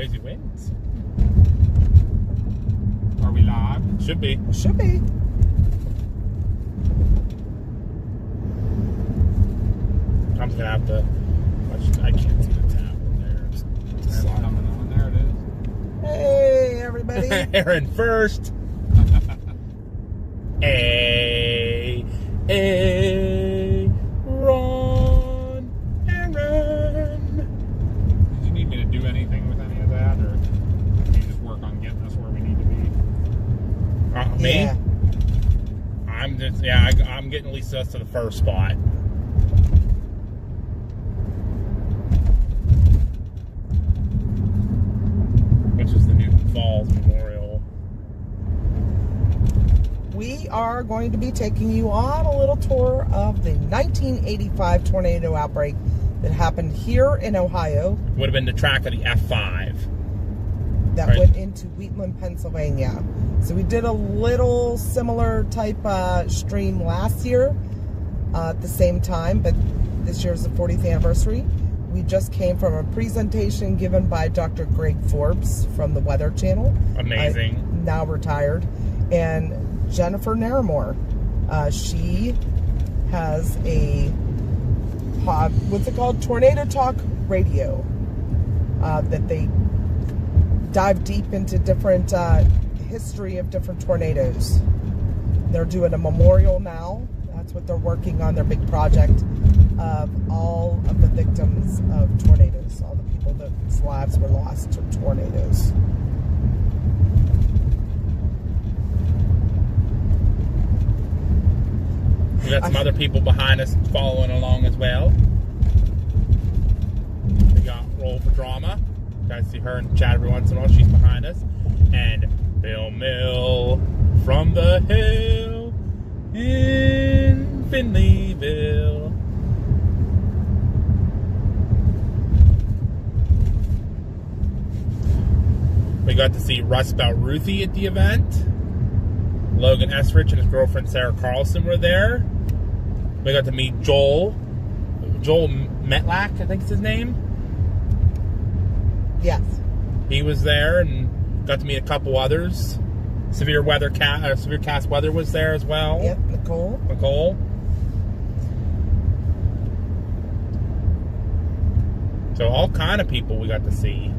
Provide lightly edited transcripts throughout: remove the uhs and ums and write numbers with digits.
crazy winds. Are we live? Should be. Should be. I'm just gonna have to. I can't see the tab there. It's coming on. There it is. Hey, everybody. Aaron first. Aaron. Did you need me to do anything with any of that, or can you just work on getting us where we need to be? Me? Yeah. I'm getting at least us to the first spot. Which is the Newton Falls Memorial. We are going to be taking you on a little tour of the 1985 tornado outbreak that happened here in Ohio. Would have been the track of the F5. That Right. went into Wheatland, Pennsylvania. So we did a little similar type stream last year at the same time, but this year's the 40th anniversary. We just came from a presentation given by Dr. Greg Forbes from the Weather Channel. Amazing. Now retired. And Jennifer Naramore. She has a, what's it called? Tornado Talk Radio. That they dive deep into different history of different tornadoes. They're doing a memorial now. That's what they're working on, their big project of all of the victims of tornadoes, all the people whose lives were lost to tornadoes. We got some other people behind us following along as well. We got Roll for Drama. You guys see her in the chat every once in a while. She's behind us. And Bill Mill from the hill in Finleyville. We got to see Russ Ruthie at the event. Logan Esrich and his girlfriend Sarah Carlson were there. We got to meet Joel Metlack, I think is his name. Yes. He was there, and got to meet a couple others. Severe Cast Weather was there as well. Yep, Nicole. So all kind of people we got to see.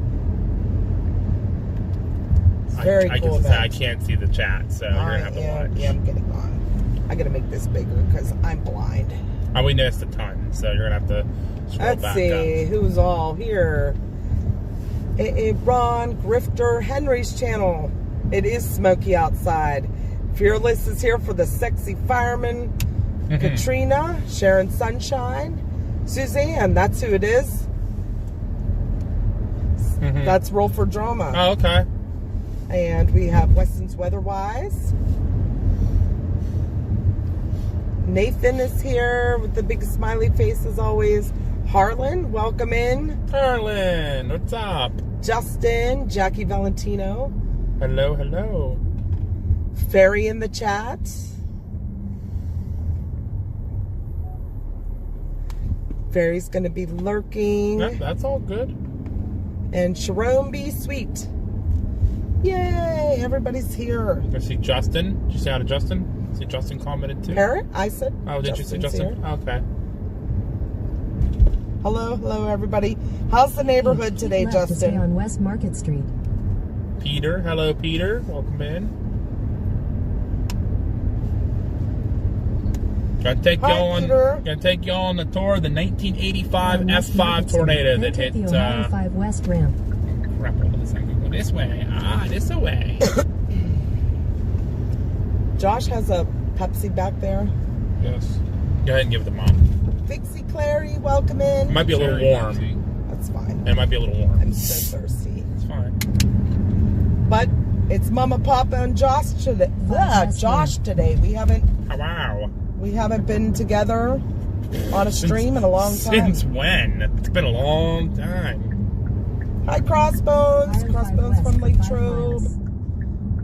Very I cool guess event. I can't see the chat, so you're gonna have to watch. Yeah, I'm getting on. I gotta make this bigger because I'm blind. Oh, we noticed a ton, so you're gonna have to scroll Let's back see up. who's all here. Ron, Grifter, Henry's channel. It is smoky outside. Fearless is here for the sexy fireman. Katrina, Sharon Sunshine, Suzanne. That's who it is. That's Roll for Drama. Oh, okay. And we have Weston's Weatherwise. Nathan is here with the big smiley face as always. Harlan, welcome in. Harlan, what's up? Justin, Jackie Valentino. Hello, hello. Ferry in the chat. Ferry's going to be lurking. Yep, that's all good. And Sharon B. Sweet. Yay, everybody's here. I see Justin. Did you say hi to Justin? See Justin commented too? Parrot, I said. Oh, did you say Justin's Justin? here. Okay. Hello, everybody. How's the neighborhood today, Left to stay Justin? on West Market Street. Peter. Hello, Peter. Welcome in. Gonna take y'all on the tour of the 1985 On West F5 Market Street, tornado then that take hit. the Ohio 5 West ramp. Crap, hold on a second. Go this way. This way. Josh has a Pepsi back there. Yes. Go ahead and give it to Mom. Vixie Clary, welcome in. It might be a little warm. That's fine. It might be a little warm. I'm so thirsty. It's fine. But it's Mama, Papa, and Josh today. Josh today. We haven't been together on a stream in a long time. Since when? It's been a long time. Hi, Crossbones. Ohio Crossbones 5 from West, Lake 5 Trobe. miles.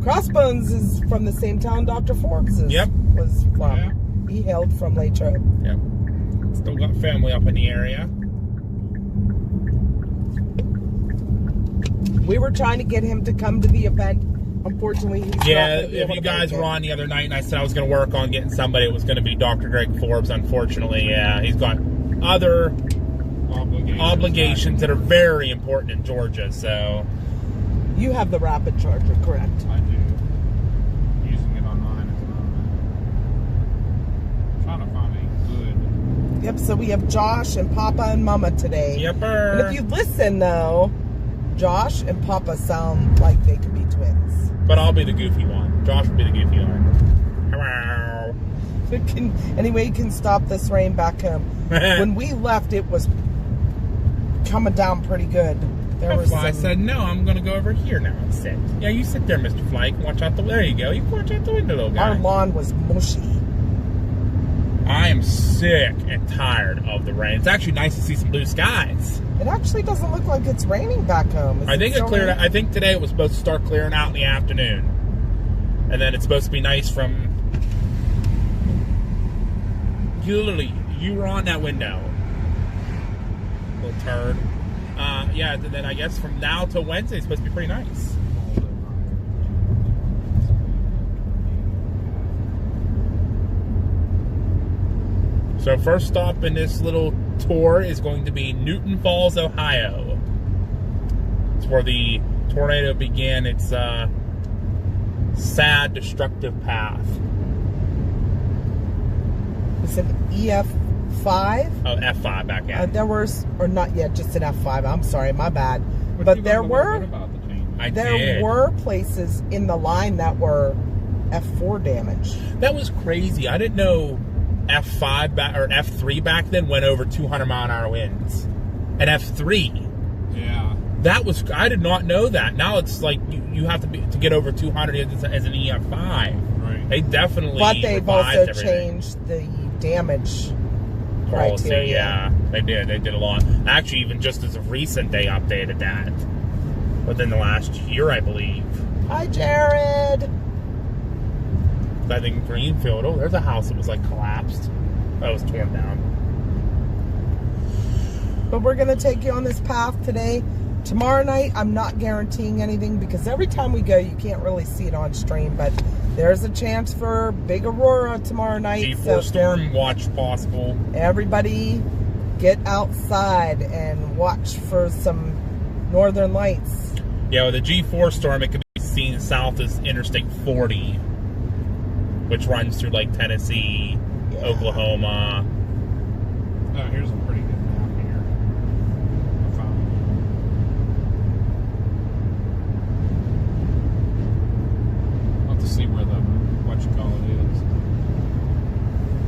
Crossbones is from the same town Dr. Forbes was from. Yeah. He hailed from Lake Trobe. Yep. Still got family up in the area. We were trying to get him to come to the event. Unfortunately, he's Yeah, not gonna be if able you to guys make were it. on the other night and I said I was going to work on getting somebody, it was going to be Dr. Greg Forbes. Unfortunately, yeah, he's got other obligations that are very important in Georgia, so... You have the rapid charger, correct? I do. Using it on mine at the moment. Trying to find a good. Yep, so we have Josh and Papa and Mama today. Yepper. And if you listen, though, Josh and Papa sound like they could be twins. But I'll be the goofy one. Josh will be the goofy one. Hello. Anyway, you can stop this rain back home. When we left, it was coming down pretty good. There was I said, no, I'm going to go over here now and sit. Yeah, you sit there, Mr. Flake. Watch out the... There you go. You watch out the window, little guy. Our lawn was mushy. I am sick and tired of the rain. It's actually nice to see some blue skies. It actually doesn't look like it's raining back home. I think it cleared. I think today it was supposed to start clearing out in the afternoon, and then it's supposed to be nice from. You were on that window, little turd. Yeah. Then I guess from now till Wednesday it's supposed to be pretty nice. So first stop in this little tour is going to be Newton Falls, Ohio. It's where the tornado began its sad, destructive path. It's an EF5. Oh, F5 back at. There was, or not yet, just an F5. I'm sorry, my bad. But But you there learned a little were bit about the changes. there were places in the line that were F4 damage. That was crazy. I didn't know F5 back or F3 back then went over 200-mile-an-hour winds. And F3. Yeah. That was, I did not know that. Now it's like you have to get over 200 as an EF5. Right. They definitely But they've also revised everything. changed the damage Policy, criteria. yeah, they did a lot. Actually, even just as of recent, they updated that within the last year, I believe. Hi, Jared. I think Greenfield. Oh, there's a house that was like collapsed. That was torn down. But we're going to take you on this path today. Tomorrow night, I'm not guaranteeing anything because every time we go, you can't really see it on stream. But there's a chance for big aurora tomorrow night. G4 storm watch possible. Everybody get outside and watch for some northern lights. Yeah, with the G4 storm, it could be seen south as Interstate 40, which runs through like Tennessee, Yeah. Oklahoma. Oh, here's a pretty good map here. I found it. I'll have to see where the whatchamacallit is.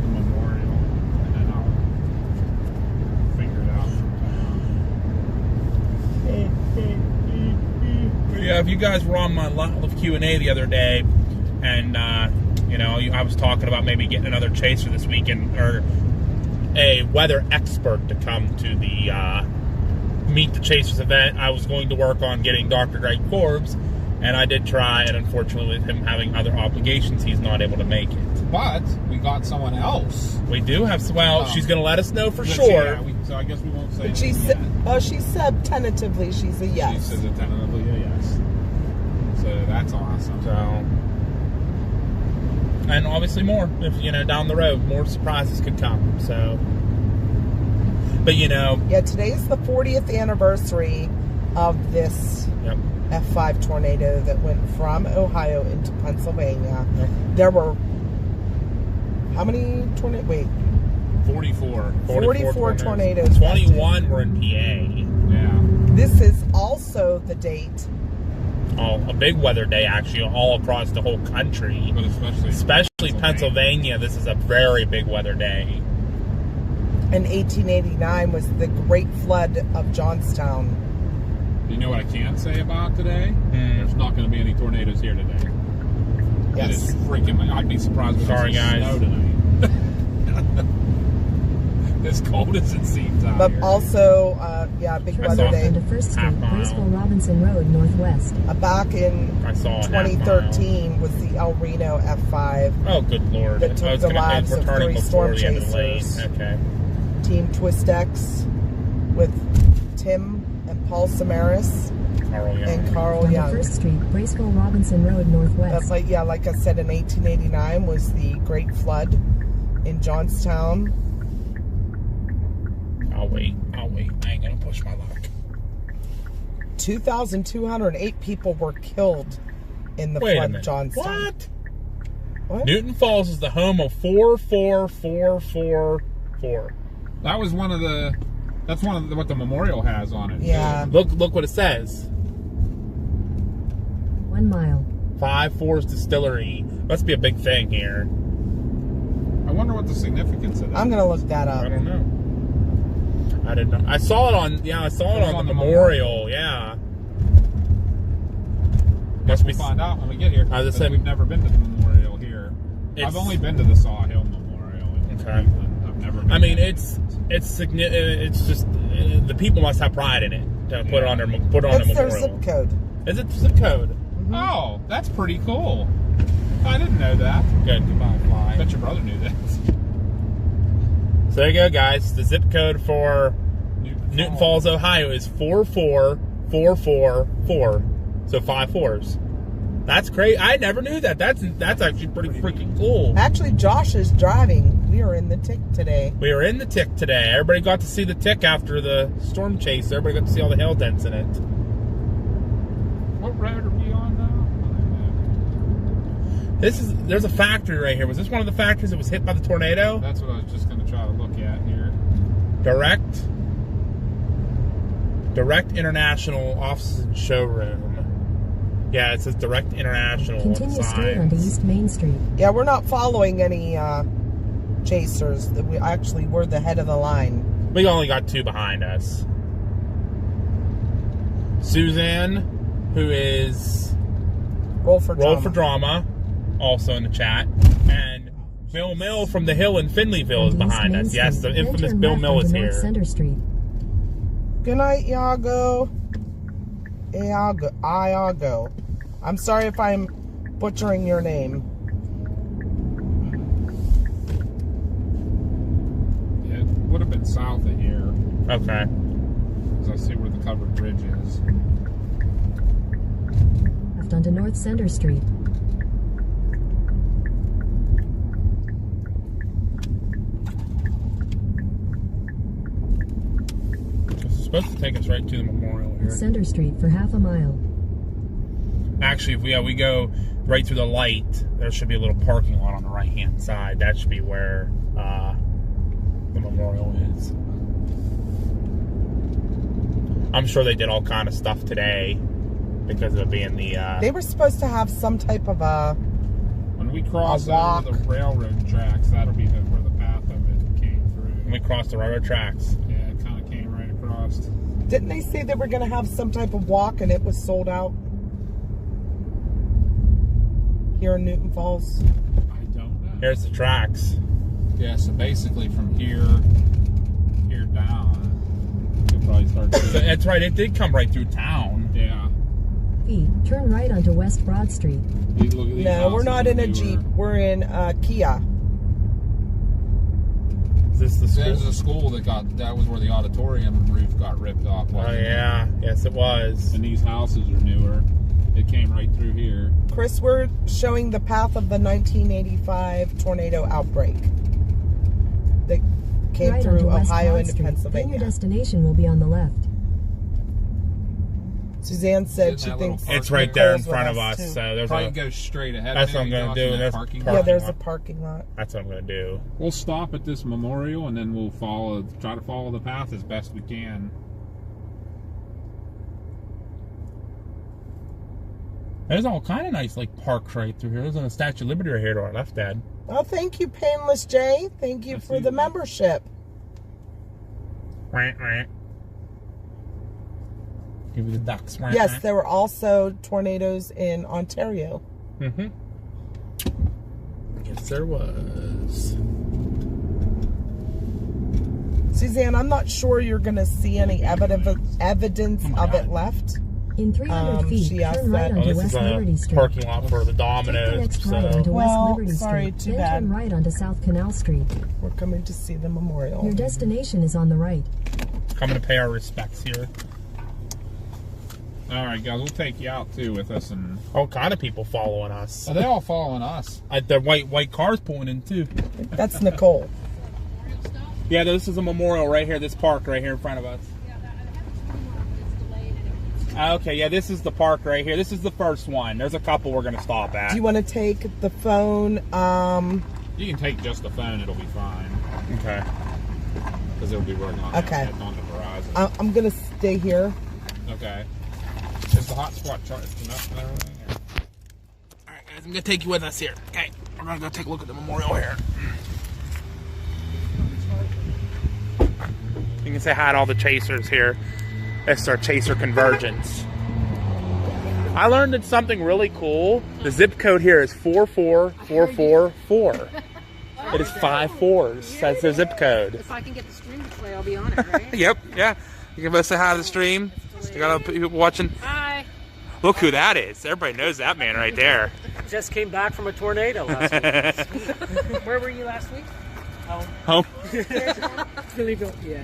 The memorial. And then I'll figure it out sometime. Yeah, if you guys were on my live Q&A the other day, and I was talking about maybe getting another chaser this weekend, or a weather expert to come to the Meet the Chasers event. I was going to work on getting Dr. Greg Forbes, and I did try, and unfortunately with him having other obligations, he's not able to make it. But we got someone else. We do have, she's going to let us know for Yes, sure. yeah, so I guess we won't say But she anything said, yet. she said tentatively she's a She yes. says it tentatively a yes. So that's awesome. So, and obviously more, if down the road, more surprises could come. So, but Yeah, today's the 40th anniversary of this yep. F5 tornado that went from Ohio into Pennsylvania. Yep. There were how many tornadoes? Wait, 44. 44 tornadoes. 21 were in PA. Yeah. This is also the date. Oh, a big weather day, actually, all across the whole country. But Especially Pennsylvania, this is a very big weather day. In 1889 was the Great Flood of Johnstown. You know what I can say about today? There's not going to be any tornadoes here today. Yes. It is freaking. I'd be surprised if Sorry, there's guys. snow tonight. As cold as it seems out But here. also, big I weather saw- day. Onto First Street, Half mile. Braceville Robinson Road, Northwest. Back in I saw a 2013 was the El Reno F5. Oh, good Lord. That took I was the going to lives of returning 3 before storm the end of the lane. chasers. Okay. Team Twist X with Tim and Paul Samaras. Carl Young. and Carl On Young. 1st Street, Braceville Robinson Road That's Northwest. like, yeah, like I said, in 1889 was the Great Flood in Johnstown. I'll wait. I ain't gonna push my luck. 2,208 people were killed in the Wait a flood of minute. Johnstown. What? Newton Falls is the home of 44444. That was one of the. That's one of what the memorial has on it. Yeah. Look what it says. 1 mile. 5-4's Distillery. Must be a big thing here. I wonder what the significance of that. I'm gonna look that I up. don't know. I didn't know. I saw it on. Yeah, I saw it on the memorial. Yeah. Must be. We'll find out when we get here. I was because saying- we've never been to the memorial here. It's- I've only been to the Sawhill Memorial in Okay. Wheatland. I've never been. I mean, to it's just the people must have pride in it to put it on their It's the their memorial. zip code. Is it the zip code? Oh, that's pretty cool. I didn't know that. Good. Goodbye, I fly. bet your brother knew that. So there you go, guys. The zip code for Newton Falls, Ohio is 44444. So 5 4s. That's great. I never knew that. That's actually pretty freaking cool. Actually, Josh is driving. We are in the tick today. We were in the tick today. Everybody got to see the tick after the storm chase. Everybody got to see all the hail dents in it. What road are we on now? There's a factory right here. Was this one of the factories that was hit by the tornado? That's what I was just going to try to look at here. Direct International Offices and Showroom. Yeah, it says Direct International. on the Continue straight onto signs. East Main Street. Yeah, we're not following any chasers. We're the head of the line. We only got 2 behind us. Suzanne, who is Roll for Drama, also in the chat, and Bill Mill from the Hill in Finleyville is Onto East behind Main us. Yes, the Street. Then infamous turn Bill left Mill is onto North here. Center Street. Good night, Iago. Iago. I'm sorry if I'm butchering your name. It would have been south of here, Okay. because I see where the covered bridge is. Left onto North Center Street. This is supposed to take us right to the memorial here. Center Street for half a mile. Actually, if we go right through the light, there should be a little parking lot on the right-hand side. That should be where the memorial is. I'm sure they did all kind of stuff today because of it being the... They were supposed to have some type of a... When we cross A walk. over the railroad tracks, that'll be where the path of it came through. we crossed the railroad tracks. Yeah, it kind of came right across. Didn't they say they were going to have some type of walk and it was sold out? Here in Newton Falls? I don't know. Here's the tracks. Yeah, so basically from here down, you'll probably start to... That's right, it did come right through town. Yeah. Feet. Turn right onto West Broad Street. Look at these No, we're houses not in a we Jeep. were- We're in Kia. Is this the school? There's a school that was where the auditorium roof got ripped off. Oh, wasn't it? yeah. Yes, it was. And these houses are newer. It came right through here. Chris, we're showing the path of the 1985 tornado outbreak that came Right through onto West Ohio Broad into Street. Then your Pennsylvania. destination will be on the left. Suzanne said Isn't she that thinks little It's right there in Nicole's front with of us, too. so there's Probably a... go straight ahead. That's what I'm Maybe gonna go do. in that There's parking parking Yeah, lot. there's a lot. parking lot. That's what I'm going to do. We'll stop at this memorial and then we'll try to follow the path as best we can. There's all kind of nice like parks right through here. There's a Statue of Liberty right here to our left, Dad. Oh, thank you, Painless Jay. Thank you I for see the that. membership. Give me the ducks. Yes, there were also tornadoes in Ontario. Mm-hmm. Yes, there was. Suzanne, I'm not sure you're going to see any evidence of God. it left. In 300 feet, she asked turn right that- Oh, onto this West is Liberty a Street. parking lot for the Take the Domino's. next right So onto Well, West Liberty sorry, Street. too Then bad. turn right onto South Canal Street. We're coming to see the memorial. Your destination is on the right. coming to pay our respects here. All right, guys, we'll take you out too with us, and All kind of people following us. they all following us. The white cars pulling in too. That's Nicole. Yeah, this is a memorial right here. This park right here in front of us. Okay, yeah, this is the park right here. This is the first one. There's a couple we're gonna stop at. Do you want to take the phone? You can take just the phone; it'll be fine Okay. because it'll be working on Okay. on the horizon. I'm gonna stay here. Okay. Is the hotspot charged enough and everything? Or? All right, guys, I'm gonna take you with us here. Okay, we're gonna go take a look at the memorial here. You can say hi to all the chasers here. It's our chaser convergence. I learned that something really cool. The zip code here is 44444. It is 5 4s. That's their zip code. If I can get the stream to play, I'll be on it, right? Yep, yeah. You can both say hi to the stream. You got other people watching. Hi. Look who that is. Everybody knows that man right there. Just came back from a tornado last week. Where were you last week? Home. Yeah.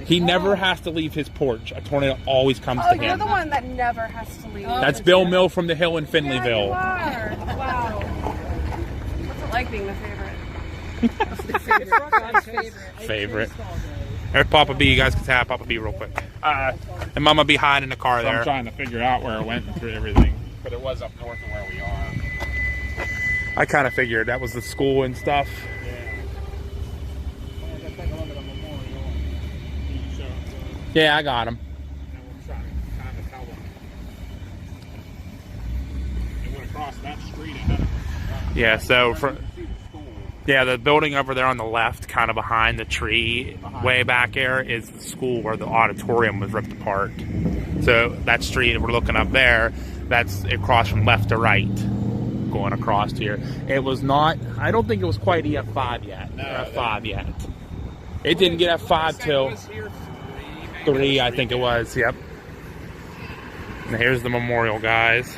He never has to leave his porch. A tornado always comes Oh, to you're him. the one that never has to leave. That's Bill Mill from the Hill in Yeah, you Finleyville. are. Wow. What's it like being the favorite? Favorite. There's Papa B. You guys can say hi, Papa B, real quick. And Mama B hiding in the car So I'm there. trying to figure out where it went and through everything, but it was up north of where we are. I kind of figured that was the school and stuff. Yeah, I got him. It went across that street ahead of us. Yeah, so yeah, the building over there on the left, kind of behind the tree, way back there, is the school where the auditorium was ripped apart. So that street we're looking up there, that's across from left to right, going across here. It was not. I don't think it was quite EF5 yet. No, F5 yet. It didn't get F5 till 3, I think it was. Yep. And here's the memorial, guys.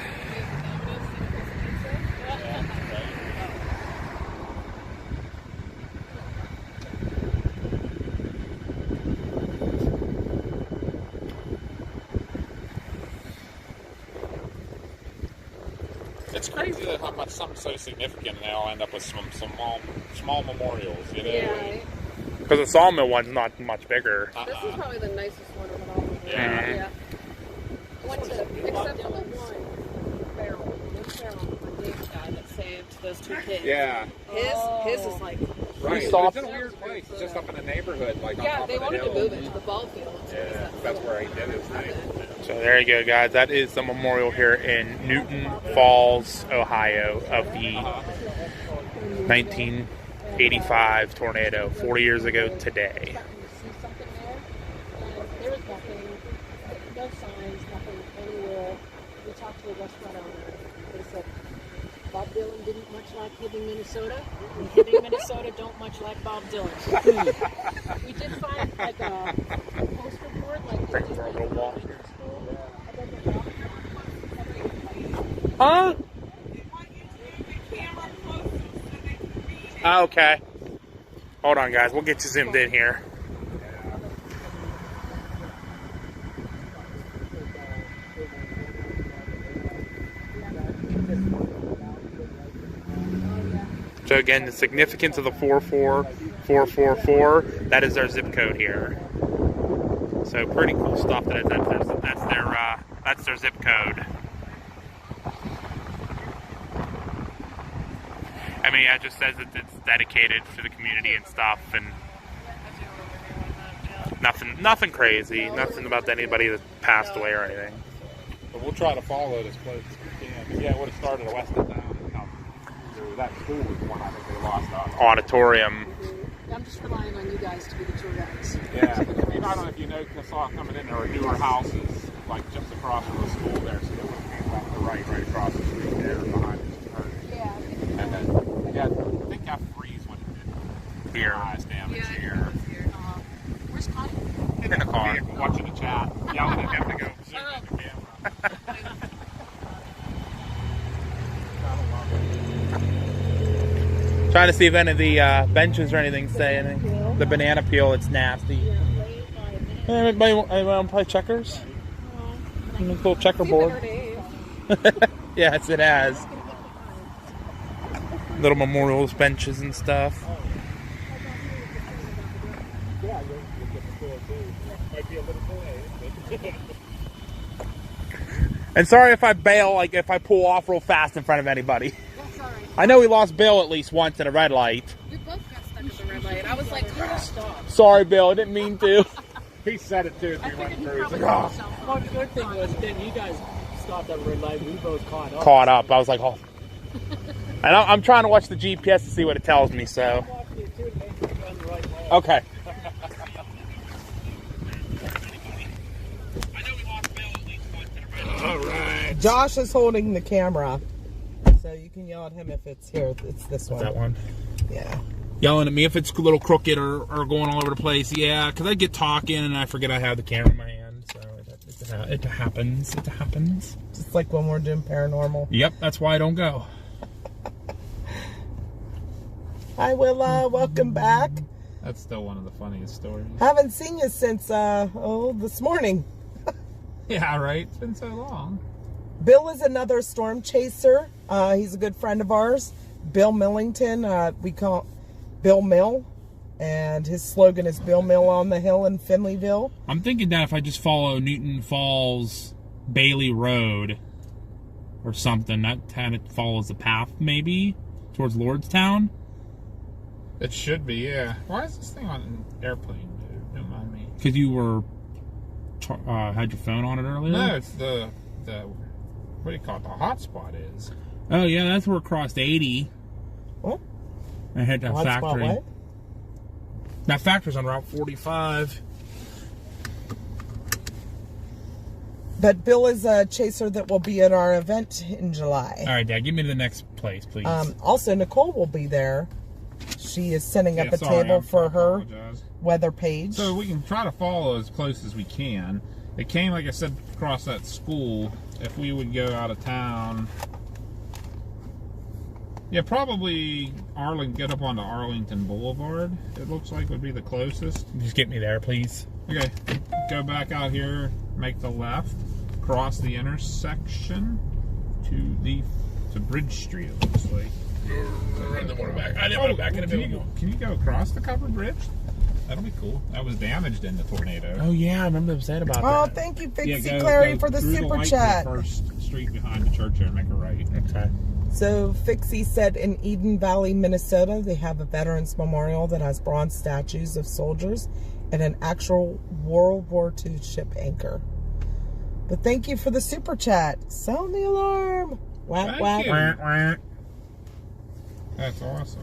It's crazy that how much something so significant and they all end up with some small memorials, you know. Because the sawmill one's not much bigger. This is probably the nicest one of them all. Yeah. Except for the one Farrell. The Dave's guy that saved those 2 kids. Yeah. His is like, Right. stopped- It's in a weird place. It's just up in the neighborhood, like on yeah, top they of the wanted to hill. move it to the ball field. Yeah, that's where he did his thing. So there you go, guys. That is the memorial here in Newton Falls, Ohio, of the 1985 tornado, 40 years ago today. See something there, and there was nothing, no signs, nothing anywhere. We talked to the restaurant owner. They said Bob Dylan didn't much like Hibbing, Minnesota, and Hibbing, Minnesota don't much like Bob Dylan. We did find like a poster board, like Thank you for a little walk. Huh? Huh? Okay. Hold on, guys. We'll get you zoomed in here. So again, the significance of the 44444, that is their zip code here. So pretty cool stuff. That's their zip code. I mean, it just says that it's dedicated to the community and stuff, and nothing crazy, nothing about anybody that passed away or anything. But we'll try to follow this place as we can. 'Cause, yeah, it would have started west of town. That school was the one I think they lost out. Auditorium. I'm just relying on you guys to be the tour guides. Yeah, I don't know if you know, because I saw it coming in, there were newer houses, like just across from the school there, so they would have came left to right across the street there behind this church. Yeah. And then, yeah, I think F3's what it did. Here. Eyes damage here. Where's Connie? In the car. Watching the chat, yelling at him to go zoom in the camera. Trying to see if any of the benches or anything say anything. The banana peel, it's nasty. Anybody want to play checkers? A little checkerboard. Yes, it has. Little memorials, benches and stuff. Yeah, you'll get the tour too. Might be a little delay. And sorry if I bail, like if I pull off real fast in front of anybody. That's all right. I know we lost Bill at least once at a red light. We both got stuck at the red light. I was like, stop. Sorry, Bill, I didn't mean to. He said it too as we went through. He's like, Oh. One good thing was then you guys stopped at red light. We both caught up. Caught up. I was like, oh. And I'm trying to watch the GPS to see what it tells me, so. Okay. all right. Josh is holding the camera, so you can yell at him if it's here. It's this one. That one. Yeah. Yelling at me if it's a little crooked or going all over the place. Yeah, because I get talking and I forget I have the camera in my hand. So it happens. It happens. Just like when we're doing paranormal. Yep, that's why I don't go. Hi, Willa. Welcome back. That's still one of the funniest stories. Haven't seen you since, this morning. Yeah, right? It's been so long. Bill is another storm chaser. He's a good friend of ours. Bill Millington. We call Bill Mill. And his slogan is Bill Mill on the Hill in Finleyville. I'm thinking that if I just follow Newton Falls Bailey Road or something, that kind of follows the path maybe towards Lordstown. It should be, yeah. Why is this thing on airplane mode? Don't mind me. Because you were had your phone on it earlier? No, it's the what do you call it? The hotspot is. Oh, yeah, that's where it crossed 80. What? I hit that Hotspot factory. what? That factory's on Route 45. But Bill is a chaser that will be at our event in July. All right, Dad, give me the next place, please. Also, Nicole will be there. She is setting up a Sorry, table for I her apologize. weather page. So we can try to follow as close as we can. It came, like I said, across that school. If we would go out of town, yeah, probably get up onto Arlington Boulevard. It looks like would be the closest. Just get me there, please. Okay, go back out here, make the left, cross the intersection to Bridge Street. It looks like. I didn't want to back in a minute. Can you go across the covered bridge? That'll be cool. That was damaged in the tornado. Oh, yeah, I remember them saying about Oh, that. thank you, Yeah, Fixie go Clary, for the through super light to chat. the first street behind the church there and make a right. Okay. So Fixie said in Eden Valley, Minnesota, they have a veterans memorial that has bronze statues of soldiers and an actual World War II ship anchor. But thank you for the super chat. Sound the alarm. Whack, Thank whack. you. That's awesome.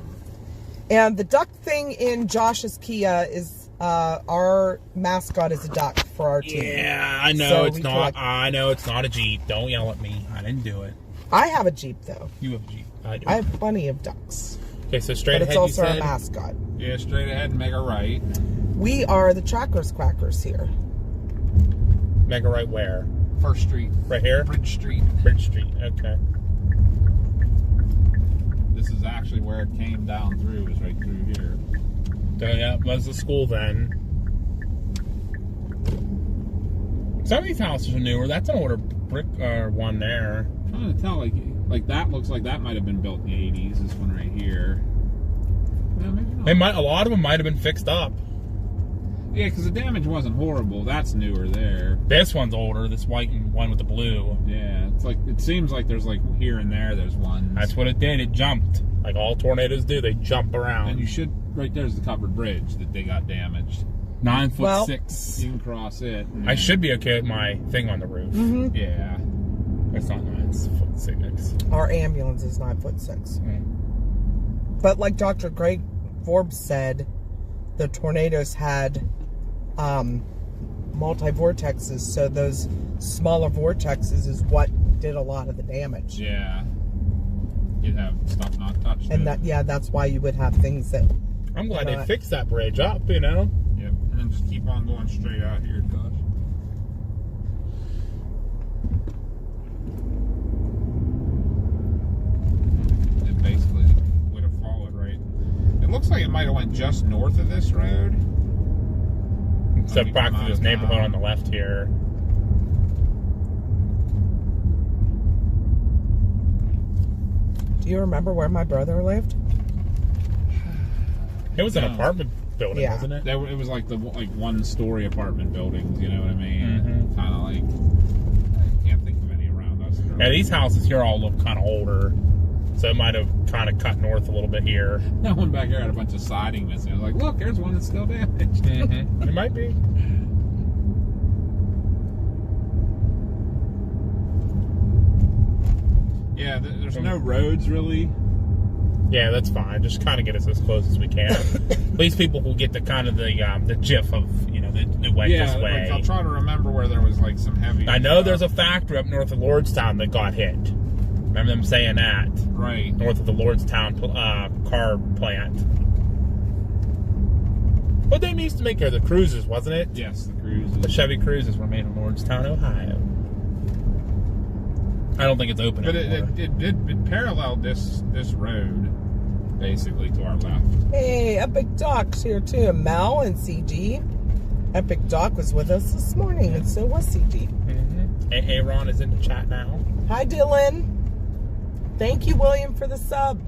And the duck thing in Josh's Kia is our mascot is a duck for our team. Yeah, I know So it's we not. collect- I know it's not a Jeep. Don't yell at me. I didn't do it. I have a Jeep though. You have a Jeep. I do. I have plenty of ducks. Okay, so straight But ahead. it's also you our said? mascot. Yeah, straight ahead and make a right. We are the Trackers Quackers here. Mega right where? First Street. Right here. Bridge Street. Bridge Street. Okay. This is actually where it came down through, was right through here. So yeah, was the school then. Some of these houses are newer. That's an older brick one there. I'm trying to tell, like that looks like that might have been built in the 80s. This one right here. No, maybe not. They might. A lot of them might have been fixed up. Yeah, because the damage wasn't horrible. That's newer there. This one's older. This white and one with the blue. Yeah, it's like it seems like there's like here and there's ones. That's what it did. It jumped. Like all tornadoes do. They jump around. And you should right there's the covered bridge that they got damaged. 9'6". Well- You can cross it. I should be okay with my thing on the roof. Yeah. It's not 9'6". Our ambulance is 9'6". Mm. But like Dr. Greg Forbes said, the tornadoes had multi-vortexes, so those smaller vortexes is what did a lot of the damage. Yeah. You'd have stuff not touched. And that's why you would have things that I'm glad Why they not? fixed that bridge up, you know? Yep. And then just keep on going straight out here, Josh. It basically would have followed right. It looks like it might have went just north of this road. So Like back come to out this of neighborhood town. on the left here. Do you remember where my brother lived? It was an No. apartment building, Yeah. wasn't it? It was like the one-story apartment buildings. You know what I mean? Mhm. Kind of like. I can't think of any around us. Yeah, these houses here all look kind of older, so it might have kind of cut north a little bit here. That one back here had a bunch of siding missing. I was like, look, there's one that's still damaged. It might be. Yeah, there's no roads really. Yeah, that's fine. Just kind of get us as close as we can. At least people will get the kind of the gif of the way Yeah, this way. like, I'll try to remember where there was like some heavy. I know there's a factory up north of Lordstown that got hit. Remember them saying that? right. North of the Lordstown car plant. But they used to make the cruises, wasn't it? Yes, the cruises. The Chevy Cruises were made in Lordstown, Ohio. I don't think it's open But anymore. it paralleled this road basically to our left. Hey, Epic Doc's here too. Mel and CG. Epic Doc was with us this morning, and so was CG. Aaron is in the chat now. Hi, Dylan. Thank you, William, for the sub.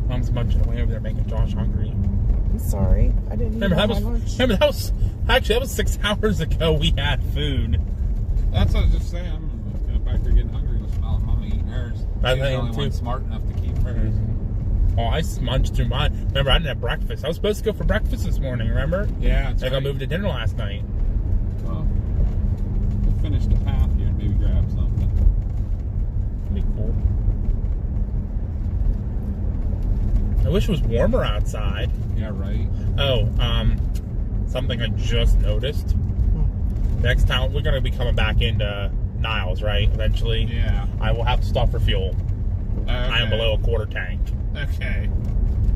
Mom's munching away over there, making Josh hungry. I'm sorry. I didn't eat Remember all that my lunch. that was 6 hours ago. We had food. That's what I was just saying. I'm back there getting hungry with smelling Mama eating hers. I She's the am only too. one smart enough to keep hers. Oh, I munched through mine. Remember, I didn't have breakfast. I was supposed to go for breakfast this morning. Remember? Yeah, it's I got moved to dinner last night. Well, we'll finish the path here and maybe grab something. That'd be cool. I wish it was warmer outside. Yeah, right. Oh, something I just noticed. Next time we're gonna be coming back into Niles, right? Eventually. Yeah. I will have to stop for fuel. Okay. I am below a quarter tank. Okay.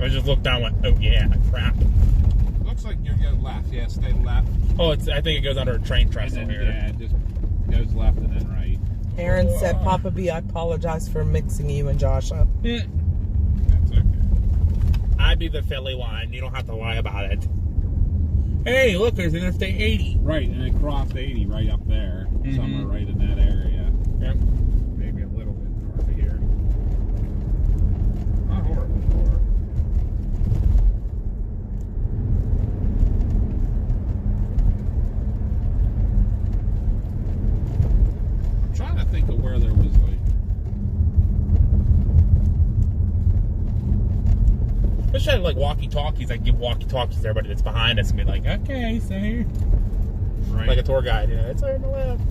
I just looked down and went, oh yeah, crap. Looks like you're going left. Yeah, stay left. Oh, I think it goes under a train And trestle then, here. yeah, it just goes left and then right. Aaron said, Papa B, I apologize for mixing you and Josh up. That's okay. I'd be the Philly one. You don't have to lie about it. Hey, look, there's Interstate 80. Right, and it crossed 80 right up there. Mhm. Somewhere right in that area. Yep. Maybe a little bit north of here. Not horrible far. I'm trying to think of where there was like. I should have like walkie-talkies. I give walkie-talkies to everybody that's behind us and be like, okay, so here. Right. Like a tour guide, it's on the left.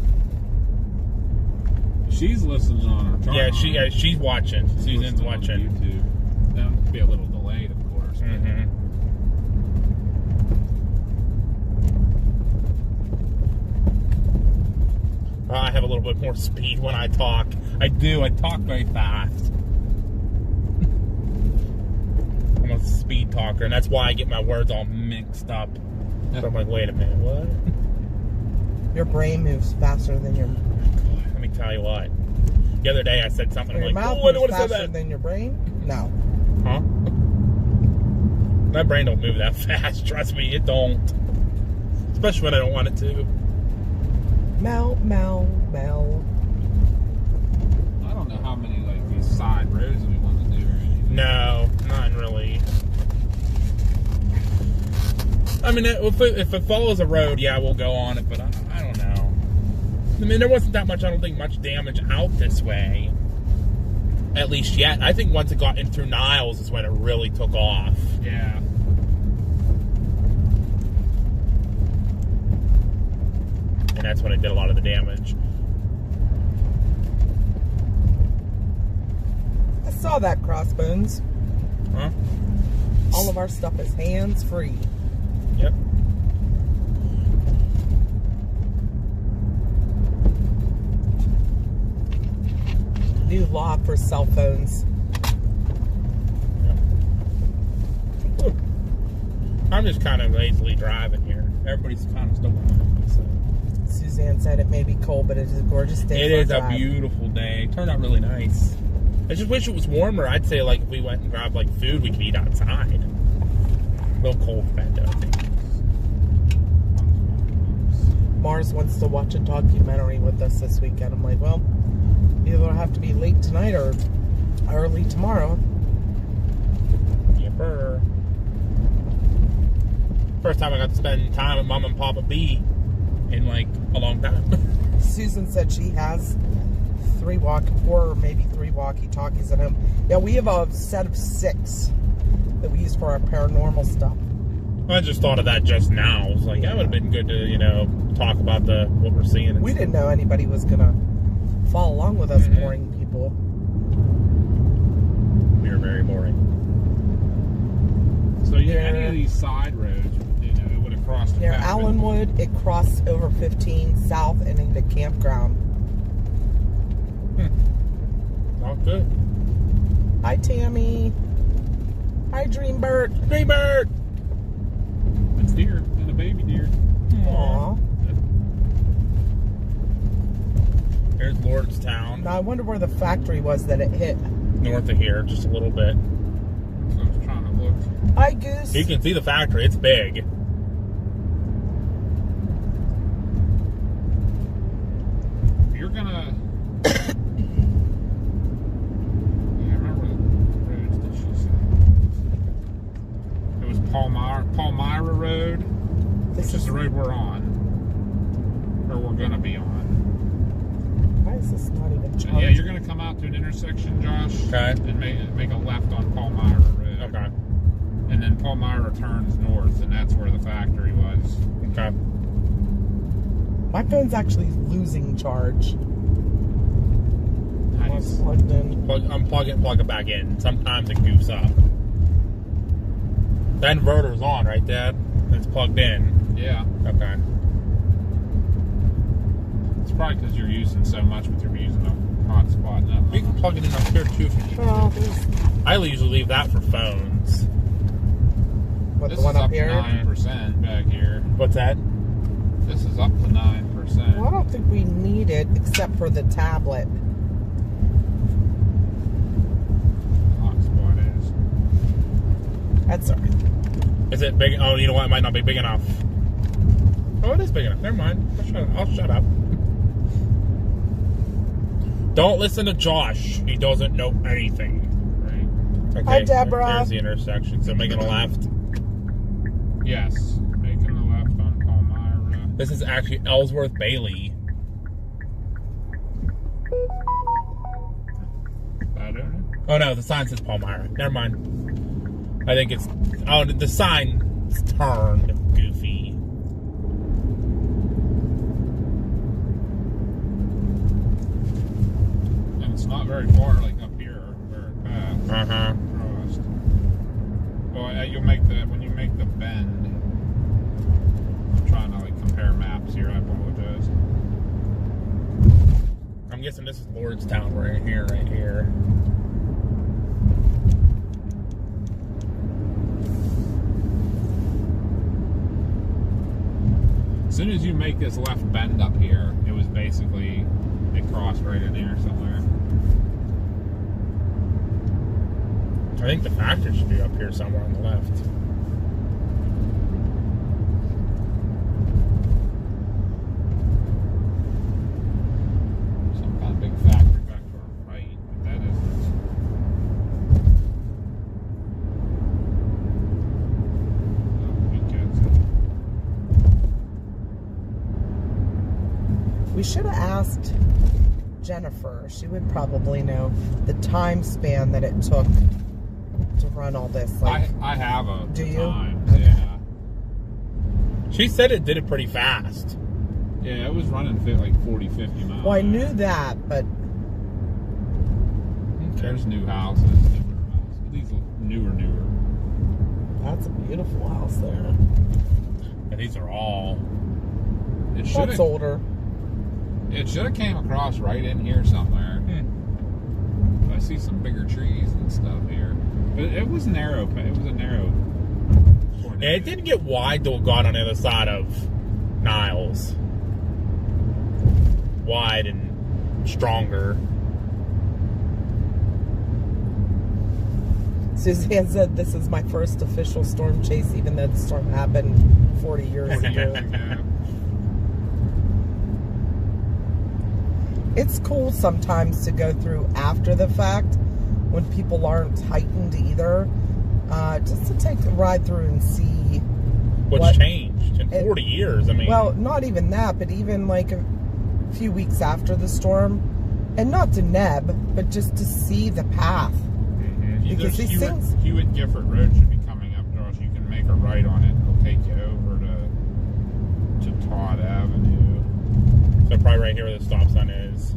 She's listening on her. Yeah, she's watching. Susan's listening on watching. YouTube. That'll be a little delayed, of course. but- Mm-hmm. I have a little bit more speed when I talk. I do. I talk very fast. I'm a speed talker, and that's why I get my words all mixed up. So I'm like, wait a minute, what? Your brain moves faster than your, Let me tell you what. The other day I said something. I'm your like, mouth oh, I don't moves want to say faster that. than your brain. No. Huh? My brain don't move that fast. Trust me, it don't. Especially when I don't want it to. Mel, Mel, Mel. I don't know how many like these side roads we want to do or anything. No, not really. I mean, if it follows a road, yeah, we'll go on it, but I don't know. I mean, there wasn't that much, I don't think, much damage out this way. At least yet. I think once it got in through Niles is when it really took off. Yeah. And that's when it did a lot of the damage. I saw that, Crossbones. Huh? All of our stuff is hands-free. Yep. New law for cell phones. I'm just kind of lazily driving here. Everybody's kind of still behind me, so. Suzanne said it may be cold, but it is a gorgeous day. It for is a drive. beautiful day. It turned out really nice. I just wish it was warmer. I'd say, like, if we went and grabbed, like, food, we could eat outside. A little cold for that, though, I think. Mars wants to watch a documentary with us this weekend. I'm like, well, either I'll have to be late tonight or early tomorrow. Yipper. First time I got to spend time with Mom and Papa B in like a long time. Susan said she has 4 or maybe 3 walkie-talkies at home. Yeah, we have a set of 6 that we use for our paranormal stuff. I just thought of that just now. I was like, that would have been good to, you know, talk about what we're seeing. We didn't know anybody was gonna follow along with us, boring people. We are very boring. So yeah, any of these side roads, you know, it would have crossed the Near path. Allenwood, it crossed over 15 south and into campground. Not good. Hi, Tammy. Hi, Dreambird. Dreambird! It's deer and a baby deer. Aww. Here's Lordstown. Now I wonder where the factory was that it hit. North of here, just a little bit. So I was trying to look. Hi, Goose. You can see the factory. It's big. You're gonna. Yeah, I remember the roads that she said. It was Palmyra Road, This which is the road we're on, or we're gonna be on. Why is this not even And charged? yeah, you're gonna come out to an intersection, Josh, Okay. and make a left on Palmyra Road. Okay. And then Palmyra turns north, and that's where the factory was. Okay. My phone's actually losing charge. Nice. Plugged in. Unplug it, plug it back in. Sometimes it goofs up. The inverter's on, right, Dad? It's plugged in. Yeah, Okay. it's probably because you're using so much with your using a hotspot. You can plug it in up here, too, if you need Oh, to. there's I usually leave that for phones. what, This the one is up up here? to 9% back here. What's that? This is up to 9%. Well, I don't think we need it except for the tablet. Hotspot is. That's all right. Is it big? Oh, you know what? It might not be big enough. Oh, it is big enough. Never mind. I'll shut up. Don't listen to Josh. He doesn't know anything. Right? Okay, Hi, Deborah. There's the intersection. So making a left. Yes. Making the left on Palmyra. This is actually Ellsworth Bailey. I don't know. Oh no, the sign says Palmyra. Never mind. I think it's. Oh, the sign's turned goofy. And it's not very far, like up here, where it passed. Crossed. Well, you'll make when you make the bend. I'm trying to like compare maps here. I apologize. I'm guessing this is Lordstown right here, right here. As soon as you make this left bend up here, it was basically, it crossed right in here somewhere. I think the factory should be up here somewhere on the left. Some kind of big factory back to our right, but that isn't. Oh, weekends. We should have asked Jennifer. She would probably know the time span that it took to run all this. Like, I have a Do you? times, Okay. yeah. She said it did it pretty fast. Yeah, it was running like 40, 50 miles. well, I knew that, but There's new houses, newer houses. These look newer. that's a beautiful house there. And these are all. It should That's have. older. It should have came across right in here somewhere. I see some bigger trees and stuff here, but it was narrow. It was a narrow. Yeah, it didn't get wide till it got on the other side of Niles. Wide and stronger. Suzanne said this is my first official storm chase, even though the storm happened 40 years ago. Yeah. It's cool sometimes to go through after the fact when people aren't heightened either. Just to take a ride through and see What's changed in 40 years. I mean, well, not even that, but even like a few weeks after the storm, and not to neb, but just to see the path. Because these things. Hewitt Gifford Road should be coming up, Josh. You can make a right on it. It'll take you over to Todd Avenue. So probably right here where the stop sign is.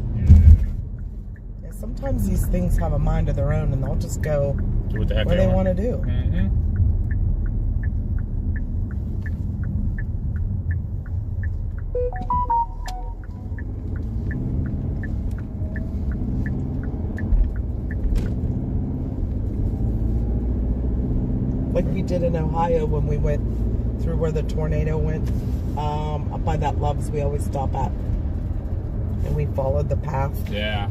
Yeah, sometimes these things have a mind of their own, and they'll just go Do what the heck where they want to do. Like we did in Ohio when we went through where the tornado went, up by that Love's we always stop at. And we followed the path. Yeah.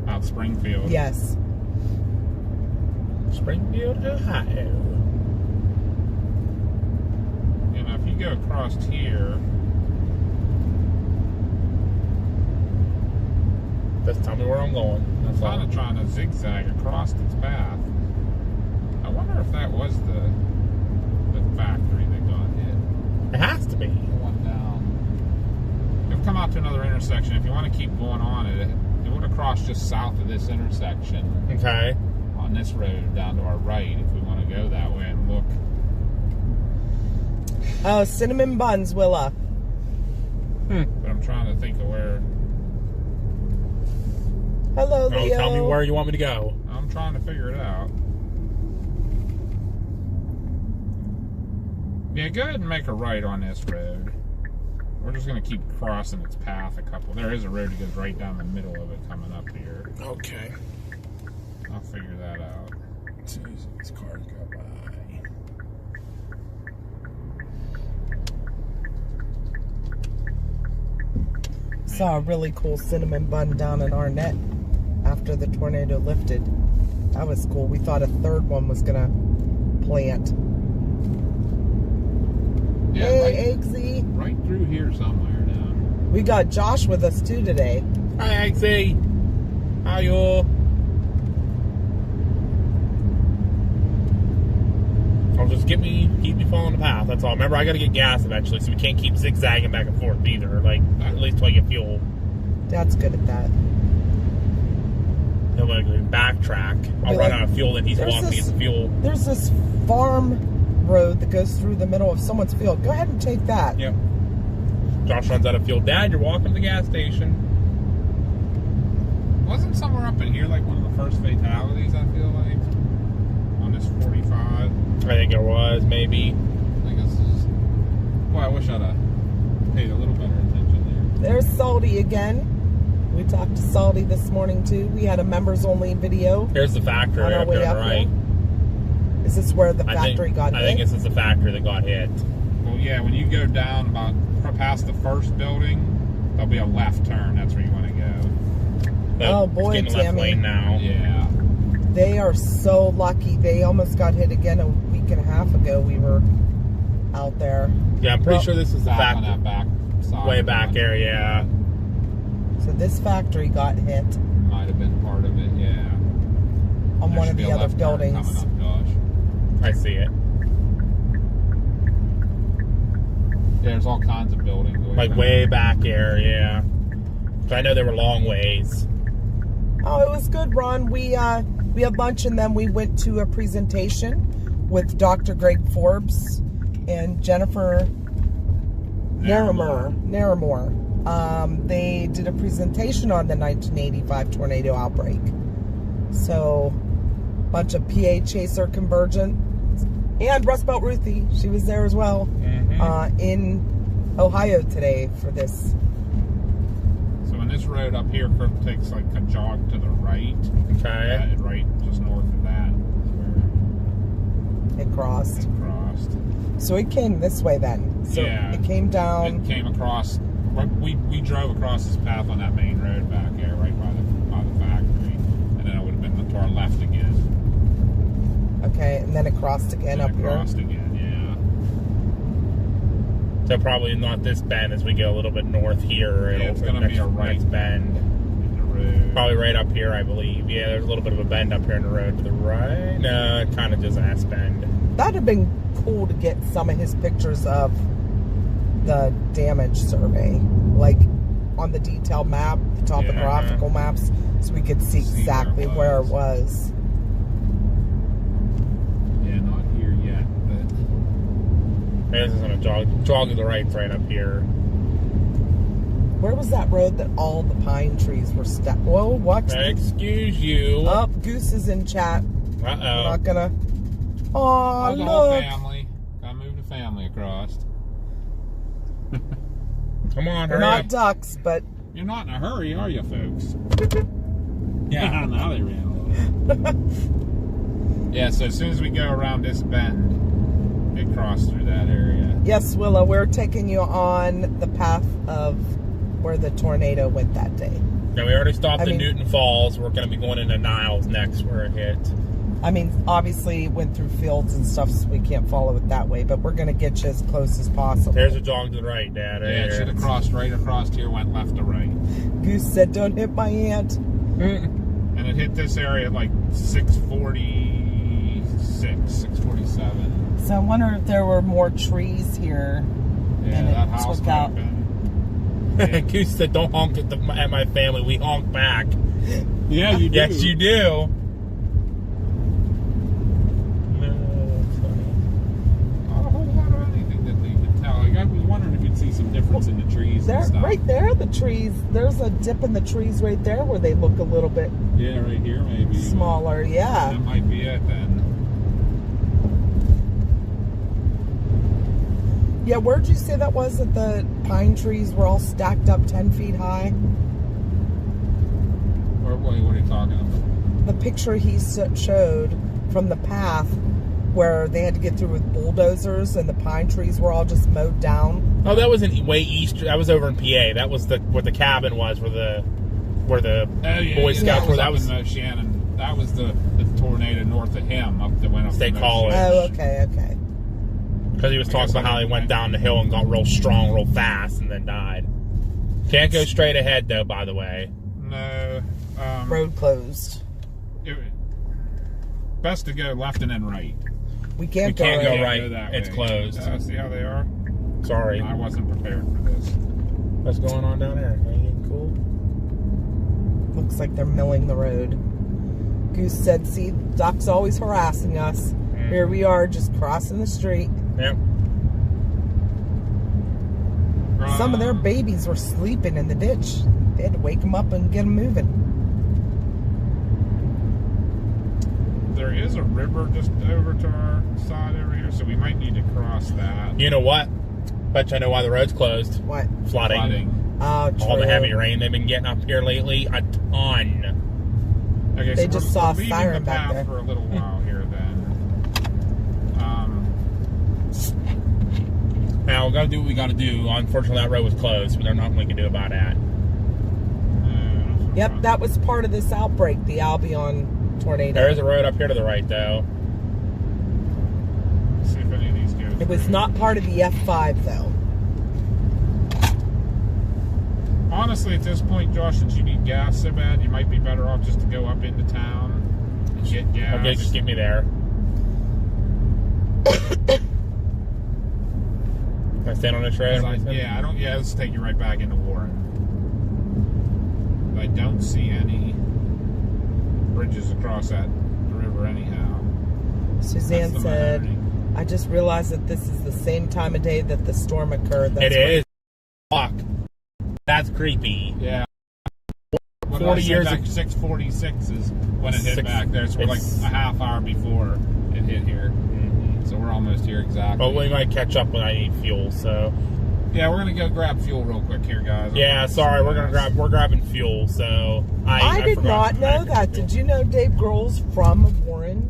Out Springfield. Yes. Springfield, Ohio. You know, if you go across here, Just tell me where I'm going. I'm kind of trying to zigzag across its path. I wonder if that was the factory that got hit. It has to be. One down. You'll come out to another intersection. If you want to keep going on it would have crossed just south of this intersection. Okay. On this road down to our right, if we want to go that way and look. Oh, cinnamon buns, Willa. But I'm trying to think of where. Hello, Oh, Leo. tell me where you want me to go. I'm trying to figure it out. Yeah, go ahead and make a right on this road. We're just going to keep crossing its path a couple. There is a road that goes right down the middle of it coming up here. Okay. I'll figure that out. Jeez, these cars go by. Saw a really cool cinnamon bun down in Arnett after the tornado lifted. That was cool. We thought a third one was going to plant. Yeah, Hey, Eggsy. right through here somewhere now. We got Josh with us too today. Hi, Eggsy. How you? I'll just keep me following the path. That's all. Remember, I got to get gas eventually, so we can't keep zigzagging back and forth either. Like at least till I get fuel. Dad's good at that. Then when I go backtrack, I'll run out of fuel, and he's walking me some fuel. There's this farm road that goes through the middle of someone's field. Go ahead and take that. Yep. Josh runs out of fuel. Dad, you're walking to the gas station. Wasn't somewhere up in here like one of the first fatalities, I feel like? On this 45? I think there was, maybe. I guess it's just... Boy, I wish I'd have paid a little better attention there. There's Salty again. We talked to Salty this morning too. We had a members only video. Here's the factory On our up way here, up right? here. Is this where the factory got hit? I think this is the factory that got hit. Well, yeah, when you go down about past the first building, there'll be a left turn. That's where you want to go. But Oh, boy, it's getting left Tammy. lane now. Yeah. They are so lucky. They almost got hit again a week and a half ago. We were out there. Yeah, I'm pretty sure this is the Back on factory. that back side. Way back area. So this factory got hit Might have been part of it, yeah. on There one should of be the a other left turn buildings. coming up, Josh. I see it. Yeah, there's all kinds of buildings. Like way back area. So I know they were long ways. Oh, it was good, Ron. We had lunch and then we went to a presentation with Dr. Greg Forbes and Jennifer Naramore. They did a presentation on the 1985 tornado outbreak. So, bunch of PA Chaser Convergent and Rust Belt Ruthie. She was there as well in Ohio today for this. So when this road up here takes like a jog to the right, Okay. right just north of that is where It crossed. it crossed. So it came this way then. So Yeah. it came down. It came across. We drove across this path on that main road back there, right by the factory, and then it would have been to our left again. Okay, and then it crossed again up it here. crossed again, yeah. So probably not this bend as we go a little bit north here. Yeah, it's gonna be a right next bend. In the road? Probably right up here, I believe. Yeah, there's a little bit of a bend up here in the road to the right. No, it kind of just ass bend. That'd have been cool to get some of his pictures of the damage survey, like on the detailed map, the topographical maps, so we could see exactly where it was. Yeah, not here yet, but Maybe this is on a jog to the right, right up here. Where was that road that all the pine trees were stacked? Whoa, watch. Excuse you. Oh, Goose is in chat. Uh-oh. I'm not gonna. Oh, the whole look. family. Gotta move the family across. Come on, They're hurry not up. ducks, but You're not in a hurry, are you, folks? Yeah, now they ran a little bit. Yeah, so as soon as we go around this bend, it crossed through that area. yes, Willa, we're taking you on the path of where the tornado went that day. Now, we already stopped I at mean- Newton Falls. We're going to be going into Niles next where it hit. I mean, obviously it went through fields and stuff, so we can't follow it that way, but we're going to get you as close as possible. There's a jog to the right, Dad. Right Yeah, it here. should have crossed right across here, went left to right. Goose said, don't hit my aunt. And it hit this area at like 6:46, 6:47. So I wonder if there were more trees here. Yeah, And it that house took might out- have been. Goose said, don't honk at my family. We honk back. Yeah, you do. Yes, you do. Not a whole lot of anything that they could tell. Like, I was wondering if you'd see some difference in the trees There, and stuff. right there, the trees. There's a dip in the trees right there where they look a little bit Yeah, right here maybe. smaller. Yeah. That might be it then. Yeah, where'd you say that was, that the pine trees were all stacked up 10 feet high? What are you talking about? The picture he showed from the path where they had to get through with bulldozers and the pine trees were all just mowed down. Oh, that was in way east. That was over in PA. That was where the cabin was, where the Boy Scouts were. That was in Shannon. That was the tornado north of him up that went up State to College. Oh, okay, okay. because he was talking about how they went down the hill and got real strong, real fast, and then died. Can't go straight ahead though. By the way, No. Road closed. Best to go left and then right. We can't We go can't right. go right. that It's way. closed. See how they are? sorry. I wasn't prepared for this. What's going on down there? Anything cool? Looks like they're milling the road. Goose said, see, Doc's always harassing us. Here we are, just crossing the street. Yep. Some of their babies were sleeping in the ditch. They had to wake them up and get them moving. There is a river just over to our side over here, so we might need to cross that. You know what? Bet you I know why the road's closed. What? Flooding. Oh, true. All the heavy rain they've been getting up here lately. A ton. Okay, They so just we're saw a leaving siren the back path there. for a little while here then. Now, we got to do what we got to do. Unfortunately, that road was closed, but there's nothing we can do about that. Yep, that was part of this outbreak, the Albion tornado. There is a road up here to the right, though. See if any of these go. It was not part of the F5, though. Honestly, at this point, Josh, since you need gas so bad, you might be better off just to go up into town and get gas. Okay, just get me there. Can I stand on this road? Yeah, let's take you right back into Warren. I don't see any bridges across that river anyhow. Suzanne That's the said, minority. I just realized that this is the same time of day that the storm occurred. That's It is. Fuck. That's creepy. Yeah. 40 years ago. ago. 6:46 is when it hit Six- back there. So we're like it's- a half hour before it hit here. So we're almost here exactly. But we might catch up when I need fuel, so. Yeah, we're gonna go grab fuel real quick here, guys. Yeah, sorry, we're grabbing fuel, so. I did forgot- not know that. Did you know Dave Grohl's from Warren?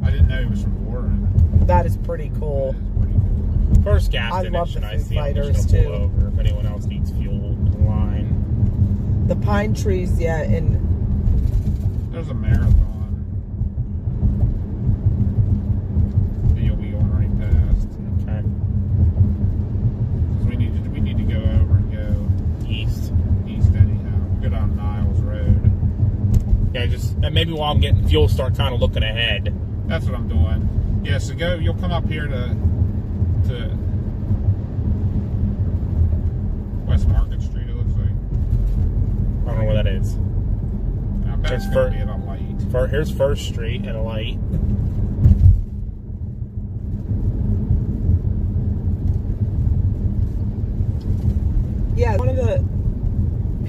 I didn't know he was from Warren. That is pretty cool. That is pretty cool. First gas I love station the I Foo see, I'm just Fighters, gonna too. pull over if anyone else needs fuel in the line. The pine trees, yeah, and There's a marathon that you'll be going right past. Okay. 'Cause we need to go over and go East. east anyhow. Go down Niles Road. And maybe while I'm getting fuel, start kind of looking ahead. That's what I'm doing. Yeah, so you'll come up here to West Market Street, it looks like. I don't know where that is. I bet it's going to be at a light. Here's First Street and a light. Yeah, one of the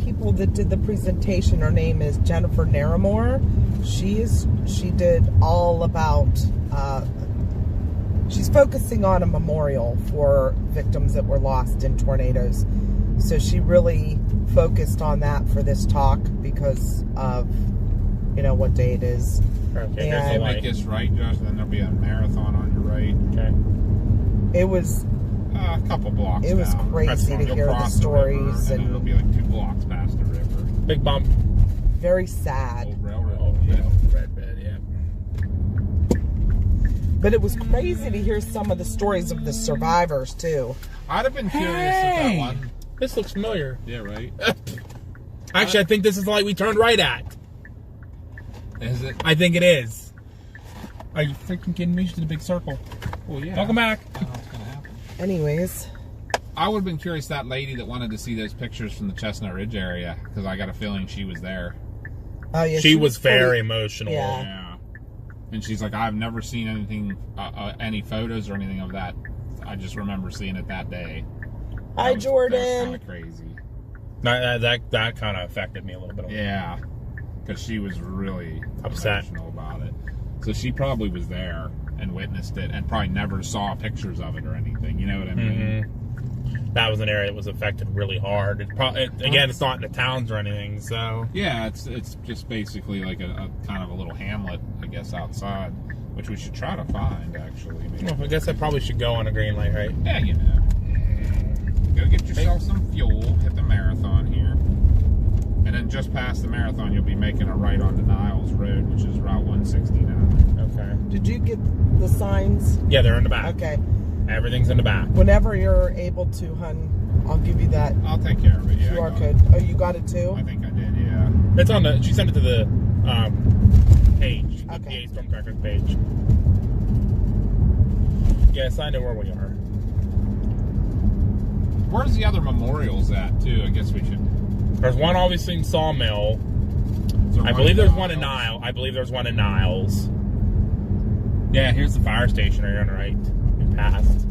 people that did the presentation, her name is Jennifer Naramore. She did all about, she's focusing on a memorial for victims that were lost in tornadoes. So she really focused on that for this talk because of, you know, what day it is. Okay, And there's the Make light. this right, Josh, and then there'll be a marathon on your right. Okay. It was A couple blocks It was down. crazy to You'll hear the cross stories river, and then and- it'll be like 2 blocks past the river. Big bump. very sad. Old railroad. Oh, yeah. Red bed, yeah. But it was crazy to hear some of the stories of the survivors too. I'd have been curious if Hey! that one. This looks familiar. Yeah, right. Actually, I think this is the light we turned right at. Is it? I think it is. Are you freaking kidding me? She did a big circle. Well, yeah. Welcome back. I don't know what's gonna happen. Anyways, I would have been curious that lady that wanted to see those pictures from the Chestnut Ridge area because I got a feeling she was there. oh yeah, She was very pretty- emotional. Yeah. Yeah. And she's like, I've never seen anything, any photos or anything of that. I just remember seeing it that day. Hi, That Jordan. was kind of crazy. That kind of affected me a little bit. Yeah. Because she was really Upset. emotional about it. So she probably was there and witnessed it and probably never saw pictures of it or anything. You know what I mean? Mm-hmm. That was an area that was affected really hard. Again, it's not in the towns or anything, so. Yeah, it's just basically like a kind of a little hamlet, I guess, outside, which we should try to find, actually. Maybe. Well, I guess I probably should go on a green light, right? Yeah, you know. Go get yourself some fuel, hit the marathon here. And then just past the marathon, you'll be making a right onto Niles Road, which is Route 169. Okay. Did you get the signs? Yeah, they're in the back. Okay. Everything's in the back. Whenever you're able to, hun, I'll give you that I'll take care of it, yeah. I QR got code. it. Oh, you got it too? I think I did, yeah. It's on the. She sent it to the page. The Okay. PA Stormcrackers page. Yes, I know where we are. Where's the other memorials at, too? I guess we should... There's one obviously in Sawmill. Is there I believe there's one in Niles. I believe there's one in Niles. Yeah, here's the fire station right on the right. We passed.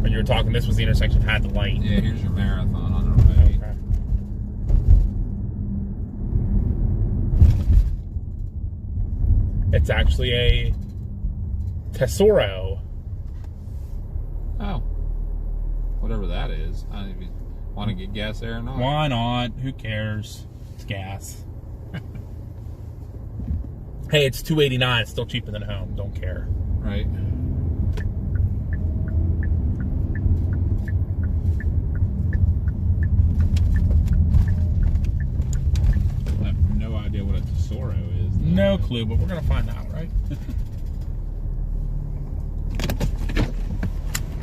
When you were talking, this was the intersection that had the light. Yeah, here's your marathon on the right. Okay. It's actually a Tesoro. Oh. Whatever that is. I don't even want to get gas there or not. Why not? Who cares? It's gas. Hey, it's $2.89. It's still cheaper than home. Don't care. Right. I have no idea what a Tesoro is. No clue, but we're gonna find out, right?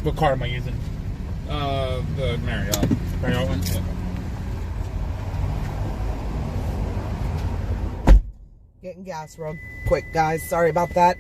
What car am I using? The Marriott. Marriott one? Yeah. Getting gas real quick, guys. Sorry about that.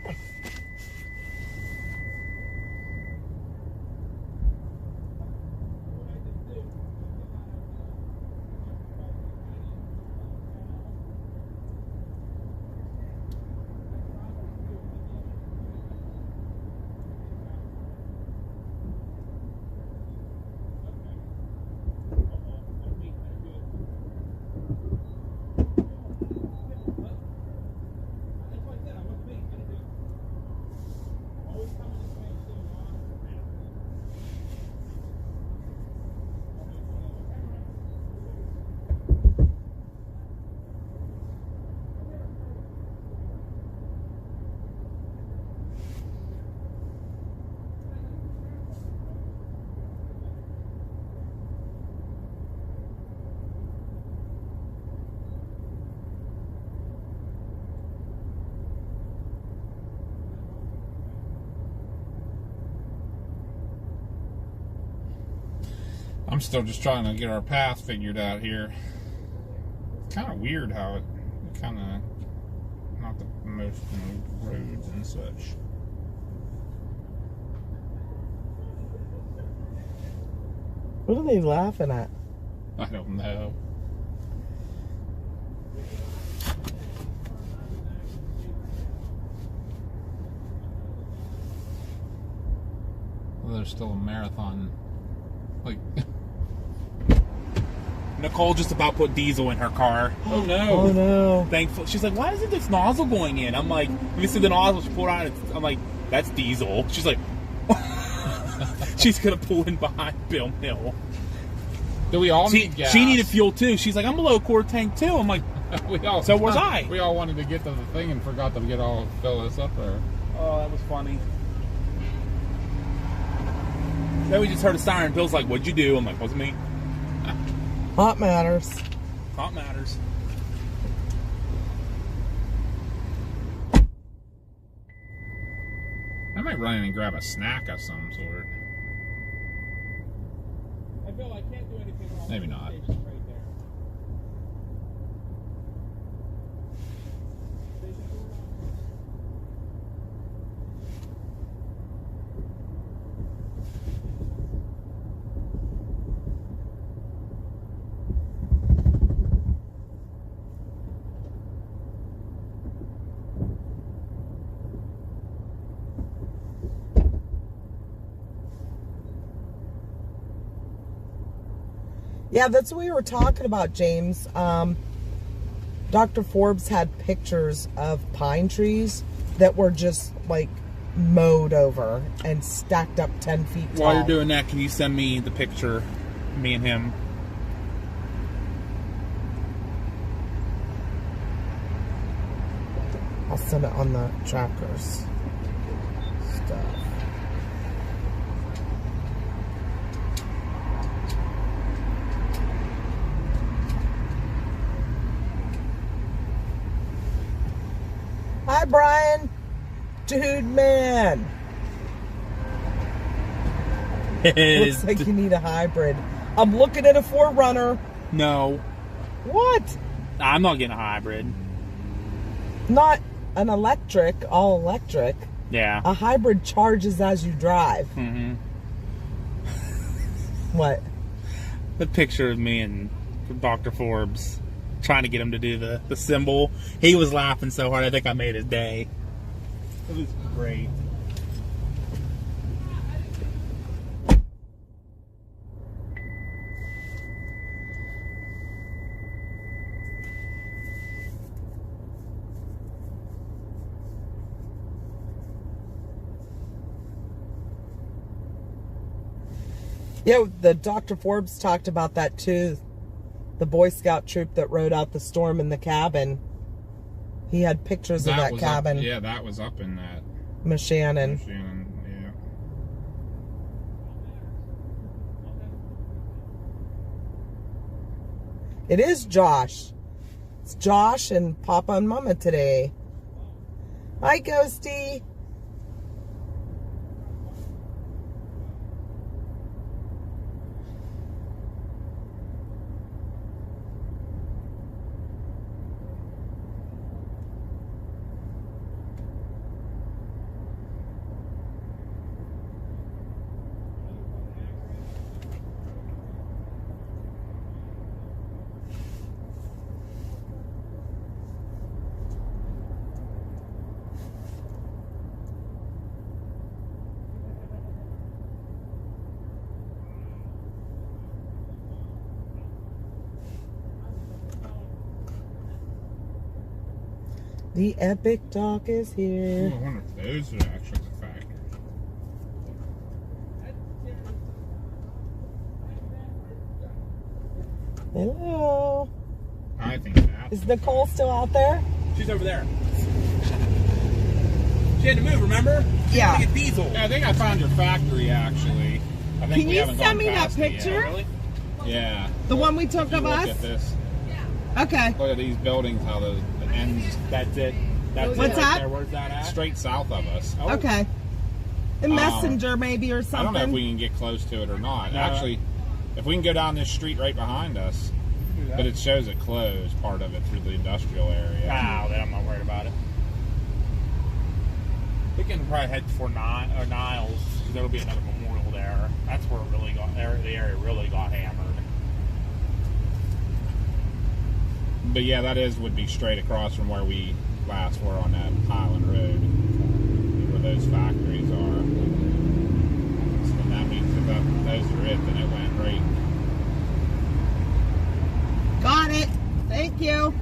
I'm still just trying to get our path figured out here. It's kind of weird how it kind of not the most roads and such. What are they laughing at? I don't know. Well, there's still a marathon. Like, Nicole just about put diesel in her car. oh no! Oh no. Thankful. She's like, why isn't this nozzle going in? I'm like, you see the nozzle she pulled out. I'm like, that's diesel. She's like, she's gonna pull in behind Bill Mill. Do we all need gas? She needed fuel too. She's like, I'm a low core tank too. I'm like, so was I. We all wanted to get to the thing and forgot to fill this up there. Oh, that was funny. Then we just heard a siren. Bill's like, what'd you do? I'm like, wasn't me. Hot matters. Hot matters. I might run in and grab a snack of some sort. Hey, Bill, I can't do anything wrong. Maybe not. Right there. Yeah, that's what we were talking about, James. Dr. Forbes had pictures of pine trees that were just like mowed over and stacked up 10 feet tall. While you're doing that, can you send me the picture, me and him? I'll send it on the trackers stuff. Hi, Brian. Dude, man. Looks like you need a hybrid. I'm looking at a 4Runner. No, What? I'm not getting a hybrid. Not an electric, all electric. Yeah. A hybrid charges as you drive. Mm-hmm. What? The picture of me and Dr. Forbes trying to get him to do the symbol. He was laughing so hard, I think I made his day. It was great. Yeah, the Dr. Forbes talked about that too. The Boy Scout troop that rode out the storm in the cabin. He had pictures of that was cabin. Up, yeah, that was up in that. Shannon. Yeah. It is Josh. It's Josh and Papa and Mama today. Hi, Ghosty. The epic talk is here. I wonder if those are actually the factors. Hello. I think that. Is Nicole still out there? She's over there. She had to move, remember? She Yeah. had to get diesel. Yeah, I think I found your factory actually. I think Can we you haven't send gone me that past it yet. picture? Really? Yeah. The one we took If you of look us? at this. Okay. Look at these buildings, how the ends That's it. That's What's it right that? there. Where's that at? straight south of us. Oh. Okay. A messenger maybe or I don't know if we something. can get close to it or not. No. Actually, if we can go down this street right behind us, do that. But it shows it closed, part of it, through the industrial area. Wow, then I'm not worried about it. We can probably head for Niles, because there'll be another memorial there. That's where it really got, the area really got hammered. But yeah, would be straight across from where we last were on that Highland Road, where those factories are. So then that means if those are it, then it went right. Got it. Thank you.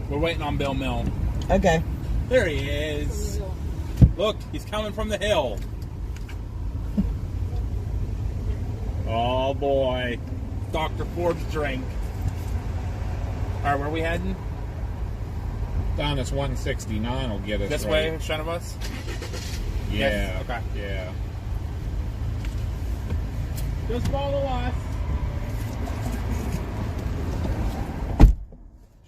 We're waiting on Bill Mill. Okay. There he is. Look, he's coming from the hill. Oh boy. Dr. Ford's drink. Alright, where are we heading? Down this 169 will get us This right. way in front of us? Yeah. Yes, okay. Yeah. Just follow us.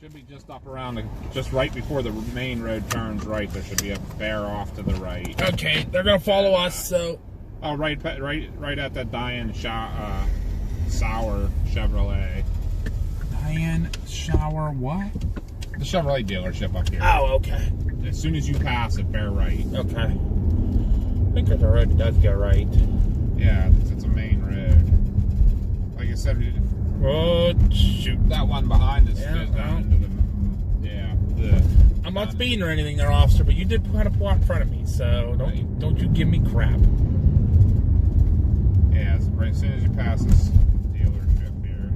Should be just up around just right before the main road turns right. There should be a bear off to the right. Okay, they're gonna follow us, so. Oh, right at that Diane Sauer Chevrolet. Diane Shower what? The Chevrolet dealership up here. Oh, okay. As soon as you pass it, bear right. Okay. I think there's a road that does go right. Yeah, it's a main road. Like I said, Oh, shoot. that one behind us Yeah, goes down well. into the. Yeah. I'm not speeding or anything there, officer, but you did kind of pull out in front of me, so don't you give me crap. Yeah, it's right as soon as you pass this dealership here.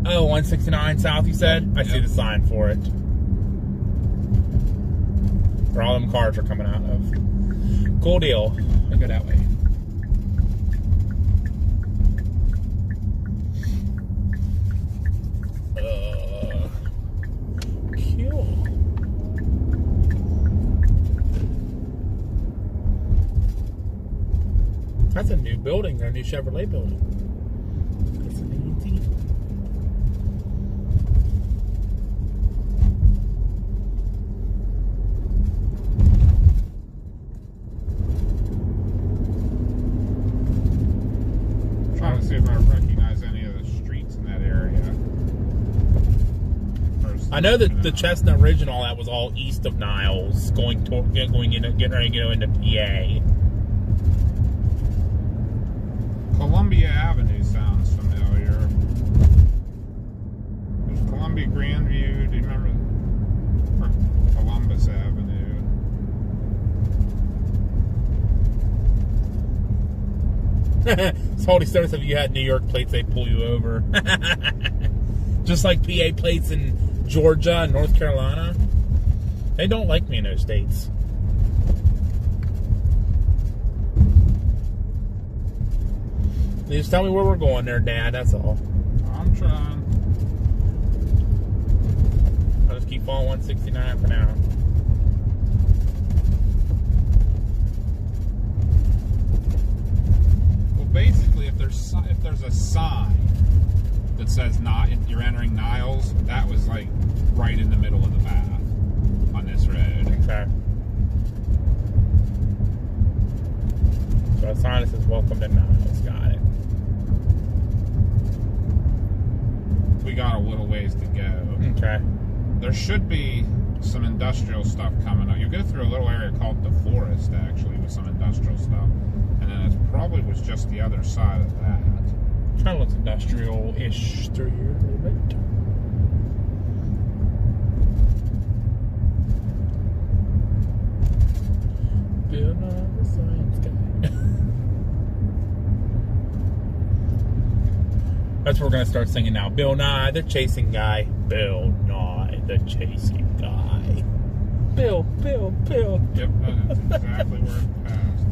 169 south, you said? I see Yep. the sign for it. Where all them cars are coming out of. Cool deal. I go that way. Cool. That's a new building, a new Chevrolet building. That's an easy. Trying to see if I recognize any of the streets in that area. I know that the Chestnut Ridge and all that was all east of Niles, getting ready to go into PA. Columbia Avenue sounds familiar. There's Columbia Grandview. Do you remember? Or Columbus Avenue. Salty Stones, if you had New York plates, they'd pull you over. Just like PA plates in Georgia and North Carolina. They don't like me in those states. You just tell me where we're going there, Dad, that's all. I'm trying. I'll just keep following 169 for now. Well, basically, if there's a sign that says not you're entering Niles, that was like right in the middle of the path on this road. Okay. So a sign that says welcome to Niles. Got it. We got a little ways to go. Okay. There should be some industrial stuff coming up. You go through a little area called the Forest, actually, with some industrial stuff. And then it probably was just the other side of that. Kind of looks industrial-ish through here a little bit. Bill Nye the Science Guy. That's what we're going to start singing now. Bill Nye the Chasing Guy. Bill Nye the Chasing Guy. Bill. Yep, that's exactly where it passed.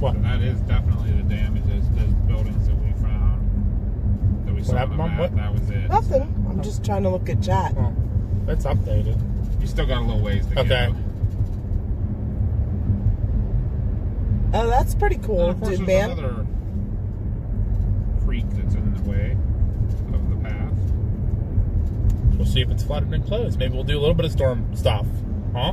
What? So that is definitely the damages, those buildings that we found. That we saw on the map. what? That was it. Nothing. I'm just trying to look at chat. Oh, that's updated. You still got a little ways to Okay. go. Oh, that's pretty And cool, of course, dude, there's man. another creek that's in the way of the path. We'll see if it's flooded and closed. Maybe we'll do a little bit of storm stuff. Huh?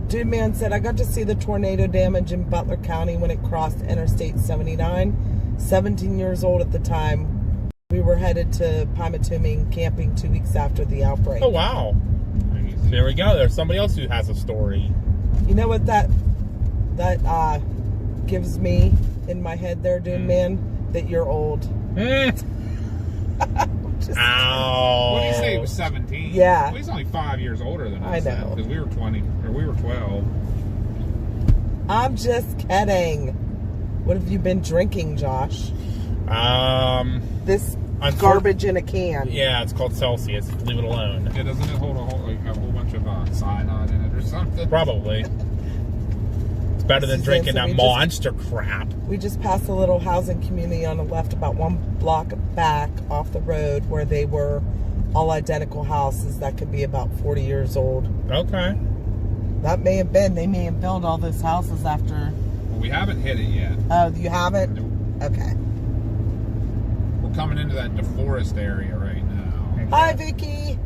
Dude man said, I got to see the tornado damage in Butler County when it crossed Interstate 79. 17 years old at the time. We were headed to Pymatuming camping 2 weeks after the outbreak. Oh, wow. There we go. There's somebody else who has a story. You know what that gives me in my head there, dude man? That you're old. Just, ow. What did he say? He was 17? Yeah. Well, he's only 5 years older than us. I know. Because we were 20, or we were 12. I'm just kidding. What have you been drinking, Josh? This garbage in a can. Yeah, it's called Celsius. Leave it alone. Yeah, doesn't it hold a whole bunch of cyanide in it or something? Probably. It's better than drinking that monster crap. We just passed a little housing community on the left about 1 block back off the road where they were all identical houses that could be about 40 years old. Okay. That may have been. They may have built all those houses after. Well, we haven't hit it yet. Oh, you haven't? Nope. Okay. We're coming into that DeForest area right now. Hi, Vicky.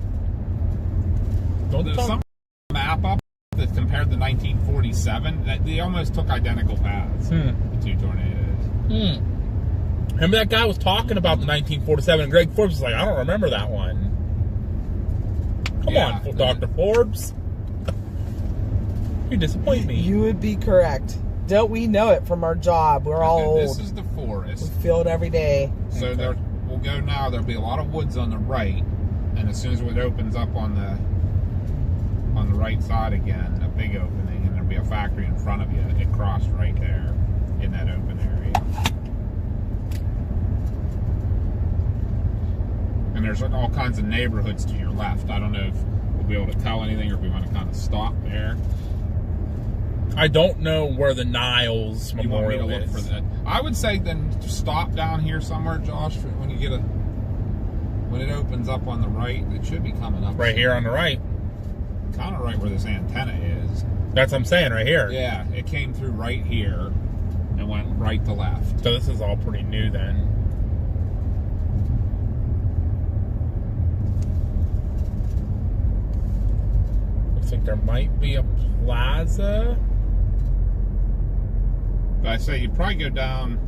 There's some map up that compared to 1947. That they almost took identical paths. The two tornadoes. Remember that guy was talking about the 1947, and Greg Forbes was like, I don't remember that one. Come on, Dr. Forbes. You disappoint me. You would be correct. Don't we know it from our job? We're all old. This is the forest. We feel it every day. So there, we'll go now. There'll be a lot of woods on the right, and as soon as it opens up on the right side again, a big opening, and there'll be a factory in front of you. It crossed right there in that open area. And there's all kinds of neighborhoods to your left. I don't know if we'll be able to tell anything or if we want to kind of stop there. I don't know where the Niles Memorial you want me to look is. for that? I would say then stop down here somewhere, Josh, when you get when it opens up on the right. It should be coming up Right here on the right. kind of right where this antenna is. That's what I'm saying, right here. Yeah, it came through right here and went right to left. So this is all pretty new then. Looks like there might be a plaza. But I say you'd probably go down.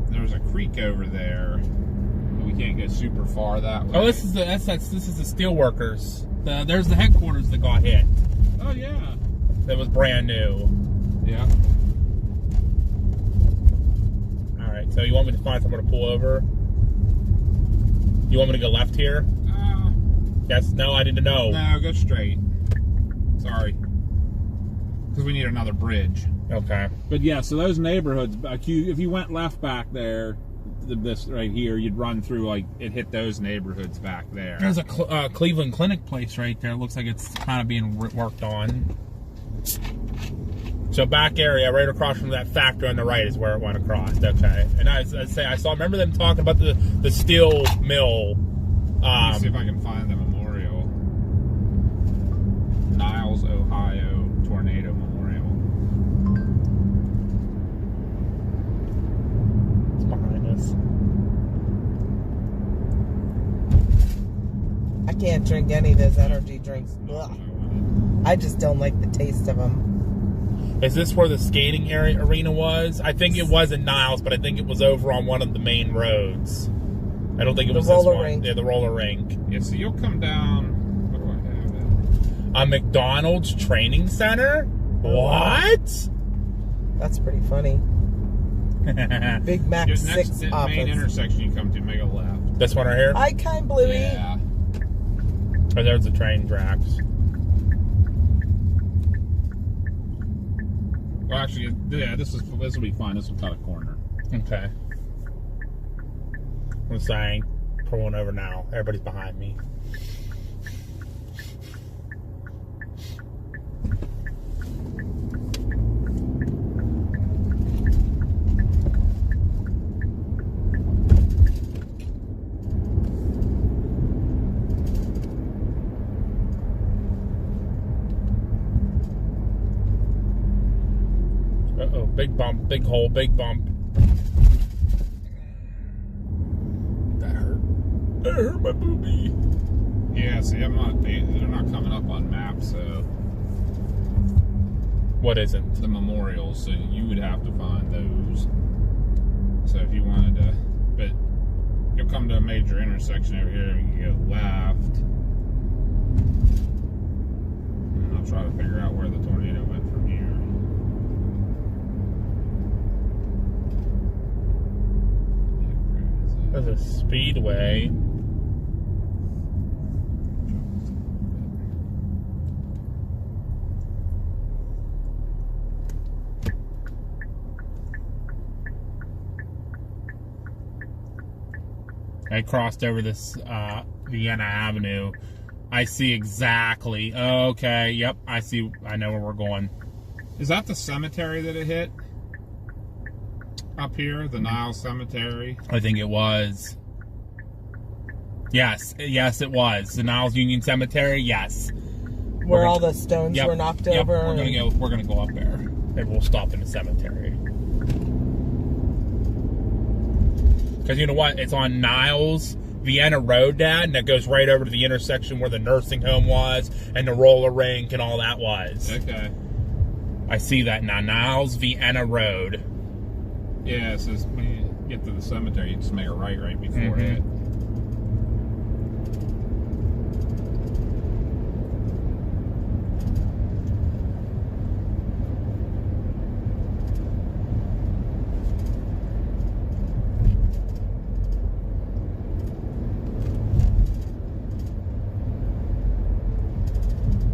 There's a creek over there. But we can't go super far that way. Oh, this is the steel workers. There's the headquarters that got hit. Oh yeah. That was brand new. Yeah. All right. So you want me to find somewhere to pull over? You want me to go left here? Yes. No. I need to know. No, go straight. Sorry. Because we need another bridge. Okay. But yeah, so those neighborhoods, if you went left back there, this right here, you'd run through, like, it hit those neighborhoods back there. There's a Cleveland Clinic place right there. It looks like it's kind of being worked on. So back area, right across from that factory on the right is where it went across. Okay. And I remember them talking about the steel mill. Let me see if I can find the memorial. Niles, Ohio Tornado Memorial. It's behind us. I can't drink any of those energy drinks. Ugh. I just don't like the taste of them. Is this where the skating arena was? I think it was in Niles, but I think it was over on one of the main roads. I don't think it was this one. Rink. Yeah, the roller rink. Yeah, so you'll come down. What do I have? A McDonald's training center? What? That's pretty funny. Big Mac Your 6 next main office. intersection you come to, make a left. This one right here? Hi, Kind Bluey. Yeah. Oh, there's the train tracks. Well, actually, yeah, this will be fine. This will cut a corner. Okay. I'm saying, pulling over now. Everybody's behind me. Uh-oh, big bump, big hole, big bump. That hurt my boobie. Yeah, see, they're not coming up on maps, so What isn't? the memorials, so you would have to find those. So if you wanted to, but you'll come to a major intersection over here, and you go left. And I'll try to figure out where the tornado went from here. There's a speedway. I crossed over this Vienna Avenue. I see exactly. Okay, yep, I see. I know where we're going. Is that the cemetery that it hit? Up here, the Niles Cemetery? I think it was. Yes, it was. The Niles Union Cemetery, yes. Where all the stones were knocked over. We're gonna go up there. And we'll stop in the cemetery. Because you know what? It's on Niles, Vienna Road, Dad, and it goes right over to the intersection where the nursing home was and the roller rink and all that was. Okay. I see that now. Niles, Vienna Road. Yeah, it says when you get to the cemetery, you just make a right before it.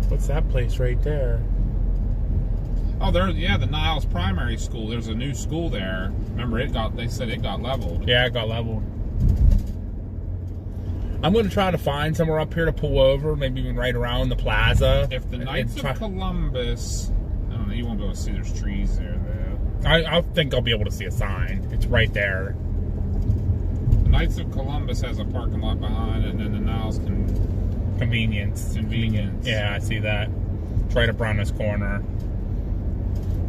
What's that place right there? Oh, the Niles Primary School. There's a new school there. Remember, they said it got leveled. Yeah, it got leveled. I'm going to try to find somewhere up here to pull over, maybe even right around the plaza. If the Knights of Columbus, I don't know, you won't be able to see there's trees there, though. I think I'll be able to see a sign. It's right there. The Knights of Columbus has a parking lot behind it, and then the Niles Convenience. Yeah, I see that. It's right up around this corner.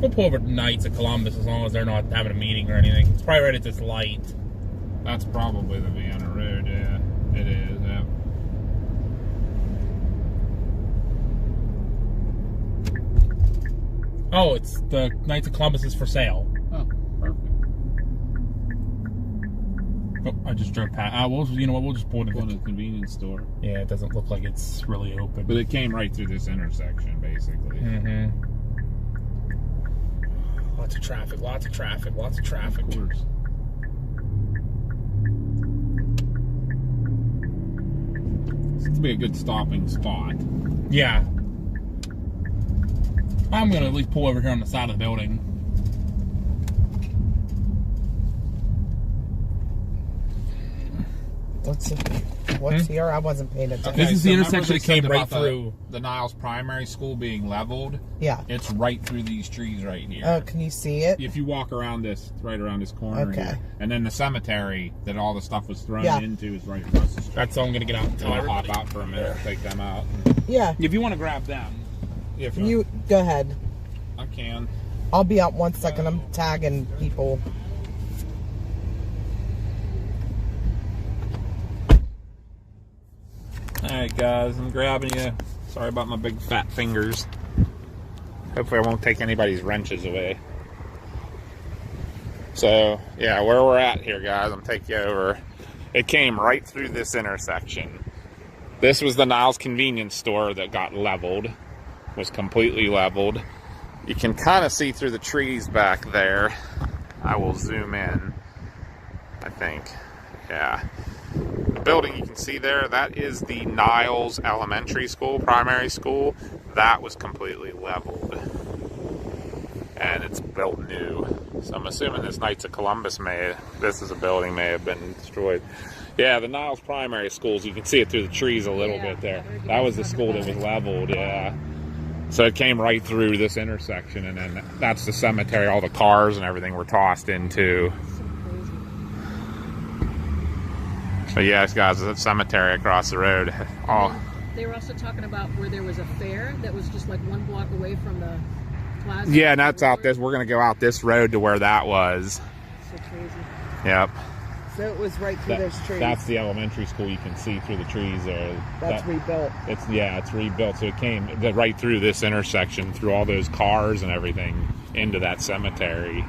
We'll pull over to Knights of Columbus as long as they're not having a meeting or anything. It's probably right at this light. That's probably the Vienna Road, yeah. It is, yeah. Oh, it's the Knights of Columbus is for sale. Oh, perfect. Oh, I just drove past. You know what? We'll just pull into Going to the convenience store. Yeah, it doesn't look like it's really open. But it came right through this intersection, basically. Mm-hmm. Lots of traffic, lots of traffic, lots of traffic. Of course. This would be a good stopping spot. Yeah. I'm going to at least pull over here on the side of the building. What's here? I wasn't paying attention. This is the remember intersection they that came said right about through. The Niles Primary School being leveled. Yeah. It's right through these trees right here. Oh, can you see it? If you walk around this, it's right around this corner Okay. here. And then the cemetery that all the stuff was thrown into is right across the street. That's all I'm going to get out and tell I'll everybody. hop out for a minute, take them out. Yeah. If you want to grab them. If You go ahead. I can. I'll be out 1 second. I'm tagging people. Alright guys, I'm grabbing you. Sorry about my big fat fingers. Hopefully I won't take anybody's wrenches away. So, yeah, where we're at here, guys, I'm taking you over. It came right through this intersection. This was the Niles convenience store that got leveled. Was completely leveled. You can kind of see through the trees back there. I will zoom in, I think. Yeah. The building you can see there, that is the Niles Elementary School, primary school. That was completely leveled. And it's built new. So I'm assuming this Knights of Columbus this is a building may have been destroyed. Yeah, the Niles primary schools, you can see it through the trees a little bit there. That was the school that was leveled, yeah. So it came right through this intersection, and then that's the cemetery. All the cars and everything were tossed into. But yes, guys, it's a cemetery across the road. They were also talking about where there was a fair that was just like 1 block away from the plaza. Yeah, and that's out this. We're gonna go out this road to where that was. So crazy. Yep. So it was right through those trees. That's the elementary school. You can see through the trees there. That's rebuilt. It's rebuilt. So it came right through this intersection, through all those cars and everything, into that cemetery.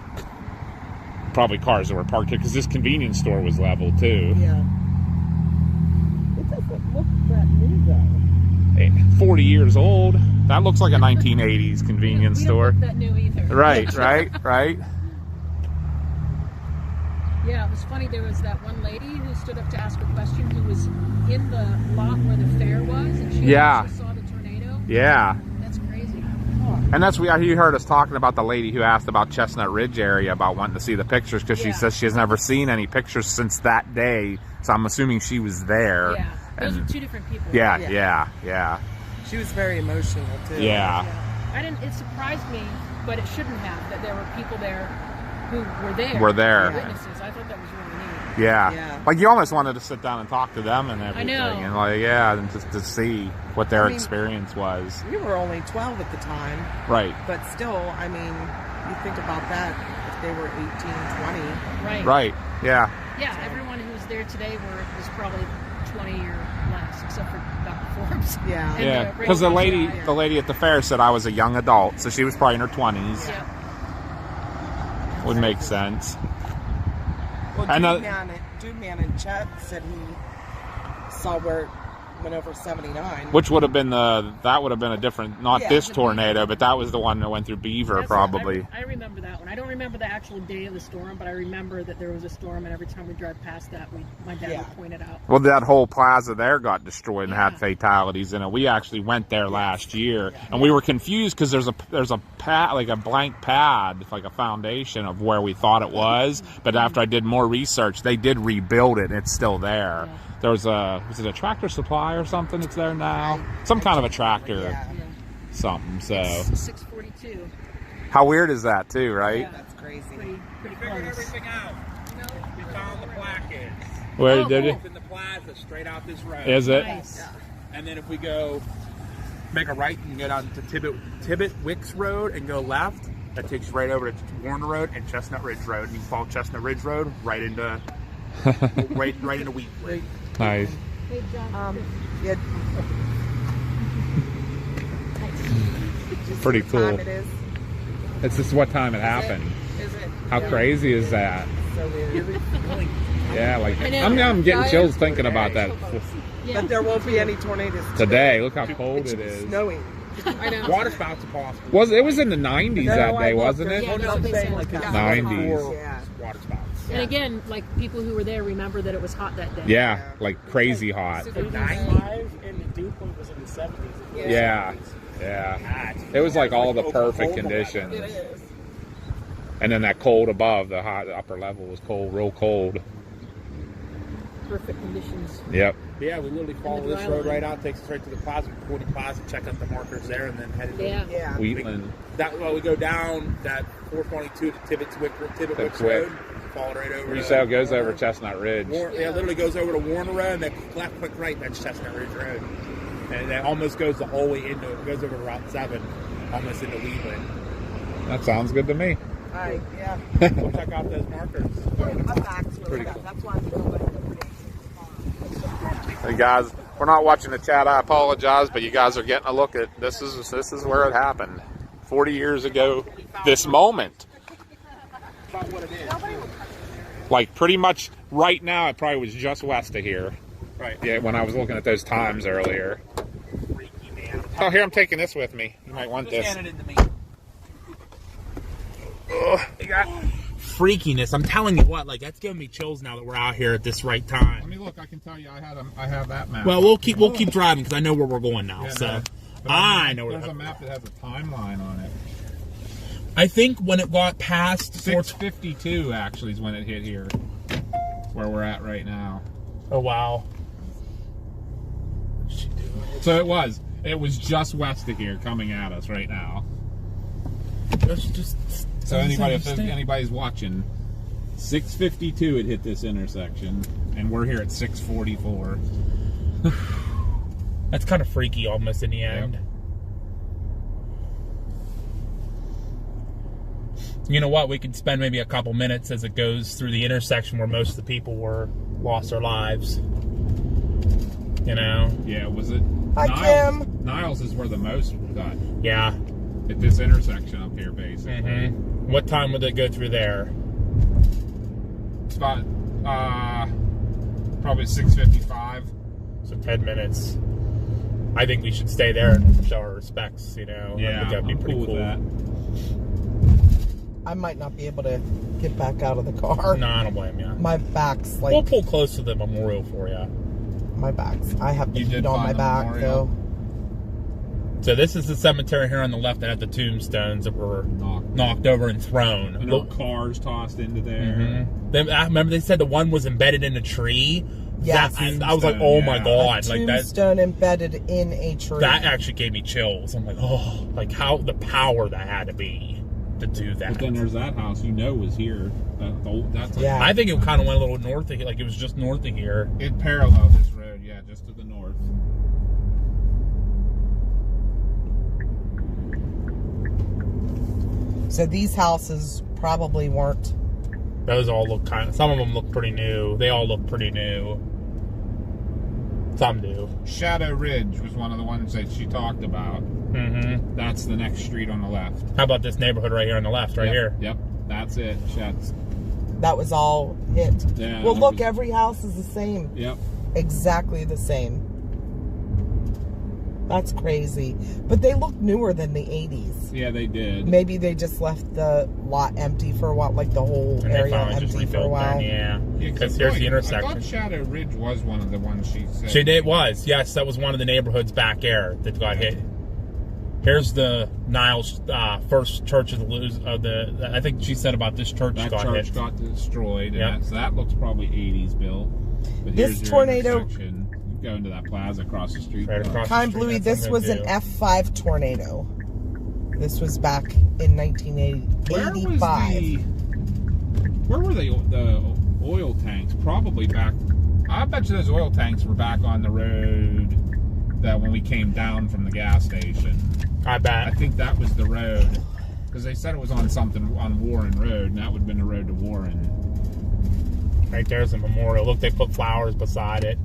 Probably cars that were parked here because this convenience store was level too. Yeah. It doesn't look that new though. 40 years old. That looks like a 1980s convenience we store. don't look that new either. Right. Yeah, it was funny. There was that one lady who stood up to ask a question who was in the lot where the fair was, and she actually saw the tornado. Yeah. That's crazy. And that's you heard us talking about the lady who asked about Chestnut Ridge area about wanting to see the pictures because she says she has never seen any pictures since that day. So I'm assuming she was there. Yeah, those are two different people. Yeah. She was very emotional too. Yeah. I didn't. It surprised me, but it shouldn't have that there were people there who were there. Witnesses. I thought that was really neat. Yeah. Like you almost wanted to sit down and talk to them and everything. I know. And and just to see what their experience was. We were only 12 at the time. Right. But still, I mean, you think about that, if they were 18, 20. Right. Yeah. Yeah, everyone who was there today was probably 20 or less, except for Dr. Forbes. Yeah. Yeah. Because the lady at the fair said I was a young adult, so she was probably in her 20s. Yeah. Would make sense. Well, Dude Man and Chet said he saw where it went over 79. Which would have been a different, not this tornado, but that was the one that went through Beaver, probably. I remember that one. I don't remember the actual day of the storm, but I remember that there was a storm, and every time we drive past that, my dad would point it out. Well, that whole plaza there got destroyed and had fatalities in it. We actually went there last year, and we were confused because there's a pad, like a blank pad, like a foundation of where we thought it was. But after I did more research, they did rebuild it, and it's still there. Yeah. There was it a Tractor Supply or something? It's there now. Some kind of a tractor, something. So It's 642. how weird is that too, right? Yeah. That's crazy. Pretty Figured close. everything out. We found the plaques. Where did It's in the plaza, straight out this road. Is it? Nice. And then if we make a right and go down to Tibbet Wicks Road and go left, that takes you right over to Warner Road and Chestnut Ridge Road. And you can follow Chestnut Ridge Road right into into Wheatland. Nice. Hey, John. Yeah. Pretty What cool. time it is. It's just what time it happened. Is it? How crazy is that? So weird. Yeah, like I know. I'm getting chills thinking about that Yeah. But there won't be any tornadoes today. Look how cold it is. snowing. I know. Water spouts are possible. It was in the 90s that day, wasn't it? Yeah, no, I'm they saying said like it's a 90s. Yeah. Water spouts. And again, like people who were there remember that it was hot that day. Yeah, like crazy hot. The 95 and the dew point was in the 70s. Yeah. It was like all the perfect conditions. It is. And then that cold above, the upper level was cold, real cold. Perfect conditions. Yep. Yeah, we literally follow this road right out, takes us right to the plaza, Cordy Plaza, check out the markers there, and then head into Yeah. Wheatland. we go down that 422 to Tibbet Wicks Road, follow it right over. You said it goes over Chestnut Ridge. Literally goes over to Warner Road, and then left, quick right, that's Chestnut Ridge Road. And it almost goes the whole way into it. Goes over to Route 7, almost into Wheatland. That sounds good to me. Yeah. We'll check out those markers. Pretty cool. That's why we go by the Hey guys, we're not watching the chat. I apologize, but you guys are getting a look at this is where it happened 40 years ago. This moment, About what it is. like pretty much right now, it probably was just west of here. Right. Yeah, when I was looking at those times earlier. Freaky, man. Oh, here, I'm taking this with me. You might want Just this. hand it into me. You got freakiness. I'm telling you what, like that's giving me chills now that we're out here at this right time. Let me look. I can tell you, I have that map. Well, we'll keep driving because I know where we're going now. Yeah, so no. But I know where. There's a map that has a timeline on it. I think when it got past 652 actually is when it hit here, where we're at right now. Oh wow. So it was just west of here, coming at us right now. That's just. So if anybody's watching, 652 it hit this intersection, and we're here at 644. That's kind of freaky, almost in the end. You know what? We could spend maybe a couple minutes as it goes through the intersection where most of the people lost their lives. You know? Yeah, was it? Hi, Kim. Niles is where the most got. Yeah. At this intersection up here, basically. Mm-hmm. What time would they go through there? It's about probably 6:55. So 10 minutes. I think we should stay there and show our respects, you know? I Yeah, think that'd be I'm pretty cool with that. I might not be able to get back out of the car. No, I don't blame you. My back's like... We'll pull close to the memorial for you. My back's... I have the You heat did on my find the back, memorial? though. So this is the cemetery here on the left that had the tombstones that were knocked over and thrown. And old cars tossed into there. Mm-hmm. I remember they said the one was embedded in a tree. Yes. I was like, oh my god, A like that. tombstone embedded in a tree. That actually gave me chills. I'm like, oh, like how the power that had to be to do that. But then there's that house, was here. That's Yeah. I think it kind of went a little north of here, like it was just north of here. It paralleled this road, yeah, just to the north. So these houses probably weren't... Those all look some of them look pretty new. They all look pretty new. Some do. Shadow Ridge was one of the ones that she talked about. Mm-hmm. That's the next street on the left. How about this neighborhood right here on the left, right here? Yep, that's it. That was all hit. Yeah, well, that look, was- every house is the same. Yep. Exactly the same. That's crazy. But they look newer than the 80s. Yeah, they did. Maybe they just left the lot empty for a while, like the whole And they area finally just empty for a refilled while. them, yeah. Because I here's thought- the I intersection. thought Shadow Ridge was one of the ones she said. It was, yes. That was one of the neighborhoods back there that got hit. Here's the Niles first church of the. I think she said about this church That got church hit. got destroyed. Yep. And so that looks probably 80s, Bill. But This here's your tornado- intersection. You go into that plaza across the street. Right across. Kind the street, Bluey, that's this what was I'm an gonna F5 tornado. This was back in 1985. Where were the oil tanks? Probably back. I bet you those oil tanks were back on the road that when we came down from the gas station. I bet. I think that was the road because they said it was on something on Warren Road, and that would have been the road to Warren. Right there's a memorial. Look, they put flowers beside it.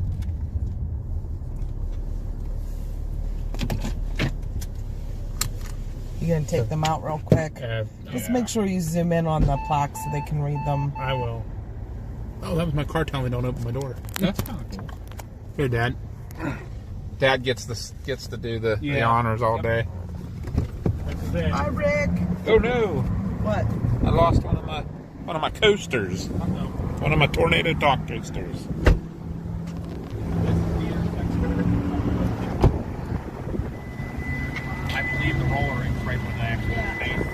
You gonna take them out real quick? Just Yeah. make sure you zoom in on the plaques so they can read them. I will. Oh, that was my car telling me don't open my door. That's kind of cool. Here, Dad. Dad gets to do the honors all day. Hi, Rick. Oh no! What? I lost one of my coasters. One of my Tornado Talk coasters. I believe the roller rink's right where the actual base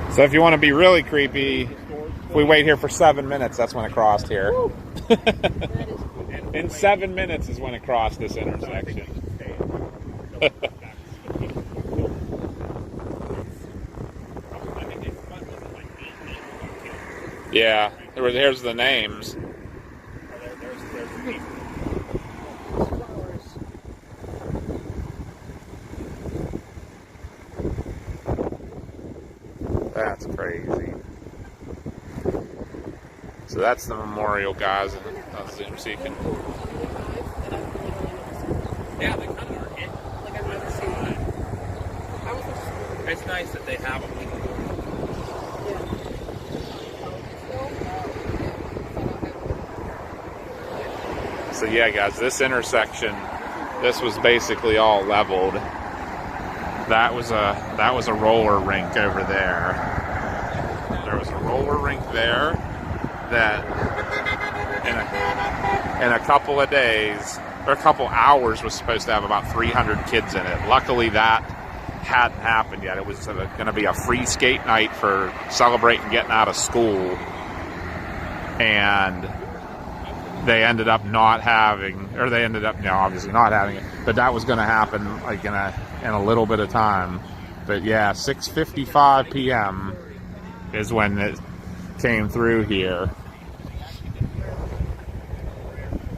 place. So if you want to be really creepy, if we wait here for 7 minutes, that's when it crossed here. In 7 minutes is when it crossed this intersection. Yeah, here's the names. That's crazy. So that's the memorial, guys, and I'll zoom so you can. Yeah, they kind of are hit. Like I've never seen that. I was just, It's nice that they have them. So yeah, guys, this intersection, this was basically all leveled. That was a roller rink over there. There was a roller rink there that in a couple of days or a couple hours was supposed to have about 300 kids in it. Luckily that hadn't happened yet. It was going to be a free skate night for celebrating getting out of school, and they ended up not having, or they ended up, obviously not having it, but that was going to happen like in a little bit of time. But yeah, 6:55 p.m. is when it came through here.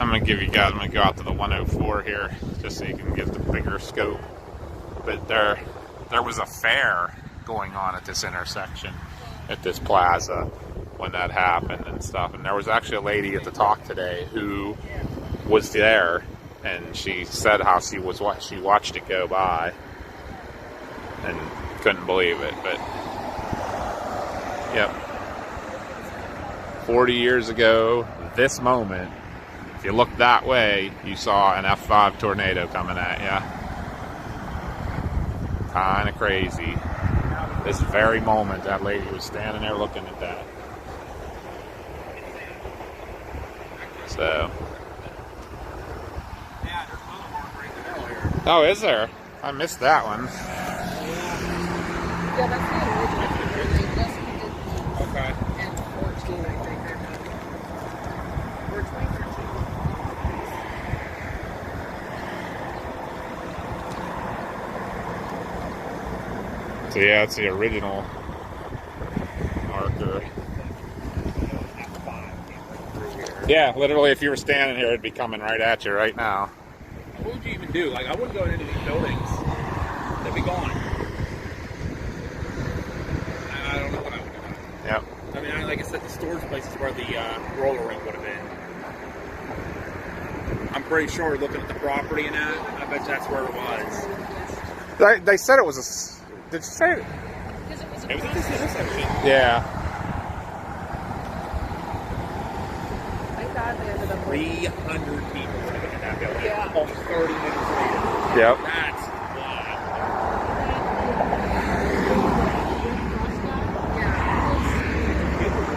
I'm going to go out to the 104 here just so you can get the bigger scope. But there was a fair going on at this intersection, at this plaza, when that happened and stuff. And there was actually a lady at the talk today who was there, and she said how she watched it go by and couldn't believe it. But yep, 40 years ago, this moment, if you looked that way, you saw an F5 tornado coming at you. Kind of crazy. This very moment, that lady was standing there looking at that. So. Oh, is there? I missed that one. Yeah, that's the original. They just did Okay. in 14, I think. Or 2013. So yeah, it's the original marker. Yeah, literally, if you were standing here, it'd be coming right at you right now. What would you even do? Like, I wouldn't go into these buildings. They'd be gone. I don't know what I would do. Yep. I mean, like I said, the storage place is where the roller rink would have been. I'm pretty sure, looking at the property and that, I bet that's where it was. They said it was a. Did you say it? Because it was a It was at this intersection. Yeah. Thank God they ended up 300 people living in that building. Yeah. Almost 30 minutes later. Yep. That's wild.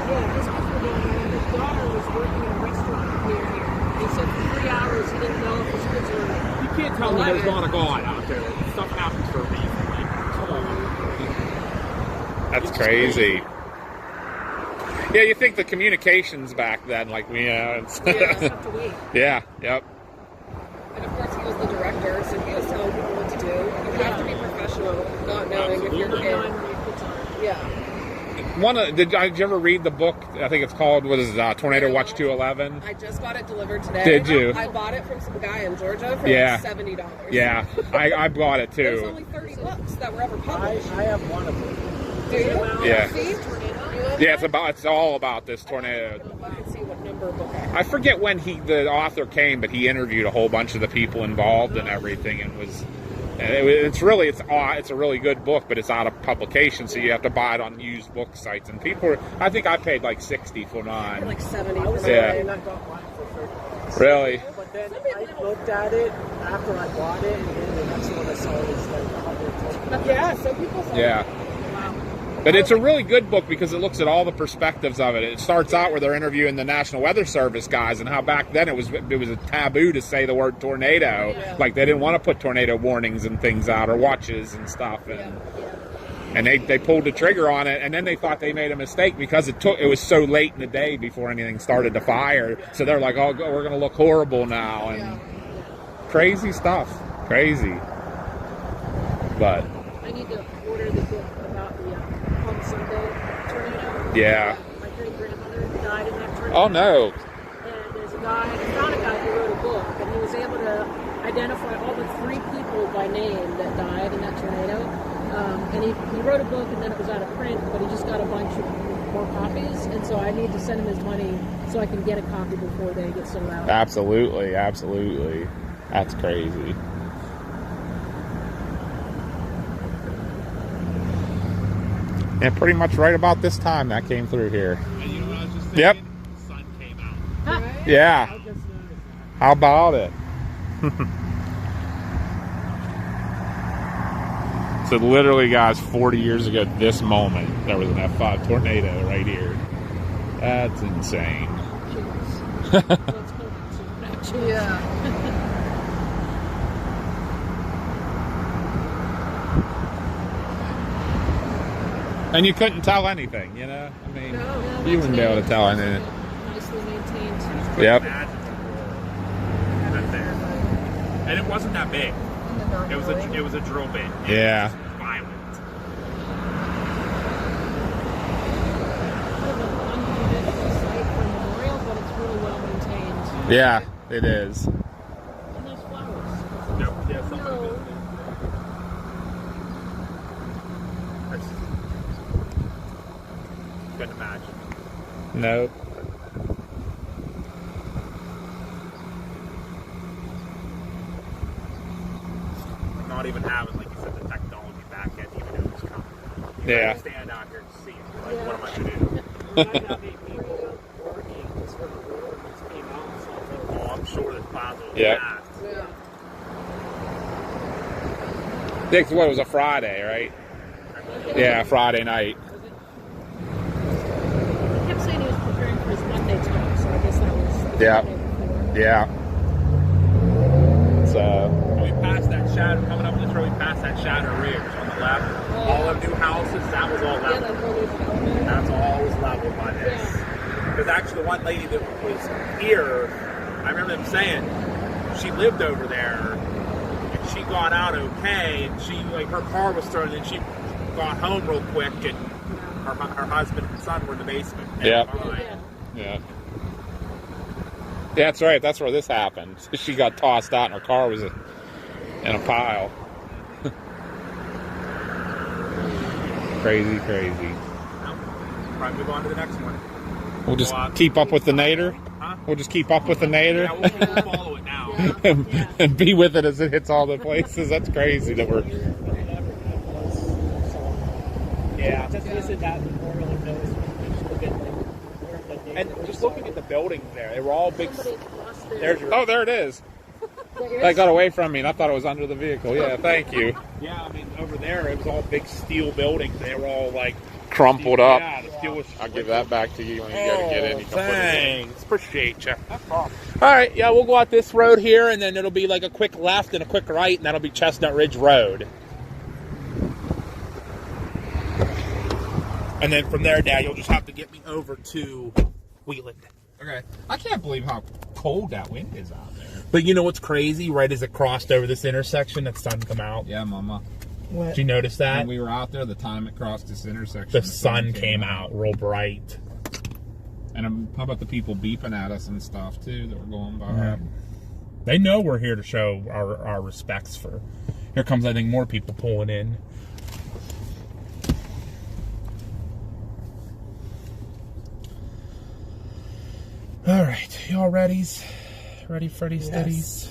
His daughter was working in a restaurant near here. He said for 3 hours he didn't know if his kids were. You can't tell me there's not a God out there. Stuff happens for a reason. Like, come on. That's crazy. Yeah, you think the communications back then, like we, it's Have to wait. yeah, yep. And of course, he was the director, so he was telling people what to do. You have to be professional, not knowing if your kid. Yeah. Did you ever read the book? I think it's called, what is it, Tornado Watch 211? I just got it delivered today. Did you? I bought it from some guy in Georgia for Yeah. like $70. Yeah, I bought it There's too. only 30 books that were ever I published. have one of them. Do you? Yeah. See? Yeah, it's all about this tornado. I can see what number book I have. I forget when the author came, but he interviewed a whole bunch of the people involved and everything, and it's a really good book, but it's out of publication, so you have to buy it on used book sites. And I think I paid like $60 for mine. Like 70 I was for Yeah. mine. and I got one for $30. Really? But then I looked at it after I bought it, and then the next one I saw was like $120. Yeah, some people say. Yeah. But it's a really good book because it looks at all the perspectives of it. It starts out where they're interviewing the National Weather Service guys and how back then it was a taboo to say the word tornado. Yeah. Like they didn't want to put tornado warnings and things out or watches and stuff. And they pulled the trigger on it, and then they thought they made a mistake because it was so late in the day before anything started to fire. So they're like, oh, we're going to look horrible now. And crazy stuff. Crazy. But I need to order the book about the Palm Sunday tornado. yeah. My great grandmother died in that tornado. Oh, no. And there's a guy, I found a guy who wrote a book, and he was able to identify all but 3 people by name that died in that tornado. And he wrote a book, and then it was out of print, but he just got a bunch of more copies, and so I need to send him his money so I can get a copy before they get sold out. Absolutely. Absolutely. That's crazy. Yeah, pretty much right about this time that came through here. And you know what I was just thinking? Yep. The sun came out. Yeah. I just noticed that. How about it? So literally, guys, 40 years ago, this moment, there was an F5 tornado right here. That's insane. Yeah. And you couldn't tell anything, you know? I mean, No. you wouldn't be able to tell anything. Nicely maintained. Yep. Imagine the roar. Right there. And it wasn't that big. It was a drill bit. Yeah. It was violent. Kind of an unconventional site for a memorial, but it's really well maintained. Yeah, it is. And there's flowers. Yeah, somebody visited. Couldn't imagine. Nope. Not even having, like you said, the technology back yet, even if it was coming. You Yeah. gotta stand out here and see it. Like, what am I gonna do? We're not having people working because when the ordinance came out, so Oh, I'm sure that Plaza was Yeah. mad. Yeah. Yeah, 'cause what, it was a Friday, right? Yeah, Friday night. He kept saying he was preparing for his Monday talk, so I guess that was the Yeah. Friday before. Yeah. So, When we passed that shadow, coming up this road, we passed that Shadow Ridge on the left. All the new houses, that was all Yeah, level. that whole new development. That's all was leveled by this. Because actually, the one lady that was here, I remember them saying she lived over there, and she got out okay, and she, like, her car was thrown, and she got home real quick, and her husband and son were in the basement. Yeah. Fine. yeah. Yeah, that's right. That's where this happened. She got tossed out and her car was in a pile. Crazy. Probably move on to the next one. We'll just keep up with the nader. Huh? We'll just keep up with the nader. Yeah, we'll follow it now. and be with it as it hits all the places. That's crazy that we're. Yeah. just visit that memorial and those. Just look at like where the And just looking at the buildings there, they were all big. Somebody crossed there. There's your. Oh, there it is. There That is- got away from me, and I thought it was under the vehicle. Yeah, thank you. Yeah, I mean, over there, it was all big steel buildings. They were all like Crumpled up. Yeah, the steel was. I'll give that back to you when you go to get in. You can put it in. Thanks. Appreciate you. All right, yeah, we'll go out this road here, and then it'll be like a quick left and a quick right, and that'll be Chestnut Ridge Road. And then from there, Dad, you'll just have to get me over to Wheatland. Okay. I can't believe how cold that wind is out there. But you know what's crazy? Right as it crossed over this intersection, the sun come out. Yeah, Mama. What? Did you notice that? When we were out there, the time it crossed this intersection, The sun came out real bright. And how about the people beeping at us and stuff too that were going by? Yeah. They know we're here to show our respects for. Here comes, I think, more people pulling in. All right, y'all readies? Ready, Freddy Steadies?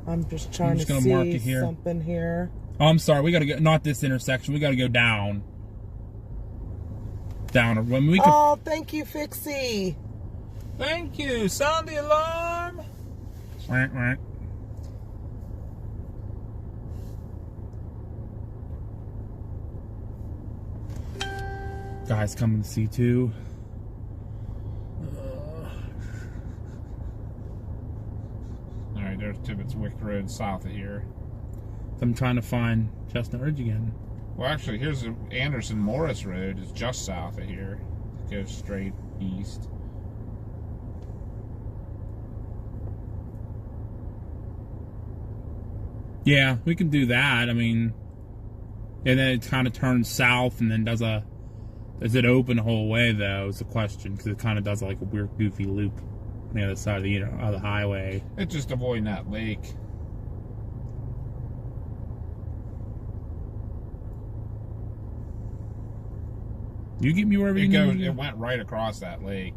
I'm just trying just to gonna mark see it here. something here. Oh, I'm sorry. We gotta go. Not this intersection. We gotta go down. Down. I mean, we could. Oh, thank you, Fixie. Thank you. Sound the alarm. Right. Guys coming to see too. All right, there's Tibbetts Wick Road south of here. I'm trying to find Chestnut Ridge again. Well, actually, here's the Anderson Morris Road. Is just south of here. It goes straight east. Yeah, we can do that. I mean, and then it kind of turns south and then does a. Does it open the whole way though? Is the question, because it kind of does like a weird, goofy loop on the other side of the highway. It's just avoiding that lake. You get me wherever you It need. went right across that lake.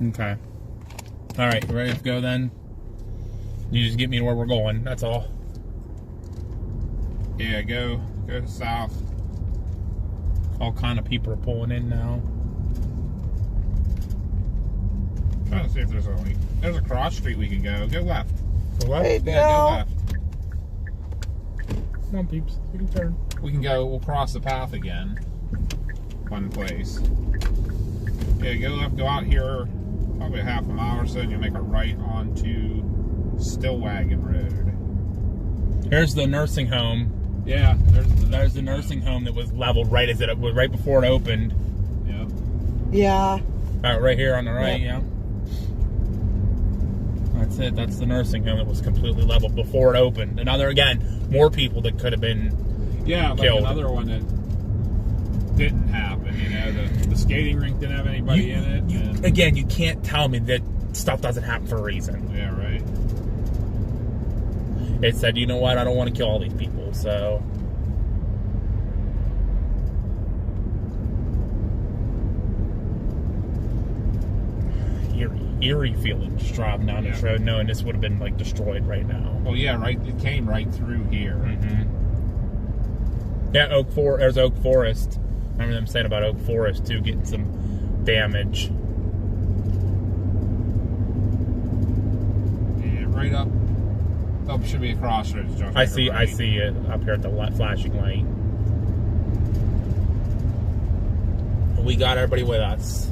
Okay. All right, you ready to go then? You just get me to where we're going. That's all. Yeah, go south. All kind of people are pulling in now. Trying to see if there's a cross street we can go. Go left. Hey, Yeah, go Bill. left. Come on, peeps. We can turn. We'll cross the path again. One place. Yeah, go left, go out here probably half a mile or so, and you'll make a right onto Stillwagon Road. Here's the nursing home. Yeah, There's the nursing home that was leveled right as it was right before it opened. Yep. Yeah. Right here on the right, Yep. yeah. That's it. That's the nursing home that was completely leveled before it opened. Another, again, more people that could have been. Yeah, like Killed. another one that didn't happen. You know, the skating rink didn't have anybody in it. and- Again, you can't tell me that stuff doesn't happen for a reason. yeah, right. it said, you know what, I don't want to kill all these people, so. Eerie feeling just driving down this road, knowing this would have been like destroyed right now. Well, yeah, right. It came right through here. Mm-hmm. Yeah, there's Oak Forest. Remember them saying about Oak Forest too, getting some damage. Yeah, right up. Oh, should be a crossroads junction. I see it up here at the flashing light. We got everybody with us.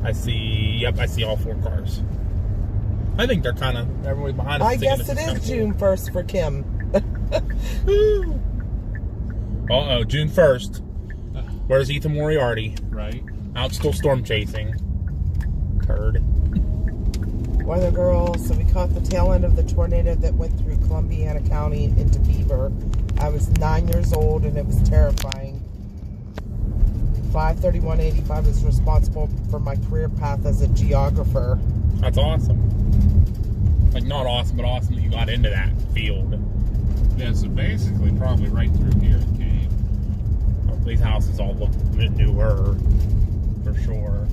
I see all 4 cars. I think they're kind of everybody behind us. I guess it is June 1st for Kim. Uh-oh, June 1st. Where's Ethan Moriarty? Right. Out still storm chasing. Turd. Weather girl, so we caught the tail end of the tornado that went through Columbiana County into Beaver. I was 9 years old and it was terrifying. 53185 is responsible for my career path as a geographer. That's awesome. Like, not awesome, but awesome that you got into that field. Yeah, so basically probably right through here it came. Well, these houses all look newer, for sure.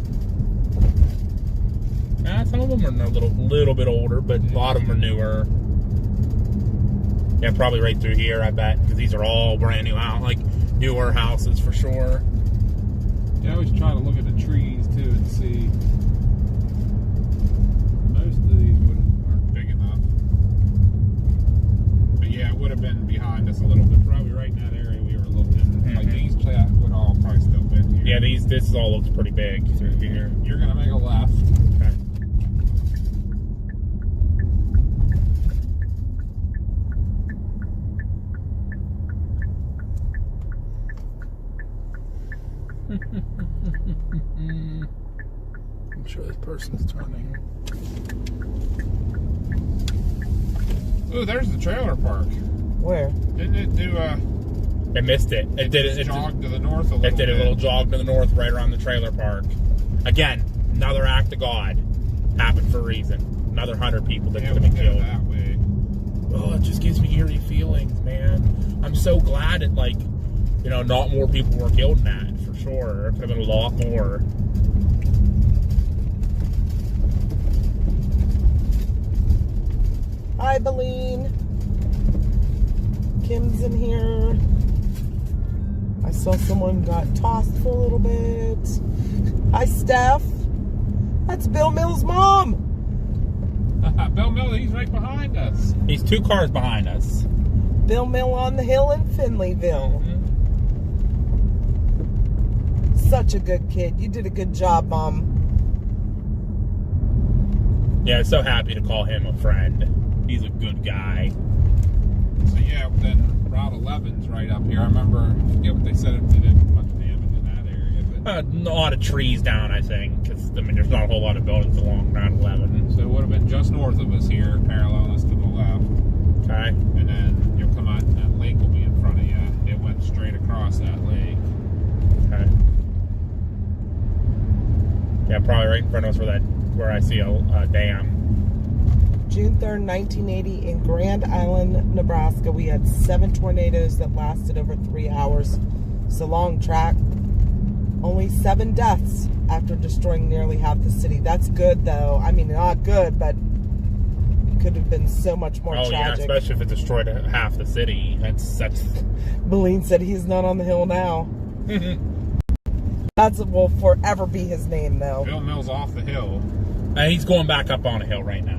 Some of them are a little bit older, but a lot of them are newer. Yeah, probably right through here, I bet, because these are all brand new out, like newer houses for sure. Yeah, I always try to look at the trees too and see. Most of these aren't big enough. But yeah, it would have been behind us a little bit. Probably right in that area we were looking. Mm-hmm. Like these would all probably still been here. Yeah, this all looks pretty big through here. You're gonna make a left. Okay. I'm sure this person's turning. Ooh, there's the trailer park. Where? Didn't it do It missed it. It did it. Jogged to the north a little It did bit. a little jog to the north right around the trailer park. Again, another act of God. Happened for a reason. Another 100 people that could have been killed. That way. Oh, it just gives me eerie feelings, man. I'm so glad that, like, you know, not more people were killed in that, for sure. There could have been a lot more. Hi, Beline. Kim's in here. I saw someone got tossed for a little bit. Hi, Steph. That's Bill Mills' mom. Bill Miller, he's right behind us. He's 2 cars behind us. Bill Mill on the hill in Finleyville. Such a good kid. You did a good job, Mom. Yeah, so happy to call him a friend. He's a good guy. So yeah, then Route 11's right up here. I remember, I forget what they said, if they did much damage in that area. But A lot of trees down, I think, because, I mean, there's not a whole lot of buildings along Route 11. so it would have been just north of us here, parallel us to the left. Okay? And then you'll come out and that lake will be in front of you. It went straight across that lake. Okay. Yeah, probably right in front of us where I see a dam. June 3rd, 1980, in Grand Island, Nebraska, we had 7 tornadoes that lasted over 3 hours. It's a long track. Only 7 deaths after destroying nearly half the city. That's good, though. I mean, not good, but it could have been so much more tragic. Yeah, especially if it destroyed half the city. That's Beline said he's not on the hill now. That will forever be his name, though. Bill Mill's off the hill. he's going back up on a hill right now.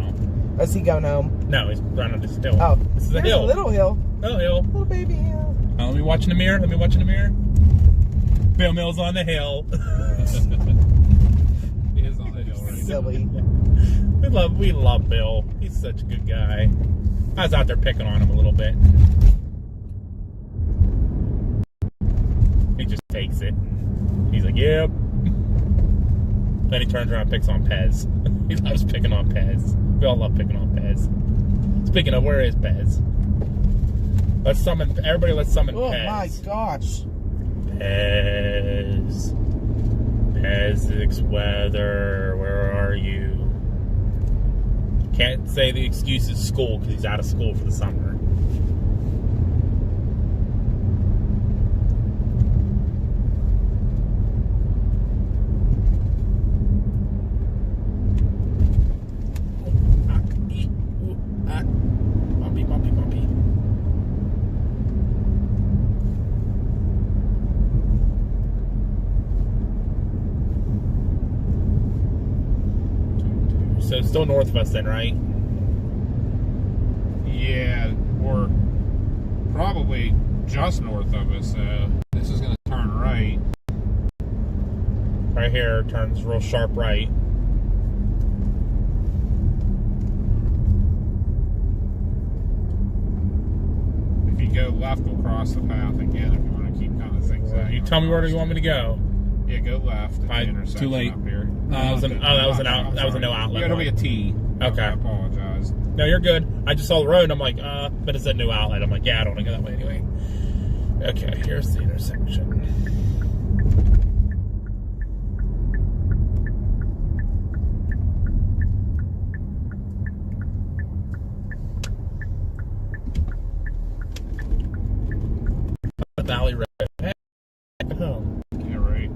Is he going home? No, he's running this hill. Oh, This is a there's hill. a little hill. Little hill. Little baby hill. Let me watch in the mirror. Bill Mill's on the hill. He is on the hill right now. Silly. We love Bill. He's such a good guy. I was out there picking on him a little bit. He just takes it. He's like, yep. Then he turns around and picks on Pez. He loves picking on Pez. We all love picking on Pez. Speaking of, where is Pez? Everybody let's summon Oh Pez. my gosh. Pez. Pezix Weather, where are you? Can't say the excuse is school because he's out of school for the summer. Bumpy, bumpy, bumpy. So still north of us then, right? Yeah, or probably just north of us. This is going to turn right. Right here, turns real sharp right. If you go left, we'll cross the path again. If you want to keep kind of zigzagging. You tell me where you want me to go. Yeah, go left at the intersection Too late. up here. That was a no outlet. Yeah, it'll be a T. Okay. I apologize. No, you're good. I just saw the road and I'm like, but it's a new outlet. I'm like, yeah, I don't want to go that way anyway. Okay, here's the intersection. The Valley Road. Hey, home. Yeah, right.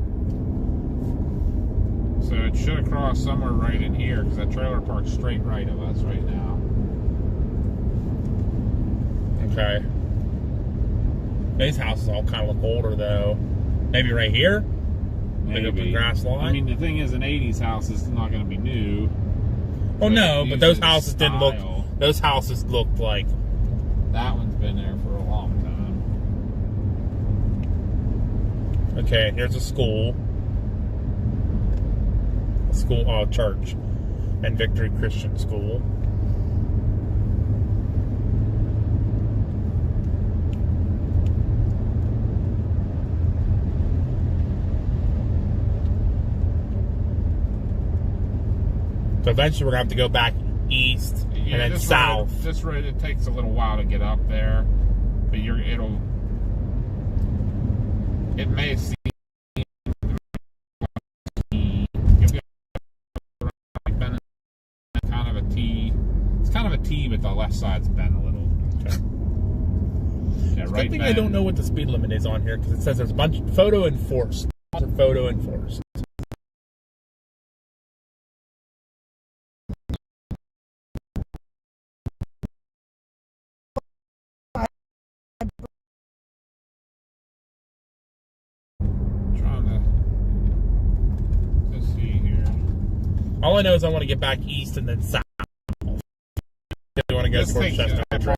So it should have crossed somewhere right in here because that trailer park's straight right of us right now. Okay. These houses all kind of look older though. Maybe right here? Big open grass lawn? I mean, the thing is, an 80s house is not going to be new. Oh no, but those houses style. didn't look. Those houses looked like. That one's been there for a long time. Okay, here's a school. Church. And Victory Christian School. So eventually we're going to have to go back east and then south. This road, it takes a little while to get up there, but it may seem kind of a T. It's kind of a T, but the left side's bent a little. Okay. Yeah, It's a right good thing bend. I don't know what the speed limit is on here because it says there's a bunch of photo enforced. Photo enforced. All I know is I want to get back east and then south. If you want to go towards Chestnut.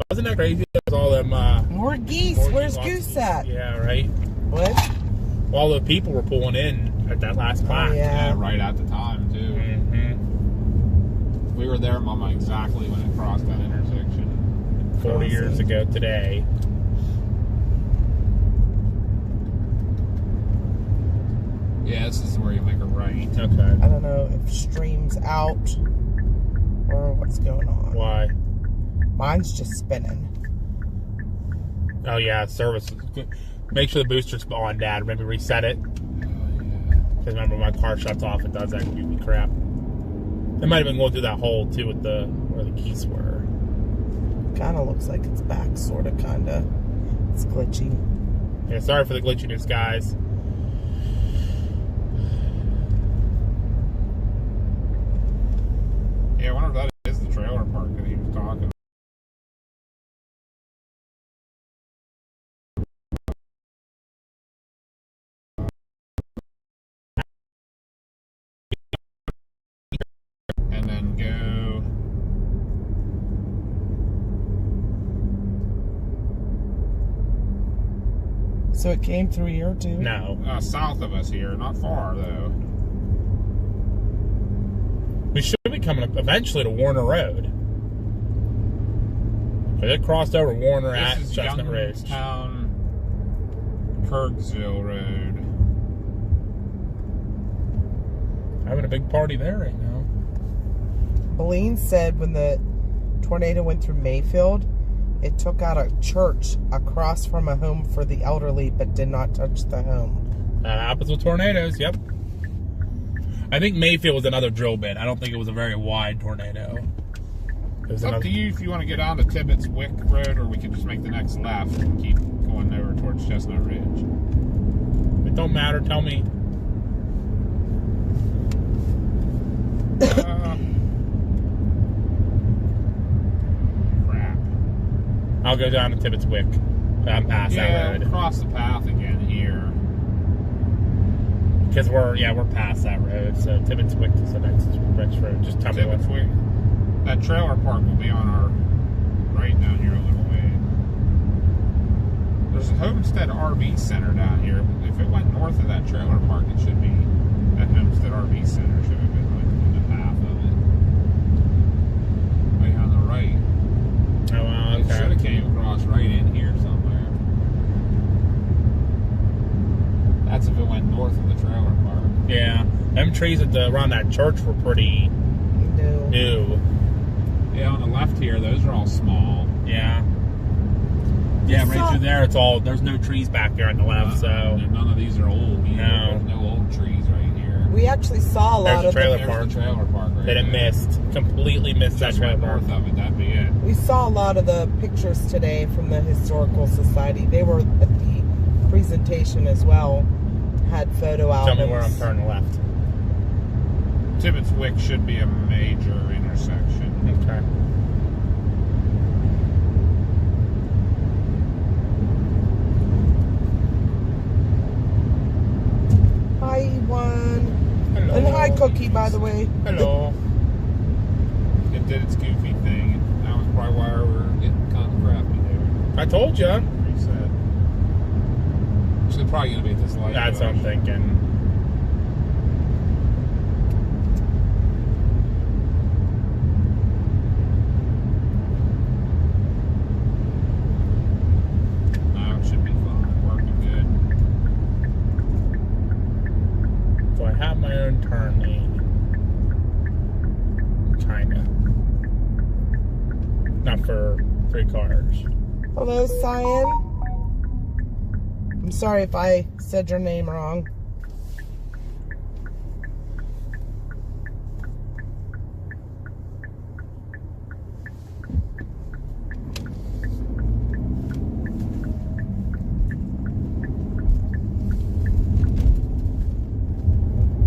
Wasn't that crazy? There's all them More geese. Where's Goose at? Yeah, right. What? All the people were pulling in at that last plaque. yeah. Yeah, right at the time too. Mm-hmm. We were there, Mama, exactly when it crossed that intersection. 40 years ago today. Yeah, this is where you make a right. Okay. I don't know if stream's out or what's going on. Why? Mine's just spinning. Oh yeah, service. Make sure the booster's on, Dad. Remember, reset it. Because remember, my car shuts off. It does that goofy crap. It might have been going through that hole too with the where the keys were. Kind of looks like it's back, sort of, kind of. It's glitchy. Yeah, sorry for the glitchiness, guys. Yeah, I wonder if that is the trailer park that he was talking about. And then go. So it came through here too? No. South of us here, not far though. We should be coming up eventually to Warner Road. But it crossed over Warner at This is Chestnut Ridge. Youngstown, Kirksville Road. Having a big party there right now. Boleyn said when the tornado went through Mayfield, It took out a church across from a home for the elderly, but did not touch the home. That happens with tornadoes, yep. I think Mayfield was another drill bit. I don't think it was a very wide tornado. It was It's up to you if you want to get on to Tibbetts Wick Road, or we can just make the next left and keep going over towards Chestnut Ridge. It don't matter, tell me. Crap. I'll go down to Tibbetts Wick. I'm past that road. Cross the path again here. Because we're past that road. So Tibbetts Wick is the next road. Just tell me what. Tibbetts Wick. That trailer park will be on our right down here a little way. There's a Homestead RV Center down here. If it went north of that trailer park, it should be, that Homestead RV Center should have been like in the path of it. Right on the right. Oh, wow, okay. It should have came across right in here somewhere. That's if it went north of the trailer park. Yeah. Them trees around that church were pretty new. Yeah, on the left here, those are all small. Yeah. Yeah, right through there, there's no trees back there on the left, so. None of these are old either. No. There's no old trees right here. We actually saw a lot There's of the trailer them. park. There's the trailer park right That it there. completely missed that Just trailer went park. north of it, that'd be it. We saw a lot of the pictures today from the Historical Society. They were at the presentation as well. Had photo albums. Tell me where I'm turning left. Tibbetts Wick should be a major intersection. Okay. Hi, one. Hello. And hi, Cookie, by the way. Hello. It did its goofy thing, and that was probably why we were getting kind of crappy there. I told you. Reset. So they're probably going to be at this light. That's what I'm thinking. No, it should be fine. Working good. So I have my own turn lane. Kinda. Not for 3 cars. Hello, Cyan. I'm sorry if I said your name wrong.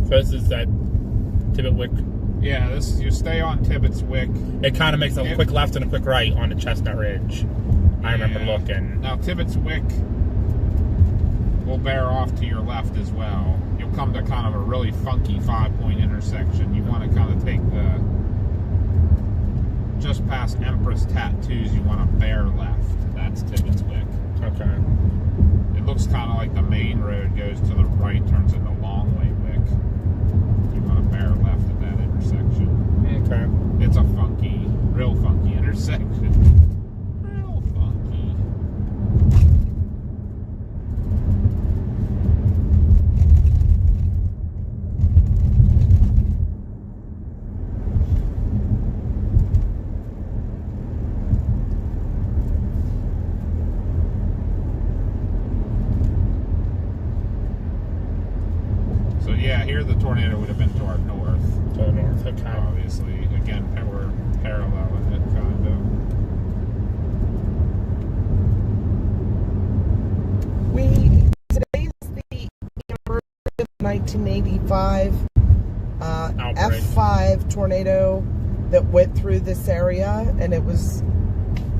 So this is that Tibbetts Wick. Yeah, you stay on Tibbetts Wick. It kind of makes a quick left and a quick right on the Chestnut Ridge. I remember looking. Now Tibbetts Wick will bear off to your left as well. You'll come to kind of a really funky 5-point intersection. You want to kind of take just past Empress Tattoos, you want to bear left. That's Tibbetts Wick. Okay. It looks kind of like the main road goes to the right, turns into Longway Wick. You want to bear left at that intersection. Okay. It's a real funky intersection. Real funky. So yeah, here the tornado would have been to our north. To the north, okay. Obviously, again, we're parallel with it, kind of. Today's the anniversary of 1985 F5 tornado that went through this area, and it was,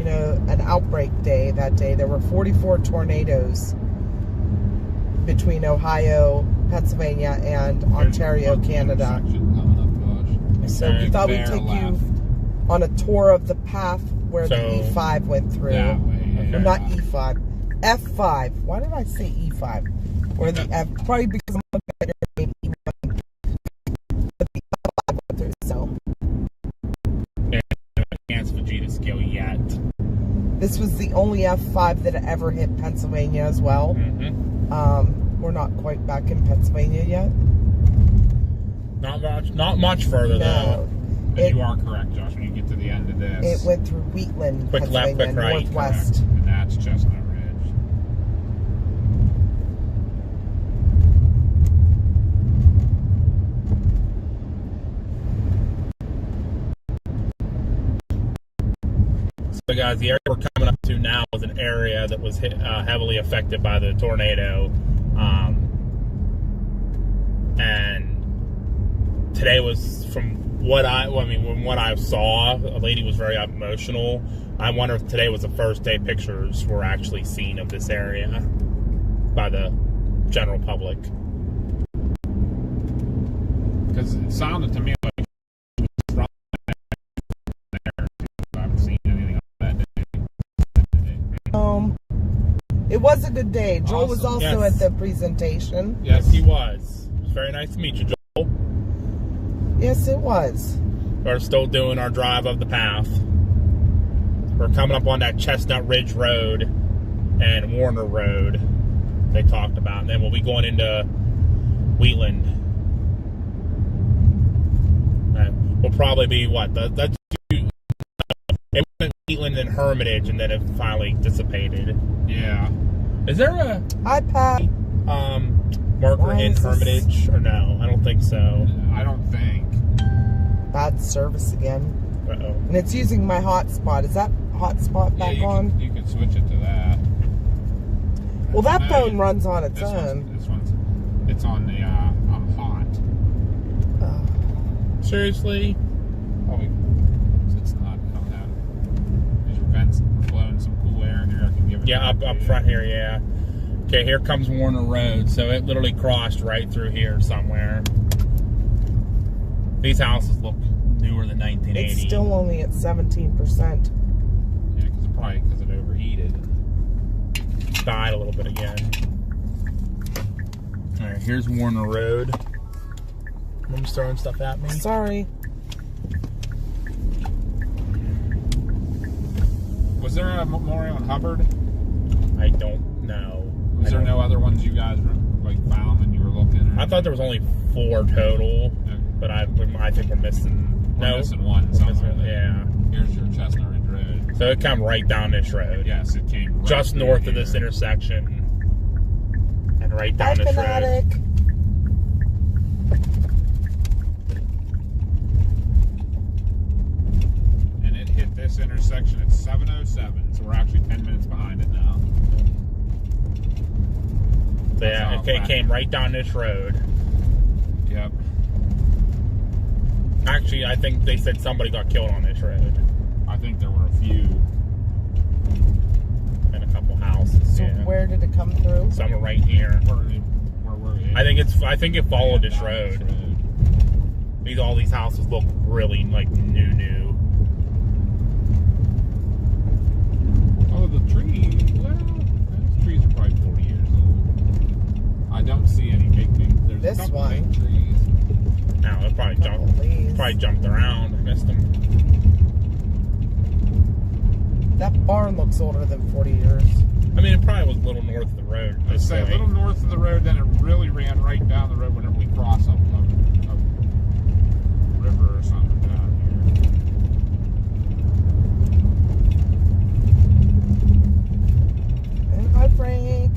an outbreak day that day. There were 44 tornadoes between Ohio, Pennsylvania, and Ontario, Canada. So we thought we'd take you on a tour of the path where the E5 went through. That way, yeah. Or not E5, F5. Why did I say E5? Where the F, probably because I'm looking at your name, E1. But the F5 went through, so. Chance for G to scale yet. This was the only F5 that ever hit Pennsylvania as well. Mm-hmm. We're not quite back in Pennsylvania yet. Not much further though. But you are correct, Josh. When you get to the end of this, It went through Wheatland, Quick left, Pennsylvania, quick right. northwest. correct, and that's Chestnut Ridge. So guys, the area we're coming up to now is an area that was heavily affected by the tornado. And today was, from what I saw, a lady was very emotional. I wonder if today was the first day pictures were actually seen of this area by the general public. Because it sounded to me like it was from there. I haven't seen anything of that day. It was a good day. Joel was Awesome. also Yes. at the presentation. Yes, he was. It was very nice to meet you, Joel. Yes, it was. We're still doing our drive of the path. We're coming up on that Chestnut Ridge Road and Warner Road they talked about. And then we'll be going into Wheatland. We'll probably be, what? That's it went Wheatland and Hermitage, and then it finally dissipated. Yeah. Is there a iPad. marker Why in is this- Hermitage? Or no? I don't think so. I don't think. Bad service again. Uh-oh. And it's using my hotspot. Is that hotspot back you on? Can, you can switch it to that. Well, that No, phone runs on its This own. one's it's on the hot. Seriously? Probably it's not. I don't have. These your vents blowing some cool air in here. I can give it. Yeah, back to up you. front here, yeah. Okay, here comes Warner Road. So it literally crossed right through here somewhere. These houses look newer than 1980. It's still only at 17%. Yeah, probably because it overheated. Died a little bit again. All right, here's Warner Road. Mom's throwing stuff at me. Sorry. Was there a memorial in Hubbard? I don't know. Was there no other ones you guys found when you were looking? I thought there was only 4 total, Okay. but I think we're missing. We're missing one We're somewhere. missing- yeah. Here's your Chestnut Ridge Road. So it come right down this road. Yes, it came right Just through north of here. this intersection. And right Hi, down this road. fanatic. And it hit this intersection at 7:07, so we're actually 10 minutes behind it now. So yeah, That's all it came right down this road. Yep. Actually, I think they said somebody got killed on this road. I think there were a few. And a couple houses. So yeah. where did it come through? Some are right here. Where were you? I think it followed this Down road. All these houses look really like new. Oh, the trees. Well, those trees are probably 40 years old. I don't see any big. There's This a couple one. big trees. Now they probably jumped around. I missed them. That barn looks older than 40 years. I mean, it probably was a little north of the road. at Let's this say a point. little north of the road, then it really ran right down the road whenever we cross a river or something down here. And hi, Frank.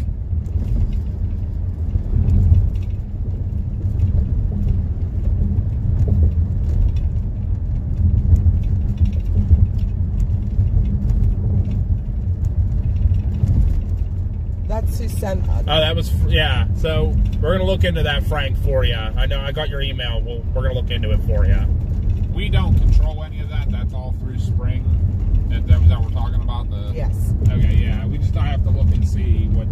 That's who sent us. Oh, that was, yeah. So we're going to look into that, Frank, for you. I know I got your email. We're going to look into it for you. We don't control any of that. That's all through Spring. That was that we're talking about? Yes. Okay, yeah. I have to look and see what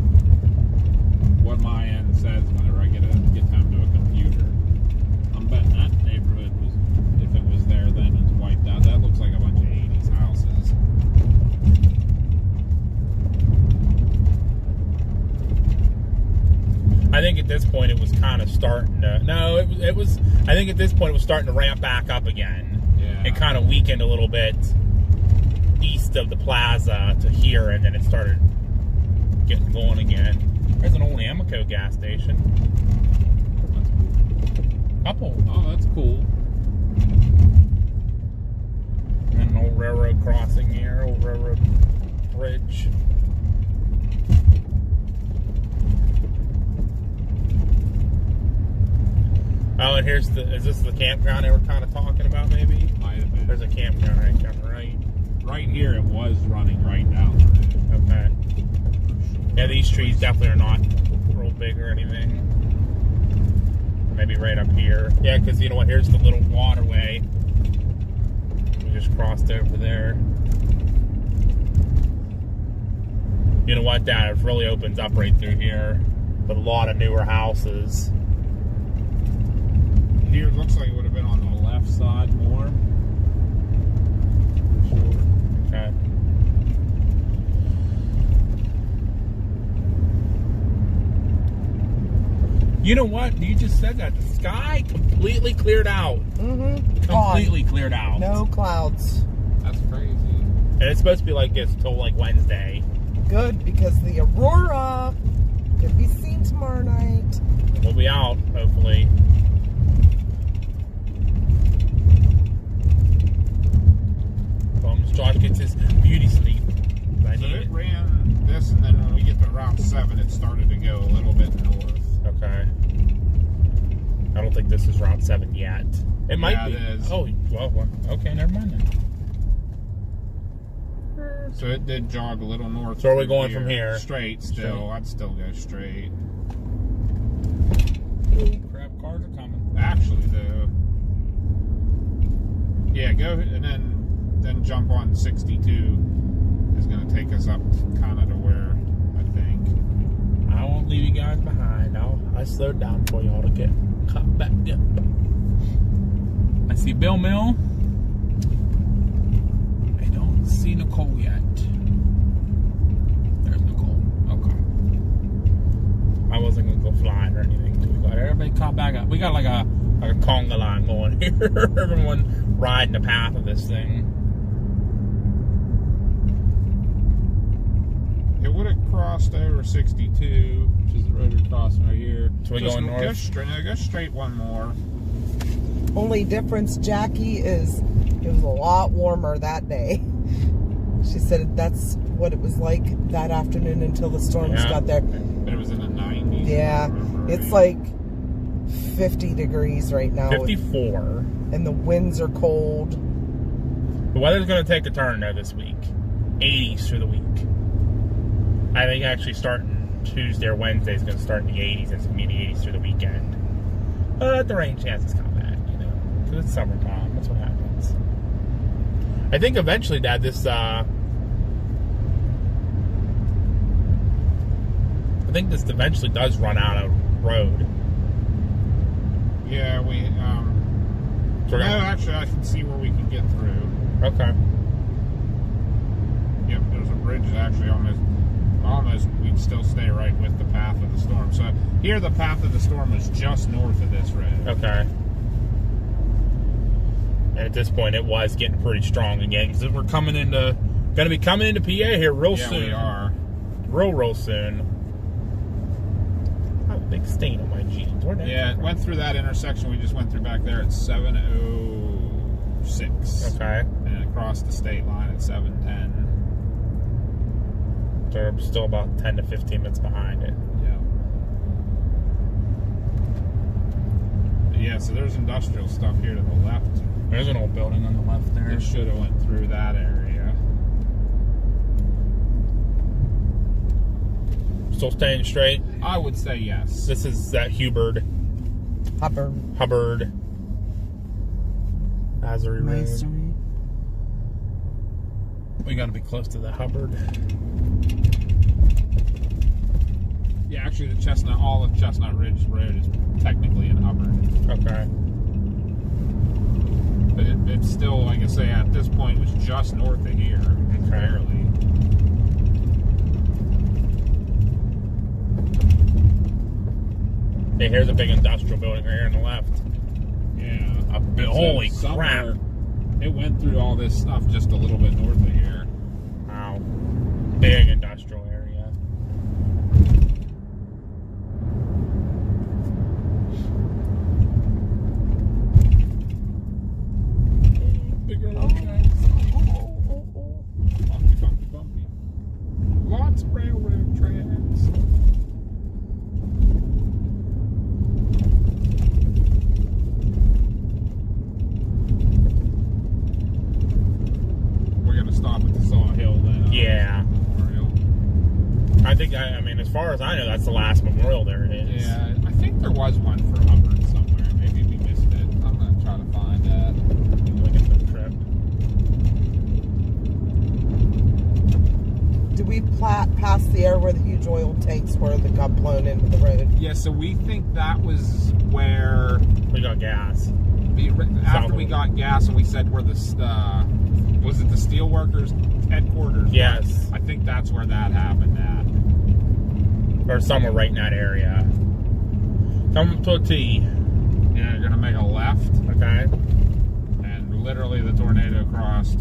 my end says whenever I get time to a computer. I'm betting that neighborhood was, if it was there then, it's wiped out. That looks like a bunch of 80s houses. I think at this point it was kind of starting to. No, it was. I think at this point it was starting to ramp back up again. Yeah. It kind of weakened a little bit east of the plaza to here, and then it started getting going again. There's an old Amoco gas station. That's cool. Couple. Oh, that's cool. And an old railroad crossing here, old railroad bridge. Oh, and here's is this the campground they were kind of talking about, maybe? Might have been. There's a campground right down the right. Right here, it was running right down the road. Okay. Yeah, these trees definitely are not real big or anything. Maybe right up here. Yeah, because you know what? Here's the little waterway. We just crossed over there. You know what, Dad? It really opens up right through here with a lot of newer houses. Here, it looks like it would have been on the left side more. For sure. Okay. You know what? You just said that. The sky completely cleared out. Mm-hmm. Completely cleared out. No clouds. That's crazy. And it's supposed to be like this till like Wednesday. Good, because the aurora could be seen tomorrow night. We'll be out, hopefully. Josh gets his beauty sleep. I So need it it. ran this, and then when we get to Route 7, it started to go a little bit north. Okay. I don't think this is Route 7 yet. It might be. It is. Oh, well, okay, never mind then. So it did jog a little north. So are we going from here? Straight still. Straight. I'd still go straight. Crap, cars are coming. Actually, though. Yeah, go and then jump on 62 is going to take us up kind of to where I think. I won't leave you guys behind. I slowed down for y'all to get cut back up. I see Bill Mill. I don't see Nicole yet. There's Nicole. Okay. I wasn't going to go flying or anything. We got everybody caught back up. We got like a conga line going here. Everyone riding the path of this thing. It would have crossed over 62, which is the road we're crossing right here. So we going north? Go straight one more. Only difference, Jackie, is it was a lot warmer that day. She said that's what it was like that afternoon until the storms got there. But it was in the 90s. Yeah, it's like 50 degrees right now. 54. And the winds are cold. The weather's going to take a turn though this week. 80s for the week. I think actually starting Tuesday or Wednesday is going to start in the 80s. It's going to be in the 80s through the weekend. But the rain chances come back, you know. Because it's summertime. That's what happens. I think eventually, Dad, this, I think this eventually does run out of road. Yeah, no, actually, I can see where we can get through. Okay. Yep, there's a bridge that actually almost we'd still stay right with the path of the storm. So here the path of the storm is just north of this road. Okay. And at this point, it was getting pretty strong again because we're going to be coming into PA here real soon. Yeah, we are. Real soon. I have a big stain on my jeans. Yeah, it went through that intersection we just went through back there at 7:06. Okay. And it crossed the state line at 7:10. So we're still about 10 to 15 minutes behind it. Yeah, so there's industrial stuff here to the left. There's an old building on the left there. It should have went through that area. Still staying straight. I would say yes. This is that Hubbard. Asbury Road. We got to be close to the Hubbard. Yeah, actually, all of Chestnut Ridge Road is technically in Hubbard. Okay. But it's still, like I say, at this point, it was just north of here. Barely. Hey, here's a big industrial building right here on the left. Yeah. Holy So crap. It went through all this stuff just a little bit north of here. Wow. Big industrial area. Oh, as far as I know, that's the last memorial there is. Yeah, I think there was one for Hubbard somewhere. Maybe we missed it. I'm gonna try to find that. Look at the trip. Do we pass the area where the huge oil tanks were that got blown into the road? Yeah, so we think that was where We got gas. after we got gas and we said where the was it the steelworkers headquarters? Yes. I think that's where that happened at. Or somewhere right in that area. Come to a T. Yeah, you're gonna make a left, Okay. and literally the tornado crossed.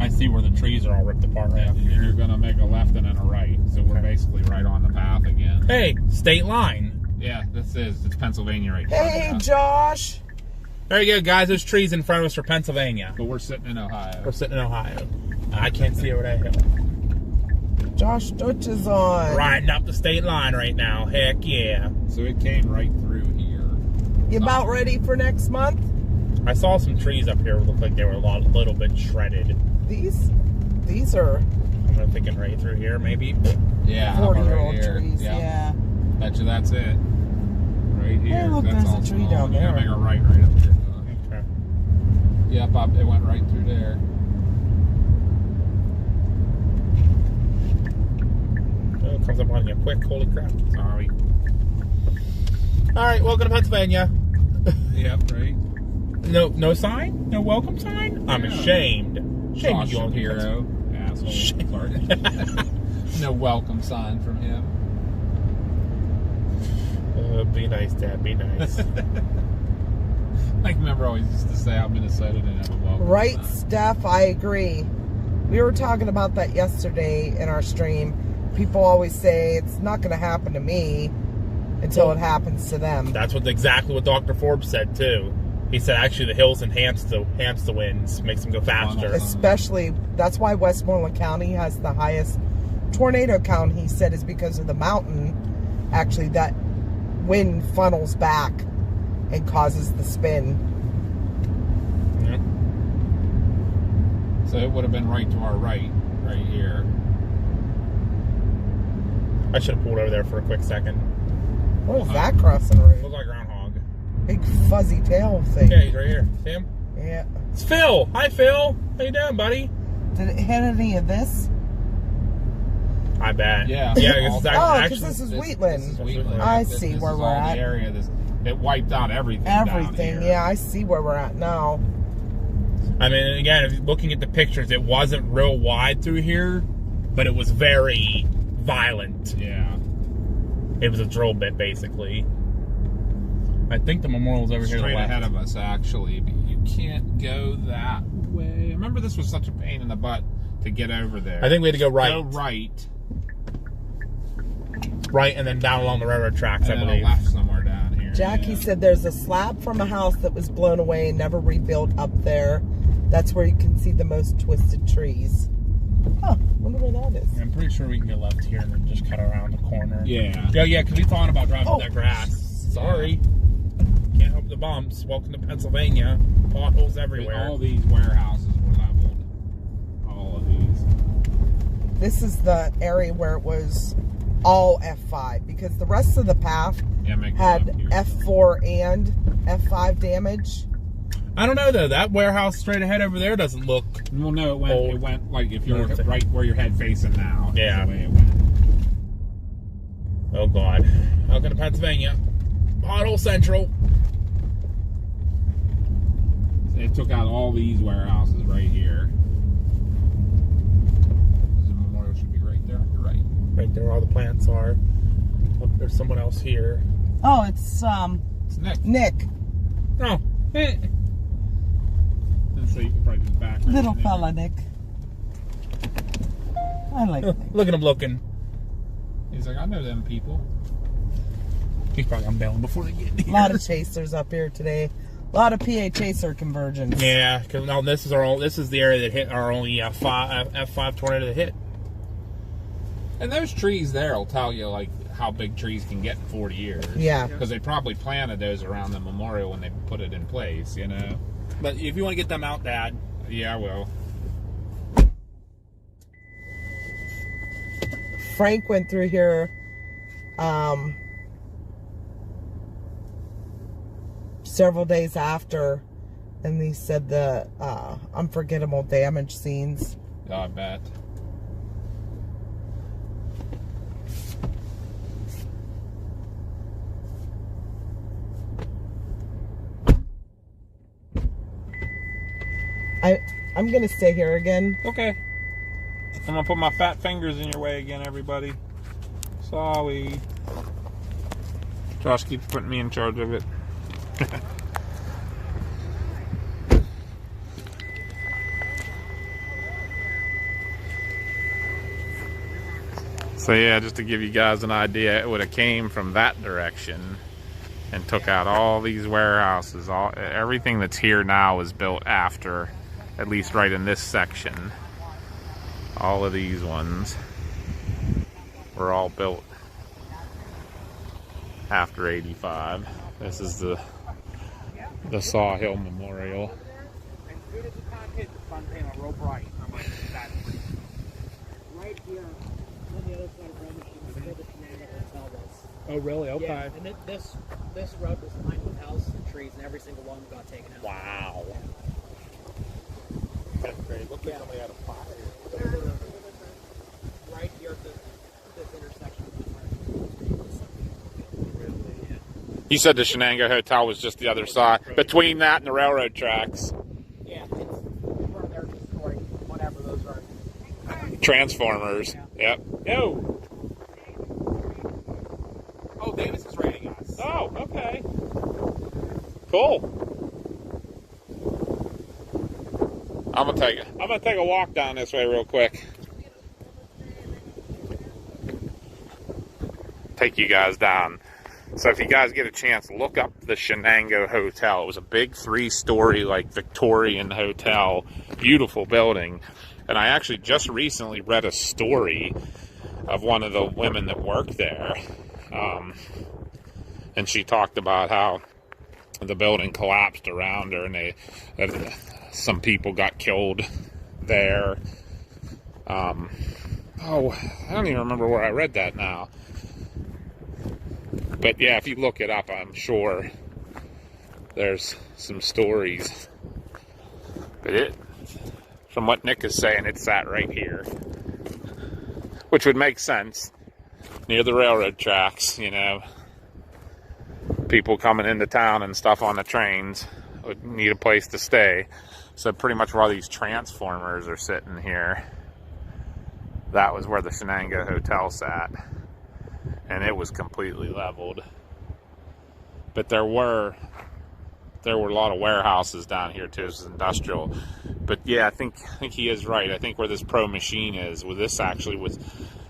I see where the trees are all ripped apart right up And here. you're gonna make a left and then a right. So we're basically right on the path again. Hey, state line. Yeah, it's Pennsylvania right Hey, there. Josh. There you go, guys. There's trees in front of us for Pennsylvania. But we're sitting in Ohio. We're sitting in Ohio. I can't see over that hill. Josh Dutch is on. Riding up the state line right now. Heck yeah. So it came right through here. You about ready for next month? I saw some trees up here that looked like they were a little bit shredded. These are I'm thinking right through here, maybe. Yeah, 40-year-old right here. trees. Yep. Yeah. Bet you that's it. Right here. Hey, look, that's there's a all tree small. down You gotta there. make a right up here. Okay. Yep, it went right through there. Oh, it comes up on you quick. Holy crap. Sorry. All right, welcome to Pennsylvania. Yep, right. No sign? No welcome sign? I'm Yeah. ashamed. Shame Josh you on Shapiro. Asshole. Sorry. No welcome sign from him. Be nice, Dad. Be nice. I remember always used to say how Minnesota didn't have a welcome Right, sign. Steph, I agree. We were talking about that yesterday in our stream. People always say it's not going to happen to me until it happens to them. That's exactly what Dr. Forbes said, too. He said actually the hills enhance the winds, makes them go faster. Especially, that's why Westmoreland County has the highest tornado count, he said, is because of the mountain. Actually, that wind funnels back and causes the spin. Yep. So it would have been right to our right here. I should have pulled over there for a quick second. What was that crossing the road? Looks like groundhog. Big fuzzy tail thing. Yeah, he's right here. See him? Yeah. It's Phil. Hi, Phil. How you doing, buddy? Did it hit any of this? I bet. Yeah. Yeah. Oh, It's Oh, actually, because this is This Wheatland. is Wheatland. I This see is where we're all at. The area it wiped out everything. Down Everything. here. Yeah, I see where we're at now. I mean, again, if you're looking at the pictures, it wasn't real wide through here, but it was very violent. Yeah. It was a drill bit, basically. I think the memorial's over here to the Straight left. ahead of us, actually, but you can't go that way. Remember, this was such a pain in the butt to get over there. I think we had to go right. Go right, Right, and then down along the railroad tracks, and I then believe. a left somewhere down here. Jackie yeah. said there's a slab from a house that was blown away and never rebuilt up there. That's where you can see the most twisted trees. Huh, wonder where that is. I'm pretty sure we can go left here and then just cut around the corner. Yeah. Yeah, because we thought about driving Oh. that grass. Sorry. Can't help the bumps. Welcome to Pennsylvania. Potholes everywhere. All these warehouses were leveled. All of these. This is the area where it was all F5 because the rest of the path Yeah, make had a left here. F4 and F5 damage. I don't know, though. That warehouse straight ahead over there doesn't look... Well, no, it went like if you're North. right where your head facing now. is Yeah. The way it went. Oh, God. Welcome to Pennsylvania. Pothole Central. It took out all these warehouses right here. The memorial should be right there on your right. Right there where all the plants are. Look, there's someone else here. Oh, it's It's Nick. Nick, Oh. And so you can probably just back. right little in there. fella Nick. I like Nick. Look at him looking. He's like, I know them people. He's probably unbailing before they get A here. lot of chasers up here today. A lot of PA chaser conversions. Yeah, because now this is the area that hit our only F5 tornado that hit. And those trees there will tell you like how big trees can get in 40 years. Yeah. Because they probably planted those around the memorial when they put it in place, you know? But if you want to get them out, Dad. Yeah, I will. Frank went through here several days after, and he said the unforgettable damage scenes. I bet. I'm gonna stay here again. Okay. I'm gonna put my fat fingers in your way again, everybody. Sorry. Josh keeps putting me in charge of it. So yeah, just to give you guys an idea, it would have came from that direction and took out all these warehouses. Everything that's here now was built after, at least right in this section. All of these ones were all built after '85. This is the Sawhill Memorial. Right here, on the other side of Hermitage, is where the Shenango Hotel was. Oh, really? Okay. Yeah, and this road was lined with houses and trees, and every single one got taken out. Wow. That's great. Looks like somebody had a fire. Right here at this intersection. You said the Shenango Hotel was just the other side, between that and the railroad tracks. Yeah, it's where they're destroying whatever those are. Transformers. Yeah. Yep. Yo. Oh, Davis is rating us. Oh, okay. Cool. I'm gonna take a walk down this way real quick. Take you guys down. So if you guys get a chance, look up the Shenango Hotel. It was a big 3-story, like, Victorian hotel. Beautiful building. And I actually just recently read a story of one of the women that worked there. And she talked about how the building collapsed around her, and some people got killed there. I don't even remember where I read that now. But yeah, if you look it up, I'm sure there's some stories. But from what Nick is saying, it sat right here, which would make sense. Near the railroad tracks, you know. People coming into town and stuff on the trains would need a place to stay. So pretty much where all these transformers are sitting here, that was where the Shenango Hotel sat. And it was completely leveled. But there were a lot of warehouses down here too. This is industrial. But yeah, I think he is right. I think where this Pro Machine is, well, this actually was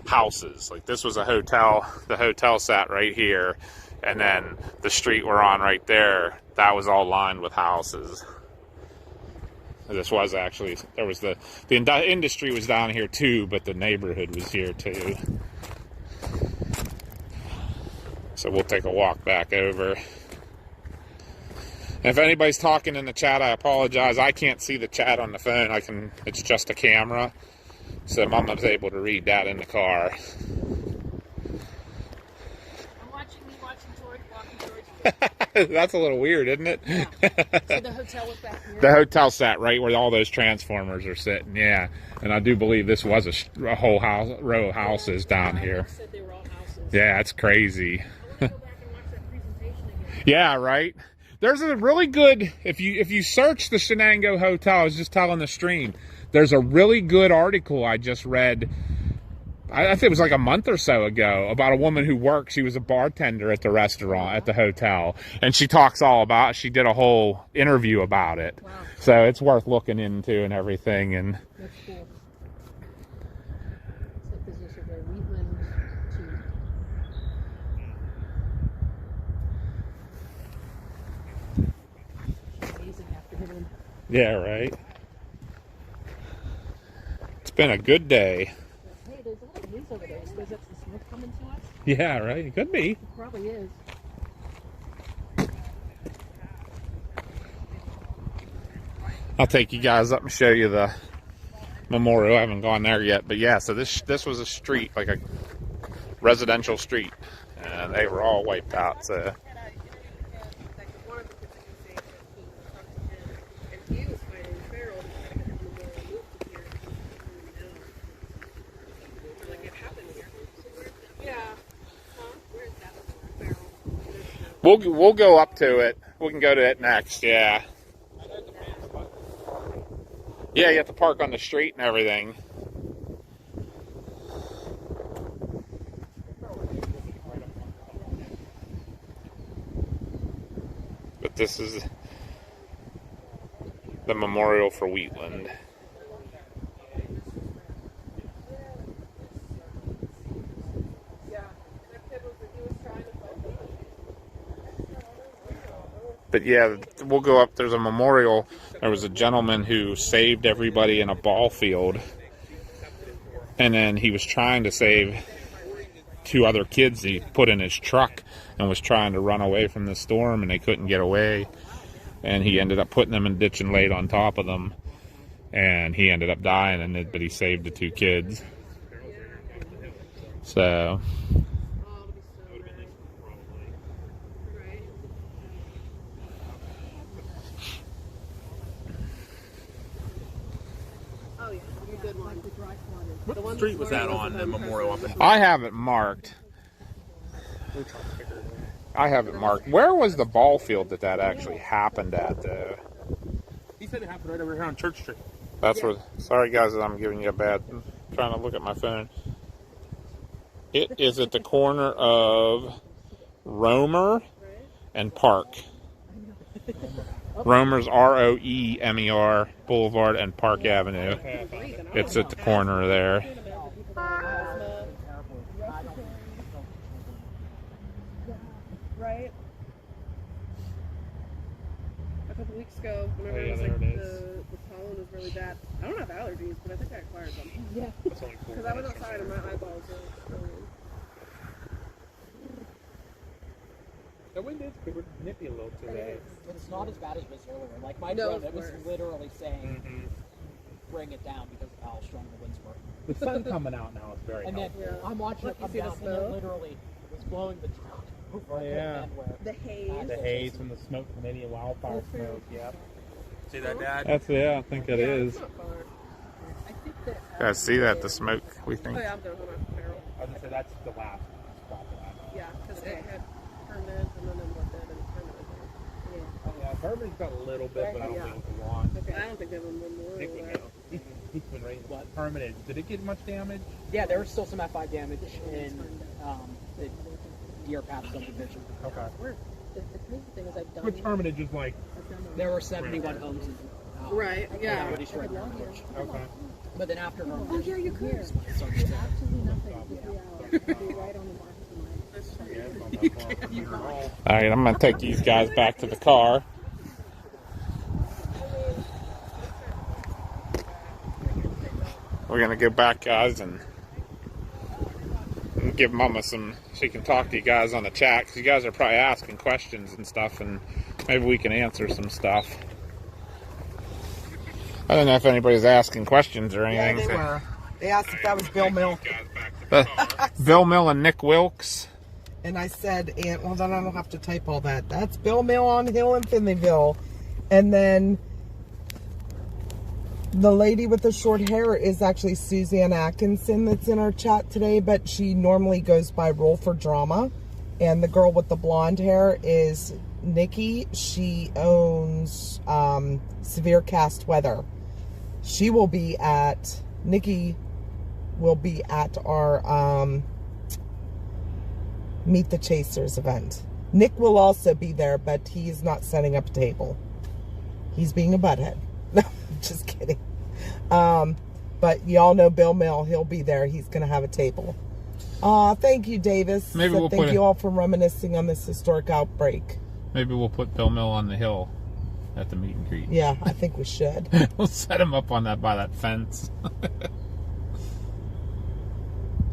houses. Like, this was a hotel. The hotel sat right here, and then the street we're on right there, that was all lined with houses. This was actually, there was the industry was down here too, but the neighborhood was here too. So we'll take a walk back over. And if anybody's talking in the chat, I apologize. I can't see the chat on the phone. It's just a camera. So Mama's able to read that in the car. I'm watching George walking towards you. That's a little weird, isn't it? Yeah. So the hotel was back here? The hotel sat right where all those transformers are sitting, yeah. And I do believe this was a whole row of houses down here. Said they were all houses. Yeah, it's crazy. I want to go back and watch that presentation again. Yeah, right. There's a really good, if you search the Shenango Hotel, I was just telling the stream, there's a really good article I just read, I think it was like a month or so ago, about a woman who worked. She was a bartender at the restaurant, at the hotel, and she talks all about, she did a whole interview about it. Wow. So it's worth looking into and everything. And That's cool. It's like this is a Wheatland to amazing afternoon. yeah, right. It's been a good day. Hey, there's a lot of news over there. I suppose that's the smoke coming to us? Yeah, right. It could be. It probably is. I'll take you guys up and show you the memorial. I haven't gone there yet, but yeah. So this was a street, like a residential street, and they were all wiped out. So One of the kids that you saved, and he was fighting feral to try to get him to go move to here. Like it happened here. Yeah. Huh? Where is that feral? we'll go up to it. We can go to it next. Yeah. Yeah, you have to park on the street and everything. But this is the memorial for Wheatland. But yeah, we'll go up. There's a memorial. There was a gentleman who saved everybody in a ball field. And then he was trying to save 2 other kids he put in his truck and was trying to run away from the storm, and they couldn't get away. And he ended up putting them in a ditch and laid on top of them. And he ended up dying in it, but he saved the 2 kids. So... What street was that on, the memorial up in? I have it marked. Where was the ball field that actually happened at, though? He said it happened right over here on Church Street. That's where... Sorry, guys, I'm giving you a bad... I'm trying to look at my phone. It is at the corner of Romer and Park. Romer's R-O-E-M-E-R Boulevard and Park Avenue. It's at the corner there. Right? A couple weeks ago, whenever Oh, yeah, it was there like it is. the pollen was really bad. I don't have allergies, but I think I acquired them. Yeah. Because I went outside and my eyeballs were swollen. The wind is nippy a little today. It's not as bad as it was earlier. Like my No, friend, it was it's worse. literally saying, bring it down because of how strong the winds were. The sun coming out now is very And then helpful. Yeah. I'm watching Look, it come you see the down, and it smoke? literally was blowing the truck over. Oh, yeah. And where The haze. The haze from the smoke, Canadian wildfire smoke, yep. See that, Dad? That's, yeah, I think it is. It's not far. I think that. Guys, see that? The smoke, we think. Oh yeah, I'm done. Hold on. Feral. I was gonna say that's the last spot that I Yeah, because it had Hermitage and then it went dead and Hermitage. Oh, yeah, Herman's got a little bit, but I don't Yeah. think it's a lot. Okay, I don't think they have a memorial I think we there. know. He's been raised. What? Hermitage. Did it get much damage? Yeah, there was still some F5 damage in the Deer Path subdivision. Okay. The crazy thing is I've done. Which Hermitage is like, There were 71 homes in Right, yeah. Already destroyed in Hermitage. okay. But then after Hermitage, Oh yeah, you could. it started to- Absolutely nothing. You'd be right on the mark tonight. Yeah, it's not that far. All right, I'm going to take these guys back to the car. We're going to go back, guys, and give Mama some... She can talk to you guys on the chat, because you guys are probably asking questions and stuff, and maybe we can answer some stuff. I don't know if anybody's asking questions or Yeah, anything. they were. They asked if that was Bill Mill. Bill Mill and Nick Wilkes. And I said, well, then I don't have to type all that. That's Bill Mill on Hill in Finleyville. And then the lady with the short hair is actually Suzanne Atkinson that's in our chat today, but she normally goes by Roll for Drama. And the girl with the blonde hair is Nikki. She owns Severe Cast Weather. She will be at, Nikki will be at our Meet the Chasers event. Nick will also be there, but he's not setting up a table. He's being a butthead. No, just kidding. But y'all know Bill Mill. He'll be there. He's going to have a table. Thank you, Davis. Maybe we'll thank put you all for reminiscing on this historic outbreak. Maybe we'll put Bill Mill on the hill at the meet and greet. Yeah, I think we should. We'll set him up on that by that fence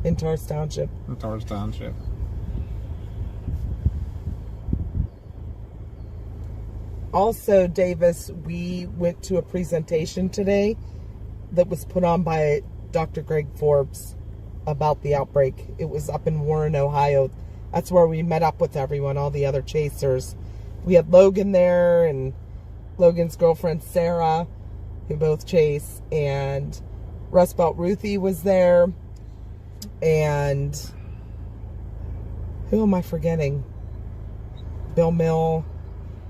In Torres Township. in Torres Township. Also, Davis, we went to a presentation today that was put on by Dr. Greg Forbes about the outbreak. It was up in Warren, Ohio. That's where we met up with everyone, all the other chasers. We had Logan there and Logan's girlfriend Sarah, who both chase, and Rust Belt Ruthie was there, and who am I forgetting? Bill Mill,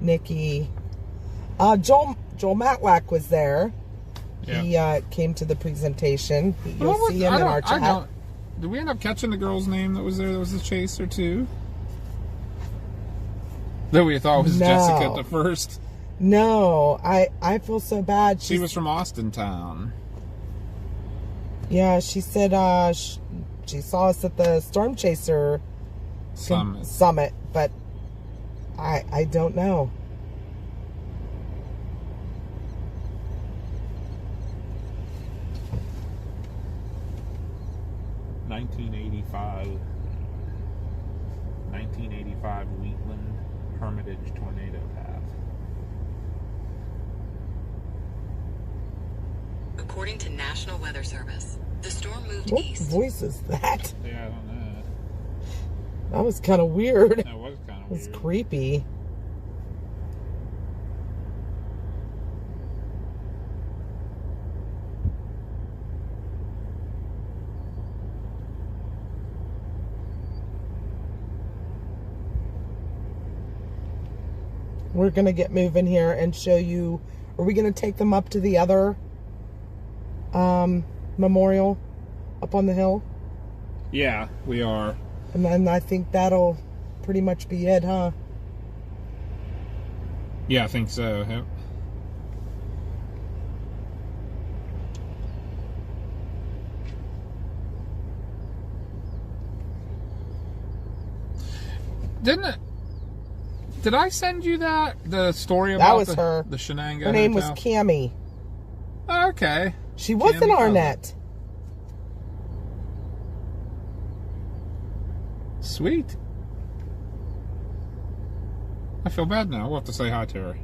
Nikki, Joel Matlack was there. Yeah. He came to the presentation. You'll see him in our chat. Did we end up catching the girl's name that was there? That was the chaser too. That we thought was Jessica at the first. No, I feel so bad. She was from Austin Town. Yeah, she said she saw us at the Storm Chaser Summit, but I don't know. $1985 Wheatland Hermitage tornado path. According to National Weather Service, the storm moved What east. voice is that? Yeah, I don't know. That was kind of weird. That was kind of It was weird. creepy. We're going to get moving here and show you. Are we going to take them up to the other memorial up on the hill? Yeah, we are. And then I think that'll pretty much be it, huh? Yeah, I think so. Yep. Did I send you the story about That was her. the Shenango Her name Hotel? was Cammie. Oh, okay. She was in Cammie Arnett. Sweet. I feel bad now. We'll have to say hi to her.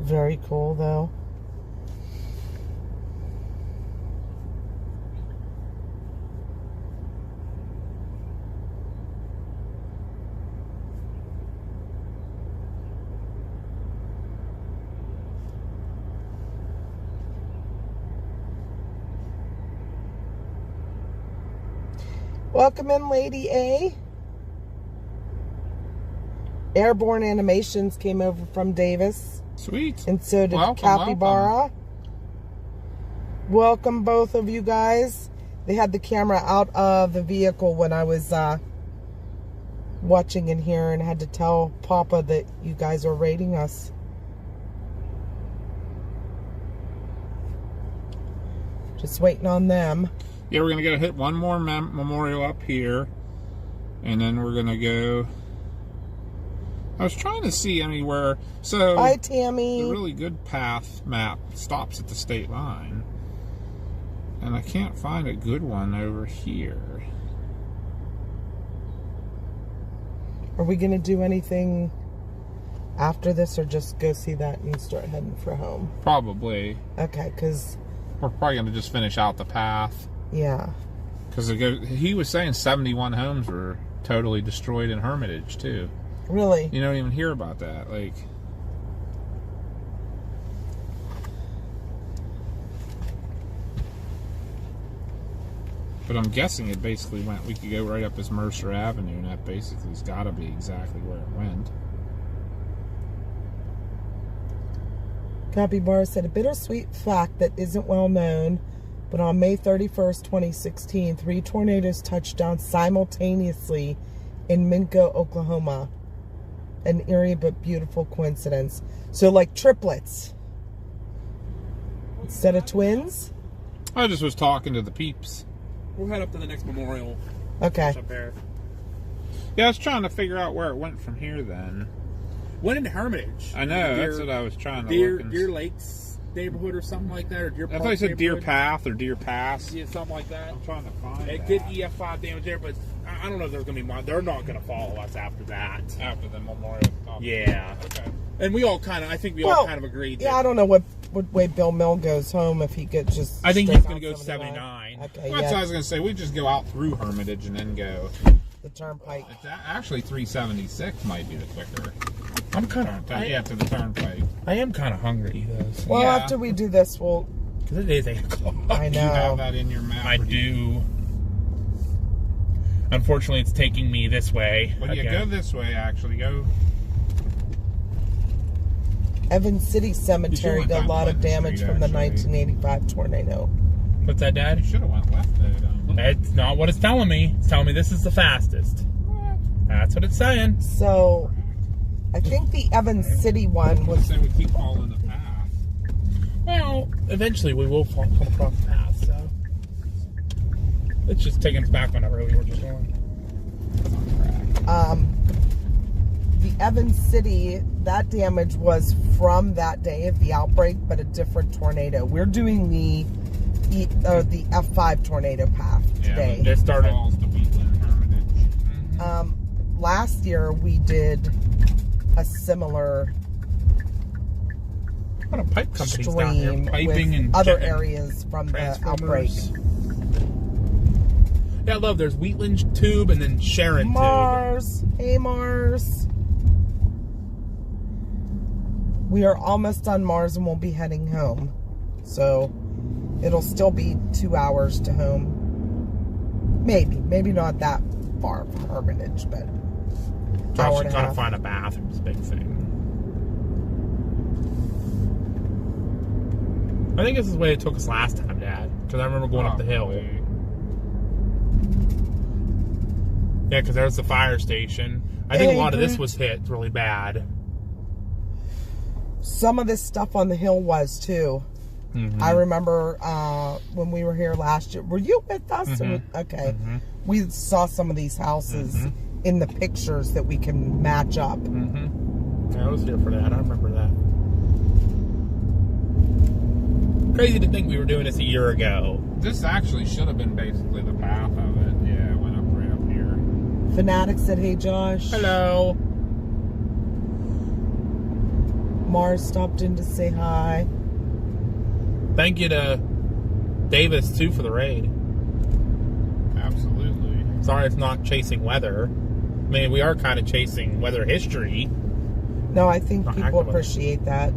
Very cool, though. Welcome in, Lady A. Airborne Animations came over from Davis. Sweet. And so did Welcome, Capybara. Welcome, both of you guys. They had the camera out of the vehicle when I was watching in here and had to tell Papa that you guys are rating us. Just waiting on them. Yeah, we're going to hit one more memorial up here. And then we're going to go... I was trying to see anywhere. So, Bye, Tammy. the really good path map stops at the state line. And I can't find a good one over here. Are we going to do anything after this or just go see that and start heading for home? Probably. Okay, because... We're probably going to just finish out the path. Yeah. Because he was saying 71 homes were totally destroyed in Hermitage, too. Really? You don't even hear about that. Like... But I'm guessing it basically went, we could go right up as Mercer Avenue, and that basically has got to be exactly where it went. Capybara said, a bittersweet fact that isn't well known, but on May 31st, 2016, 3 tornadoes touched down simultaneously in Minco, Oklahoma. An eerie but beautiful coincidence. So like triplets instead of twins? I just was talking to the peeps. We'll head up to the next memorial. Okay. Up there. Yeah, I was trying to figure out where it went from here then. Went into Hermitage. I know, that's what I was trying to look and... Deer Lakes neighborhood or something like that, or Deer Park I thought you said Deer neighborhood. Path or Deer Pass. Yeah, something like that. I'm trying to find It that. did EF5 damage there, but I don't know if there's gonna be more. They're not gonna follow us after that. After the Memorial. Yeah. Okay. And we all kind of, I think we all kind of agreed. Yeah, that, I don't know what way Bill Mill goes home if he gets just. I think straight he's gonna out go 79. 79. Okay, Well, that's what I yeah, was gonna say. We just go out through Hermitage and then go. the turnpike. It's actually 376 might be the quicker. I'm kind of. Yeah, to the turnpike. I am kind of hungry though. Well, Yeah. after we do this, we'll. Because it is 8 o'clock. I Do you have know. that in your map? I or do. Unfortunately, it's taking me this way. Well, yeah, go this way. Actually, go. Evans City Cemetery went got a down lot of Clinton damage Street, from the actually. 1985 tornado. What's that, Dad? You should have went left there. Though. It's not what it's telling me. It's telling me this is the fastest. That's what it's saying. So, I think the Evans City one was. Say we keep following the path. Well, eventually we will come across the path, so. It's just taking us back whenever we were just going. The Evans City, that damage was from that day of the outbreak, but a different tornado. We're doing the F5 tornado path today. It started. Falls to Wheatland, Hermitage. Last year we did a similar What a pipe companies down here, stream piping with and other jetting areas from the outbreak. transformers. Yeah, I love. There's Wheatland tube and then Sharon tube. Mars, hey Mars. We are almost on Mars and we'll be heading home. So it'll still be 2 hours to home. Maybe not that far from Hermitage, but Josh hour should and a kind of half. find a bathroom. It's a big thing. I think this is the way it took us last time, Dad. Because I remember going up the hill. Probably. Yeah, because there's the fire station. I think a lot of this was hit really bad. Some of this stuff on the hill was too. I remember when we were here last year. Were you with us? Okay. We saw some of these houses in the pictures that we can match up. Yeah, I was here for that. I remember that. Crazy to think we were doing this a year ago. This actually should have been basically the path of it. Yeah, it went up right up here. Fanatic said, hey Josh. Hello. Mars stopped in to say hi. Thank you to Davis, too, for the raid. Absolutely. Sorry it's not chasing weather. I mean, we are kind of chasing weather history. No, I think Not people active. appreciate that.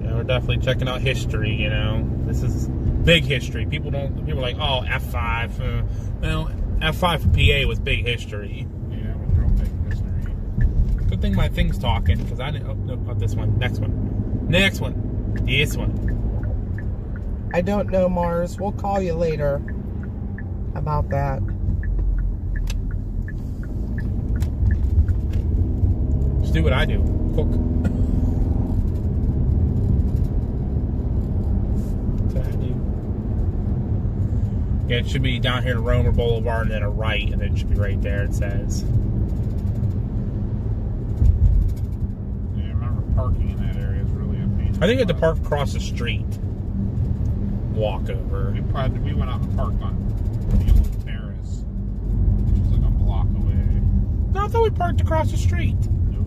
Yeah, we're definitely checking out history, you know. This is big history. People are like, oh, F5. Well, F5 for PA was big history. Yeah, it was real big history. Good thing my thing's talking, because I didn't. Oh, no, not this one. Next one. Next one. This one. I don't know, Mars. We'll call you later about that. Just do what I do. Cook. That's what I do. Yeah, it should be down here to Romer Boulevard and then a right, and it should be right there, it says. Yeah, I remember parking in that area is really a pain. I think you had to park across the street. Walk over. We went out and parked on Wheatland Terrace, which is like a block away. No, I thought we parked across the street. Nope.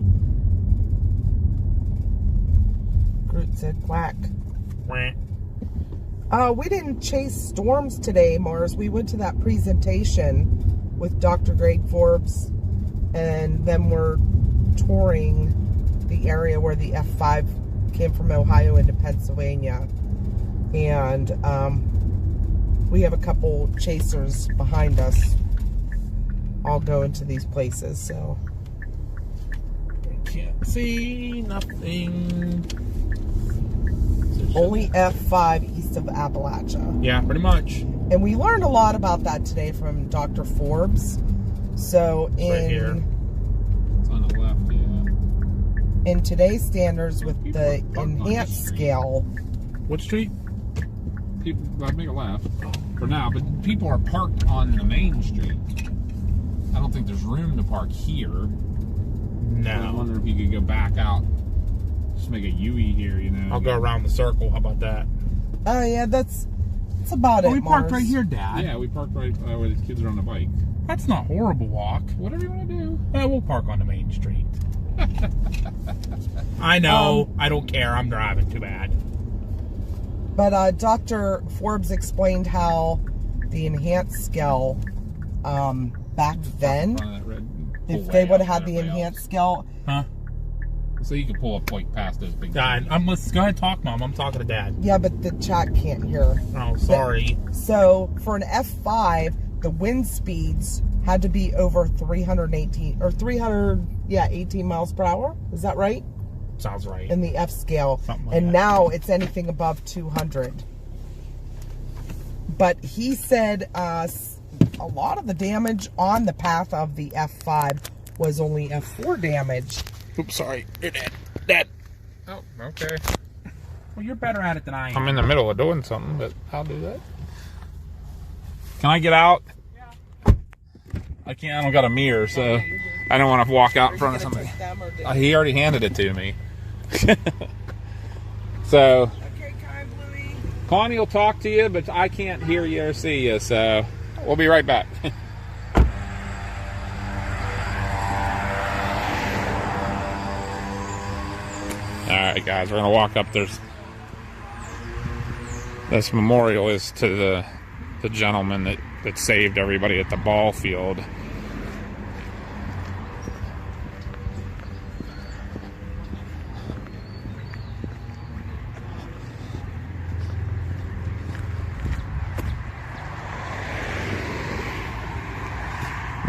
Groot said quack. Wah. We didn't chase storms today, Mars. We went to that presentation with Dr. Greg Forbes, and then we're touring the area where the F5 came from Ohio into Pennsylvania. And we have a couple chasers behind us all going to these places, so. Can't see nothing. Only F5 east of Appalachia. Yeah, pretty much. And we learned a lot about that today from Dr. Forbes. So Right here. It's on the left, yeah. in today's standards with People the are parked on enhanced this street. scale, What street? People, I'd make a left for now, but people are parked on the main street. I don't think there's room to park here. I No. wonder if you could go back out, just make a U-E here, you know. I'll go around the circle. How about that? oh yeah, that's that's about it. We parked Mars. right here, Dad. Yeah, we parked right where these kids are on the bike. That's not a horrible walk. Whatever you want to do. We'll park on the main street. I know. I don't care. I'm driving. Too bad. But Dr. Forbes explained how the enhanced scale back then, if they would have had the enhanced scale, Huh? So you can pull up like past those big. Dad, go ahead, talk, Mom. I'm talking to Dad. yeah, but the chat can't hear. Oh, sorry. So for an F5, the wind speeds had to be over 318 or 18 miles per hour. Is that right? Sounds right. In the F scale. Something like and that. now it's anything above 200. But he said a lot of the damage on the path of the F5 was only F4 damage. Oops, sorry. You're dead. Dead. Oh, okay. Well, you're better at it than I am. I'm in the middle of doing something, but I'll do that. Can I get out? Yeah. I can't. I don't got a mirror, so I don't want to walk out in front of somebody. He already handed it to me. So, Okay, Kai Bluey. Connie will talk to you, but I can't hear you or see you, so we'll be right back. Alright guys, we're going to walk up. This memorial is to the gentleman that saved everybody at the ball field.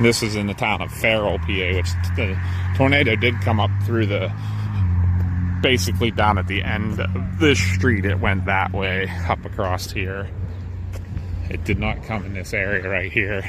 This is in the town of Farrell, PA, which the tornado did come up through basically down at the end of this street. It went that way, up across here. It did not come in this area right here.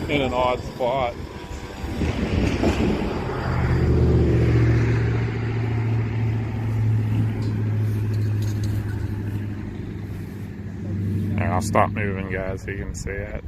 In an odd spot. Here, I'll stop moving, guys, so you can see it.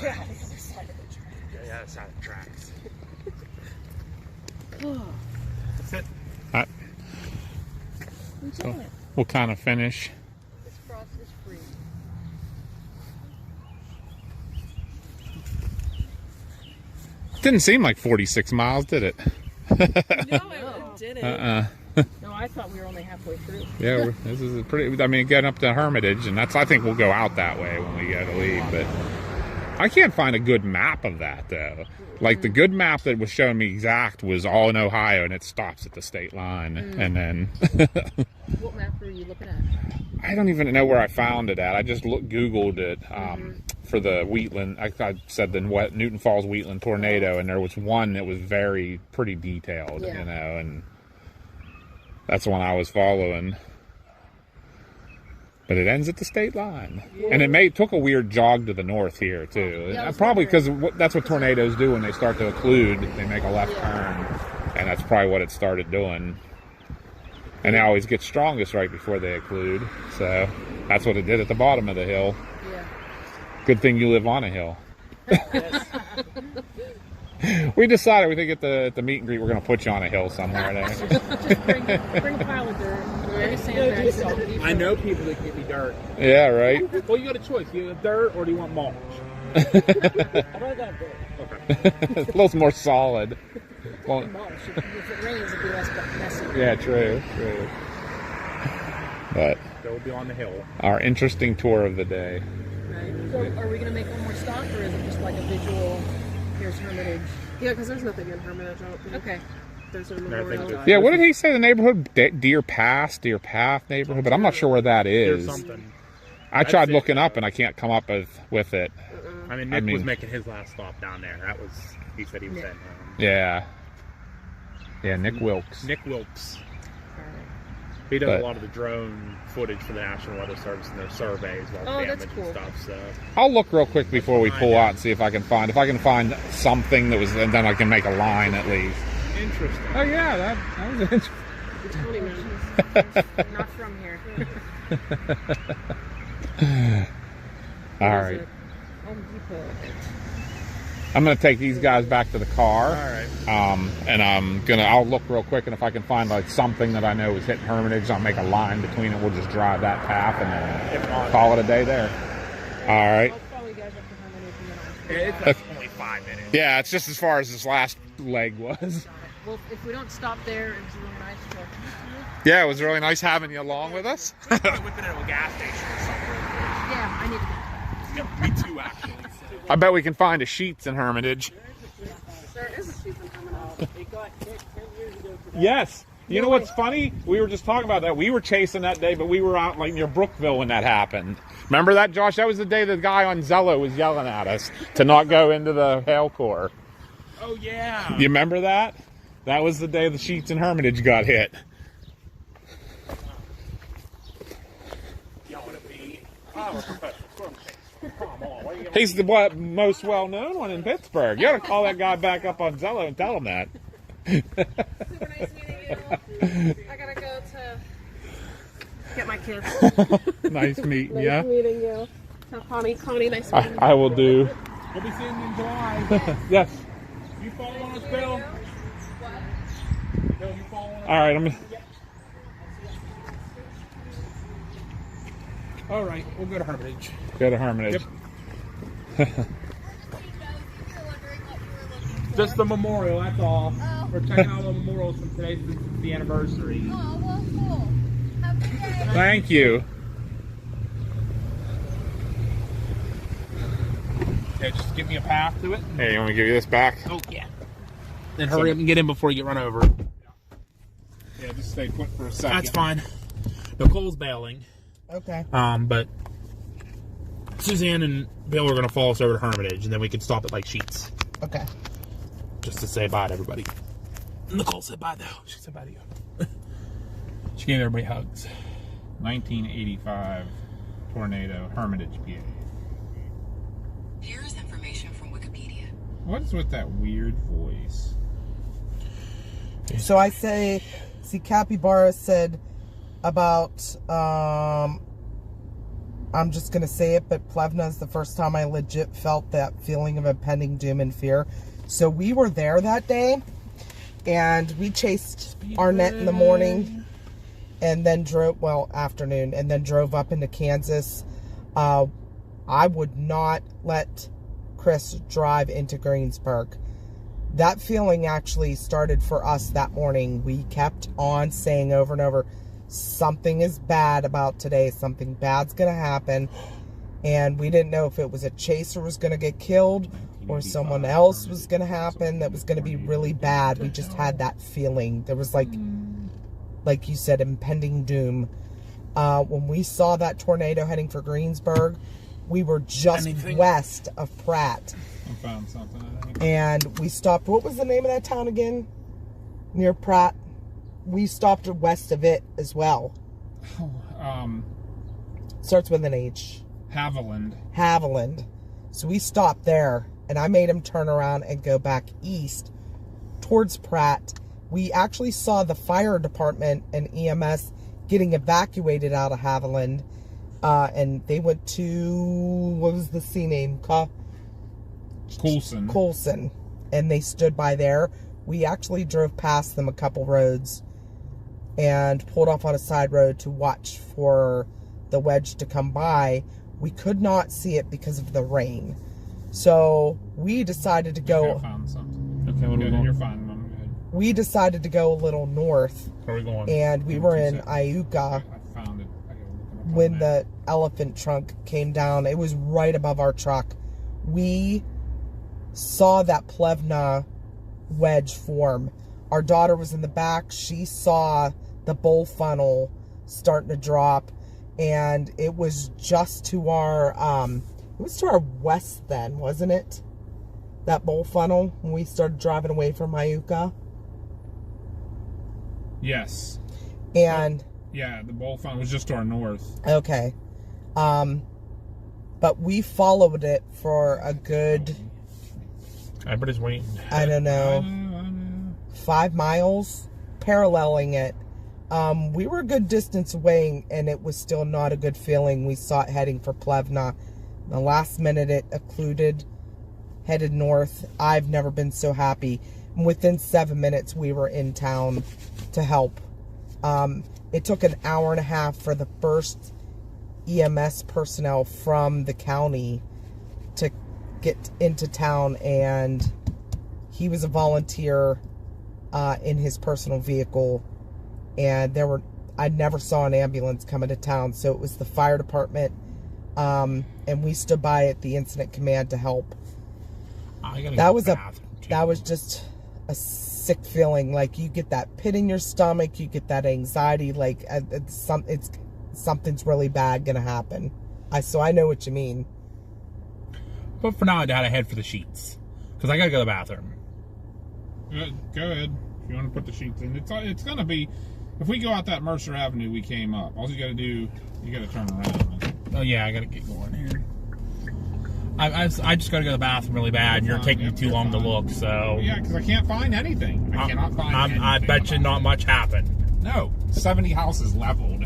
Yeah, that's how it tracks. That's it. So we'll kind of finish. This frost is free. Didn't seem like 46 miles, did it? No, it didn't. No, I thought we were only halfway through. Yeah, this is a pretty. I mean, getting up to Hermitage, and I think we'll go out that way when we get to leave. But I can't find a good map of that though. Like the good map that was showing me exact was all in Ohio, and it stops at the state line, and then. What map were you looking at? I don't even know where I found it at. I just Googled it for the Wheatland. I said the Newton Falls Wheatland tornado, and there was one that was pretty detailed, you know, and that's the one I was following. But it ends at the state line, and it took a weird jog to the north here too. Probably because that's what tornadoes do when they start to occlude. They make a left turn, and that's probably what it started doing. And they always get strongest right before they occlude. So that's what it did at the bottom of the hill. Yeah. Good thing you live on a hill. We decided we think at the meet and greet we're going to put you on a hill somewhere there. Just bring a pile of dirt. Bring a sandbag. I know people that give me dirt. Yeah, right? Well, you got a choice. You have dirt or do you want mulch? I got dirt. A little more solid. Well, Mulch. If it rains, it'd be less messy. yeah, true. But They'll be on the hill. Our interesting tour of the day. Right. So are we going to make one more stop, or is it just like a visual, here's Hermitage? Yeah, because there's nothing in Hermitage. I don't think. Okay. There's no I think memorial. there's- Yeah, what did he say the neighborhood? Deer Path neighborhood, but I'm not sure where that There's is. something. I tried That's it. looking up and I can't come up with it. I mean, Nick was making his last stop down there. That was, he said he was heading home. Yeah. Yeah, Nick Wilkes. Nick Wilkes. He does a lot of the drone footage for the National Weather Service and their surveys about damage that's cool. and stuff. So I'll look real quick before we pull out and see if I can find something that was, and then I can make a line at least. interesting. Oh yeah, that was interesting. Tony knows. Not from here. All right. Home Depot. I'm gonna take these guys back to the car. All right. And I'll look real quick, and if I can find like something that I know is hitting Hermitage, I'll make a line between it. We'll just drive that path and then call it a day there. All right. I'll follow you guys up to Hermitage and then I'll It's only 5 minutes. Yeah, it's just as far as this last leg was. Well, if we don't stop there, it's really nice to go. Yeah, it was really nice having you along with us. Whip it into a gas station or something. Yeah, I need to Yeah, me too, actually. I bet we can find a Sheets in Hermitage. There is a season coming out. It got hit 10 years ago today. Yes. You know what's funny? We were just talking about that. We were chasing that day, but we were out like near Brookville when that happened. Remember that, Josh? That was the day the guy on Zello was yelling at us to not go into the hail core. Oh, yeah. You remember that? That was the day the Sheets in Hermitage got hit. Y'all want to be? Oh, a professional storm chaser. Come on, what are you He's the most well-known one in Pittsburgh. You ought to call that guy back up on Zello and tell him that. Super nice meeting you. I gotta go to get my kids. Nice meeting Nice you. meeting you. So Connie, nice meeting you. I will do. We'll be seeing you in July. Yes. You following us, Bill? Bill, you following us? All right. I'm. All right, we'll go to Hermitage. Go to Hermitage. Just the memorial, that's all. We're checking out the memorials from today since it's the anniversary. Oh, well, cool. Have a good day. Thank you. Okay, just give me a path to it. Hey, you want me to give you this back? Oh, yeah. Then hurry up and get in before you get run over. Yeah, just stay put for a second. That's fine. Nicole's bailing. Okay. But Suzanne and Bill are going to follow us over to Hermitage, and then we can stop at like Sheets. Okay. Just to say bye to everybody. Nicole said bye, though. She said bye to you. She gave everybody hugs. 1985 tornado, Hermitage, PA. Here's information from Wikipedia. What is with that weird voice? So I see Capybara said about, I'm just going to say it, but Plevna is the first time I legit felt that feeling of impending doom and fear. So we were there that day, and we chased Arnett in the morning, and then afternoon, and then drove up into Kansas. I would not let Chris drive into Greensburg. That feeling actually started for us that morning. We kept on saying over and over, something is bad about today. Something bad's going to happen. And we didn't know if it was a chaser was going to get killed or someone else was going to happen that was going to be really bad. We just had that feeling. There was like you said, impending doom. When we saw that tornado heading for Greensburg, we were just west of Pratt. I found something, I think. And we stopped, what was the name of that town again? Near Pratt. We stopped west of it as well. Starts with an H. Haviland. So we stopped there, and I made him turn around and go back east towards Pratt. We actually saw the fire department and EMS getting evacuated out of Haviland. And they went to, what was the C name? Coulson. And they stood by there. We actually drove past them a couple roads and pulled off on a side road to watch for the wedge to come by. We could not see it because of the rain. So we decided to go. I found something. Okay, what are we going? You're fine, Mom. Good. We decided to go a little north. Where are we going? And we were in Iuka. I found it. I gotta look when the elephant trunk came down. It was right above our truck. We saw that Plevna wedge form. Our daughter was in the back. She saw the bowl funnel starting to drop, and it was just to our it was to our west then, wasn't it? That bowl funnel when we started driving away from Iuka. Yes. And yeah, the bowl funnel was just to our north. Okay. But we followed it for a good, Everybody's waiting. I don't know, 5 miles, paralleling it. We were a good distance away, and it was still not a good feeling. We saw it heading for Plevna. The last minute it occluded, headed north. I've never been so happy. Within 7 minutes, we were in town to help. It took an hour and a half for the first EMS personnel from the county to get into town, and he was a volunteer in his personal vehicle, and I never saw an ambulance come into town, so it was the fire department, and we stood by at the incident command to help. That was just a sick feeling. Like, you get that pit in your stomach, you get that anxiety, like something's really bad gonna happen. So I know what you mean. But for now, I gotta head for the sheets because I gotta go to the bathroom. Go ahead. If you want to put the sheets in, it's gonna be. If we go out that Mercer Avenue we came up, all you gotta do, you gotta turn around. Oh yeah, I gotta get going here. I just gotta go to the bathroom really bad. You're taking me too long to look, so. Yeah, because I can't find anything. I cannot find anything. I bet you not much happened. No, 70 houses leveled.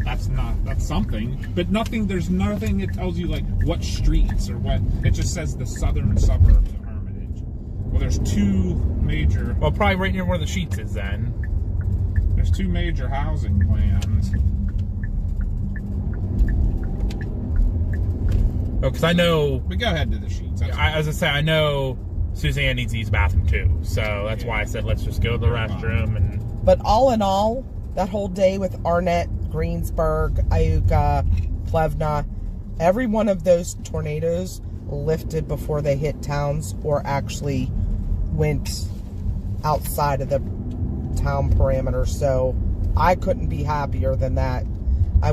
That's something. But nothing, there's nothing that tells you, like, what streets or what. It just says the southern suburbs of Hermitage. Well, there's two major. Well, probably right near where the sheets is then. There's two major housing plans. Oh, because I know. But go ahead to the sheets. As I say, I know Suzanne needs to use the bathroom too. So that's why I said let's just go to the restroom. But all in all, that whole day with Arnett, Greensburg, Iuka, Plevna, every one of those tornadoes lifted before they hit towns or actually went outside of the town parameter. So I couldn't be happier than that.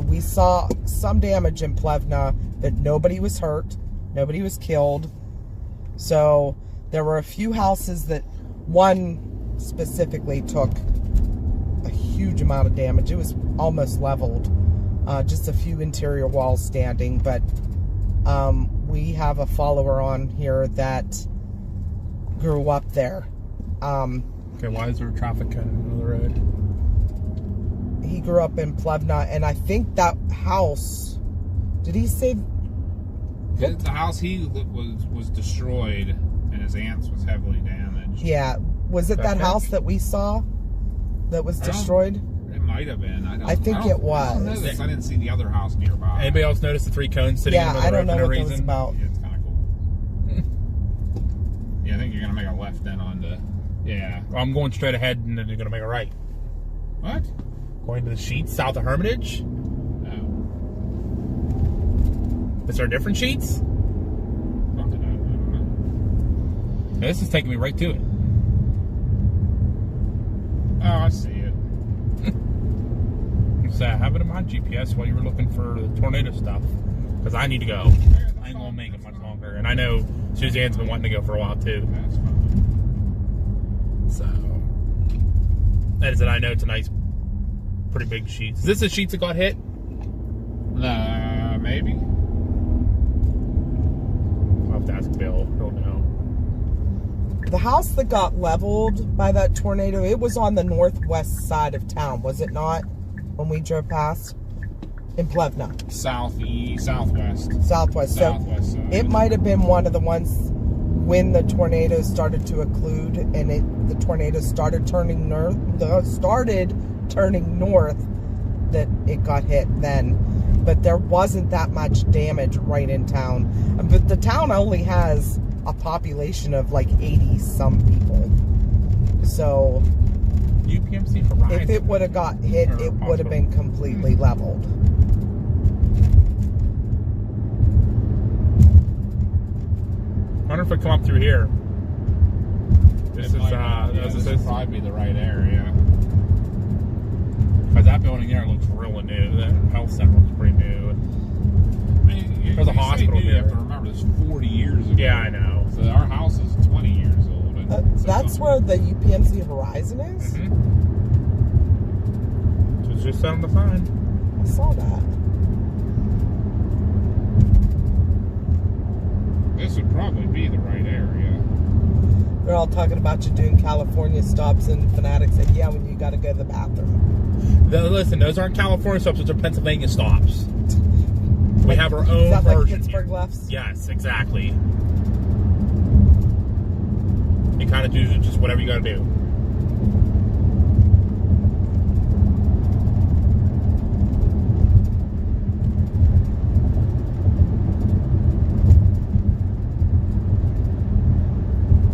We saw some damage in Plevna, but nobody was hurt, nobody was killed. So there were a few houses that one specifically took a huge amount of damage. It was almost leveled, just a few interior walls standing. But we have a follower on here that grew up there. Okay, why is there traffic cutting in the middle of the road? He grew up in Plevna, and I think that house, did he say? The house he was destroyed, and his aunt's was heavily damaged. Yeah, was it that house that we saw that was destroyed? It might have been. I think it was. I don't know this. I didn't see the other house nearby. Anybody else notice the 3 cones sitting in the middle of the road for no reason? Yeah, I don't know what that was about. Yeah, it's kind of cool. Yeah, I think you're gonna make a left then on the. Yeah. Well, I'm going straight ahead, and then you're gonna make a right. What? Going to the sheets south of Hermitage? No. Is there different sheets? Something I don't know. This is taking me right to it. Oh, I see it. So have it in my GPS while you were looking for the tornado stuff, because I need to go. I ain't gonna make it much longer, and I know Suzanne's been wanting to go for a while too. That's fine. So that is it. I know tonight's pretty big sheets. Is this the sheets that got hit? Maybe. I'll have to ask Bill. He'll know. The house that got leveled by that tornado, it was on the northwest side of town, was it not? When we drove past? In Plevna. Southwest. Southwest. So side. it might have been one of the ones when the tornado started to occlude and the tornado started turning north, that it got hit then. But there wasn't that much damage right in town. But the town only has a population of like 80-some people. So UPMC Horizon. if it would have got hit, it would have been completely leveled. wonder if we come up through here. This is this would probably be the right area. Because that building there looks really new. That health center looks pretty new. I mean, There's a hospital you here. have to remember, this is 40 years ago. Yeah, I know. So our house is 20 years old. And so That's where the UPMC Horizon is? Mm-hmm. So it's just on the sign. I saw that. This would probably be the right area. They're all talking about you doing California stops, and Fanatics said, yeah, when you got to go to the bathroom. Listen, those aren't California stops, those are Pennsylvania stops. We have our own Is that like version. Pittsburgh lefts? Yes, exactly. You kind of do just whatever you got to do.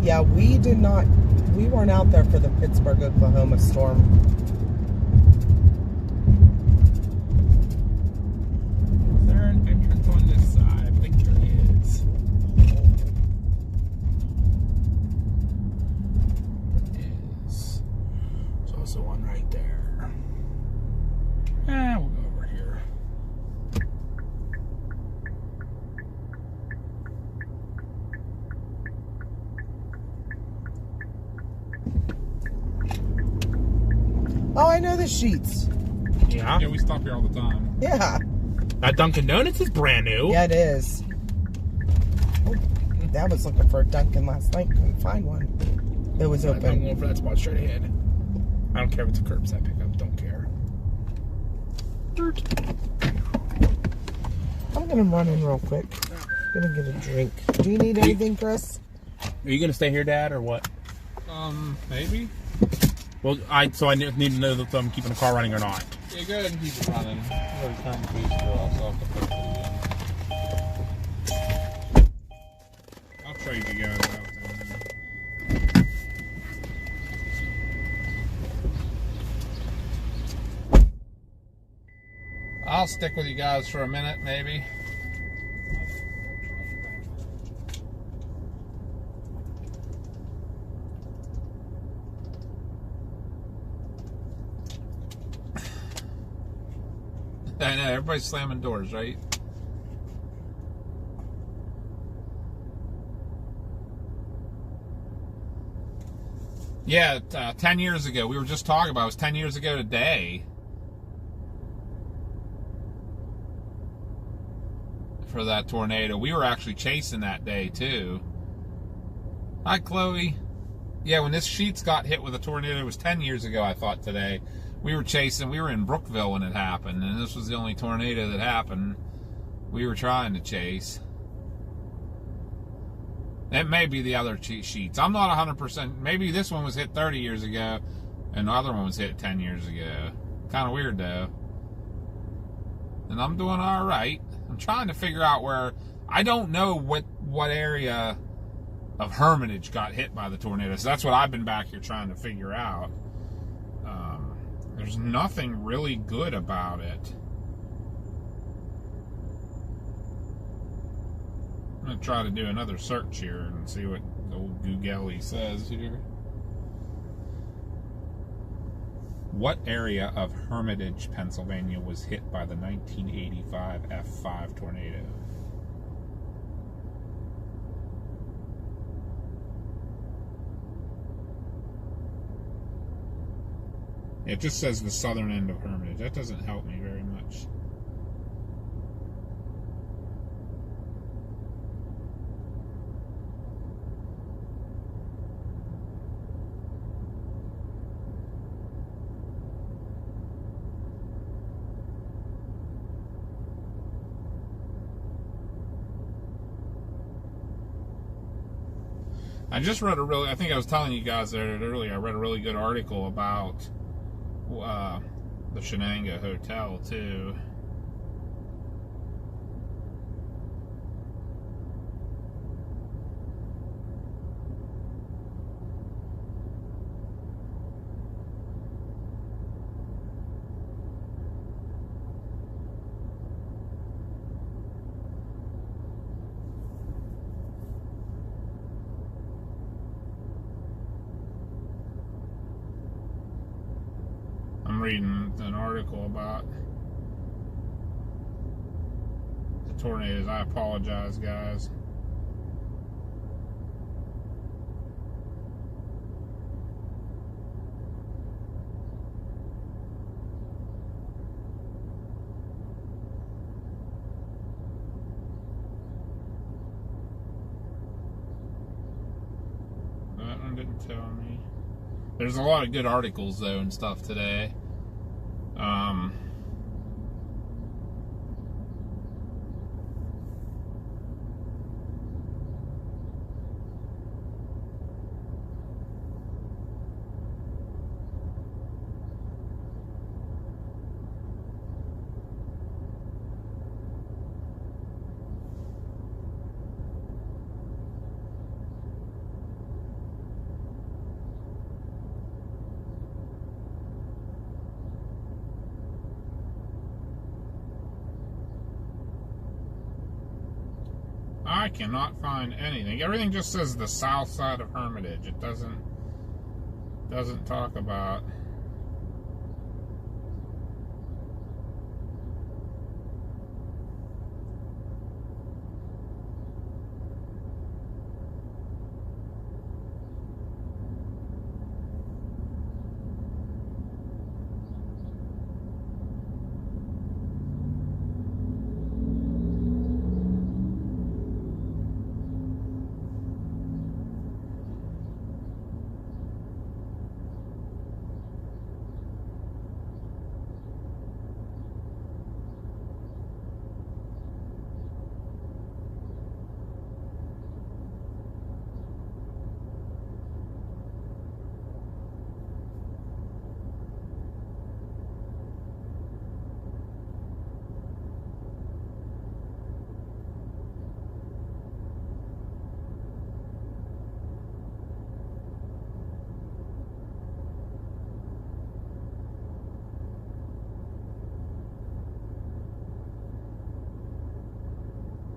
Yeah, we weren't out there for the Pittsburgh, Oklahoma storm. Is there an entrance on this side? I think there is. There is. There's also one right there. We'll go over here. Oh, I know the sheets. Yeah. Yeah, we stop here all the time. Yeah. That Dunkin' Donuts is brand new. Yeah, it is. Oh, Dad was looking for a Dunkin' last night. Couldn't find one. It was I'm open. going for that spot straight ahead. I don't care if it's a curbside pickup. Don't care. I'm going to run in real quick. I'm going to get a drink. Do you need anything, Chris? Are you going to stay here, Dad, or what? Maybe. Well, need to know if I'm keeping the car running or not. Yeah, go ahead and keep it running. Every time the keys go off, so I'll have to put it again. I'll trade you guys out then. I'll stick with you guys for a minute, maybe. I know, everybody's slamming doors, right? Yeah, 10 years ago. We were just talking about it. It was 10 years ago today. For that tornado. We were actually chasing that day, too. Hi, Chloe. Yeah, when this Sheets got hit with a tornado, it was 10 years ago, I thought, today. We were chasing, we were in Brookville when it happened, and this was the only tornado that happened. We were trying to chase. It may be the other Sheets. I'm not 100%. Maybe this one was hit 30 years ago, and the other one was hit 10 years ago. Kind of weird, though. And I'm doing all right. I'm trying to figure out where... I don't know what area of Hermitage got hit by the tornado. So that's what I've been back here trying to figure out. There's nothing really good about it. I'm going to try to do another search here and see what old Google says here. What area of Hermitage, Pennsylvania was hit by the 1985 F5 tornado? It just says the southern end of Hermitage. That doesn't help me very much. I just read I think I was telling you guys that earlier, I read a really good article about the Shenango Hotel, too. reading an article about the tornadoes. I apologize, guys. That one didn't tell me. There's a lot of good articles though and stuff today. I cannot find anything. Everything just says the south side of Hermitage. It doesn't talk about.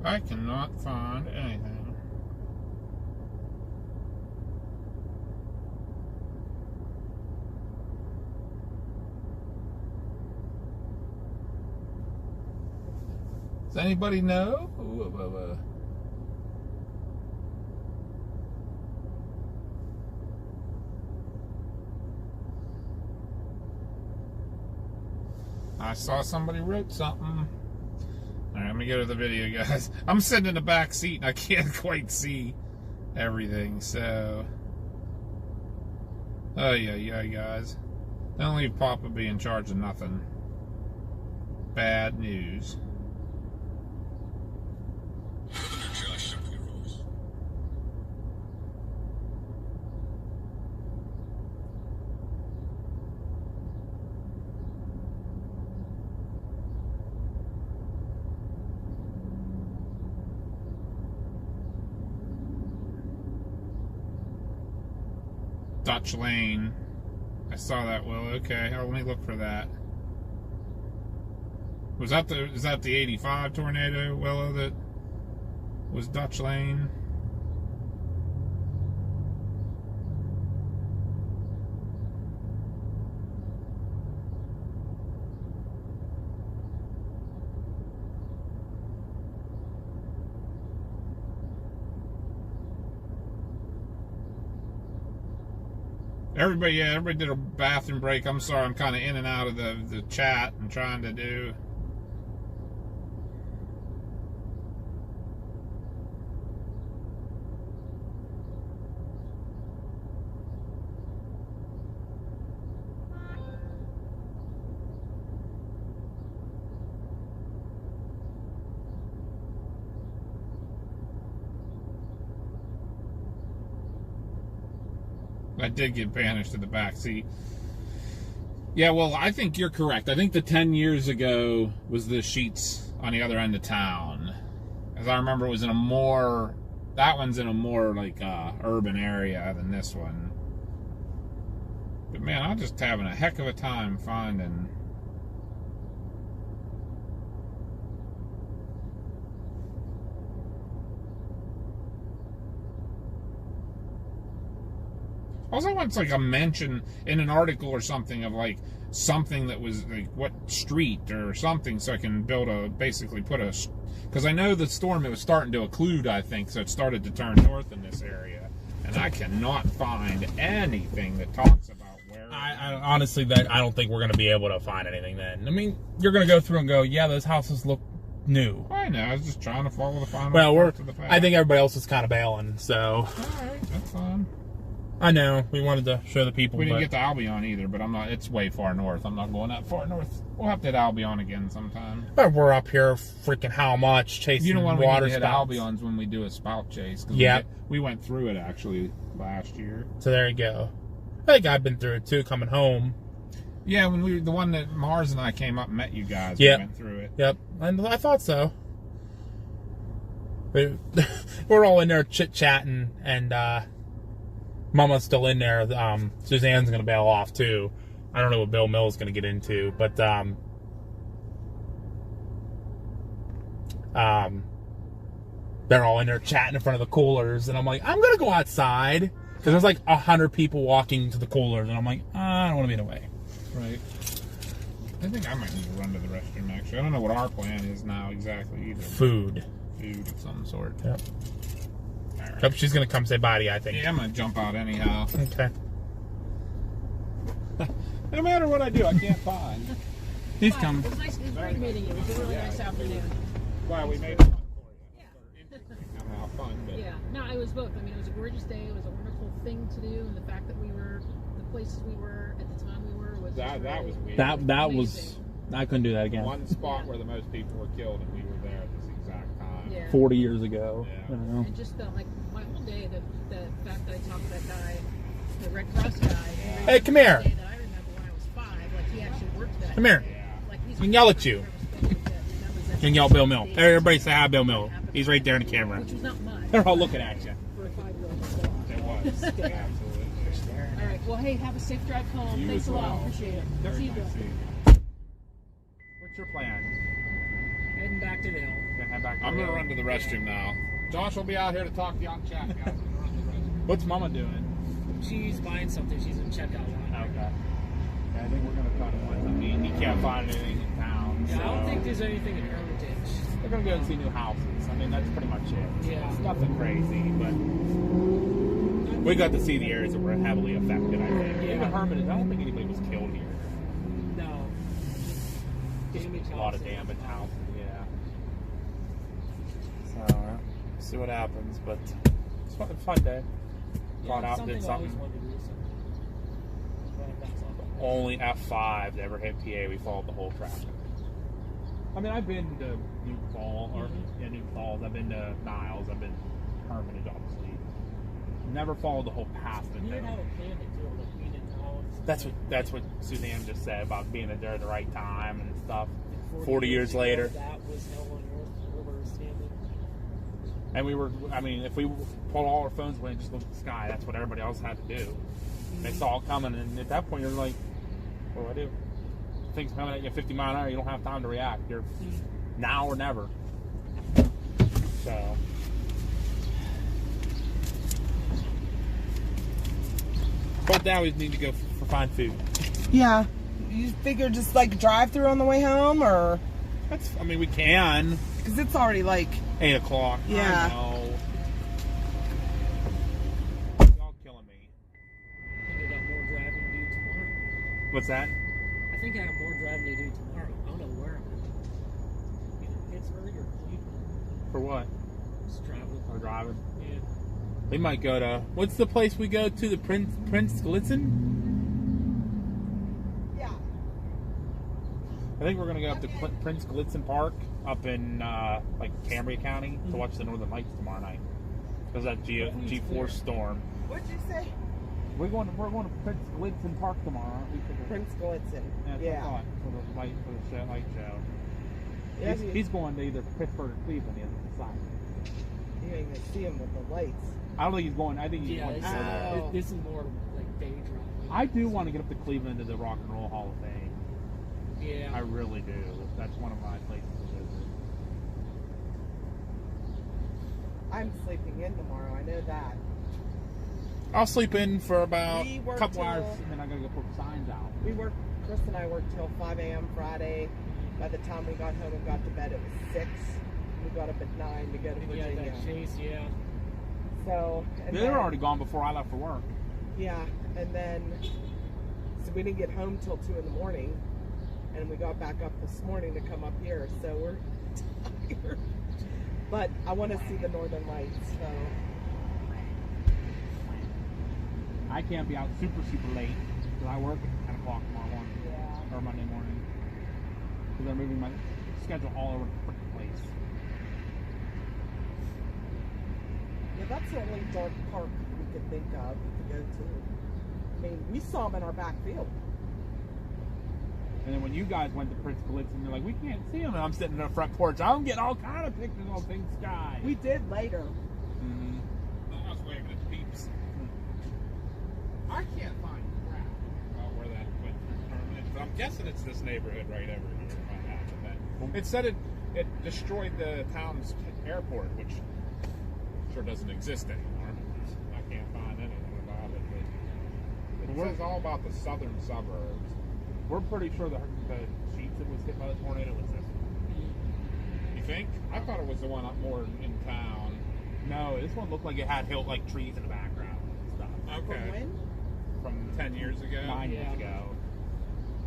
I cannot find anything. Does anybody know? I saw somebody wrote something. Alright, I'm gonna go to the video, guys. I'm sitting in the back seat and I can't quite see everything, so. Oh, yeah, guys. Don't leave Papa be in charge of nothing. Bad news. Dutch Lane. I saw that, Will. Okay, let me look for that. Is that the 85 tornado, Willow, that was Dutch Lane? Everybody did a bathroom break. I'm sorry, I'm kind of in and out of the chat and trying to do. I did get banished to the back seat. Yeah, well, I think you're correct. I think the 10 years ago was the sheets on the other end of town. As I remember, it was in a more, that one's in a more like urban area than this one. But man, I'm just having a heck of a time finding. Also, it's like a mention in an article or something of like something that was like what street or something, so I can build basically put a, because I know the storm, it was starting to occlude, I think, so it started to turn north in this area, and I cannot find anything that talks about where. I honestly, I don't think we're going to be able to find anything then. I mean, you're going to go through and go, yeah, those houses look new. I know. I was just trying to follow the final. Well, parts of the path. I think everybody else is kind of bailing, so. All right, that's fine. I know we wanted to show the people. We didn't get to Albion either, but I'm not. It's way far north. I'm not going that far north. We'll have to hit Albion again sometime. But we're up here, freaking how much chasing You know when water we need to hit spouts. Albion's when we do a spout chase. Yeah, we went through it actually last year. So there you go. I think I've been through it too, coming home. Yeah, when the one that Mars and I came up and met you guys, yep. We went through it. Yep, and I thought so. We're all in there chit-chatting, and Mama's still in there. Suzanne's going to bail off, too. I don't know what Bill Mill's going to get into, but they're all in there chatting in front of the coolers, and I'm like, I'm going to go outside, because there's like 100 people walking to the coolers, and I'm like, I don't want to be in the way. Right. I think I might need to run to the restroom, actually. I don't know what our plan is now exactly either. Food of some sort. Yep. Right. Yep, she's going to come say bye to you, I think. Yeah, I'm going to jump out anyhow. Okay. No matter what I do, I can't find. He's coming. It was nice. It was great meeting you. It was a really nice afternoon. Wow, we made it fun for you. Yeah. Somehow fun, but Yeah. No, it was both. I mean, it was a gorgeous day. It was a wonderful thing to do, and the fact that we were the places we were at the time we were was that really was weird. That amazing. was... I couldn't do that again. One spot where the most people were killed, and we were there at this exact time. Yeah. 40 years ago. Yeah. I don't know. It just felt like my whole day, the fact that I talked to that guy, the Red Cross guy. Hey, come here. The day that I remember when I was 5, like he actually worked that. Come here. Like, he's He can yell at you. You can yell Bill Mill. Everybody say hi, Bill Mill. He's right there in the camera. Which was not much. They're all looking at you. For a 5-year-old. It was. Absolutely. All right. Well, hey, have a safe drive home. You Thanks as a lot. well. Appreciate it. Very See you, nice Bill. seeing you. What's your plan? Heading back to the hill. I'm going to run to the restroom now. Josh will be out here to talk to you on chat, guys. I'm gonna run to the restroom. What's Mama doing? She's buying something. She's in checkout line. Okay. Yeah, I think we're going to try to find something. You can't find anything in town. Yeah, So I don't think there's anything in Hermitage. we're going to go and see new houses. I mean, that's pretty much it. Yeah. It's nothing crazy, but we got to see the areas that were heavily affected, I think. Yeah. Even Hermitage, I don't think anybody was killed here. No. Damaged A lot of houses. damaged houses, yeah. So, see what happens, but it's a fun day. Got out, did I always something. wanted to do something. But that's all. Only F5 to ever hit PA, we followed the whole traffic. I mean, I've been to New Falls, New Falls, I've been to Niles, I've been to Hermitage, obviously. Never followed the whole path. You didn't have a plan to do it, like being in town. That's what Suzanne just said about being there at the right time and stuff. 40 years later. That was hell on earth where we were standing. And we were, I mean, if we pulled all our phones away and just looked at the sky, that's what everybody else had to do. And they saw it coming, and at that point, you're like, what do I do? Things coming at you 50 miles an hour, you don't have time to react. You're now or never. So. But now we need to go for find food. Yeah. You figure just like drive through on the way home, or? I mean, we can. Because it's already like 8 o'clock. Yeah. I know. Y'all killing me. I think I got more driving to do tomorrow. What's that? I think I have more driving to do tomorrow. I don't know where I'm at. Either Pittsburgh or Cleveland. For what? Just traveling. Or driving? Yeah. We might go to, what's the place we go to? The Prince Gallitzin? Yeah. I think we're going to go up to Prince Gallitzin Park up in like Cambria County to watch the Northern Lights tomorrow night. Because that G4 storm. What'd you say? We're going to Prince Gallitzin Park tomorrow, aren't we? Prince Gallitzin. Yeah. For the light show. Yeah, He's going to either Pittsburgh or Cleveland. He hasn't decided. You ain't gonna see him with the lights. I don't think he's going. I think he's Yeah, going. this is more like day driving. I do want to get up to Cleveland to the Rock and Roll Hall of Fame. Yeah. I really do. That's one of my places to visit. I'm sleeping in tomorrow. I know that. I'll sleep in for about We a work couple till- hours, and then I gotta go put signs out. Chris and I worked till 5 a.m. Friday. By the time we got home and got to bed, it was 6. We got up at 9 to go to Yeah, Virginia. that chase, yeah. So, and They were then- already gone before I left for work. Yeah, and then, so we didn't get home till 2 in the morning, and we got back up this morning to come up here, so we're tired. But I want to see the Northern Lights, so. I can't be out super late because I work at 10 o'clock tomorrow morning Yeah. or Monday morning because they're moving my schedule all over the freaking place. Yeah, that's the only dark park we could think of to go to. I mean, we saw them in our back field. And then when you guys went to Prince Gallitzin, you're like, we can't see them. And I'm sitting in the front porch. I'm getting all kind of pictures on Pink Sky. We did later. Mm-hmm. I was waving at the peeps. I can't find crap. Where that went through Hermitage. But I'm guessing it's this neighborhood right over here. By half of that. It said it destroyed the town's airport, which sure doesn't exist anymore. I can't find anything about it. But it says all about the southern suburbs. We're pretty sure the sheets that was hit by the tornado was this one. You think? I thought it was the one up more in town. No, this one looked like it had like trees in the background and stuff. Okay. From when? From 10 years ago? 9 years Yeah. ago.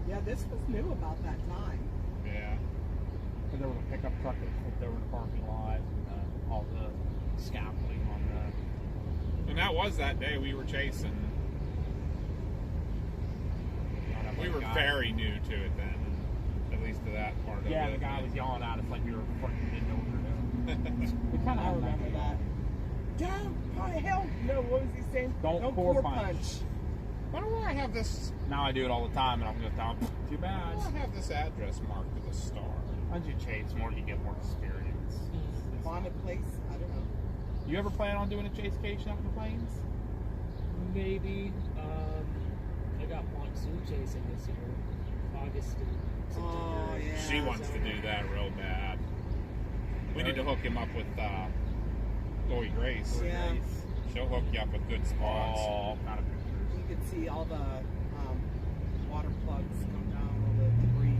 Yeah, this was new about that time. Yeah. Because there was a pickup truck that flipped over in the parking lot and all the scaffolding on the... And that was that day we were chasing. We were very new to it then. At least to that part of it. Yeah, the guy was yelling at us like we were fucking didn't know what we were doing. We kind of I remember that. Don't, hell, no, what was he saying? Don't core punch. Why do I have this? Now I do it all the time, and I'm just down. Too Why bad. do I have this address marked with a star? Once you chase more, you get more experience. Haunted place? I don't know. You ever plan on doing a chase occasion up in the plains? Maybe. I got monsoon chasing this year. August and September. Oh, yeah. She wants to do that real bad. We need to hook him up with Chloe Grace. Yeah. She'll hook you up with good spots. Oh, not a pictures. You could see all the water plugs come down, all the debris.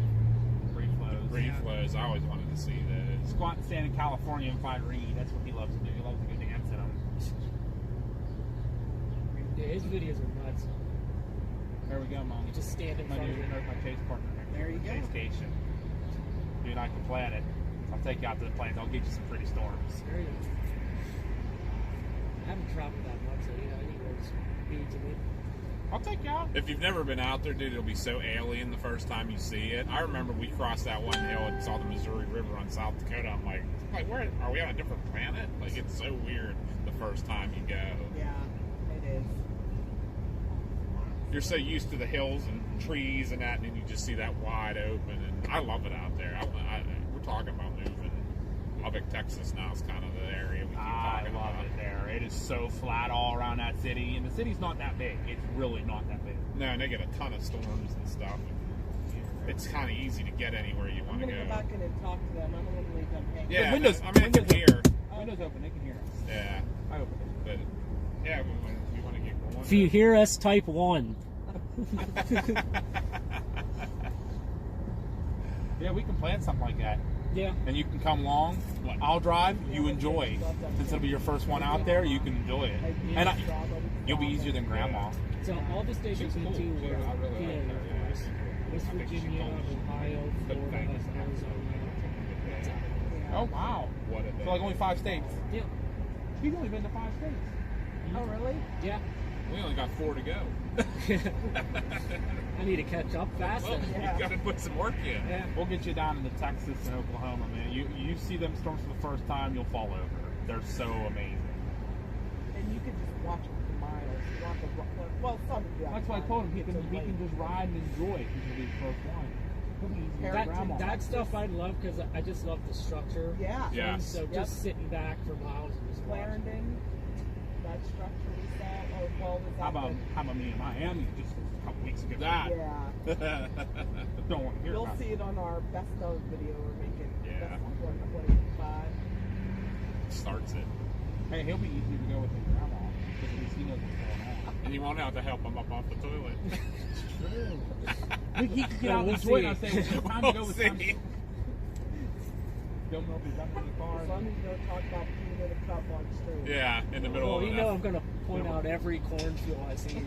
Free flows. Free flows. I always wanted to see those. Squat and stand in California and find Reed. That's what he loves to do. He loves to go dance in them. Yeah, his videos are nuts. There we go, Mom. You just stand in front of There's it. my chase partner. There you go. Chase station. You and I can plan it. I'll take you out to the plains. I'll get you some pretty storms. There you go. I haven't traveled that much, so yeah, anyways, beats to me. I'll take you out. If you've never been out there, dude, it'll be so alien the first time you see it. I remember we crossed that one hill and saw the Missouri River on South Dakota. I'm like, where are we on a different planet? Like, it's so weird the first time you go. Yeah, it is. You're so used to the hills and trees and that, and then you just see that wide open. And I love it out there. We're talking about moving. Lubbock, Texas now is kind of the area we keep I talking love about. it there. It is so flat all around that city, and the city's not that big. It's really not that big. No, and they get a ton of storms and stuff. It's kind of easy to get anywhere you I'm want to going to go. go back in and talk to them. I don't want to leave them hanging. Yeah, windows- I mean, windows here. Windows open. They can hear us. Yeah, I opened it. but yeah, when you want to get going. If you hear us, type 1. Yeah, we can plan something like that. Yeah. And you can come along. I'll drive. You enjoy. Since it'll be your first one out there, you can enjoy it. And you'll be easier than Grandma. So all the stations She's we cool. do were Yeah, I really PA, like her, of yeah. course. West I think she Virginia, calls- Ohio, But Florida, thank you. Arizona. That's it. Oh, wow. What are they? So like only 5 states. Yeah. She's only been to 5 states. Oh, really? Yeah. We only got 4 to go. I need to catch up fast. Well, then. you got to put some work in. Yeah. We'll get you down into Texas and Oklahoma, man. You see them storms for the first time, you'll fall over. They're so amazing. And you can just watch it for miles. You want to, well, some of you. That's why I told him he can just ride and enjoy it because he'll be the first one. He'll be easier than Grandma. That stuff I love because I just love the structure. Yeah. Yeah. So just sitting back for miles and just watching. Clarendon, that structure we saw, or well, was How that about me in Miami just a couple weeks ago? That. Yeah. Don't want to hear You'll about see it on our best of video we're making. Yeah. Best of 125. Starts it. Hey, he'll be easier to go with than Grandma. because at least he knows what's going on. And you won't have to help him up off the toilet. True. He can get out of the toilet and I say, it's time to go with Sunday. Don't know if he's up in the car. Sonny's going to talk about peeing in a cup on street. Yeah, in the middle Well, of you it. know I'm going to point out every cornfield I see.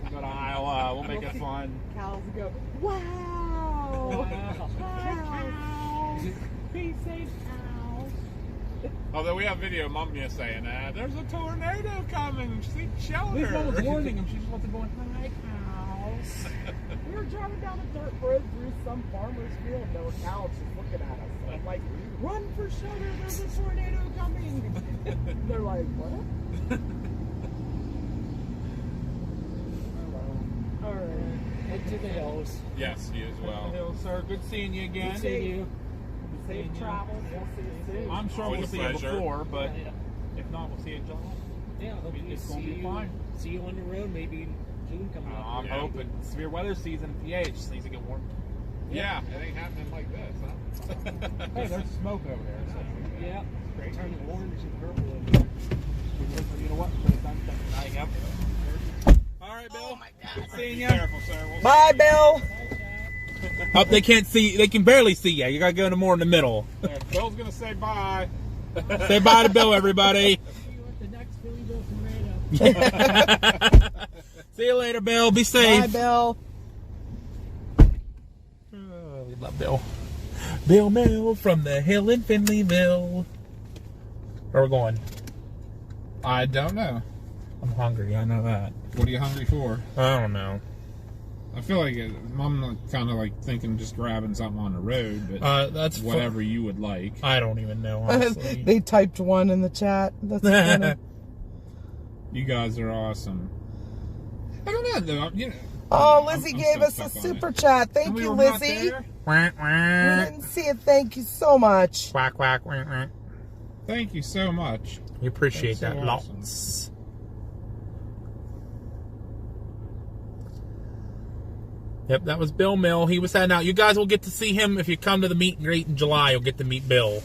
We'll go to Iowa. We'll make it fun. Cows go, wow! Cows. Be safe, cows. Although we have video of Mumia saying, there's a tornado coming. Seek shelter. This one was warning him. She just wants to go, hi, cows. We were driving down a dirt road through some farmer's field and there were cows just looking at us. And I'm like, run for shelter, there's a tornado coming. They're like, what? All right. Head to the hills. Yes, you as well. Hello, sir. Good seeing you again. Good seeing you. Safe travels. We'll see you soon. I'm sure Always we'll a see you pleasure. before, but Yeah. if not, we'll see you in July. Yeah, hopefully It's gonna be see fine. See you on the road, maybe in June coming up. I'm Yeah. hoping. Severe weather season. Yeah, it just needs to get warm. Yeah, it ain't happening like this, huh? Hey, there's smoke over there. So Yeah, great. turn it orange and purple. You know what? For the sunset tonight, yep. All right, Bill. Oh my God. Good seeing you. Careful, sir. We'll Bye, Bill. Oh, they can't see. They can barely see you. You gotta go more in the middle. Yeah, Bill's gonna say bye. Say bye to Bill, everybody. See you at the next Billy Bill Tornado. See you later, Bill. Be Bye, safe. Bill. Oh, we love Bill. Bill Mill from the hill in Finleyville. Where are we going? I don't know. I'm hungry. I know that. What are you hungry for? I don't know. I feel like I'm kind of like thinking just grabbing something on the road, but That's whatever you would like. I don't even know, honestly. They typed one in the chat. That's funny. You guys are awesome. I don't know, though. You know, Oh, Lizzie I'm gave so us a stuck on super it. chat. Thank And we you, were not Lizzie. there? Quack, We quack. didn't see it. Thank you so much. Quack, quack, quack, quack. Thank you so much. We appreciate That's that so awesome. lots. Yep, that was Bill Mill. He was heading out. You guys will get to see him if you come to the meet and greet in July. You'll get to meet Bill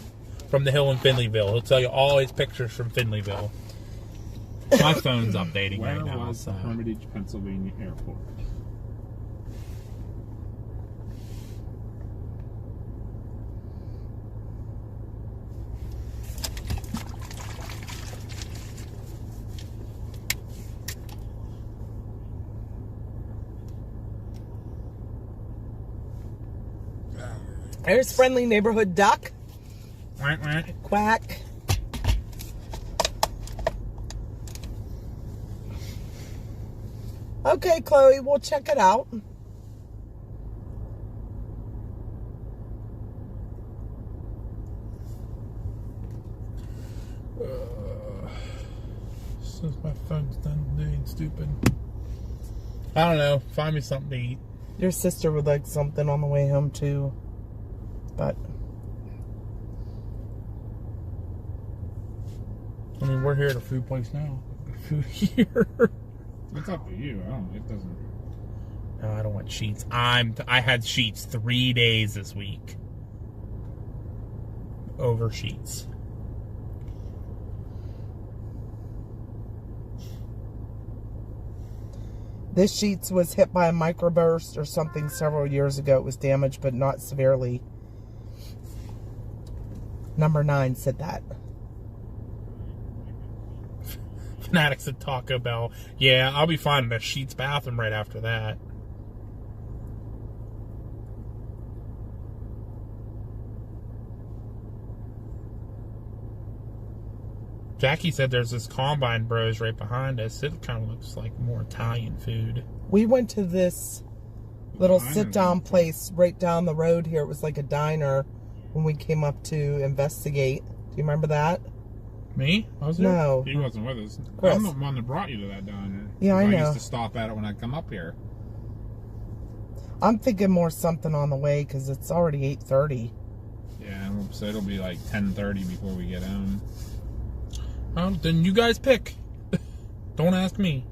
from the hill in Finleyville. He'll tell you all his pictures from Finleyville. My phone's updating Where right now. was So. the Hermitage, Pennsylvania airport? There's friendly neighborhood duck. Quack, quack. Quack. Okay, Chloe, we'll check it out. Since my phone's done doing stupid. I don't know. Find me something to eat. Your sister would like something on the way home, too. But I mean, we're here at a food place now. Food here. It's up to you. It doesn't. No, I don't want sheets. I had sheets 3 days this week. Over sheets. this sheets was hit by a microburst or something several years ago. It was damaged, but not severely. Number 9 said that. Fanatics at Taco Bell. Yeah, I'll be finding a Sheets bathroom right after that. Jackie said there's this Combine Bros right behind us. It kind of looks like more Italian food. We went to this little sit-down place right down the road here. It was like a diner when we came up to investigate. Do you remember that? Me? I was there? No. He wasn't with us. Chris. I'm the one that brought you to that diner. Yeah, I 'Cause know. I used to stop at it when I come up here. I'm thinking more something on the way because it's already 8:30. Yeah, so it'll be like 10:30 before we get home. Well, then you guys pick. Don't ask me.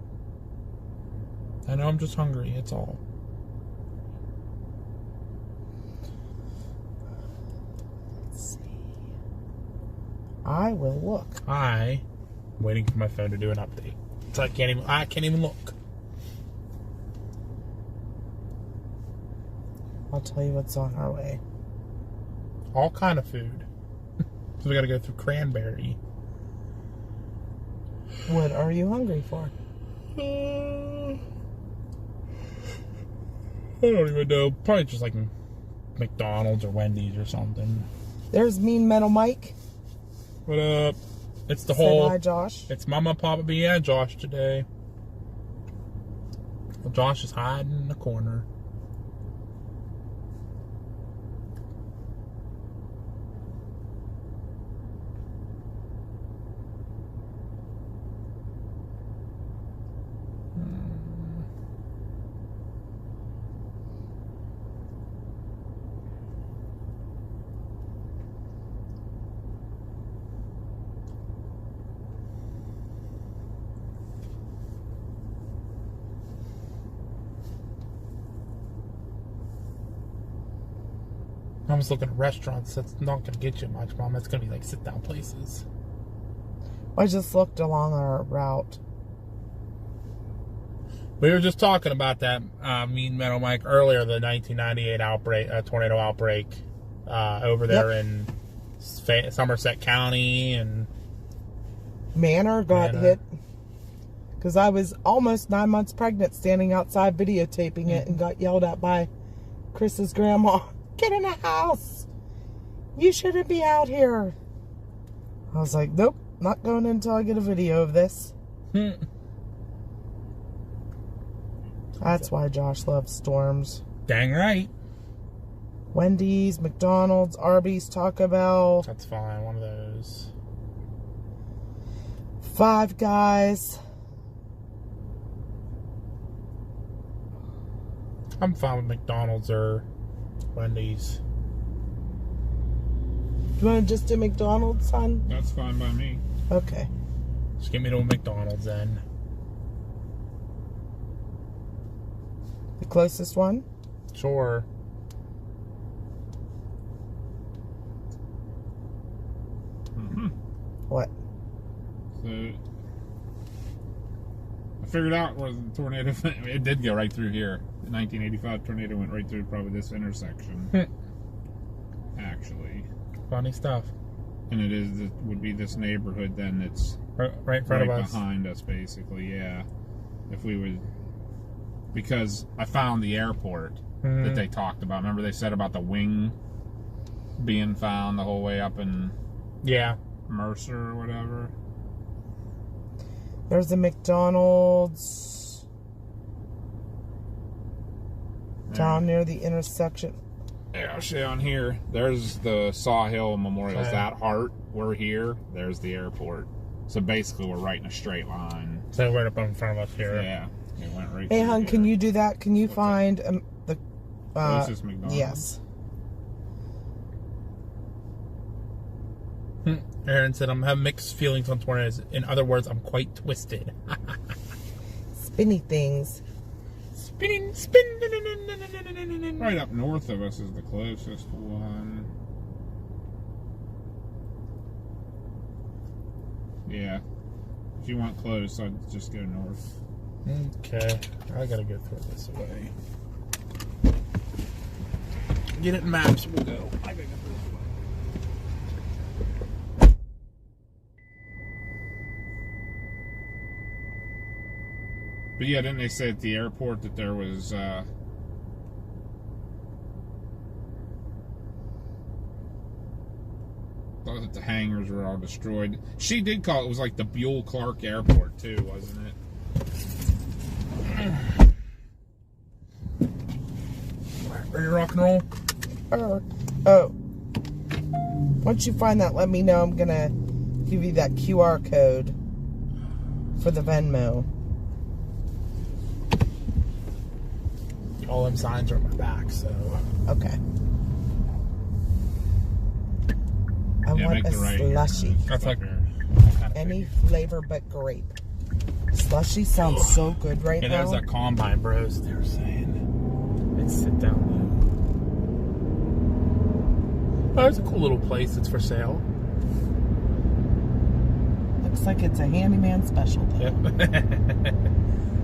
I know I'm just hungry, it's all. Let's see. I will look. I waiting for my phone to do an update. So I can't even look. I'll tell you what's on our way. All kind of food. So we gotta go through Cranberry. What are you hungry for? I don't even know. Probably just like McDonald's or Wendy's or something. There's Mean Metal Mike. What up? It's the Said whole. hi, Josh. It's Mama, Papa, B, and Josh today. Well, Josh is hiding in the corner. I was looking at restaurants. That's not going to get you much, Mom. It's going to be like sit-down places. I just looked along our route. We were just talking about that Mean Metal Mike earlier, the 1998 outbreak, tornado outbreak over there in Somerset County and Manor got hit because I was almost 9 months pregnant, standing outside videotaping it, and got yelled at by Chris's grandma. Get in the house! You shouldn't be out here. I was like, nope, not going in until I get a video of this. That's why Josh loves storms. Dang right. Wendy's, McDonald's, Arby's, Taco Bell. That's fine, one of those. Five Guys. I'm fine with McDonald's or Wendy's. You want to just do McDonald's, son? That's fine by me. Okay. Just get me to a McDonald's then. The closest one? Sure. What? So I figured out where the tornado. It did go right through here. The 1985 tornado went right through probably this intersection. Actually, funny stuff. And it would be this neighborhood then that's right in front of us, behind us, basically. Yeah, if we would, because I found the airport that they talked about. Remember they said about the wing being found the whole way up in Mercer or whatever. There's a McDonald's down near the intersection. Yeah, I'll show you on here. There's the Sawhill Memorial. Is that heart? We're here. There's the airport. So basically, we're right in a straight line. So right up in front of us here. Yeah, it went right. Hey, hon, can you do that? Can you find the closest McDonald's? Yes. Aaron said, I'm having mixed feelings on tornadoes. In other words, I'm quite twisted. Spinny things. Spinning. Right up north of us is the closest one. Yeah. If you want close, I'd just go north. Okay. I gotta go through this way. Get it in maps, we'll go. I gotta go through this way. But yeah, didn't they say at the airport that there was thought that the hangars were all destroyed. She did call it was like the Buell Clark Airport too, wasn't it? Ready to rock and roll? Oh. Once you find that, let me know. I'm gonna give you that QR code for the Venmo. All them signs are on my back, so. Okay. I want a slushy. That's like any flavor but grape. Slushy sounds so good right now. Yeah, there's that Combine Bros they were saying. Let's sit down there. Oh, it's a cool little place that's for sale. Looks like it's a handyman special though. Yep.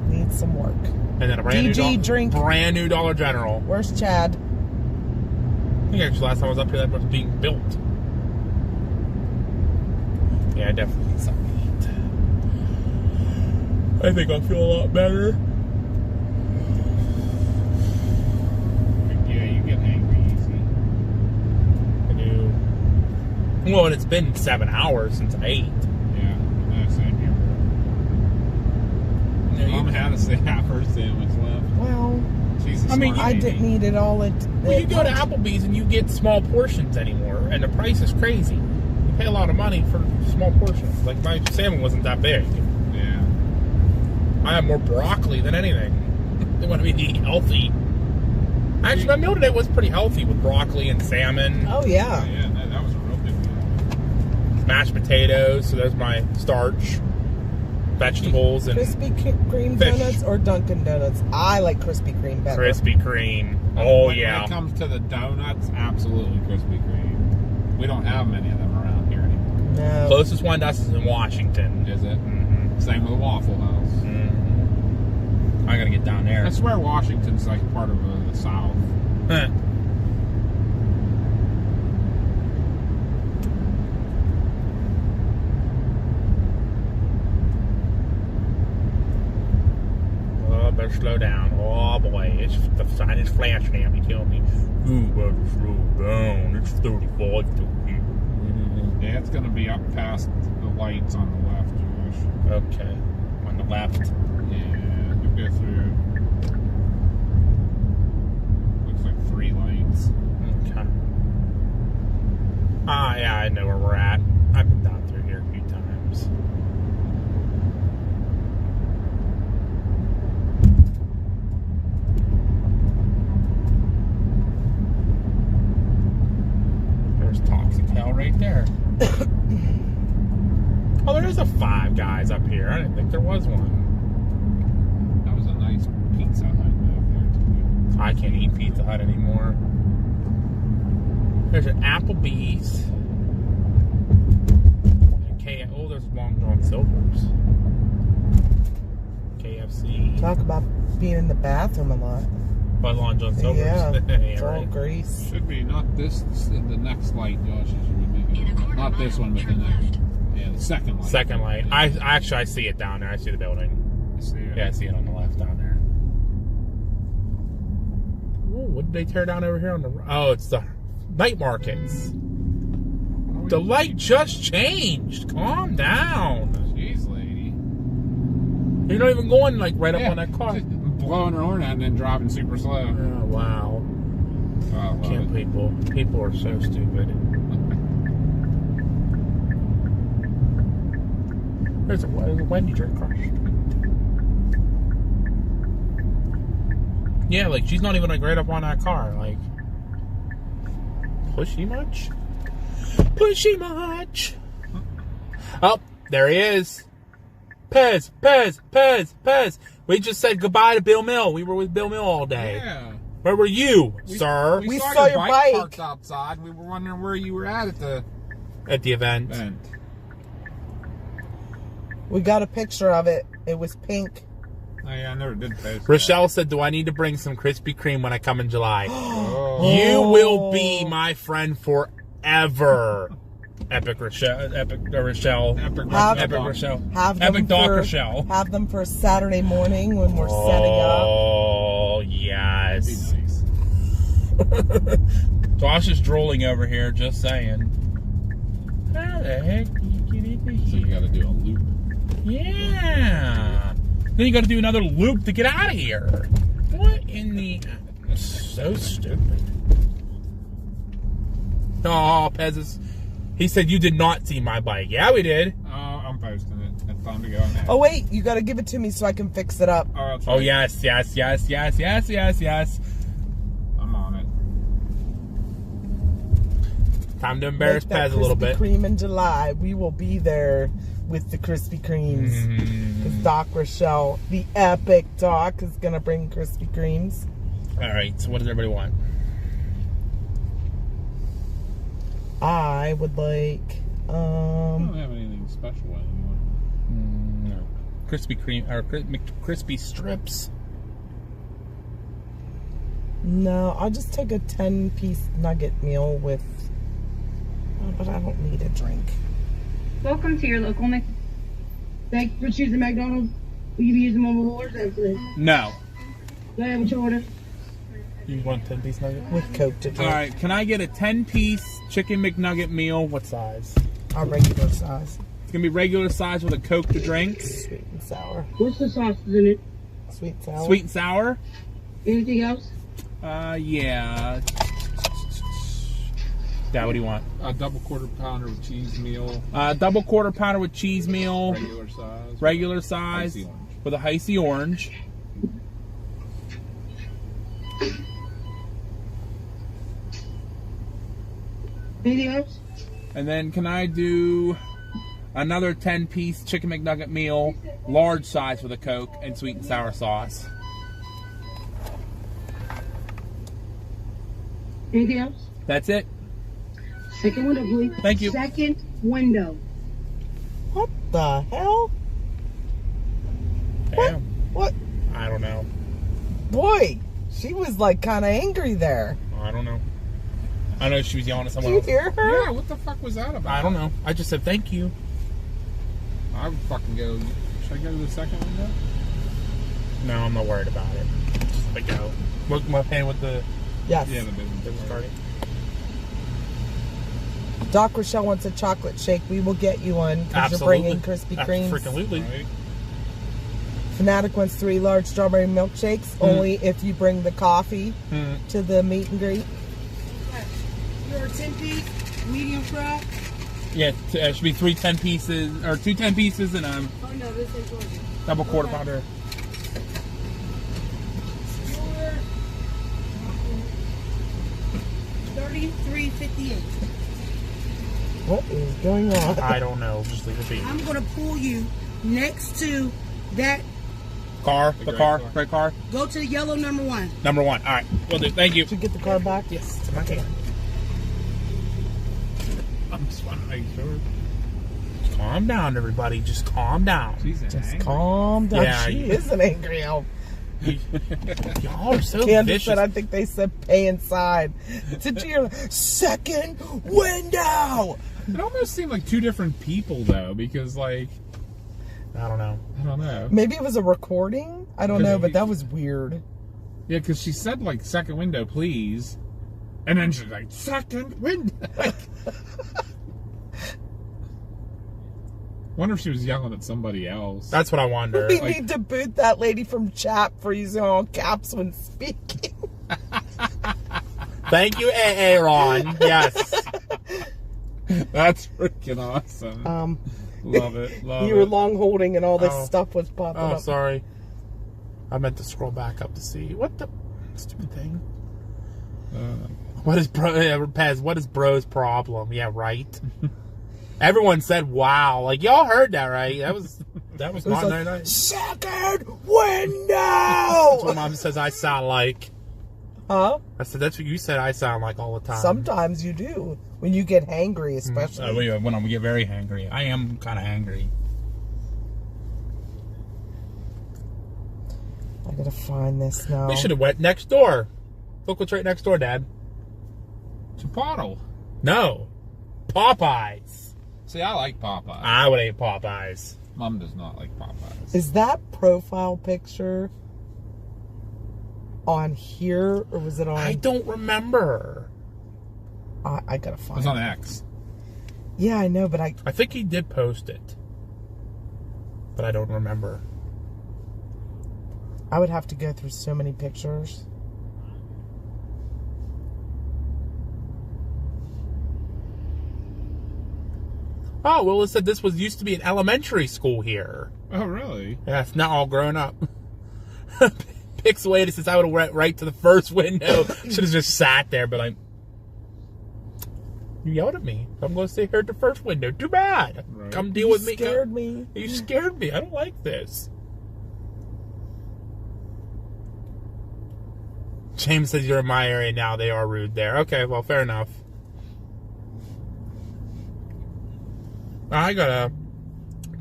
Needs some work. And then a brand brand new Dollar General. Where's Chad? I think actually last time I was up here, that was being built. Yeah, I definitely need something to eat. I think I'll feel a lot better. Yeah, you get angry easy. I do. Well, and it's been 7 hours since I ate. Yeah, same here. Mom had to half her sandwich left. Well, I mean, I didn't eat it all. Well, you go to Applebee's and you get small portions anymore, and the price is crazy. You pay a lot of money for small portions. Like, my salmon wasn't that big. Yeah. I have more broccoli than anything. They want me to eat healthy. Actually, my meal today was pretty healthy with broccoli and salmon. Oh, yeah. Yeah, that was a real good meal. Mashed potatoes, so there's my starch. Vegetables and Krispy Kreme fish. donuts or Dunkin' Donuts. I like Krispy Kreme better. Krispy Kreme. Oh, yeah. When it comes to the donuts, absolutely Krispy Kreme. We don't have many of them around here anymore. No. Closest one to us is in Washington. Is it? Mm-hmm. Same with the Waffle House. Mm-hmm. I gotta get down there. I swear Washington's like part of the South. Huh. Better slow down. Oh boy, the sign is flashing at me, telling me, "Ooh, better slow down. It's 35 to here." Mm-hmm. Yeah, it's gonna be up past the lights on the left, Josh. Okay, on the left. Yeah, you go through. Looks like 3 lights. Okay. Ah, yeah, I know where we're at. I've been down through here a few times. Toxic Hell right there. Oh, there is a Five Guys up here. I didn't think there was one. That was a nice Pizza Hut up there too. I can't eat Pizza Hut anymore. There's an Applebee's. Oh, there's Long John Silver's. KFC. Talk about being in the bathroom a lot. By Long John Silver's. Yeah, it's all right. grease. Should be not this. The next light, Josh. Should be making not this one, but the next. Yeah, the second light. Second light. I see it down there. I see the building. You see it? Yeah, I see it on the left down there. Ooh, what did they tear down over here on the? Oh, it's the night markets. The light just changed. Calm down. Jeez, lady. You're not even going like right up on that car. Just blowing her horn out and then driving super slow. Oh, wow. Oh, Can't people are so stupid. There's a Wendy's right across the street. Yeah, like she's not even like right up on that car. Like, pushy much? Pushy much? Oh, there he is. Pez. We just said goodbye to Bill Mill. We were with Bill Mill all day. Yeah. Where were you, sir? We saw your bike parked outside. We were wondering where you were at the event. We got a picture of it. It was pink. Oh, yeah, I never did post Rochelle said, "Do I need to bring some Krispy Kreme when I come in July?" Oh. You will be my friend forever. Epic Rochelle. Epic Rochelle. Epic Doc Rochelle. Have them for Saturday morning when we're setting up. Oh, yes. Nice. Josh is drooling over here, just saying. How the heck do you get into here? So you got to do a loop. Yeah. Then you got to do another loop to get out of here. What in the... So stupid. Oh, Pez. He said you did not see my bike. Yeah, we did. Oh, I'm posting it. It's time to go now. Oh, wait. You got to give it to me so I can fix it up. Oh, yes. I'm on it. Time to embarrass Pez a little bit. Krispy Kreme in July. We will be there with the Krispy Kremes. Because Doc Rochelle, the epic Doc, is going to bring Krispy Kremes. All right. So what does everybody want? I would like, I don't have anything special anymore. No. Krispy Kreme or crispy strips. No, I'll just take a 10-piece nugget meal with. Oh, but I don't need a drink. Welcome to your local Mc. Thank you for choosing McDonald's. Will you be using mobile orders after this? No. Go ahead with your order. You want a 10-piece nugget? With Coke to drink. All right, can I get a 10-piece chicken McNugget meal? What size? Our regular size. It's going to be regular size with a Coke to drink. Sweet and sour. What's the sauces in it? Sweet and sour. Sweet and sour? Anything else? Yeah. Dad, what do you want? A double quarter pounder with cheese meal. Double quarter pounder with cheese meal. Regular size. Regular size. Icy orange. With a icy orange. Anything else? And then can I do another 10-piece chicken McNugget meal, large size with a Coke and sweet and sour sauce? Anything else? That's it. Second window, please. Thank you. Second window. What the hell? Damn. What? I don't know. Boy, she was like kind of angry there. I don't know. I know she was yelling at someone Did else. you hear her? Yeah, what the fuck was that about? I don't know. I just said thank you. I would fucking go. Should I go to the second window? No, I'm not worried about it. Just let it go. Look, my paying with the Yes. Yeah, the business card. Doc Rochelle wants a chocolate shake. We will get you one because you're bringing Krispy Kremes. Absolutely. Right. Fanatic wants 3 large strawberry milkshakes, only if you bring the coffee to the meet and greet. You're a 10-piece, medium fry. Yeah, it should be 3 10 pieces, or 2 10 pieces and Oh no, this is yours. double quarter pounder. $33.58. What is going on? I don't know. Just leave it be. I'm gonna pull you next to that. Car, The the gray car, car. red car. Go to the yellow number 1. Number 1. All right, will do. Thank you. Did you get the car back? Yes, it's in my hand. I'm just want to make sure. Just calm down, everybody. Just calm down. She's Just angry. calm down. Yeah, She you- is an angry elf. Y'all are so Candace vicious. said, I think they said pay inside. Did you hear? Second window. It almost seemed like 2 different people though, because like I don't know. I don't know. Maybe it was a recording. I don't know, but that was weird. Yeah, because she said like second window, please, and then she's like second window. Wonder if she was yelling at somebody else. That's what I wonder. We Like, need to boot that lady from chat for using all caps when speaking. thank you, Aaron. Yes. That's freaking awesome. Love it. Love You were it. long holding and all this Oh. stuff was popping Oh, up. sorry. I meant to scroll back up to see what the stupid thing. What is Pez? What is bro's problem? Yeah, right. Everyone said wow. Like y'all heard that, right? That was It was not like, nice. second That's what window! Mom says I sound like. Huh? I said that's what you said I sound like all the time. Sometimes you do. When you get hangry, especially. When I get very angry. I am kind of angry. I gotta find this now. We should have went next door. Look what's right next door, Dad. Chipotle. No. Popeyes. See, I like Popeye. I would eat Popeyes. Mom does not like Popeyes. Is that profile picture on here or was it on? I don't remember. I gotta find It's on it. X. Yeah, I know, but I think he did post it. But I don't remember. would have to go through so many pictures. Oh, well, it said this used to be an elementary school here. Oh, really? Yeah, it's not all grown up. Pixelated since I would have went right to the first window. Should have just sat there, but like, you yelled at me. I'm going to sit here at the first window. Too bad. Right. Come deal You with me. scared me. You scared me. I don't like this. James says you're in my area now. They are rude there. Okay, well, fair enough. I got a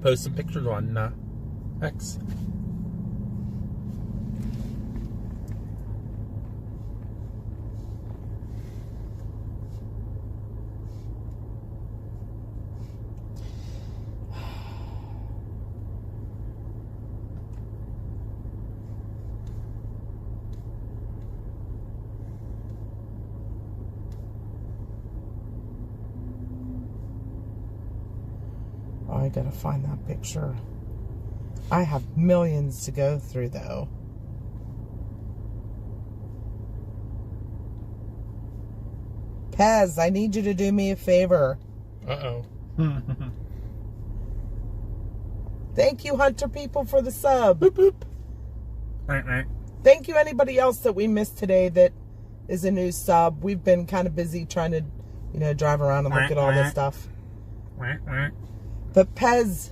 post some pictures on X. Oh, I gotta find that picture. I have millions to go through, though. Pez, I need you to do me a favor. Uh-oh. Thank you, Hunter people, for the sub. Boop, boop. Right. Thank you, anybody else that we missed today that is a new sub. We've been kind of busy trying to, drive around and look at all this stuff. But Pez.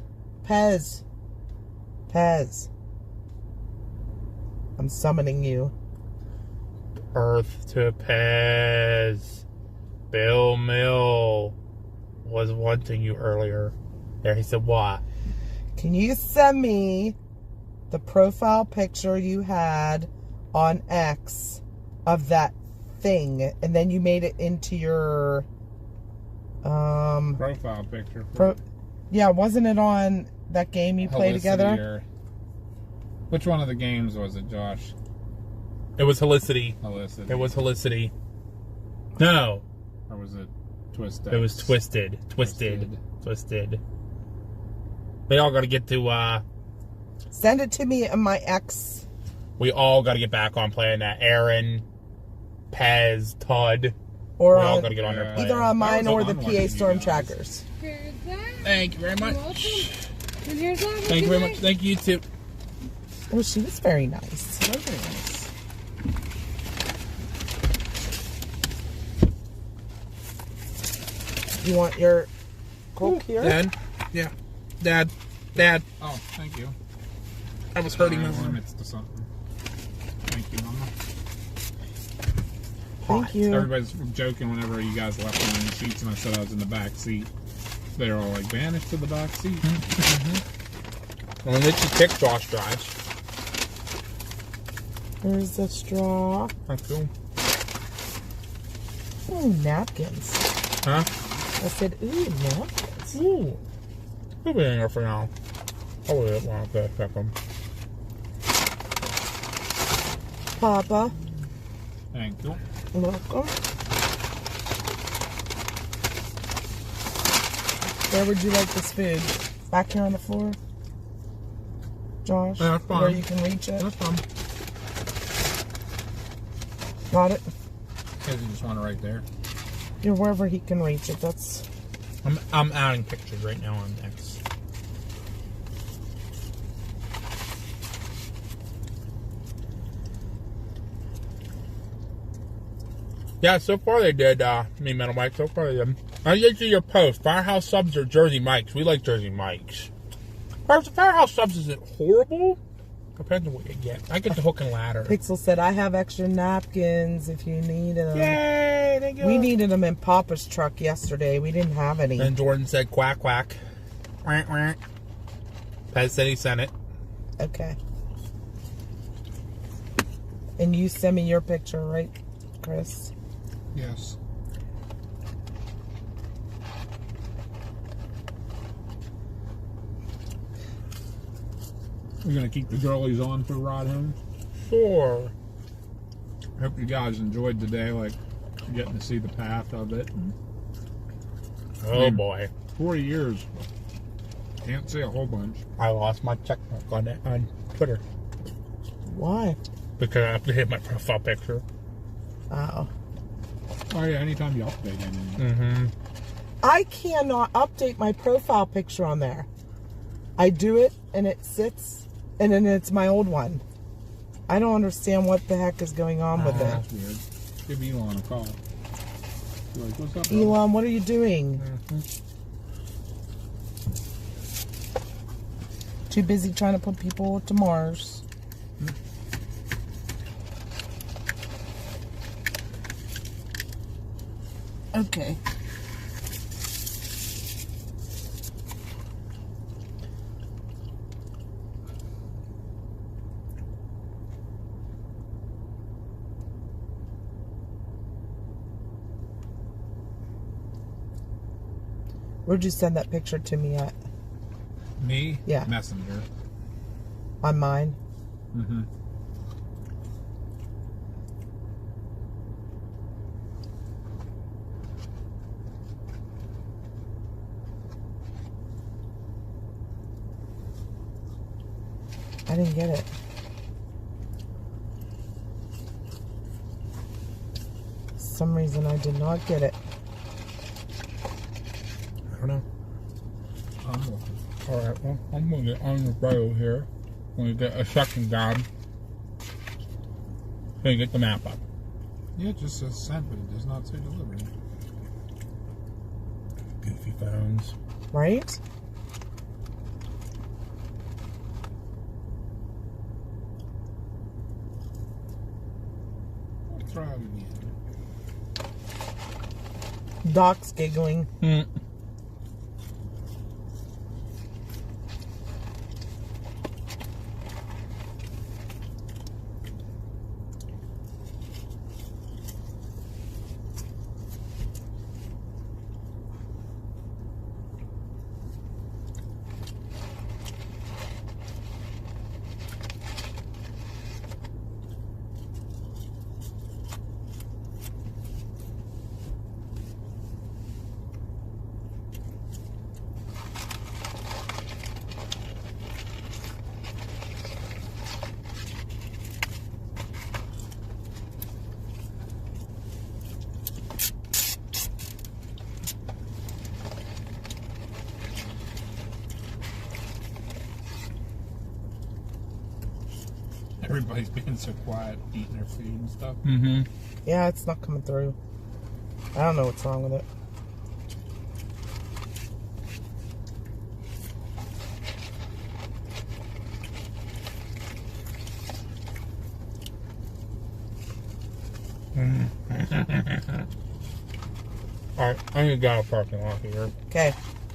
I'm summoning you. Earth to Pez. Bill Mill was wanting you earlier. There, he said, what? Can you send me the profile picture you had on X of that thing, and then you made it into your profile picture. Yeah, wasn't it on that game you play together? Or, which one of the games was it, Josh? It was Helicity. Helicity. It was Helicity. No. Or was it Twisted? It was Twisted. They all got to get to, Send it to me on my X. We all got to get back on playing that. Aaron, Pez, Todd. Or we all got to get on there playing. Either on mine or the PA Storm Trackers. Here's that. Thank you very much. You're welcome. And here's that. Thank you very much. Thank you, too. Oh, she was very nice. Very nice. You want your Coke here? Dad? Yeah. Dad. Oh, thank you. I was hurting my arm. Limits to something. Thank you, Mama. Thank you. Everybody's joking whenever you guys left me in the seats and I said I was in the back seat. They were all like, vanished to the back seat. Well, then let you pick Josh drives. There's the straw. That's cool. Ooh, napkins. Huh? I said, ooh, napkins. Ooh. We'll be in here for now. I'll leave it while I check them. Papa. Thank you. Welcome. Where would you like this food? Back here on the floor? Josh? Yeah, that's fine. Where you can reach it? That's fine. Got it? Because you just want it right there. You're wherever he can reach it. That's... I'm adding pictures right now on X. Yeah, so far they did, me Metal Mike, so far they did. I did see your post. Firehouse subs or Jersey Mikes? We like Jersey Mikes. Firehouse subs isn't horrible. Depends on what you get. I get the hook and ladder. Pixel said, I have extra napkins if you need them. Yay, thank you. We needed them in Papa's truck yesterday. We didn't have any. And Jordan said, quack, quack. Quack, quack. Pez said he sent it. Okay. And you send me your picture, right, Chris? Yes. We're going to keep the girlies on for a ride home. Sure. I hope you guys enjoyed today, like getting to see the path of it. Oh boy. 40 years. Can't say a whole bunch. I lost my checkbook on Twitter. Why? Because I updated my profile picture. Oh. Oh yeah, anytime you update anything. Mm-hmm. I cannot update my profile picture on there. I do it and it sits and then it's my old one. I don't understand what the heck is going on with it. That's weird. Give Elon a call. You're like, what's up, Elon, what are you doing? Too busy trying to put people to Mars. Okay. Where'd you send that picture to me at? Me? Yeah. Messenger. On mine? Mm-hmm. I didn't get it. For some reason I did not get it. I don't know. Alright, well, I'm going to get on the road here. I'm going to get a second job. So you get the map up. Yeah, it just says sent, but it does not say delivered. Goofy phones. Right? I'll try it again. Doc's giggling. Everybody's being so quiet, eating their food and stuff. Mm-hmm. Yeah, it's not coming through. I don't know what's wrong with it. Alright, I need to get out of parking lot here. Okay.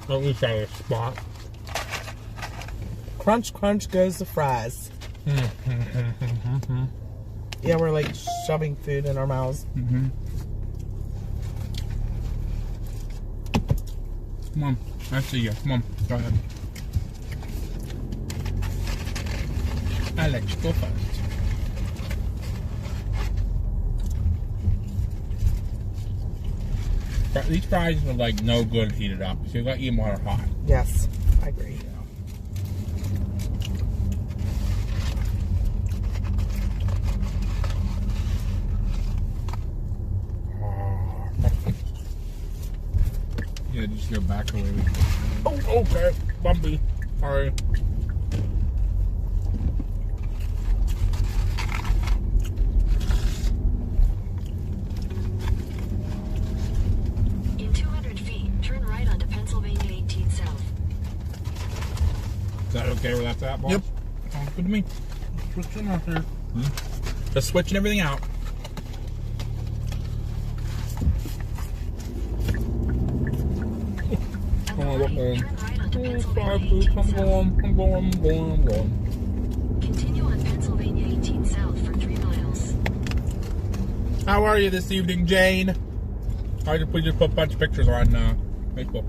At least out of the spot. Crunch, crunch goes the fries. Yeah, we're like shoving food in our mouths. Mm-hmm. Come on, I see you. Come on, go ahead. Alex, go first. But these fries are like no good heated up, so you gotta eat them while they're hot. Yes, I agree. Yeah, just go back away. Oh, okay. Bumpy. Sorry. In 200 feet, turn right onto Pennsylvania 18 South. Is that okay where that's at, boss? Yep. Sounds good to me. Switching out here. Just switching everything out. I'm going. Continue on Pennsylvania 18 South for 3 miles. How are you this evening, Jane? We just put a bunch of pictures on Facebook.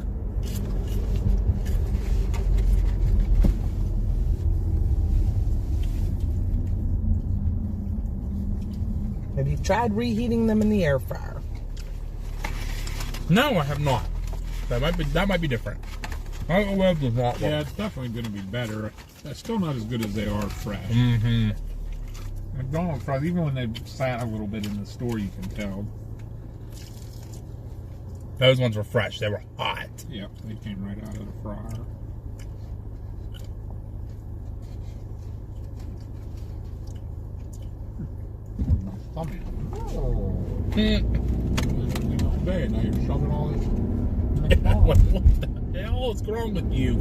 Have you tried reheating them in the air fryer? No, I have not. That might be different. I don't know if it's not. Yeah, it's definitely going to be better. It's still not as good as they are fresh. Mm-hmm. McDonald's fries, even when they've sat a little bit in the store, you can tell. Those ones were fresh. They were hot. Yep, they came right out of the fryer. Day, now you're shoving all this. What the hell is wrong with you?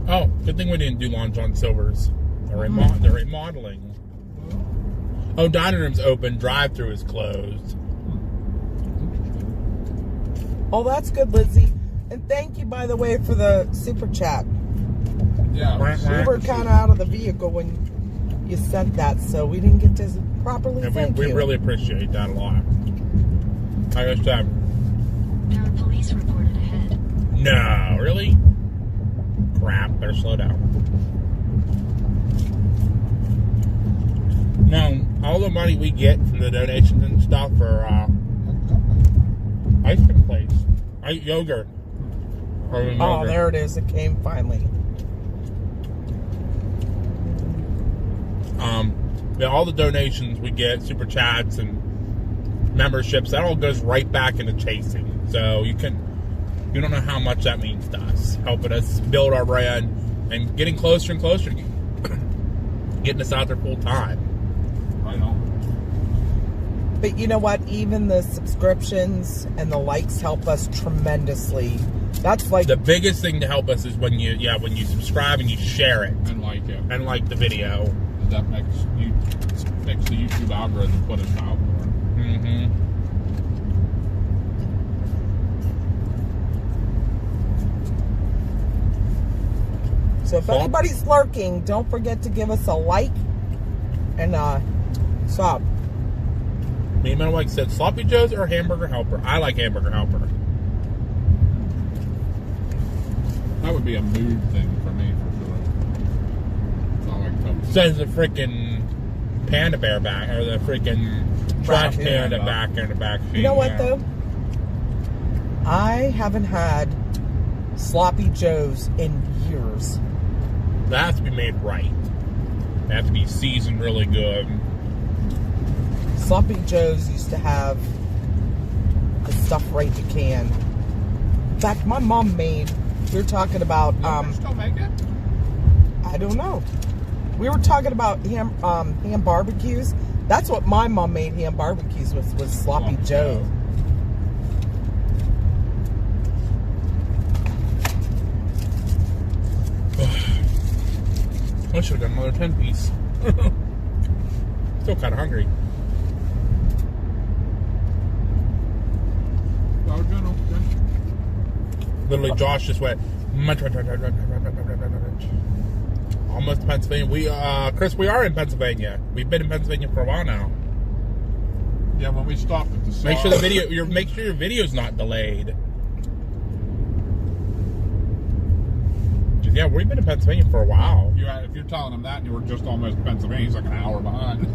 Oh, good thing we didn't do Long John Silver's. They're remodeling. Oh, dining room's open. Drive-thru is closed. Oh, that's good, Lizzie. And thank you, by the way, for the super chat. Yeah. We were kind of out of the vehicle when you said that, so we didn't get to properly thank we you. really appreciate that a lot. Like I said. There are police reported ahead. No, really? Crap, better slow down. No, all the money we get from the donations and stuff for ice cream place. Yogurt. Oh, there it is. It came finally. Yeah, all the donations we get, super chats and memberships, that all goes right back into chasing. So you don't know how much that means to us, helping us build our brand and getting closer and closer to getting us out there full time. Right on. But you know what? Even the subscriptions and the likes help us tremendously. That's like the biggest thing to help us is when you subscribe and you share it and like it and like the video. That makes the YouTube algorithm put us out more. Mm-hmm. So if anybody's lurking, don't forget to give us a like and sub. Me and my wife said Sloppy Joe's or Hamburger Helper. I like Hamburger Helper. That would be a mood thing for me, for sure. It's not like Says the freaking panda bear back, or the freaking trash panda back in the back seat. You know what, though? I haven't had Sloppy Joe's in years. That has to be made right. They have to be seasoned really good. Sloppy Joe's used to have the stuff right to can. In fact, my mom made. We were talking about. Still make it? I don't know. We were talking about ham barbecues. That's what my mom made ham barbecues with, was Sloppy Joe. I should have got another 10-piece. Still kind of hungry. Literally, Josh just went almost to Pennsylvania. Chris, we are in Pennsylvania. We've been in Pennsylvania for a while now. Yeah, when we stopped at the make sure the video, make sure your video's not delayed. Yeah, we've been in Pennsylvania for a while. If you're telling him that and you were just almost in Pennsylvania, he's like an hour behind.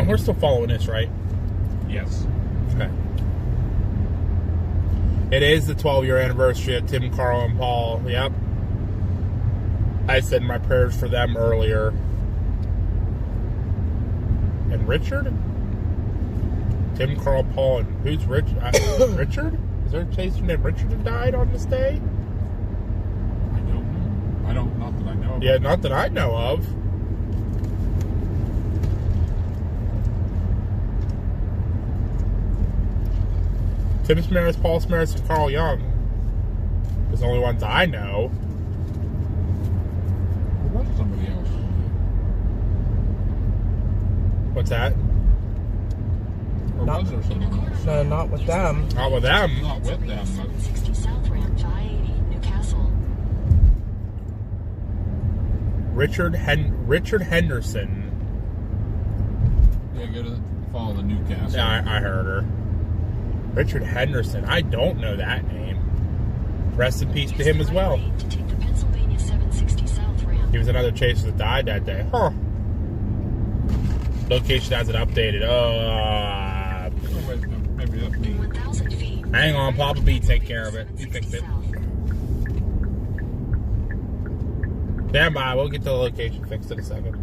We're still following this, right? Yes. Okay. It is the 12-year anniversary of Tim, Carl, and Paul. Yep. I said my prayers for them earlier. And Richard? Tim, Carl, Paul, and who's Richard? Richard? Is there a chaser named Richard that died on this day? I don't know. Not that I know of. Yeah, not that I know of. Tim Samaras, Paul Samaras, and Carl Young. Those are the only ones I know. There was somebody else. What's that? Or was there someone else? No, not with them. Not with them. Not with them. 760 South Ramp, I-80, Newcastle. Richard Henderson. Yeah, go to follow the Newcastle. Yeah, I heard her. Richard Henderson. I don't know that name. Rest in peace to him as well. To take the Pennsylvania 760 South Ramp. He was another chaser that died that day. Huh. Location hasn't updated. Maybe that's me. 1,000 feet. Hang on, Papa B, take care of it. You fixed it. Stand by, we'll get the location fixed in a second.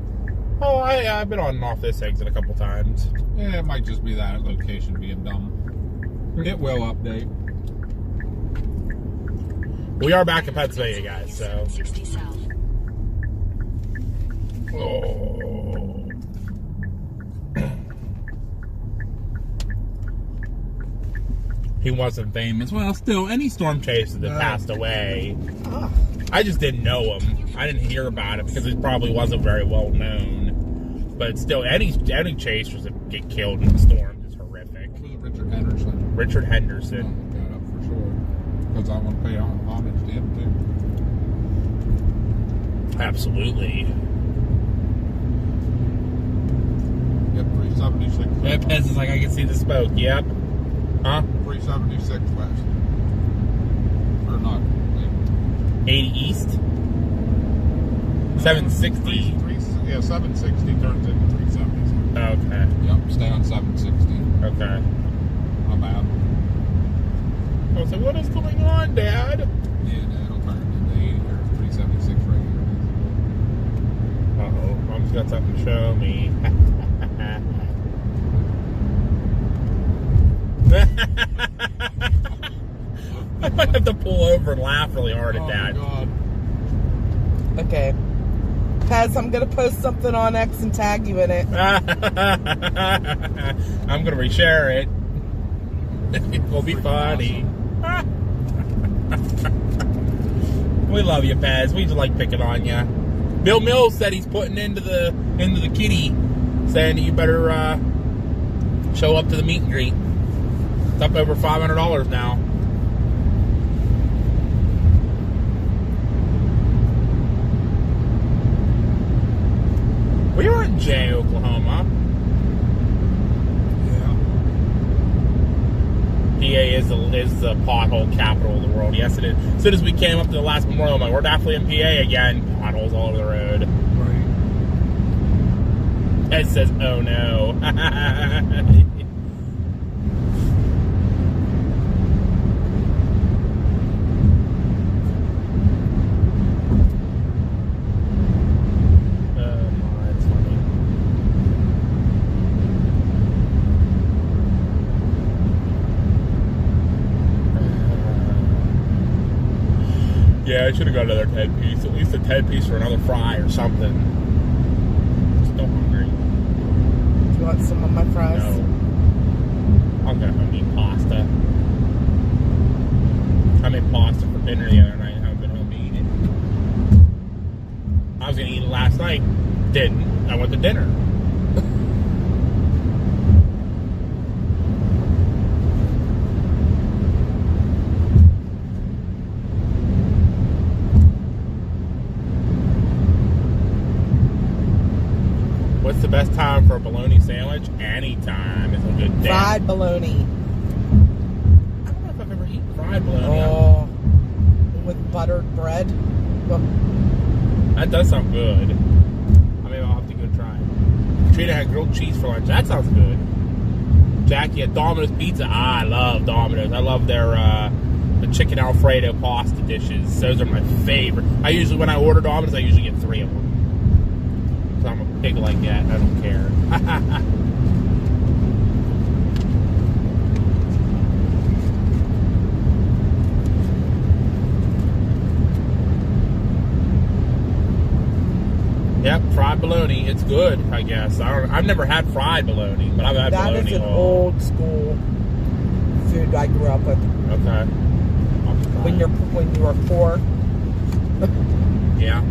Oh, I've been on and off this exit a couple times. Yeah, it might just be that location being dumb. It will update. We are back in Pennsylvania, guys, so. 760 South. Oh. He wasn't famous. Well, still, any storm chaser that passed away, I just didn't know him. I didn't hear about it because he probably wasn't very well known. But still, any chasers that get killed in storms is horrific. Richard Henderson. Richard Henderson. Look that up for sure. Because I want to pay homage to him too. Absolutely. Yep, 376. Yep, Pez is like, I can see the smoke. Yep. Huh? 376 west. Or not. 80 east. 760. 760 turns into 376. Okay. Yep, stay on 760. Okay. My bad. I was like, what is going on, Dad? Yeah, it'll turn into 80 or 376 regular. Uh-oh. Mom's got something to show me. I might have to pull over and laugh really hard at that. Oh, God. Okay. Pez, I'm going to post something on X and tag you in it. I'm going to reshare it. It will be funny. We love you, Pez. We just like picking on you. Bill Mills said he's putting into the kitty, saying that you better show up to the meet and greet. It's up over $500 now. We were in Jay, Oklahoma. PA is the pothole capital of the world. Yes, it is. As soon as we came up to the last Memorial, I'm like, we're definitely in PA again. Potholes all over the road. Right. Ed says, oh no. Yeah, I should have got another 10-piece. At least a 10-piece for another fry or something. Still hungry. Do you want some of my fries? No. I'm gonna home eat pasta. I made pasta for dinner the other night. I haven't been home to eat it. I was gonna eat it last night. Didn't. I went to dinner. What's the best time for a bologna sandwich? Anytime. It's a good day. Fried bologna. I don't know if I've ever eaten fried bologna. Oh, with buttered bread. Oh. That does sound good. I mean, I'll have to go try it. Katrina had grilled cheese for lunch. That sounds good. Jackie had Domino's Pizza. I love Domino's. I love their the chicken Alfredo pasta dishes. Those are my favorite. When I order Domino's, I usually get 3 of them. Because I'm a pig like that. I don't care. Yep, fried bologna. It's good, I guess. I've never had fried bologna, but I've had bologna. That is an old school food I grew up with. Okay. When you were poor. Yeah.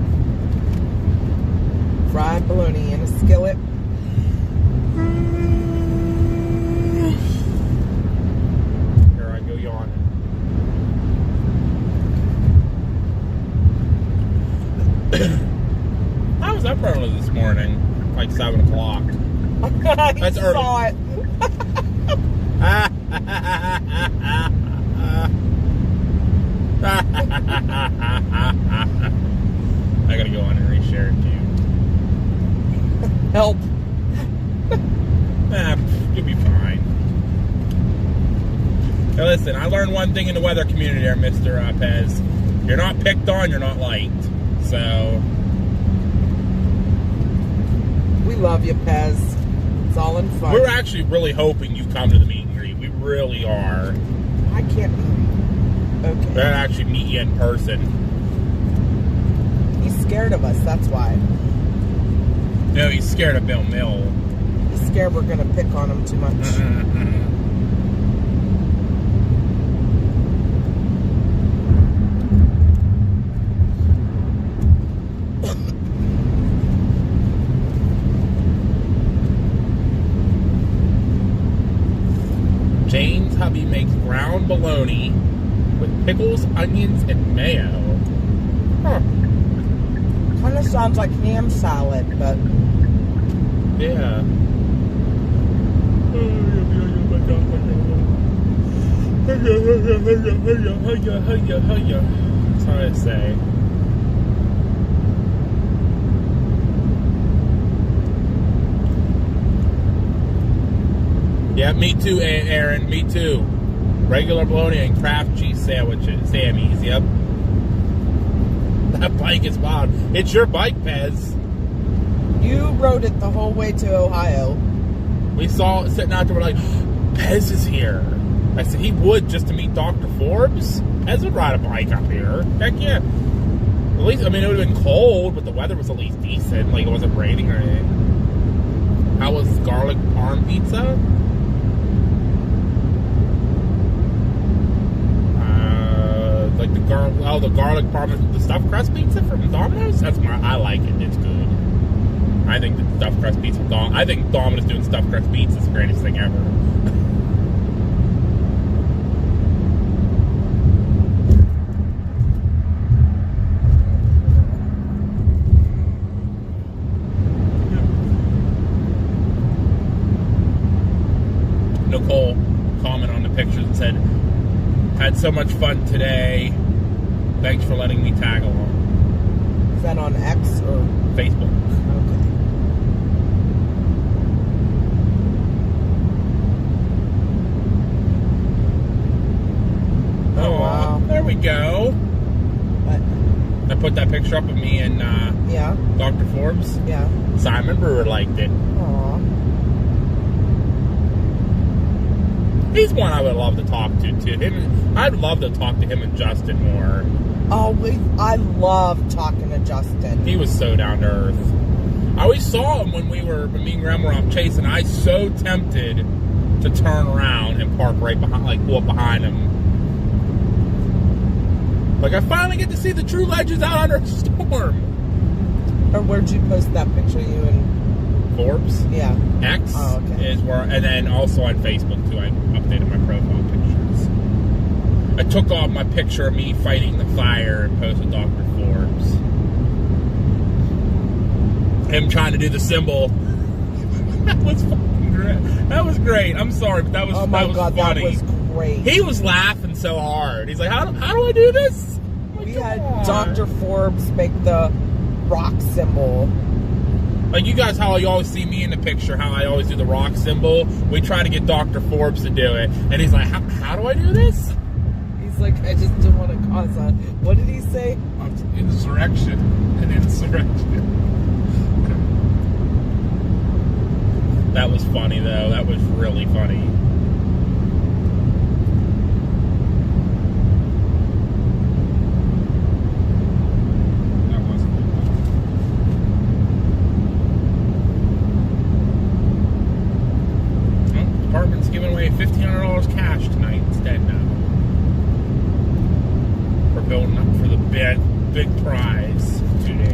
Fried bologna in a skillet. Here I go yawning. How was up early this morning? Like 7 o'clock. That's early. Saw it. I gotta go on and reshare it too. Help. You'll be fine. Now listen, I learned one thing in the weather community there, Mr. Pez. You're not picked on, you're not liked. So... We love you, Pez. It's all in fun. We're actually really hoping you come to the meet and greet. We really are. I can't... Okay. We're gonna actually meet you in person. He's scared of us, that's why. No, he's scared of Bill Mill. He's scared we're gonna pick on him too much. Jane's hubby makes ground bologna with pickles, onions, and mayo. Huh. Kind of sounds like ham salad, but Yeah. That's how I say. Yeah, me too, Aaron. Me too. Regular bologna and Kraft cheese sandwiches. Sammy's, yep. That bike is wild. It's your bike, Pez. you rode it the whole way to Ohio. We saw it sitting out there, we're like, Pez is here. I said he would just to meet Dr. Forbes. Pez would ride a bike up here. Heck yeah. At least, I mean, it would have been cold, but the weather was at least decent. Like, it wasn't raining or anything. How was garlic parm pizza? Like the garlic parm, the stuffed crust pizza from Domino's. I like it. It's good. I think the stuffed crust pizza from I think Domino's doing stuffed crust pizza is the greatest thing ever. Nicole commented on the pictures and said, "Had so much fun today. Thanks for letting me tag along." Is that on X or Facebook? Okay. Oh, wow. There we go. What? I put that picture up of me and Yeah. Dr. Forbes. Yeah. Simon Brewer liked it. Aw. He's one I would love to talk to too. I'd love to talk to him and Justin more. Oh, I love talking to Justin. He was so down to earth. I always saw him when me and Graham were out chasing. I was so tempted to turn around and park right behind, like pull up behind him. Like I finally get to see the true legends out under a storm. Or where'd you post that picture of you and Forbes? Yeah. X Oh, okay. is where, and then also on Facebook too. I updated my profile pictures. I took off my picture of me fighting the fire and posted Dr. Forbes. Him trying to do the symbol. That was fucking great. That was great. I'm sorry, but that was, oh my that was God, funny. that was great. He was laughing so hard. He's like, how do I do this? Like, We come had on. Dr. Forbes make the rock symbol. Like you guys, how you always see me in the picture, how I always do the rock symbol. We try to get Dr. Forbes to do it, and he's like, how do I do this? He's like, I just don't want to cause a, what did he say? Insurrection. An insurrection. That was funny, though. That was really funny. That was cool. Well, the department's giving away $1,500 cash tonight instead now. We're building up for the big prize 2 days.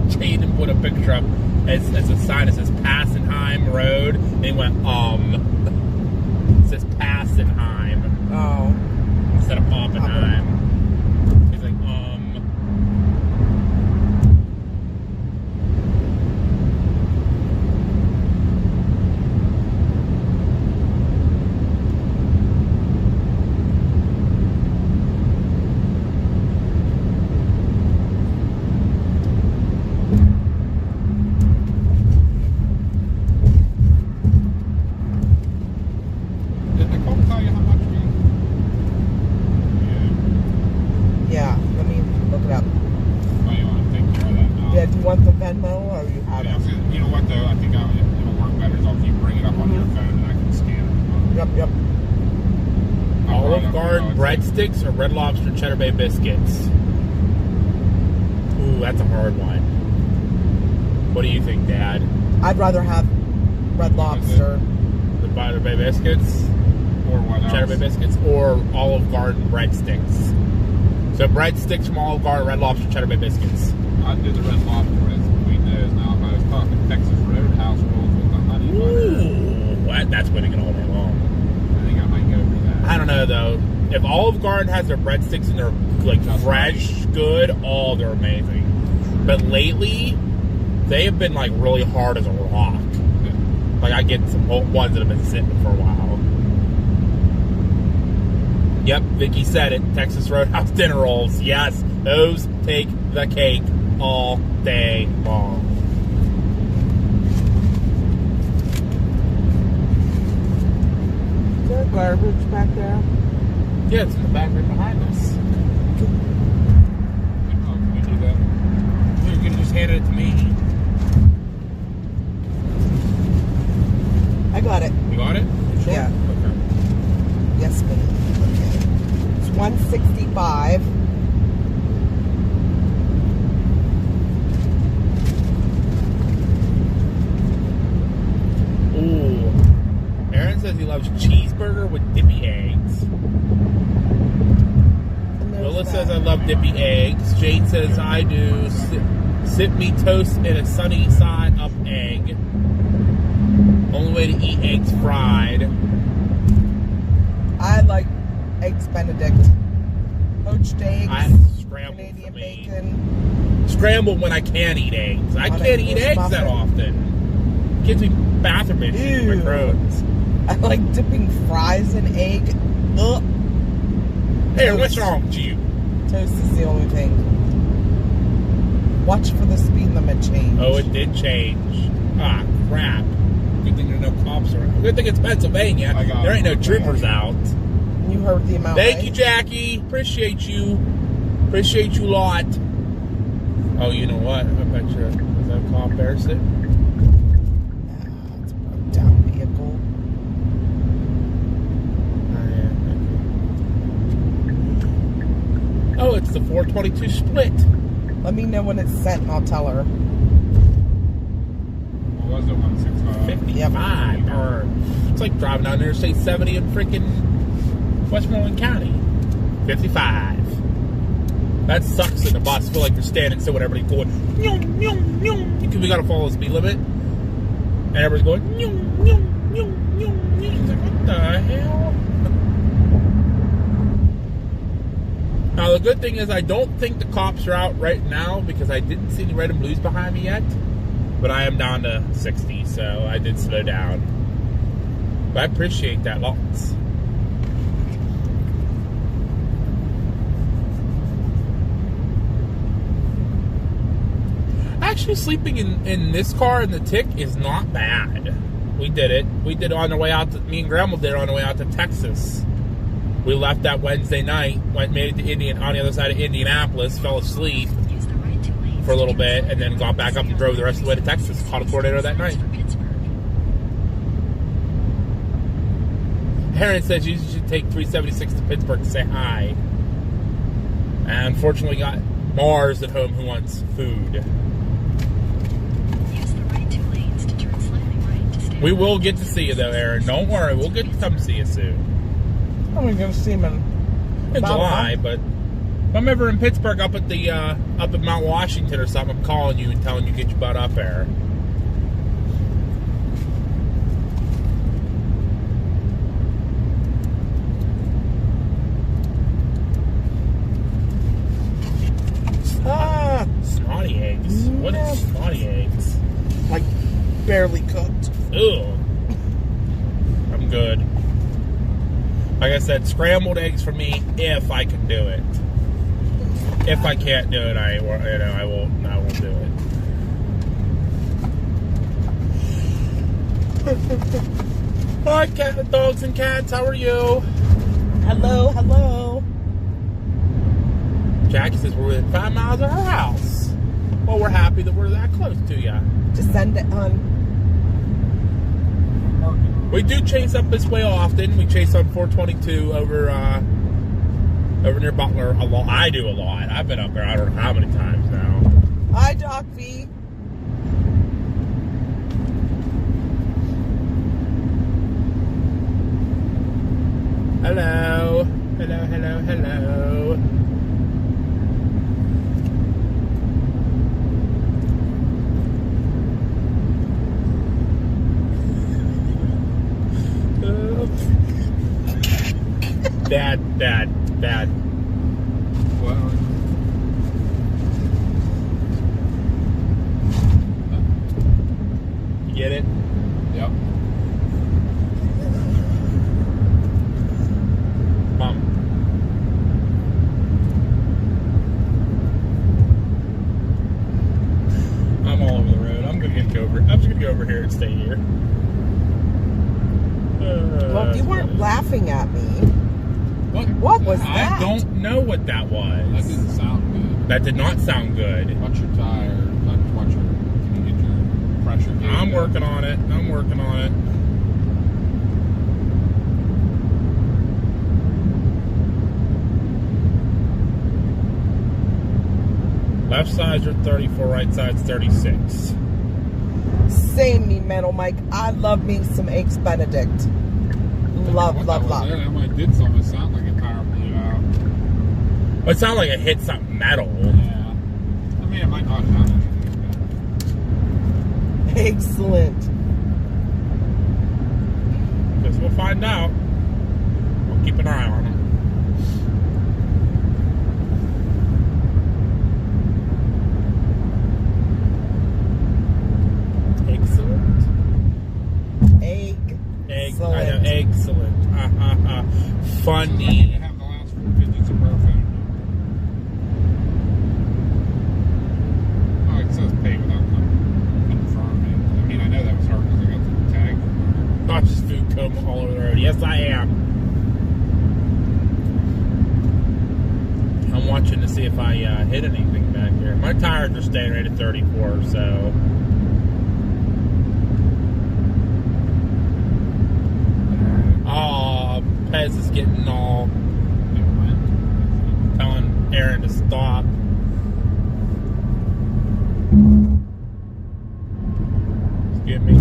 Jaden put a picture up as a sign that says Passenheim Road, and he went, it says Passenheim Oh. instead of Oppenheim. He's like, Did Nicole tell you how much we... Yeah, let me look it up. Oh, you want to take care of that now? Yeah, do you want the Venmo or you have Yeah, it? you know what, though? I think it'll work better is I'll keep bringing it up on your phone and I can scan it. Yep. Olive Garden breadsticks or Red Lobster Cheddar Bay biscuits? Ooh, that's a hard one. What do you think, Dad? I'd rather have Red Lobster. The Cheddar Bay biscuits? Or what else? Cheddar Bay biscuits or Olive Garden breadsticks? So breadsticks from Olive Garden, Red Lobster Cheddar Bay biscuits. I'd do the Red Lobster as Queen knows now. If I was talking Texas Roadhouse rolls with the honey butter. Ooh. that's winning it all day long. I think I might go for that. I don't know though. If Olive Garden has their breadsticks and they're like fresh, good, oh, they're amazing. But lately, they have been like really hard as a rock. Like I get some ones that have been sitting for a while. Yep, Vicky said it. Texas Roadhouse dinner rolls. Yes, those take the cake all day long. Is there garbage back there? Yeah, it's in the back right behind us. Oh, can we do that? You're gonna just hand it to me. I got it. You got it? Sure? Yeah. Okay. Yes, ma'am. Okay. It's 165. Ooh. Aaron says he loves cheeseburger with dippy eggs. And there's Willa that. says I love dippy eggs. Jade says I do. Sip me toast in a sunny side up egg. Only way to eat eggs fried. I like eggs Benedict. Poached eggs. Scrambled Canadian for me. bacon. Scrambled when I can't eat eggs. I On a can't eat English eggs that muffin. often. Gives me bathroom issues with my Ew. crows. I like dipping fries in egg. Ugh. Hey, what's wrong with you? Toast is the only thing. Watch for the speed limit change. Oh, it did change. Ah, crap. Good thing there are no cops around. Good thing it's Pennsylvania. I got There ain't no it. troopers out. You heard the amount. Thank right? you, Jackie. Appreciate you. Appreciate you a lot. Oh, you know what? I bet you. Is that a cop there sitting? Nah, it's a broke down vehicle. Oh, it's the 422 split. Let me know when it's set and I'll tell her. What was it, 165? 55. Or it's like driving down Interstate 70 in freaking Westmoreland County. 55. That sucks in the bus. I feel like you're standing still when everybody's going, nyum, nyum, nyum, because we got to follow the speed limit. And everybody's going, nyum, nyum, nyum, nyum, nyum. It's like, what the hell? Now, the good thing is I don't think the cops are out right now because I didn't see any red and blues behind me yet. But I am down to 60, so I did slow down. But I appreciate that lots. Actually, sleeping in this car in the Tick is not bad. We did it. We did it on the way out to, me and Grandma did it on the way out to Texas. We left that Wednesday night, made it to on the other side of Indianapolis, fell asleep for a little bit, and then got back up and drove the rest of the way to Texas. Caught a tornado that night. Aaron says you should take 376 to Pittsburgh to say hi. And unfortunately got Mars at home who wants food. We will get to see you though, Aaron. Don't worry, we'll get to come see you soon. I'm going to see him in July, but if I'm ever in Pittsburgh up at the up at Mount Washington or something, I'm calling you and telling you get your butt up there. Ah, snotty eggs. What is snotty eggs? Like barely cooked. Ugh. I'm good. Like I said, scrambled eggs for me if I can do it. If I can't do it, I won't do it. Hi, cat, dogs and cats. How are you? Hello, hello. Jackie says we're within 5 miles of her house. Well, we're happy that we're that close to you. Just send it, hon. We do chase up this way often. We chase on 422 over near Butler a lot. I do a lot. I've been up there I don't know how many times now. Hi, Doc V. Hello. Hello, hello, hello. Bad. What? You get it? Yep. I'm all over the road. I'm just gonna go over here and stay here. Well, if you weren't laughing at me, what was that? I don't know what that was. That didn't sound good. That did not sound good. Watch your tires. Can you get your pressure gauge? I'm working on it. Left side's are 34, right side's 36. Same me, Metal Mike. I love me some Eggs Benedict. Love. When I did something, it sounded like a tire blew out. Well, it sounded like it hit something metal. Yeah. I mean, it might not have done anything. Excellent. Guess we'll find out. We'll keep an eye on it. Excellent. Funny. Have the last 4 digits of profile. Oh, it says pay without confirming. I mean, I know that was hard because I got the tag. Not just food coma all over the road. Yes, I am. I'm watching to see if I hit anything back here. My tires are staying right at 34, so. Pez is getting all telling Aaron to stop. Excuse me.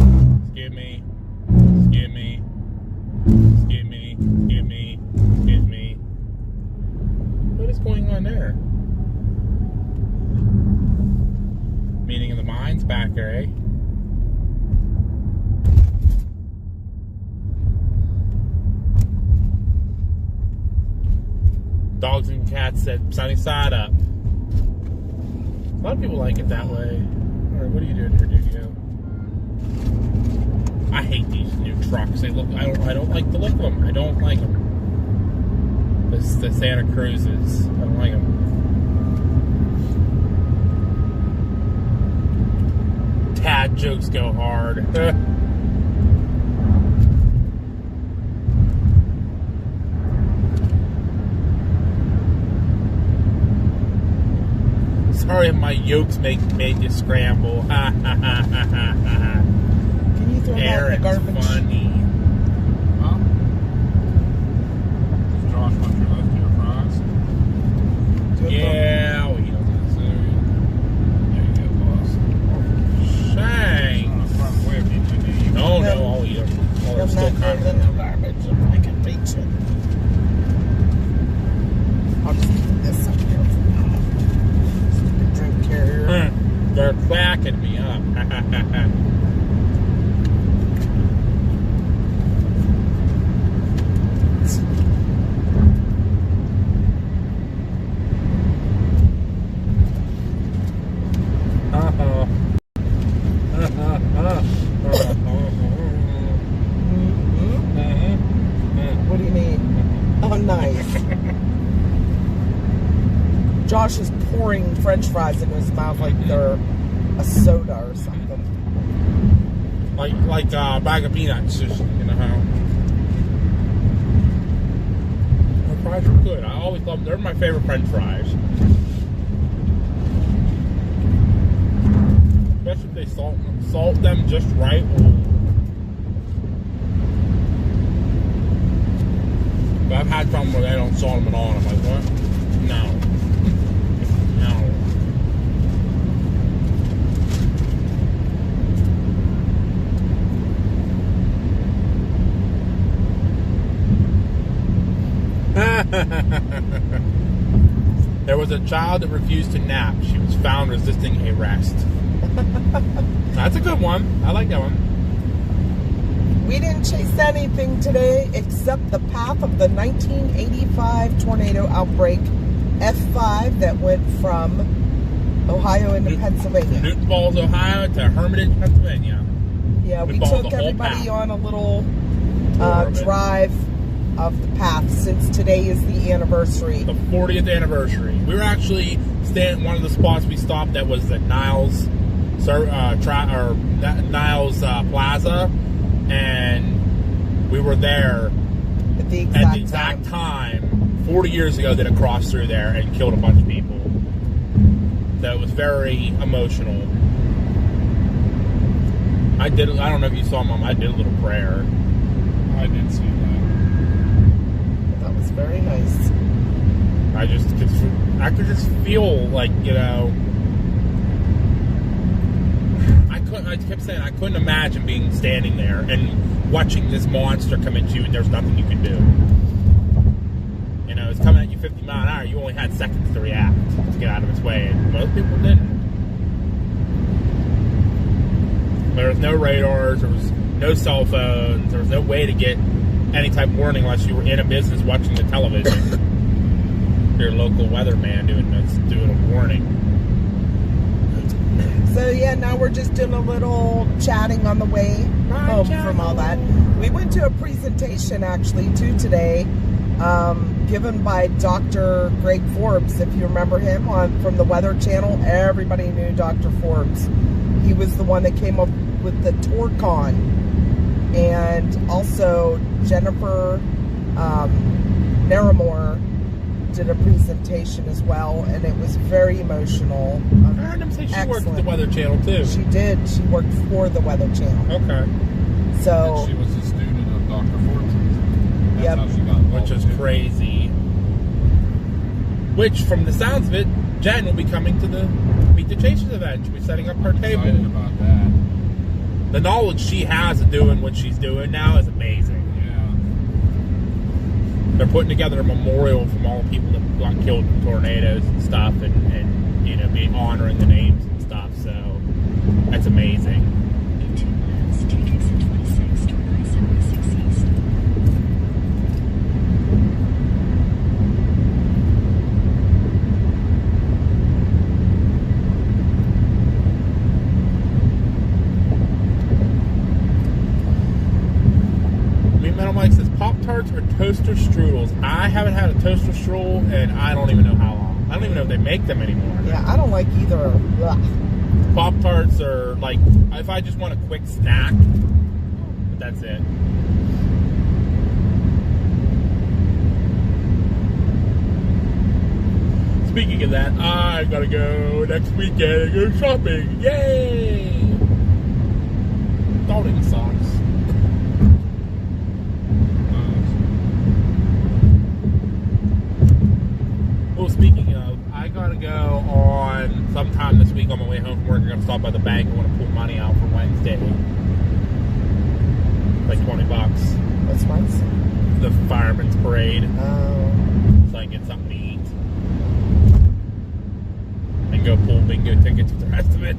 What is going on there? Meeting of the minds back there, eh? Dogs and cats said sunny side up. A lot of people like it that way. Alright, what are you doing here, dude? I hate these new trucks. They look. I don't like the look of them. I don't like them. The Santa Cruzes. I don't like them. Tad jokes go hard. Sorry if my yolks made you scramble. Ha ha ha ha ha ha. Can you throw that in the garbage? Funny. Huh? Does Josh want your left ear fries? Yeah, we don't know. There you go, boss. Thanks. No, I'll eat them. Oh, they're still kind of in the garbage. I can reach it. I'll just keep this up here for now. Drink carrier. They're cracking me up. What do you mean? Oh, nice. Josh is pouring French fries into his mouth like they're a soda or something. Like a bag of peanuts, just, you know how. The fries are good. I always love them. They're my favorite French fries. Especially if they salt them just right. But I've had some where they don't salt them at all, and I'm like, what? No. There was a child that refused to nap. She was found resisting arrest. That's a good one. I like that one. We didn't chase anything today except the path of the 1985 tornado outbreak F5 that went from Ohio into Pennsylvania. Newton Falls, Ohio to Hermitage, Pennsylvania. Yeah, we took everybody on a little drive of the path since today is the anniversary. The 40th anniversary. We were actually staying at one of the spots we stopped at was the Niles, Niles Plaza, and we were there at the exact time 40 years ago that it crossed through there and killed a bunch of people. So it was very emotional. I don't know if you saw, Mom, I did a little prayer. I did see that. That was very nice. I could just feel like, you know, I kept saying I couldn't imagine being standing there and watching this monster come at you and there's nothing you could do. You know, it's coming at you 50 miles an hour. You only had seconds to react, to get out of its way, and most people didn't. There was no radars, there was no cell phones, there was no way to get any type of warning unless you were in a business watching the television. Your local weatherman doing a warning. So yeah, now we're just doing a little chatting on the way home from all that. We went to a presentation actually too today, given by Dr. Greg Forbes. If you remember him from the Weather Channel, everybody knew Dr. Forbes. He was the one that came up with the Torcon, and also Jennifer Naramore did a presentation as well, and it was very emotional. I heard him say she worked at the Weather Channel too. She did. She worked for the Weather Channel. Okay. So and she was a student of Dr. Forbes. That's how she got involved. Which is crazy. Which, from the sounds of it, Jen will be coming to the Meet the Chasers event. She'll be setting up her table. Excited about that. The knowledge she has of doing what she's doing now is amazing. They're putting together a memorial from all the people that got killed in tornadoes and stuff, and you know, being honoring the names and stuff. So that's amazing. In 2 miles, take exit 26 toward I-76 East. Metal Mike says Pop-Tarts or toaster strudels. I haven't had a toaster strudel and I don't even know how long. I don't even know if they make them anymore. yeah, I don't like either. Ugh. Pop-Tarts are like, if I just want a quick snack, but that's it. Speaking of that, I gotta go next weekend and go shopping. Yay! Downing socks. Well, speaking of, I gotta go on sometime this week on my way home from work. I'm gonna stop by the bank. I want to pull money out for Wednesday. Like $20. That's nice. The fireman's parade. Oh. So I can get something to eat. And go pull bingo tickets with the rest of it.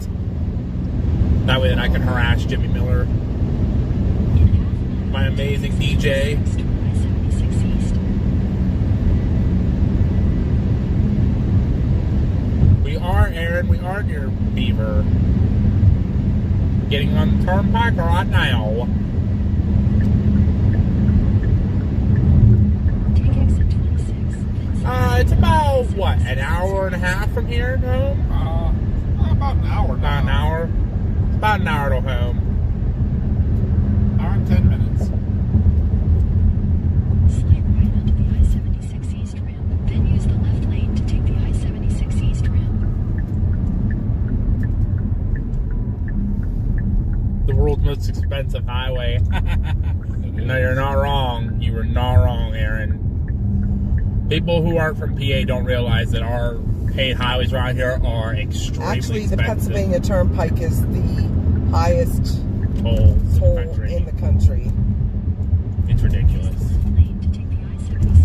That way then I can harass Jimmy Miller, my amazing DJ. Aaron, we are near Beaver. Getting on the turnpike right now. Take exit 26. It's about, what, an hour and a half from here to home? About an hour. About an hour. About an hour to home. Hour and 10 minutes. Slight right onto the I-76 East ramp, then use the left lane to take the I-76 East ramp. The world's most expensive highway. No, you're not wrong. You were not wrong, Aaron. People who aren't from PA don't realize that our paid highways around here are extremely Actually, expensive. the Pennsylvania Turnpike is the highest toll in the country. It's ridiculous.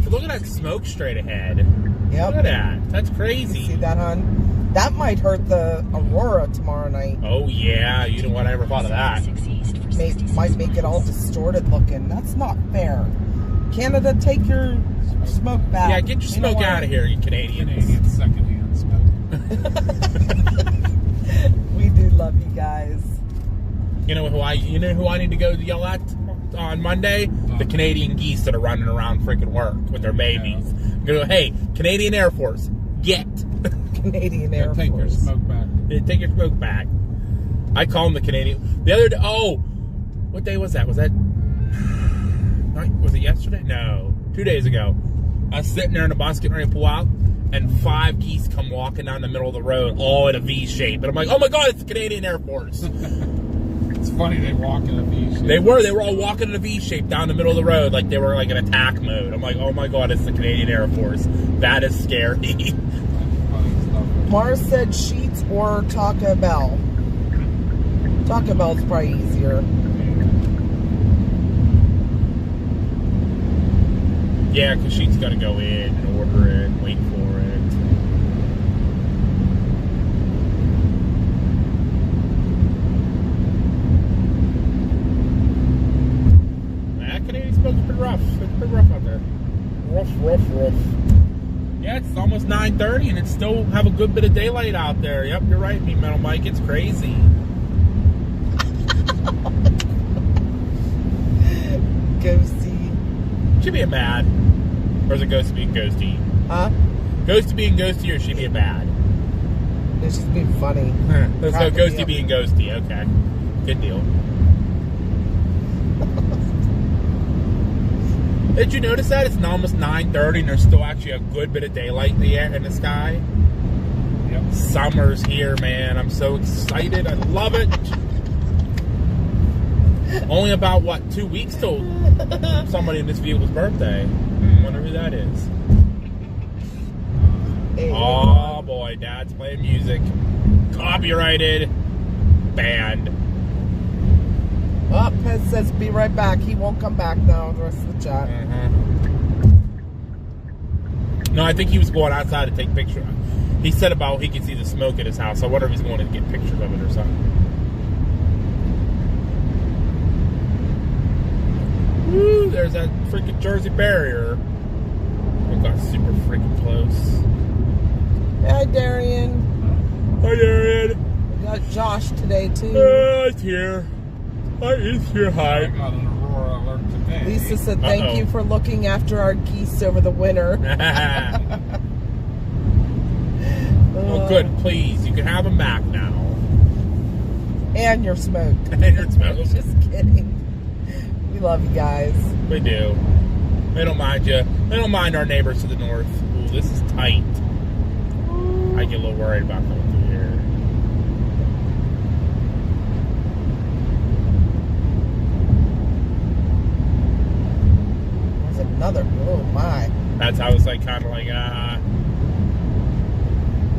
But look at that smoke straight ahead. Yep. Look at that. That's crazy. You see that, hon? That might hurt the Aurora tomorrow night. Oh, yeah. You know what? I never thought of that. might make it all distorted looking. That's not fair. Canada, take your smoke back. Yeah, get your smoke out of here, you Canadians. Canadian secondhand smoke. We do love you guys. You know who I need to go yell at on Monday? The Canadian geese that are running around freaking work with their babies. I'm gonna go, hey, Canadian Air Force, get. Canadian Air Force. Take your smoke back. Yeah, take your smoke back. I call them the Canadian. The other day, what day was that? Was it yesterday? No, 2 days ago. I was sitting there in the bus getting ready to pull out, and 5 geese come walking down the middle of the road, all in a V shape. And I'm like, oh my God, it's the Canadian Air Force. It's funny they walk in a V shape. They were all walking in a V shape down the middle of the road like they were like in attack mode. I'm like, oh my God, it's the Canadian Air Force. That is scary. Mars said Sheets or Taco Bell. Taco Bell's probably easier. Yeah, because Sheets got to go in and order it and wait for it. Canadian smoke's pretty rough. It's pretty rough out there. Rough. Yeah, it's almost 9:30 and it's still have a good bit of daylight out there. Yep, you're right, me Metal Mike. It's crazy. Ghosty. She being bad. Or is it Ghosty being ghosty? Huh? Ghosty being ghosty or she being bad? It's just being funny. Let's go Ghosty being ghosty. Okay. Good deal. Did you notice that? It's almost 9:30 and there's still actually a good bit of daylight in the air in the sky. Yep. Summer's here, man. I'm so excited. I love it. Only about, 2 weeks till somebody in this vehicle's birthday. I wonder who that is. Oh, boy. Dad's playing music. Copyrighted. Banned. Oh, Pez says be right back. He won't come back now. The rest of the chat. No, I think he was going outside to take pictures. He said about he could see the smoke at his house. I wonder if he's going to get pictures of it or something. Woo, there's that freaking Jersey barrier. It got super freaking close. Hi, Darian. Hi, Darian. We got Josh today, too. It's here. Hi, it's here. Hi. I got an Aurora alert today. Lisa said, thank you for looking after our geese over the winter. Well, good. Please. You can have them back now. And your smoke. And your smoke. Just kidding. We love you guys. We do. They don't mind you. They don't mind our neighbors to the north. Ooh, this is tight. I get a little worried about going through here. There's another. Oh, my. That's how it's like, kind of like,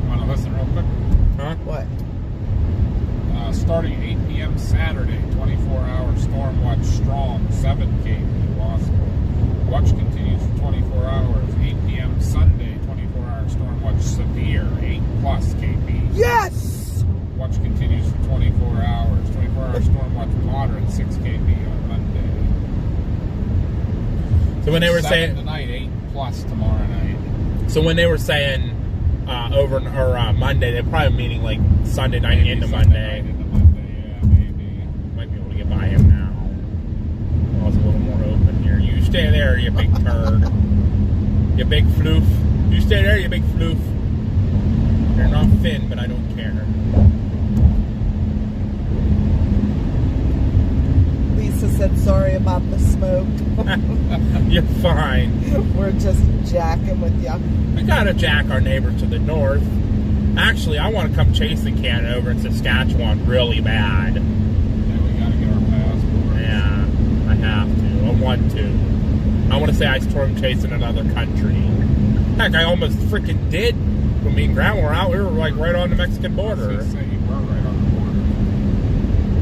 Want to listen real quick? Huh? What? Starting 8 p.m. Saturday, 24-hour storm watch strong, 7 kV possible. Watch continues for 24 hours. 8 p.m. Sunday, 24-hour storm watch severe, 8+ kV. Yes! Watch continues for 24 hours. 24-hour storm watch moderate, 6 kV on Monday. So when they were saying tonight, 8+ tomorrow night. So when they were saying Monday, they're probably meaning like Sunday night Maybe into Sunday Monday. night into Monday, yeah, maybe. Might be able to get by him now. Oh, it's a little more open here. You stay there, you big turd. You big floof. You stay there, you big floof. You're not thin, but I don't care. Lisa said sorry about the smoke. You're fine. We're just jacking with you. We gotta jack our neighbors to the north. Actually, I want to come chasing Canada over in Saskatchewan really bad. Yeah, we gotta get our passport. Yeah, I have to. I want to. I want to say I storm chasing another country. Heck, I almost freaking did when me and Grandma were out. We were like right on the Mexican border. I was gonna say you were right on the border.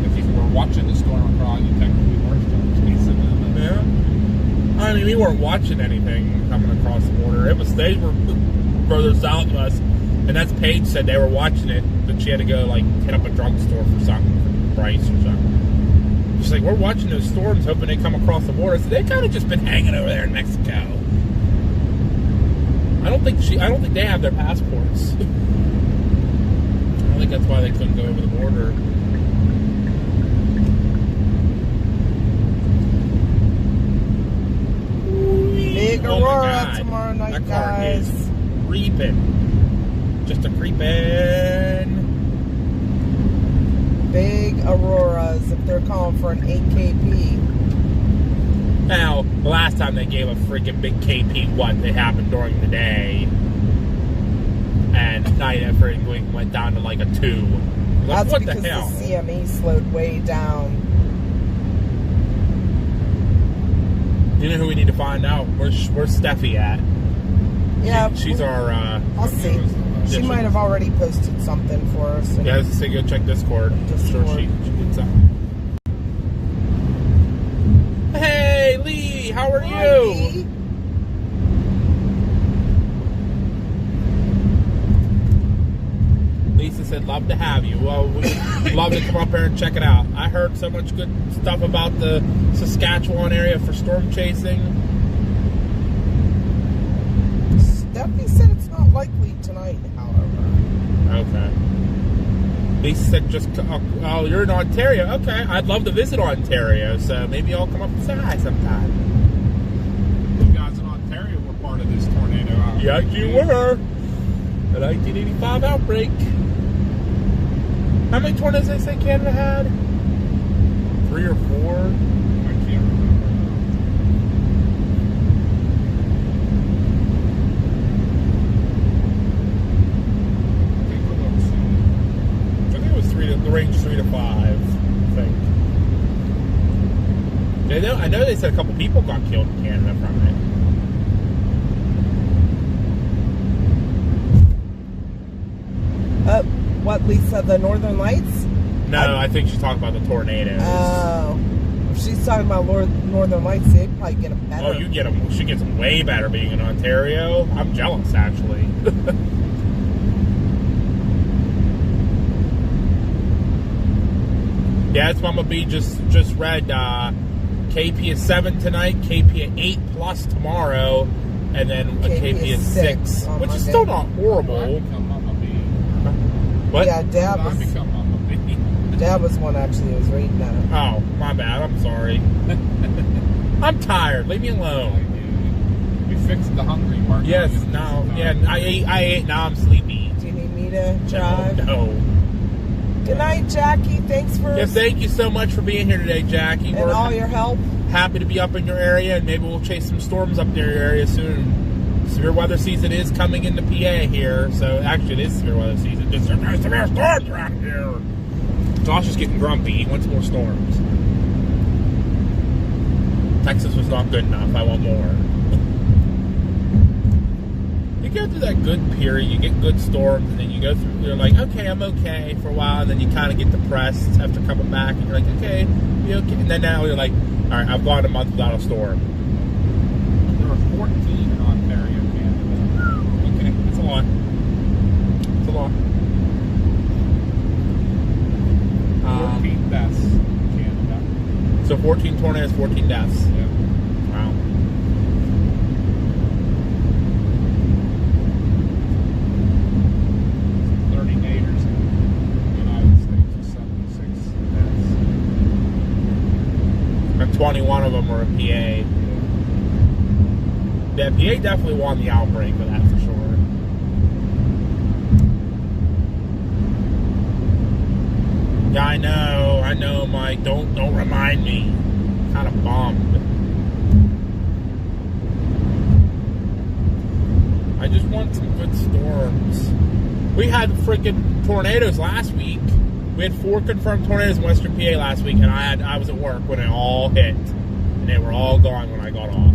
If you were watching the storm across, you technically were storm chasing them. Yeah. I mean, we weren't watching anything coming across the border. They were further south of us. And that's Paige said they were watching it, but she had to go like hit up a drugstore for something, for price or something. She's like, we're watching those storms, hoping they come across the border. So they've kind of just been hanging over there in Mexico. I don't think they have their passports. I think that's why they couldn't go over the border. Big aurora tomorrow night, that car guys. is creeping. Just a creeping. Big auroras, if they're calling for an 8KP. Now, the last time they gave a freaking big KP, it happened during the day. And at night, everything went down to like a 2. Like, That's what because the hell? the CME slowed way down. You know who we need to find out? Where's Steffi at? Yeah. She's our... I'll see. She might have already posted something for us. Yeah, I was going to say, go check Discord. I'm sure she did something. Hey, Lee! How are you? Lee. Lisa said, love to have you. Well, we'd love to come up here and check it out. I heard so much good stuff about the Saskatchewan area for storm chasing. Stephanie said it's not likely tonight, however. Okay. Lisa said, oh, you're in Ontario. Okay, I'd love to visit Ontario, so maybe I'll come up and say hi sometime. You guys in Ontario were part of this tornado outbreak. Yeah, you were. The 1985 outbreak. How many tornadoes did they say Canada had? 3 or 4? I can't remember. I think it was the range 3 to 5. I think. I know they said a couple people got killed in Canada from it. What, Lisa, the Northern Lights? No, I think she's talking about the tornadoes. Oh. If she's talking about Northern Lights, they'd probably get them better. Oh, you get them. She gets them way better being in Ontario. I'm jealous, actually. Yeah, it's Mama B just read KP is 7 tonight, KP at 8 plus tomorrow, and then a KP is 6, which is still not horrible. What? Yeah, Dad was one actually who was reading that. Oh, my bad. I'm sorry. I'm tired. Leave me alone. We fixed the hungry part. Yes, no. Yeah, I ate. Now I'm sleepy. Do you need me to drive? No. Good night, Jackie. Thanks for... Yeah, thank you so much for being here today, Jackie. And all your help. Happy to be up in your area, and maybe we'll chase some storms up near your area soon. Severe weather season is coming into PA here, so actually it is severe weather season. There's severe storms around here. Josh is getting grumpy. He wants more storms. Texas was not good enough. I want more. You go through that good period, you get good storms, and then you go through, you're like, okay, I'm okay for a while, and then you kind of get depressed after coming back, and you're like, okay, you okay? And then now you're like, all right, I've gone a month without a storm. There were 14 in Ontario, Canada. Okay, that's a lot. That's a lot. 14 deaths in Canada. So 14 tornadoes, 14 deaths. Yeah. Wow. United States with 76 deaths. And 21 of them were in PA. Yeah, PA definitely won the outbreak for that, for sure. Yeah, I know, Mike. Don't remind me. Kind of bummed. I just want some good storms. We had freaking tornadoes last week. We had 4 confirmed tornadoes in Western PA last week, and I was at work when it all hit, and they were all gone when I got off.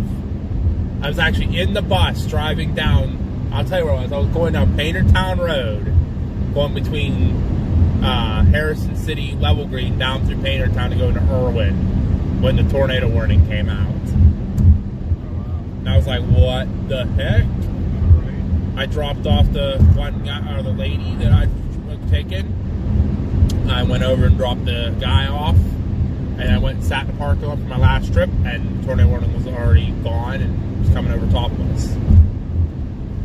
I was actually in the bus driving down. I'll tell you where I was. I was going down Paintertown Road, going between Harrison City, Level Green, down through Paintertown to go into Irwin when the tornado warning came out. And I was like, what the heck? I dropped off the one guy, or the lady that I was taking. I went over and dropped the guy off, And I went and sat in the parking lot for my last trip, and the tornado warning was already gone and was coming over top of us.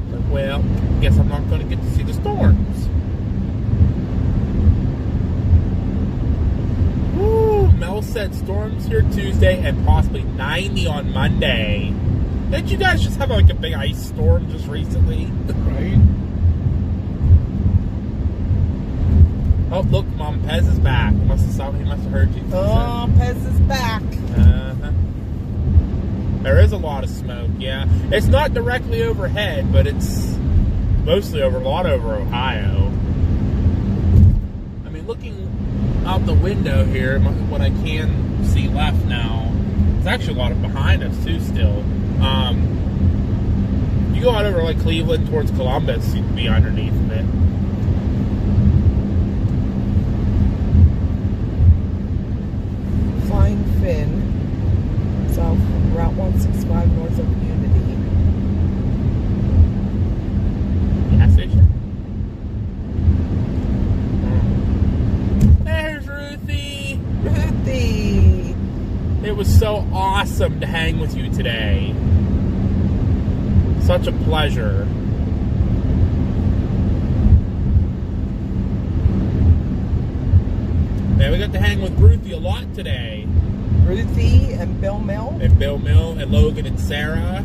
But, well, guess I'm not going to get to see the storms. Woo! Mel said storms here Tuesday and possibly 90 on Monday. Didn't you guys just have like a big ice storm just recently? Right? Oh, look, Mom, Pez is back. He must have heard you. Oh, Pez is back. Uh-huh. There is a lot of smoke, yeah. It's not directly overhead, but it's mostly over Ohio. I mean, looking out the window here, what I can see left now, there's actually a lot of behind us, too, still. You go out over, like, Cleveland towards Columbus, you'd be underneath of it. Flying Finn, south Route 165 north of Unity. Gas station. There's Ruthie. Ruthie. It was so awesome to hang with you today. Such a pleasure. Man, we got to hang with Ruthie a lot today. Ruthie and Bill Mill. And Bill Mill and Logan and Sarah.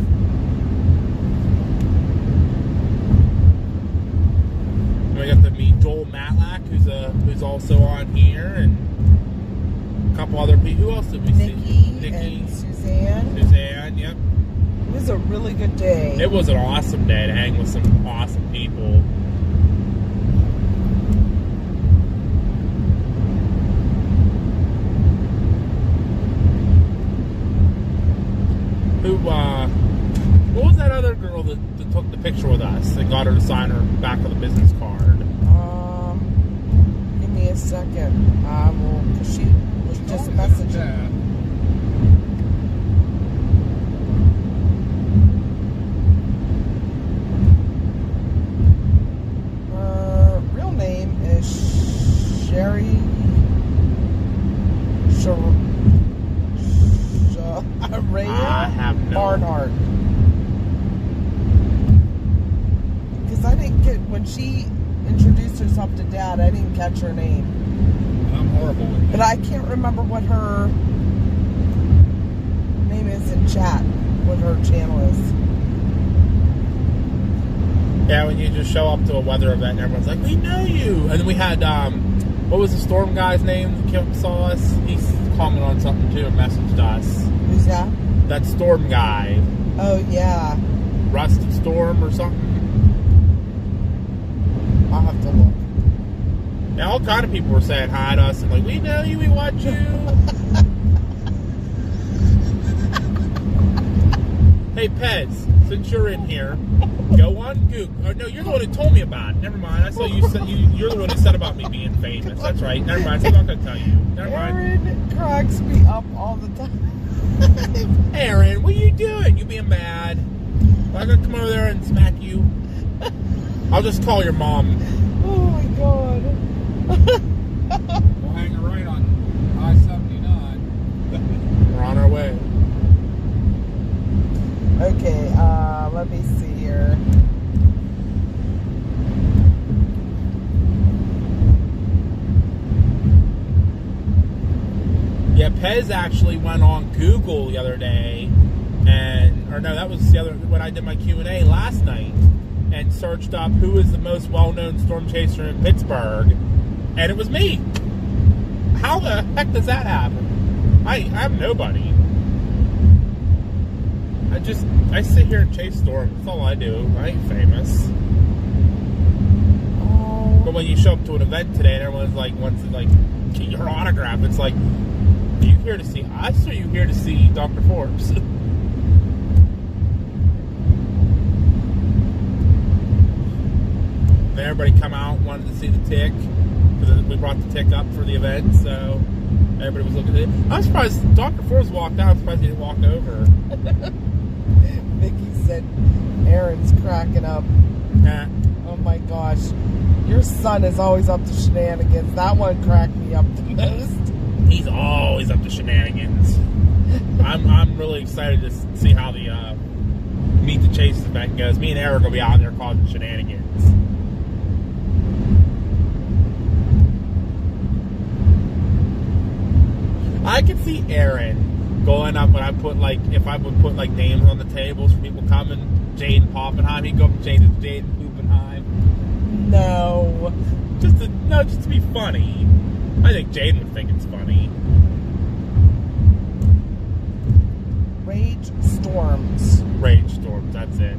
And we got to meet Joel Matlack, who's also on here, and a couple other people. Who else did we see? Nikki and Suzanne. Suzanne, yep. It was a really good day. It was an awesome day to hang with some awesome people. What was that other girl that took the picture with us and got her to sign her back of the business card? Give me a second. Cause she was just messaging. Her real name is Sherry I have no. Barnhart. Because I didn't get, when she introduced herself to Dad, I didn't catch her name. I'm horrible with that. But I can't remember what her name is in chat, what her channel is. Yeah, when you just show up to a weather event and everyone's like, we know you. And then we had, what was the storm guy's name that saw us? He's commented on something too and messaged us. Who's that? That storm guy. Oh, yeah. Rusted Storm or something. I'll have to look. Yeah, all kind of people were saying hi to us and like, we know you, we watch you. Hey, Pez, since you're in here, go on Google. Oh, no, you're the one who told me about it. Never mind. I saw you. You're the one who said about me being famous. That's right. Never mind. I'm not going to tell you. Never mind. Aaron cracks me up all the time. Aaron, what are you doing? You being mad? I'm going to come over there and smack you. I'll just call your mom. Oh, my God. We'll hang a right on I-79. We're on our way. Okay, let me see here. Yeah, Pez actually went on Google the other day, or no, that was the other, when I did my Q&A last night, and searched up who is the most well-known storm chaser in Pittsburgh, and it was me. How the heck does that happen? I'm nobody. I sit here and chase storms. That's all I do. I ain't famous. Oh. But when you show up to an event today and everyone's like wants to like get your autograph, it's like, are you here to see us or are you here to see Dr. Forbes? Then everybody come out, wanted to see the tick, because we brought the tick up for the event, so everybody was looking at it. I'm surprised Dr. Forbes walked out. I'm surprised he didn't walk over. Vicky said Aaron's cracking up. Oh my gosh. Your son is always up to shenanigans. That one cracked me up the most. He's always up to shenanigans. I'm really excited to see how the Meet the Chase event goes. Me and Eric will be out there causing shenanigans. I could see Aaron going up when I put if I would put names on the tables for people coming. Jaden Poppenheim, he'd go up to Jaden Poppenheim. No. Just to be funny. I think Jaden would think it's funny. Rage Storms. Rage Storms, that's it.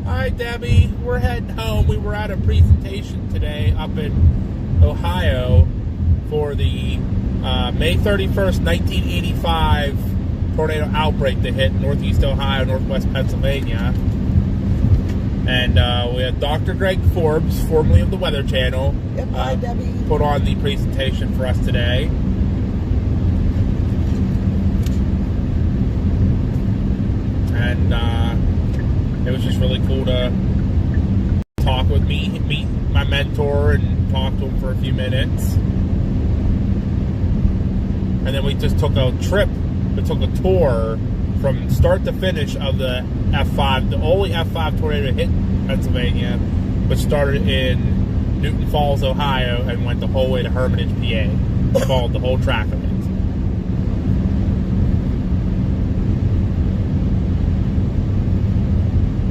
Hi Debbie, we're heading home. We were at a presentation today up in Ohio for the May 31st, 1985 tornado outbreak that hit Northeast Ohio, Northwest Pennsylvania. And we had Dr. Greg Forbes, formerly of the Weather Channel, Yep, hi, Debbie. put on the presentation for us today. And it was just really cool to talk with me, meet my mentor, and talk to him for a few minutes. And then we just took a trip. We took a tour from start to finish of the F5, the only F5 tornado hit Pennsylvania, which started in Newton Falls, Ohio, and went the whole way to Hermitage, PA. Followed the whole track of it.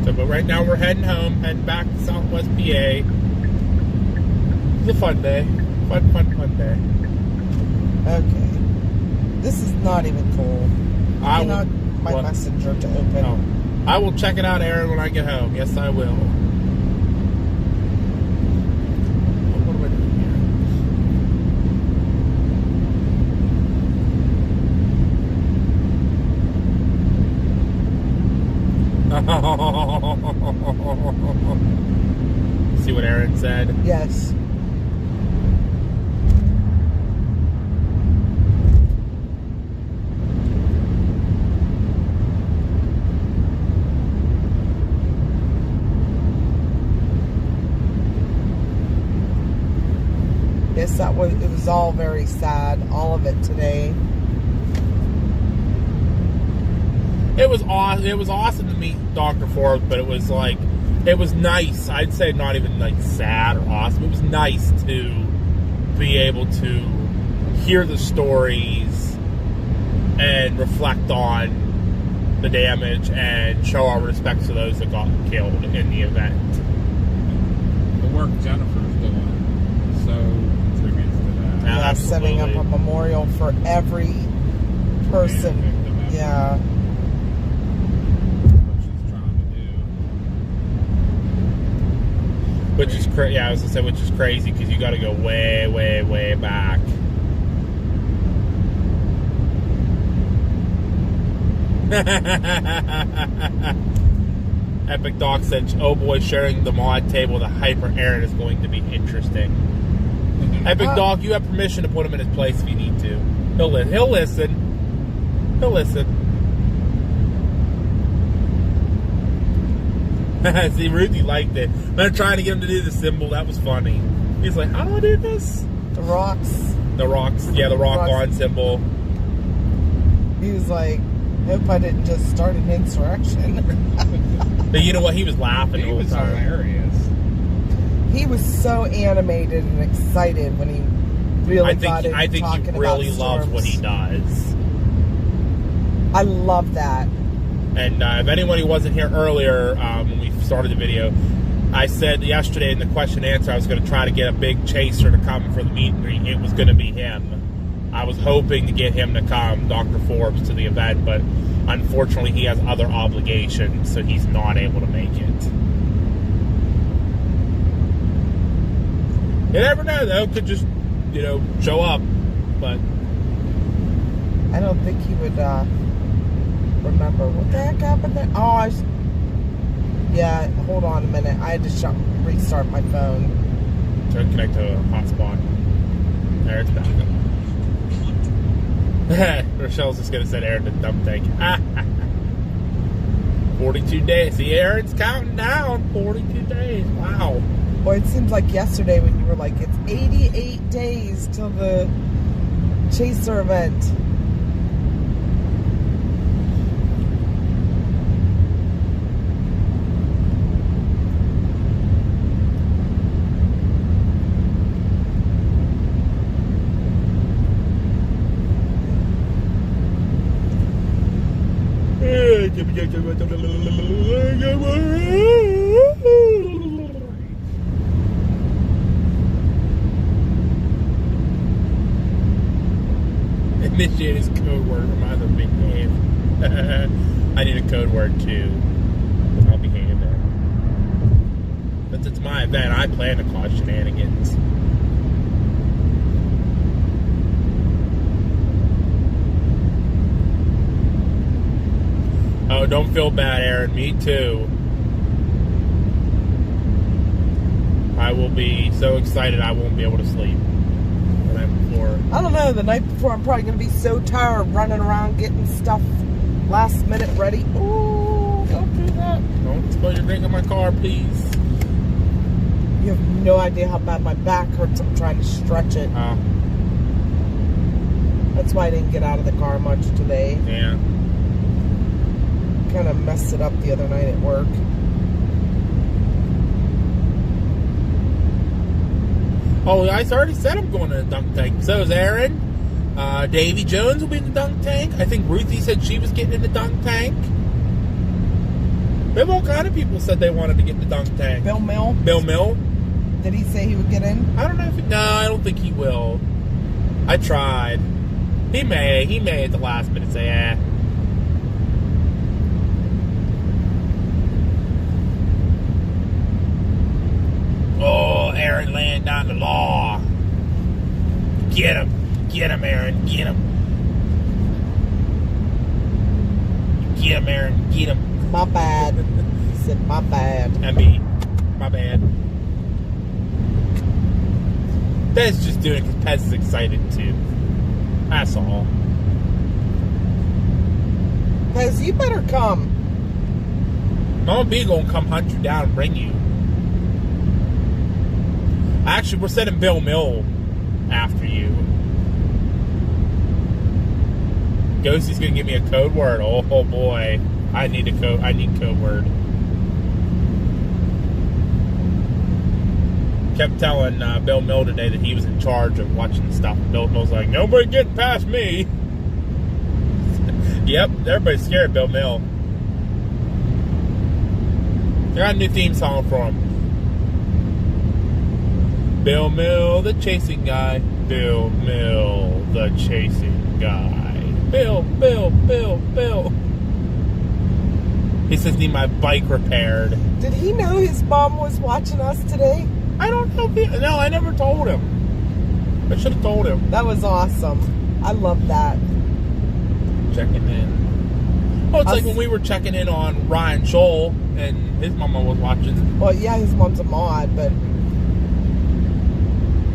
So, but right now we're heading home, heading back to Southwest PA. It's a fun day. Fun day. Okay. This is not even cool. Not my messenger to open. Oh. I will check it out, Aaron, when I get home. Yes, I will. What am I doing here? See what Aaron said? Yes. Yes, it was all very sad, all of it today. It was awesome to meet Dr. Forbes, but it was nice. I'd say not even sad or awesome. It was nice to be able to hear the stories and reflect on the damage and show our respects to those that got killed in the event. The work Jennifer's doing so tributes to that. Yeah, setting up a memorial for every person. Yeah. Which is crazy. Yeah, I was gonna say, which is crazy because you got to go way, way, way back. Epic Doc said, "Oh boy, sharing the mod table with a hyper Aaron is going to be interesting." Epic Doc, you have permission to put him in his place if you need to. He'll listen. He'll listen. See, Ruthie liked it. They're trying to get him to do the symbol. That was funny. He's like, "How do I do this?" The rocks. The rocks. Yeah, the rock on symbol. He was like, "Hope I didn't just start an insurrection." But you know what? He was laughing the whole time. He was hilarious. He was so animated and excited when he really got into talking about he really loves what he does. I love that. And if anyone who wasn't here earlier when we started the video, I said yesterday in the question and answer I was going to try to get a big chaser to come for the meet and greet. It was going to be him. I was hoping to get him to come, Dr. Forbes, to the event, but unfortunately he has other obligations, so he's not able to make it. You never know, though. Could just, show up, but I don't think he would remember what the heck happened there. Oh, yeah, hold on a minute. I had to restart my phone. Try to connect to a hotspot. There, it's back. Rochelle's just gonna send Aaron to the dump tank. 42 days. See, Aaron's counting down. 42 days. Wow. Boy, it seems like yesterday when you were like, it's 88 days till the Chaser event. Initiate is code word. Reminds me of big game. I need a code word too. I'll be hanging there. Since it's my event, I plan to cause shenanigans. Oh, don't feel bad, Aaron. Me too. I will be so excited I won't be able to sleep the night before. I don't know. The night before, I'm probably going to be so tired running around getting stuff last minute ready. Ooh, don't do that. Don't spill your drink in my car, please. You have no idea how bad my back hurts. I'm trying to stretch it. That's why I didn't get out of the car much today. Yeah. Kind of messed it up the other night at work. Oh, I already said I'm going to the dunk tank. So is Aaron. Davy Jones will be in the dunk tank. I think Ruthie said she was getting in the dunk tank. All kind of people said they wanted to get in the dunk tank. Bill Mill? Bill Mill? Did he say he would get in? I don't know if no, I don't think he will. I tried. He may at the last minute say, eh. Oh, Aaron laying down the law. Get him, Aaron, get him. Get him, Aaron, get him. My bad. He said, my bad. I mean, my bad. Pez just doing it because Pez is excited too. That's all. Pez, you better come. Mama B gonna come hunt you down and bring you. Actually, we're sending Bill Mill after you. Ghosty's gonna give me a code word. Oh boy, I need code word. Kept telling Bill Mill today that he was in charge of watching stuff. Bill Mill's like, nobody getting past me. Yep, everybody's scared of Bill Mill. I got a new theme song for him. Bill Mill, the chasing guy. Bill Mill, the chasing guy. Bill. He says, need my bike repaired. Did he know his mom was watching us today? I don't know if he... No, I never told him. I should have told him. That was awesome. I love that. Checking in. Oh, it's like when we were checking in on Ryan Scholl and his mama was watching. Well, yeah, his mom's a mod, but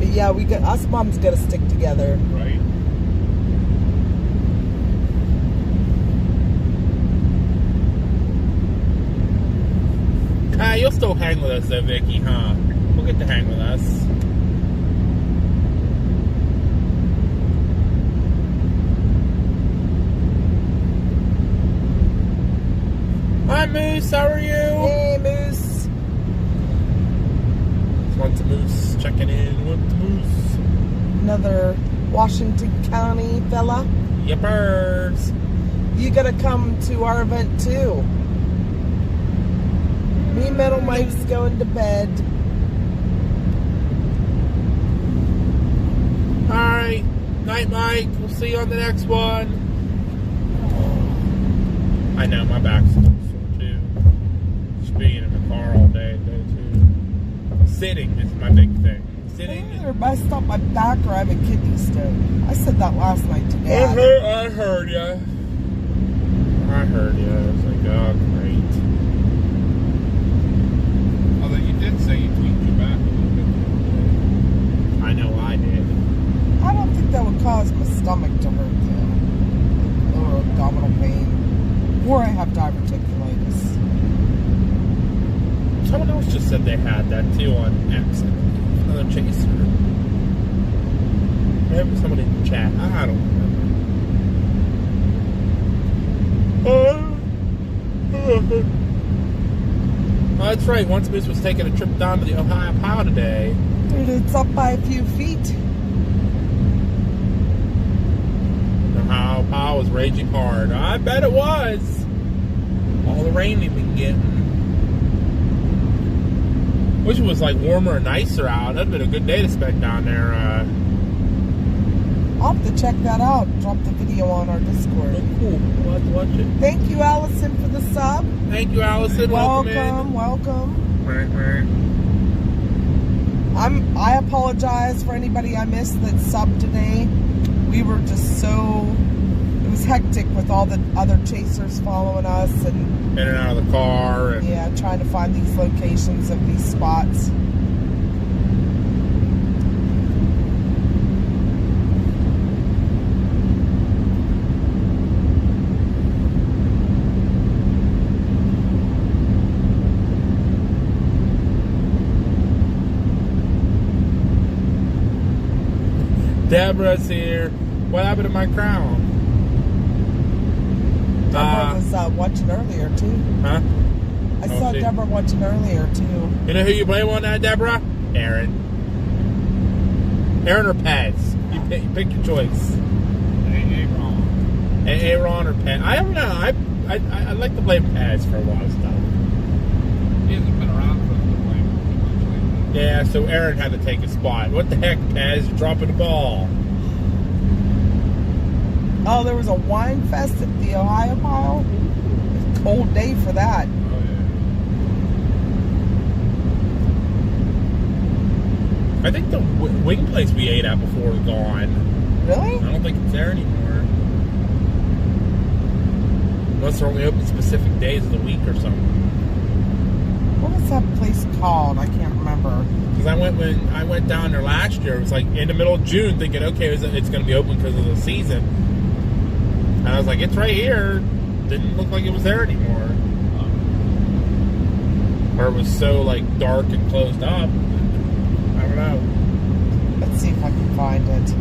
yeah, us moms gotta stick together. Right. You'll still hang with us though, Vicky, huh? We'll get to hang with us. Hi, Moose. How are you? Hey, Moose. Want the Moose checking in with the Moose. Another Washington County fella. Yippers. You gotta come to our event too. Me and Metal Mike's going to bed. Alright. Night, Mike. We'll see you on the next one. I know, my back's still sore too. Just being in the car all day too. Sitting is my big thing. Sitting. Either messed up my back or I have a kidney stone. I said that last night to Dad. I heard ya. I heard ya. I was like, oh, great. Although you did say you tweaked your back a little bit. I know I did. I don't think that would cause my stomach to hurt though. Someone else just said they had that too on X. Another chaser. Maybe somebody in the chat. I don't remember. Oh, that's right. Once Moose was taking a trip down to the Ohio Pow today. Dude, it's up by a few feet. The Ohio Pow was raging hard. I bet it was. All the rain we've been getting. Wish it was like warmer and nicer out. That'd been a good day to spend down there. I'll have to check that out. Drop the video on our Discord. Oh, cool. We'll have to watch it. Thank you, Allison, for the sub. Thank you, Allison. Welcome. I apologize for anybody I missed that subbed today. We were just so... It was hectic with all the other chasers following us and... In and out of the car. And yeah, trying to find these locations of these spots. Deborah's here. What happened to my crown? Deborah was watching earlier, too. Huh? I saw Deborah watching earlier, too. You know who you blame on that, Deborah? Aaron. Aaron or Pez? You pick your choice. Aaron or Pez? I don't know. I'd like to blame Pez for a lot of stuff. He hasn't been around for us to blame too much lately. Yeah, so Aaron had to take a spot. What the heck, Pez? You're dropping the ball. Oh, there was a wine fest at the Ohio Mile. Cold day for that. Oh, yeah. I think the wing place we ate at before is gone. Really? I don't think it's there anymore. Unless they're only open specific days of the week or something. What was that place called? I can't remember. Because when I went down there last year, it was like in the middle of June, thinking, okay, it's going to be open because of the season. And I was like, it's right here. Didn't look like it was there anymore. Or it was so like dark and closed up. I don't know. Let's see if I can find it.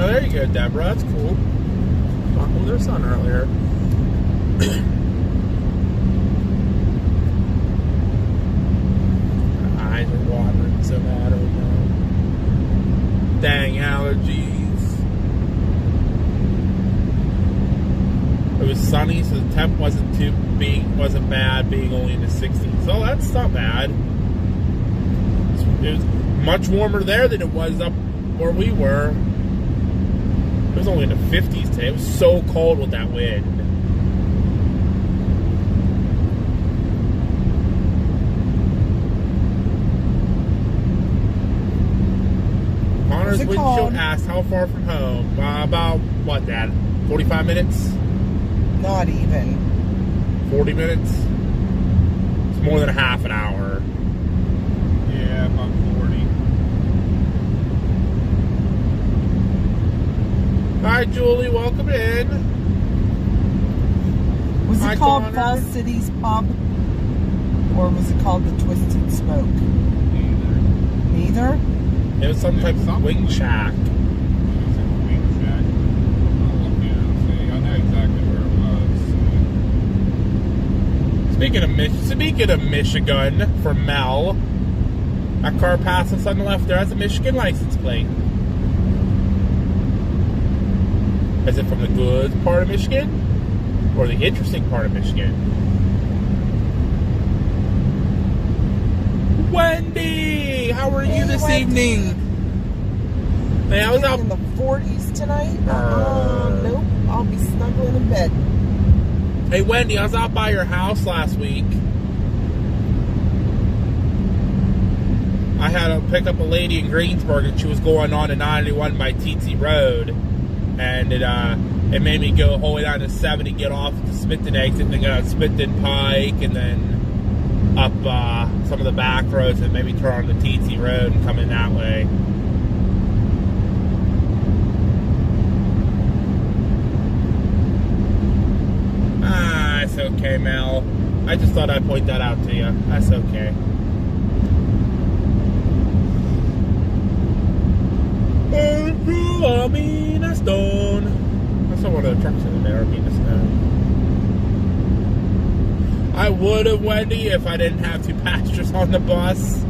Oh, there you go, Deborah. That's cool. Talking with her son earlier. My eyes are watering so bad right now. Dang allergies. It was sunny, so the temp wasn't bad, being only in the 60s. So that's not bad. It was much warmer there than it was up where we were. It was only in the 50s today. It was so cold with that wind. Connor's windshield asked how far from home. About, what, Dad? 45 minutes? Not even. 40 minutes? It's more than a half an hour. Yeah, about 40. Hi, Julie. Welcome in. Was it called Fall City's Pub? Or was it called the Twisted Smoke? Neither? It was some type of wing shack. Speaking of Michigan, for Mel, that car passed us on the left there has a Michigan license plate. Is it from the good part of Michigan? Or the interesting part of Michigan? Wendy! How are you this evening? Hey, I was out in the 40s tonight? Nope. I'll be snuggling in bed. Hey, Wendy, I was out by your house last week. I had to pick up a lady in Greensburg, and she was going on to 91 by Teetsy Road. And it made me go all the way down to 70, get off at the Smithton exit, and then go to Smithton Pike, and then up some of the back roads, and maybe turn on the Teetsy Road and come in that way. okay, Mel. I just thought I'd point that out to you. That's okay. I mean a stone. I saw one of the trucks in there. I mean a stone. I would have, Wendy, if I didn't have 2 passengers on the bus.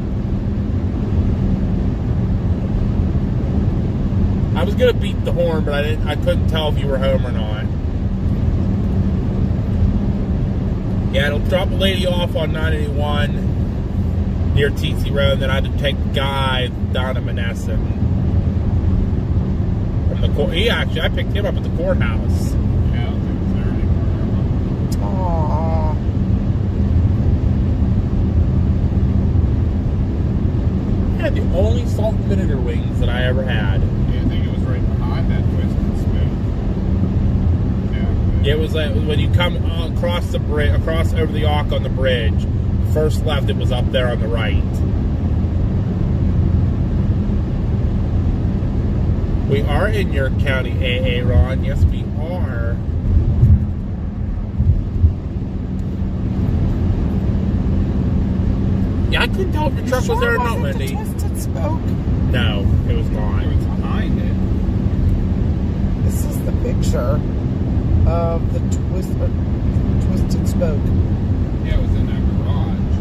I was gonna beat the horn, but I couldn't tell if you were home or not. Yeah, it'll drop a lady off on 981 near TC Road, and then I had to take the guy down to Menneson. From the court. I picked him up at the courthouse. Yeah, I don't think it's there anymore. Aww. I had the only salt and vinegar wings that I ever had. Yeah, I think it was right behind that Twisted Spoon. Yeah. It was like when you come across the bridge, across over the Auk on the bridge. First left, it was up there on the right. We are in your county, AA Ron. Yes, we are. Yeah, I couldn't tell if your truck was there or not, Wendy. The Twisted Spoke? No, it was not. It was behind it. This is the picture of the Twisted Spoke. Yeah, it was in that garage.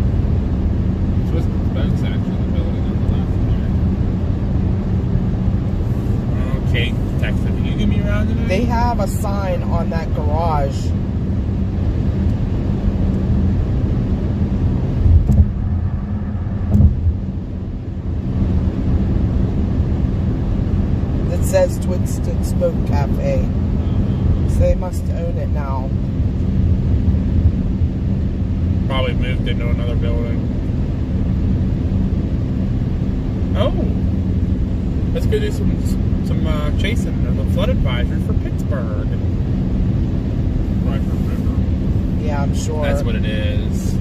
Twisted Spoke's actually the building on the left there. Okay, Texas, can you give me around today? They have a sign on that garage. That says Twisted Spoke Cafe. So they must own it now. Probably moved into another building. Oh, let's go do some chasing of the flood advisory for Pittsburgh. Right for River. Yeah, I'm sure. That's what it is.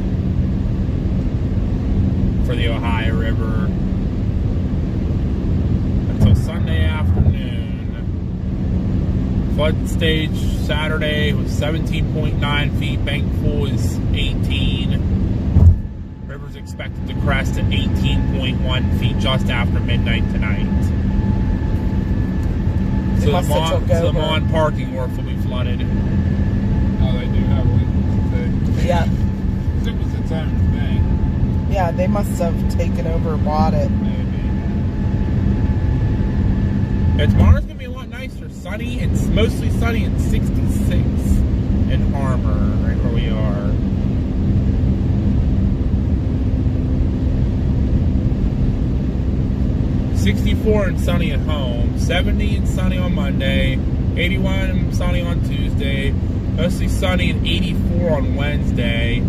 For the Ohio River. Until Sunday afternoon. Flood stage Saturday was 17.9 feet. Bank full is 18. River's expected to crest at 18.1 feet just after midnight tonight. So the Mon parking wharf will be flooded. Oh, they do have a thing. Yeah. It was its own thing. Yeah, they must have taken over or bought it. Maybe. And tomorrow's going to be a lot nicer. Sunny. It's mostly sunny and 66 in Armor, right where we are. $64 and sunny at home, 70 and sunny on Monday, 81 and sunny on Tuesday, mostly sunny and 84 on Wednesday,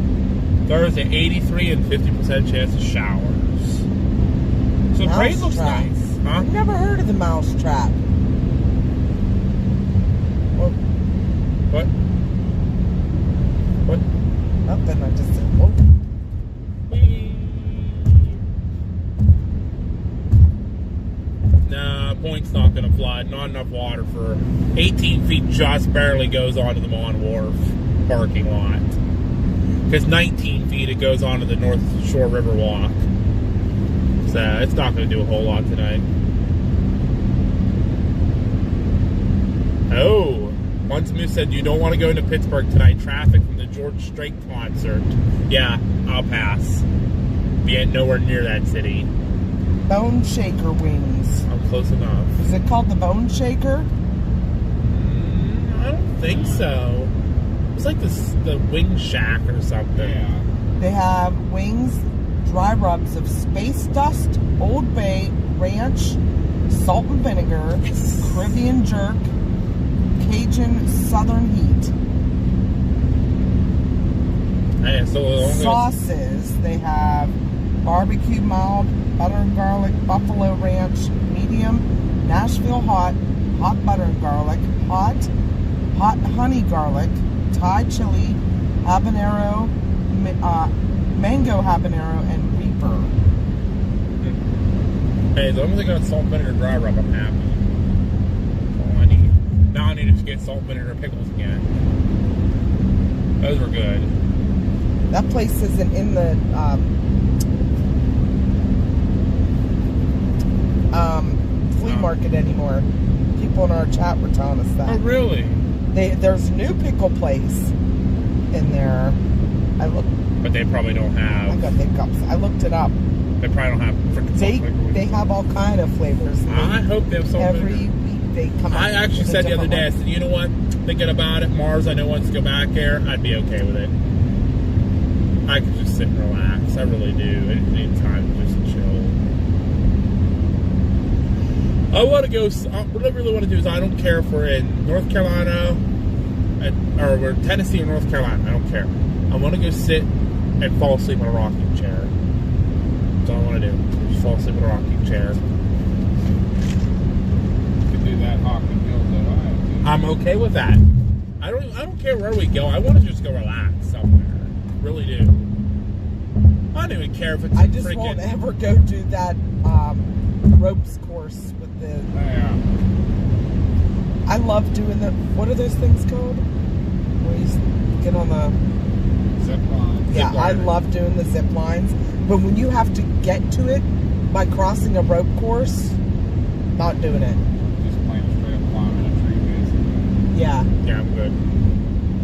Thursday 83 and 50% chance of showers. So the parade looks nice. Huh? I've never heard of the mouse trap. What? What? Nothing, I just said, whoa. Nah, Point's not going to flood. Not enough water for 18 feet. Just barely goes onto the Mon Wharf parking lot. Because 19 feet it goes onto the North Shore River Walk. So it's not going to do a whole lot tonight. Oh, Once Moose said you don't want to go into Pittsburgh tonight. Traffic from the George Strait concert. Yeah, I'll pass. Be at nowhere near that city. Bone Shaker wings. I'm close enough. Is it called the Bone Shaker? I don't think so. It's like the Wing Shack or something. Yeah. They have wings, dry rubs of space dust, Old Bay, ranch, salt and vinegar, Caribbean jerk, Cajun southern heat. Hey, so Sauces, they have barbecue mild, butter and garlic, buffalo ranch, medium, Nashville hot, hot butter and garlic, hot honey garlic, Thai chili, habanero, mango habanero, and reaper. Hey, as long as they got salt and vinegar dry rub, I'm happy. That's all I need. Now I need to get salt and vinegar pickles again. Those were good. That place isn't in the flea market anymore. People in our chat were telling us that. Oh, really? There's a new pickle place in there. But they probably don't have. I got hiccups. I looked it up. They probably don't have freaking. They have all kind of flavors. I hope they have something. Every week they come out. I actually said the other day, I said, you know what? Thinking about it, Mars, I know wants to go back there. I'd be okay with it. I could just sit and relax. I really do. I need time to just chill. I want to go. What I really want to do is I don't care if we're in North Carolina or we're in Tennessee or North Carolina. I don't care. I want to go sit and fall asleep in a rocking chair. That's all I want to do. Just fall asleep in a rocking chair. You can do that Hawking Hills at Ohio too. I'm okay with that. I don't care where we go. I want to just go relax somewhere. Really do. I don't even care if it's I just freaking... won't ever go do that ropes course with the... Yeah. I love doing the... What are those things called? Where you get on the... Zip line. Yeah, I love doing the zip lines. But when you have to get to it by crossing a rope course, not doing it. Just plain straight up climbing a tree, basically. Yeah. Yeah, I'm good.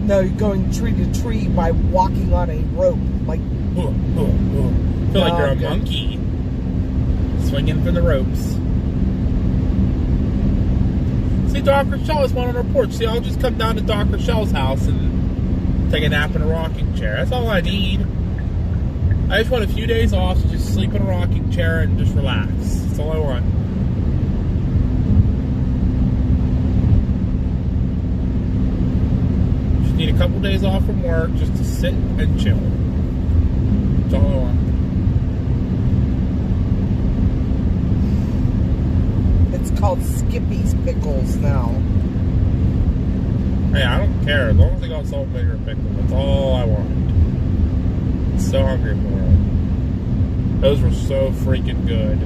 No, you're going tree to tree by walking on a rope. Like... I feel like you're a monkey. Swinging from the ropes. See, Doc Rochelle has one on her porch. See, I'll just come down to Doc Rochelle's house and take a nap in a rocking chair. That's all I need. I just want a few days off to just sleep in a rocking chair and just relax. That's all I want. Just need a couple days off from work just to sit and chill. That's all I want. It's called Skippy's Pickles now. Hey, I don't care. As long as they got salt, vinegar, and pickle. That's all I want. I'm so hungry for them. Those were so freaking good.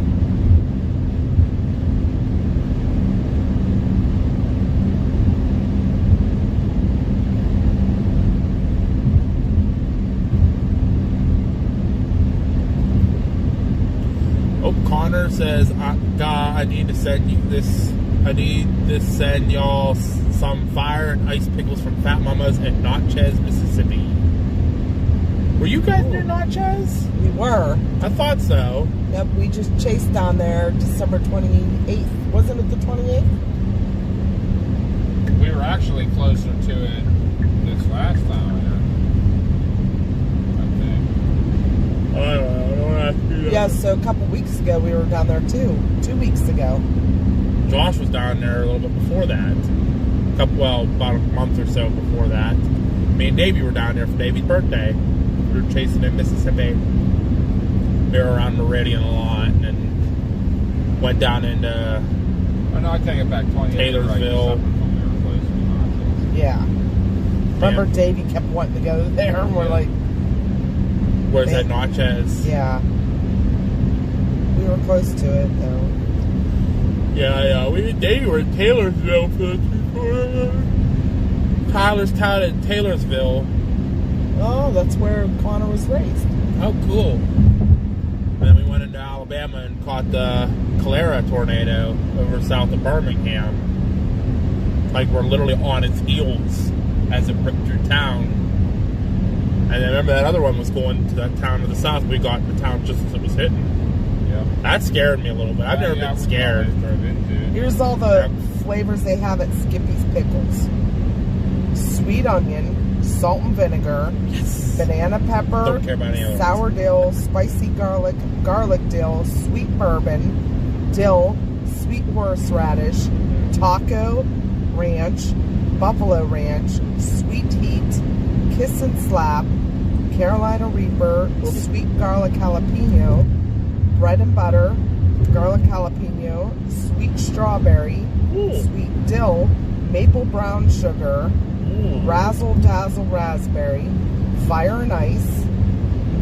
Oh, Connor says, God, I need to send you this. I need to send y'all some fire and ice pickles from Fat Mama's at Natchez, Mississippi. Were you guys near Natchez? We were. I thought so. Yep, we just chased down there December 28th. Wasn't it the 28th? We were actually closer to it this last time. I don't have to do that. Yeah, so a couple weeks ago we were down there too. 2 weeks ago. Josh was down there a little bit before that. About a month or so before that. Me and Davey were down there for Davey's birthday. We were chasing in Mississippi. We were around Meridian a lot and then went down into I take it back 20 Taylorsville. Yeah. Remember Davey kept wanting to go there and we're like... Where's that Natchez? Yeah. We were close to it though. Yeah. We and Davey were in Taylorsville for Tyler's town in Taylorsville. Oh, that's where Connor was raised. Oh, cool. And then we went into Alabama and caught the Cholera tornado over south of Birmingham. Like we're literally on its heels as it ripped through town. And I remember that other one was going to that town to the south. We got the town just as it was hitting. Yeah. That scared me a little bit. I've never been scared. Here's all the flavors they have at Skippy's Pickles. Sweet onion, salt and vinegar, banana pepper, Don't care about any other sour dill, spicy garlic dill, sweet bourbon, dill, sweet horseradish, taco, ranch, buffalo ranch, sweet heat, kiss and slap, Carolina Reaper, sweet garlic jalapeno, bread and butter, garlic jalapeno, sweet strawberry, sweet dill, maple brown sugar, razzle dazzle raspberry, fire and ice,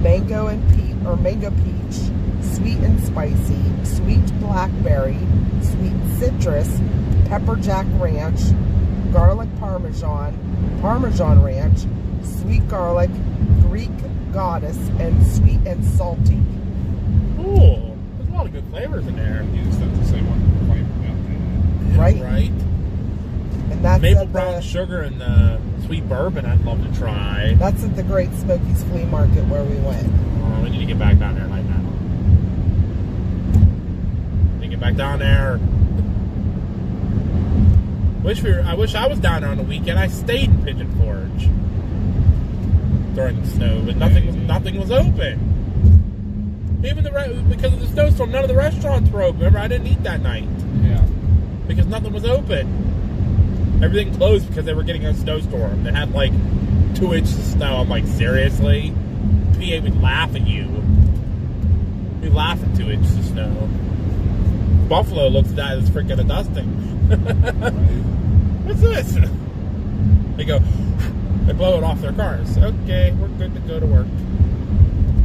mango peach, sweet and spicy, sweet blackberry, sweet citrus, pepper jack ranch, garlic parmesan, Parmesan ranch, sweet garlic, Greek goddess, and sweet and salty. Ooh, there's a lot of good flavors in there. You just have to say what flavor Right? Right. And that's Maple at brown the, sugar and sweet bourbon I'd love to try. that's at the Great Smokies Flea Market where we went. Oh, we need to get back down there right now. We need to get back down there. I wish I was down there on the weekend. I stayed in Pigeon Forge during the snow, but nothing was open. Even because of the snowstorm, none of the restaurants were open. Remember, I didn't eat that night. Yeah. Because nothing was open. Everything closed because they were getting a snowstorm. They had like 2 inches of snow. I'm like, seriously? PA would laugh at you. We laugh at 2 inches of snow. Buffalo looks at that as freaking a dusting. What's this? They go, they blow it off their cars. Okay, we're good to go to work.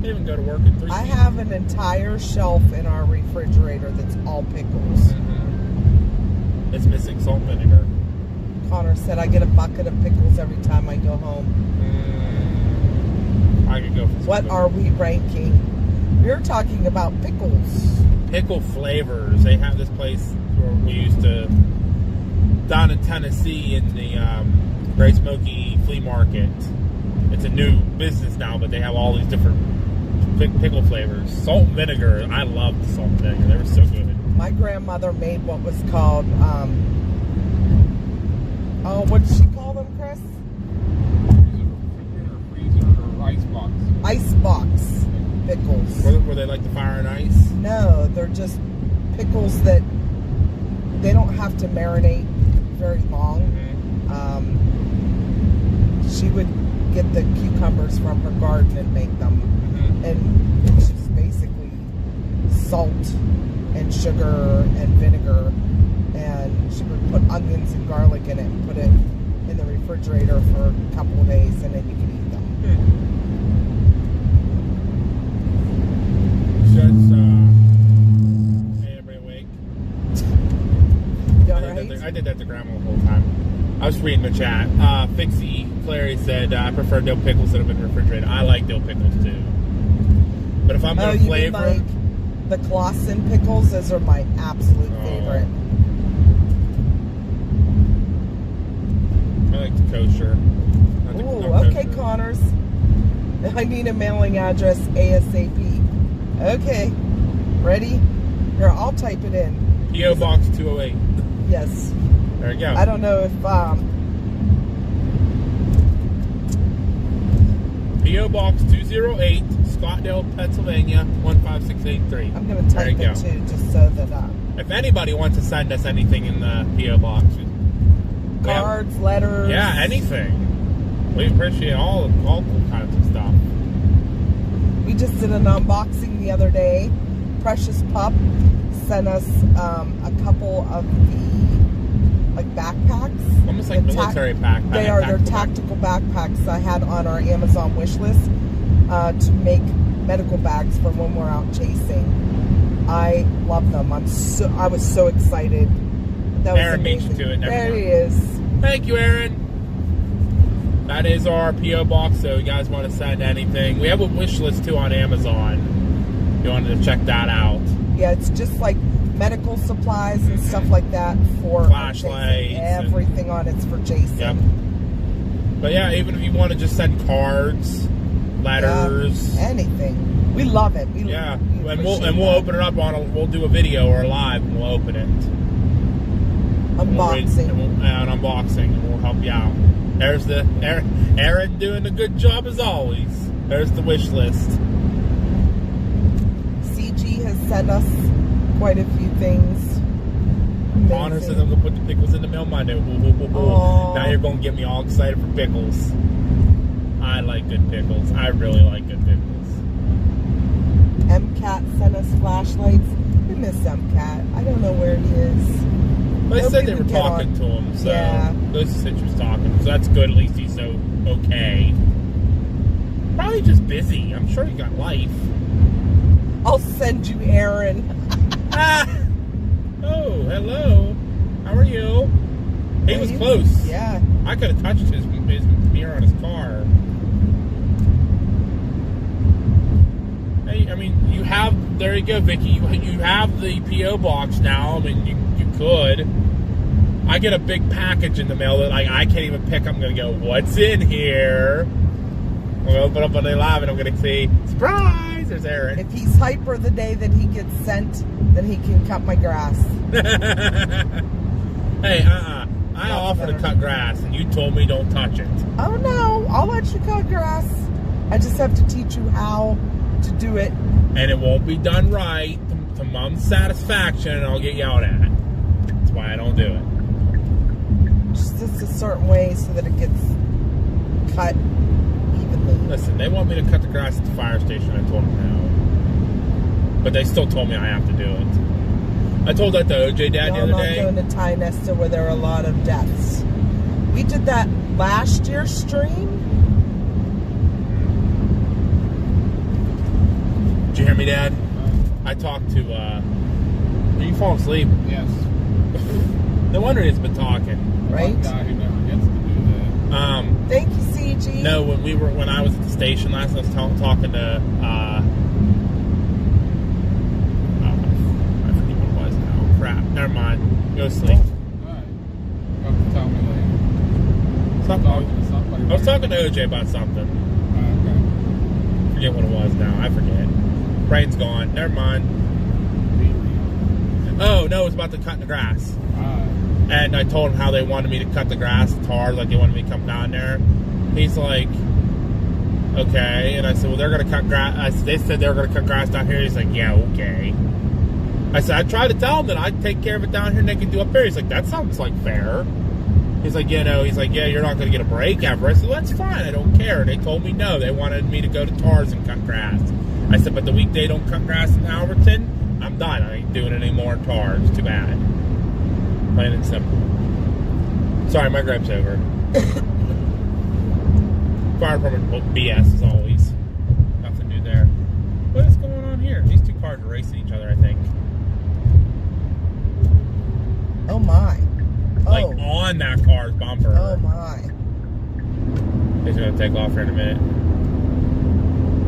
They even go to work in 3 I feet. have an entire shelf in our refrigerator that's all pickles. Mm-hmm. It's missing salt and vinegar. Connor said I get a bucket of pickles every time I go home. I could go for some What good- are we ranking? We're talking about pickles. Pickle flavors. They have this place where we used to down in Tennessee in the Great Smoky Flea Market. It's a new business now, but they have all these different pickle flavors. Salt and vinegar. I love the salt and vinegar. They were so good. My grandmother made what was called, what did she call them, Chris? Freezer or icebox? Icebox pickles. Were they like the fire and ice? No, they're just pickles that they don't have to marinate very long. She would get the cucumbers from her garden and make them. And it's just basically salt and sugar and vinegar, and she would put onions and garlic in it and put it in the refrigerator for a couple of days, and then you could eat them. Hey, everybody awake? You all right? I did that to Grandma the whole time. I was reading the chat. Fixie Clary said, I prefer dill pickles that have been refrigerated. I like dill pickles too. But if I'm going to flavor... You mean like the Clausen pickles? Those are my absolute favorite. I like the kosher. Ooh, okay, Connors. I need a mailing address ASAP. Okay. Ready? Here, I'll type it in. P.O. Box 208. Yes. There you go. I don't know if P.O. Box 208, Scottsdale, Pennsylvania 15683. I'm going to type it too, just so that if anybody wants to send us anything in the P.O. Box, cards, letters. Yeah, anything. We appreciate all kinds of stuff. We just did an unboxing the other day. Precious Pup sent us a couple of the backpacks. Almost like military backpacks. They are their tactical backpacks I had on our Amazon wish list to make medical bags for when we're out chasing. I love them. I was so excited. That was Aaron beat you to it. There he is. Thank you, Aaron. That is our P.O. Box, so you guys want to send anything. We have a wish list too on Amazon. If you wanted to check that out. Yeah, it's just like medical supplies and stuff like that for flashlights. Everything on it's for chasing. Yep. But yeah, even if you want to just send cards, letters, anything, we love it. We'll open it up we'll do a video or a live and we'll open it. Unboxing. An unboxing, and we'll help you out. There's the Aaron doing a good job as always. There's the wish list. CG has sent us quite a few things. Connor says I'm gonna put the pickles in the mail Monday. Now you're gonna get me all excited for pickles. I like good pickles. I really like good pickles. MCAT sent us flashlights. We miss MCAT. I don't know where he is. They said they were talking to him, so Lucy said she was talking, so that's good. At least he's okay. Probably just busy. I'm sure he got life. I'll send you Aaron. Oh, hello. How are you? He was close. Yeah. I could have touched his mirror on his car. Hey, I mean, you have, there you go, Vicky. You have the P.O. box now. I mean, you could. I get a big package in the mail that I can't even pick. I'm going to go, what's in here? I'm going to open up on the live and I'm going to see, surprise, there's Aaron. If he's hyper the day that he gets sent, then he can cut my grass. Hey, I offered to cut grass, and you told me don't touch it. Oh, no. I'll let you cut grass. I just have to teach you how to do it. And it won't be done right to Mom's satisfaction, and I'll get yelled at. That's why I don't do it. Just a certain way so that it gets cut evenly. Listen, they want me to cut the grass at the fire station. I told them no. But they still told me I have to do it. I told that to OJ Dad the other day. I'm not going to Thai Nesta where there are a lot of deaths. We did that last year's stream. Did you hear me, Dad? I talked to, are you falling asleep? Yes. No wonder he's been talking. Right? Guy who never gets to do that. Thank you, CG. No, when I was at the station last, I was talking to, I forget what it was now. Crap. Never mind. Go sleep. Alright. You have to tell me later. Talking to somebody. I was talking to OJ about something. Okay. Forget what it was now. I forget. Brain's gone. Never mind. Oh, no, it was about the cutting the grass. And I told him how they wanted me to cut the grass. It's hard, like they wanted me to come down there. He's like, okay. And I said, well, they're going to cut grass. They said they were going to cut grass down here. He's like, yeah, okay. I said, I tried to tell them that I'd take care of it down here and they can do up there. He's like, that sounds like fair. He's like, yeah, no. He's like, yeah, you're not going to get a break ever. I said, well, that's fine. I don't care. They told me no. They wanted me to go to TARS and cut grass. I said, but the week they don't cut grass in Alberton, I'm done. I ain't doing it anymore at TARS. Too bad. Plain and simple. Sorry, my gripe's over. Fire department BS as always. Nothing new there. What is going on here? These two cars are racing each other, I think. Oh my. Like on that car's bumper. Oh my. He's gonna take off here in a minute.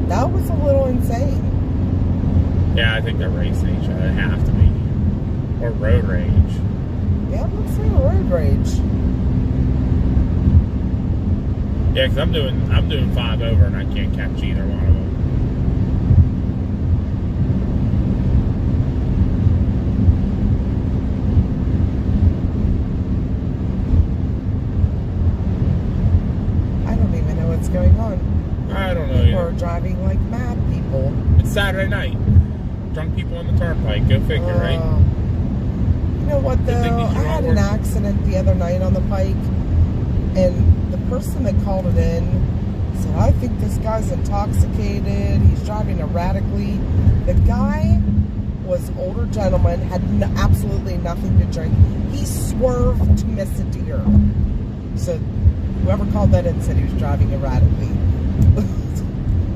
That was a little insane. Yeah, I think they're racing each other. They have to be. Or road rage. Yeah, it looks like road rage. Yeah, because I'm doing 5 over and I can't catch either one of them. I don't even know what's going on. I don't know People either. are driving like mad people. It's Saturday night. Drunk people on the turnpike. Go figure, right? You know what, though? I had an accident the other night on the pike, and the person that called it in said, I think this guy's intoxicated. He's driving erratically. The guy was an older gentleman, had absolutely nothing to drink. He swerved to miss a deer. So whoever called that in said he was driving erratically.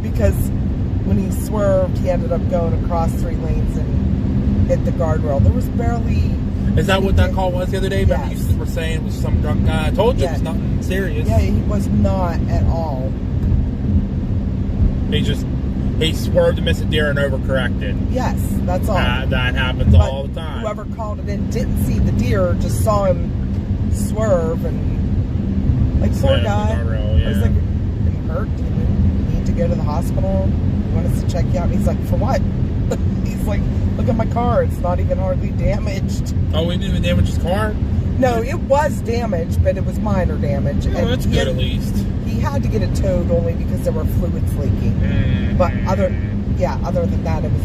Because when he swerved, he ended up going across 3 lanes and hit the guardrail. There was barely... Is that what that call was the other day? Yes. Remember you were saying it was some drunk guy? I told you it was nothing serious. Yeah, he was not at all. He swerved to miss a deer and overcorrected. Yes, that's all. That happens all the time. Whoever called it in didn't see the deer, just saw him swerve and like poor guy. I was like, are you hurt? Do you need to go to the hospital? You want us to check you out? And he's like, for what? He's like, look at my car. It's not even hardly damaged. Oh, we didn't even damage his car? No, it was damaged, but it was minor damage. Oh, that's good at least. He had to get it towed only because there were fluids leaking. But other than that, it was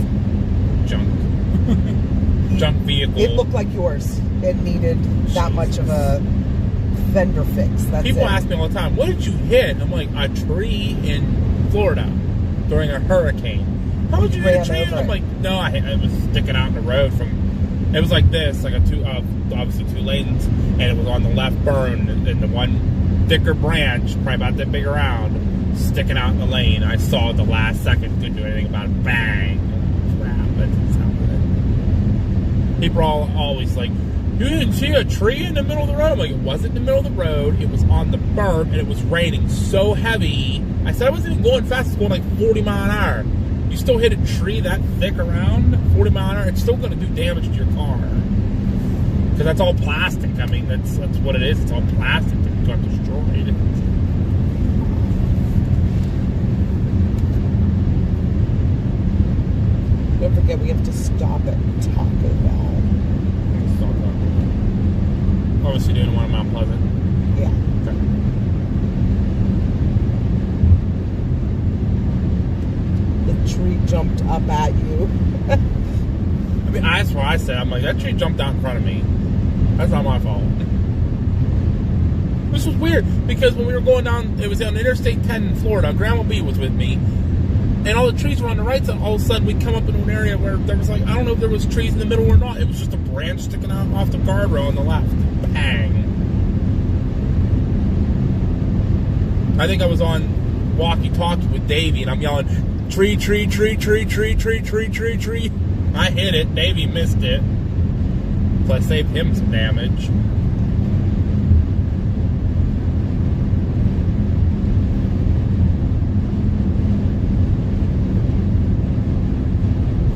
junk. Junk vehicle. It looked like yours. It needed that much of a vendor fix. That's People ask me all the time, what did you hit? I'm like, a tree in Florida during a hurricane. How would you hit a tree? I'm like, no, it was sticking out in the road from. It was like this, like obviously 2 lanes, and it was on the left burn, and the one thicker branch, probably about that big around, sticking out in the lane. I saw it the last second, couldn't do anything about it. Bang! Crap, that didn't sound good. People are always like, You didn't see a tree in the middle of the road? I'm like, it wasn't in the middle of the road. It was on the berm, and it was raining so heavy. I said I wasn't even going fast. It's going like 40 mile an hour. You still hit a tree that thick around 40 mile an hour, it's still going to do damage to your car. Because that's all plastic. I mean, that's what it is. It's all plastic that got destroyed. Don't forget, we have to stop at Taco Bell. Obviously doing one in Mount Pleasant. Yeah. Okay. The tree jumped up at you. I mean, that's what I said. I'm like, that tree jumped out in front of me. That's not my fault. This was weird because when we were going down, it was on Interstate 10 in Florida. Grandma B was with me, and all the trees were on the right side. All of a sudden, we'd come up into an area where there was like, I don't know if there was trees in the middle or not. It was just a branch sticking out off the guardrail on the left. Bang. I think I was on walkie-talkie with Davey, and I'm yelling, tree, tree, tree, tree, tree, tree, tree, tree, tree. I hit it. Davey missed it. So I saved him some damage.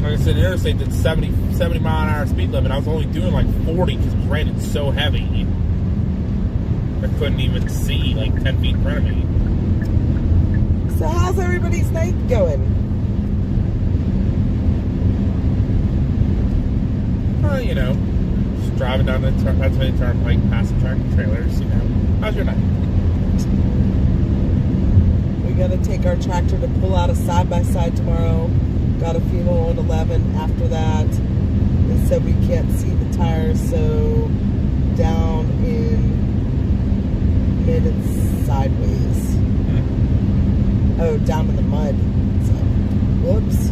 Like I said, the interstate did 70 mile an hour speed limit. I was only doing like 40 because it was raining so heavy. I couldn't even see like 10 feet in front of me. So how's everybody's night going? You know, just driving down the turnpike, past the tractor trailers, you know. How's your night? We got to take our tractor to pull out a side-by-side tomorrow. Got a funeral at 11 after that. They said we can't see the tires, so down in mid and sideways. Oh, down in the mud. So, whoops.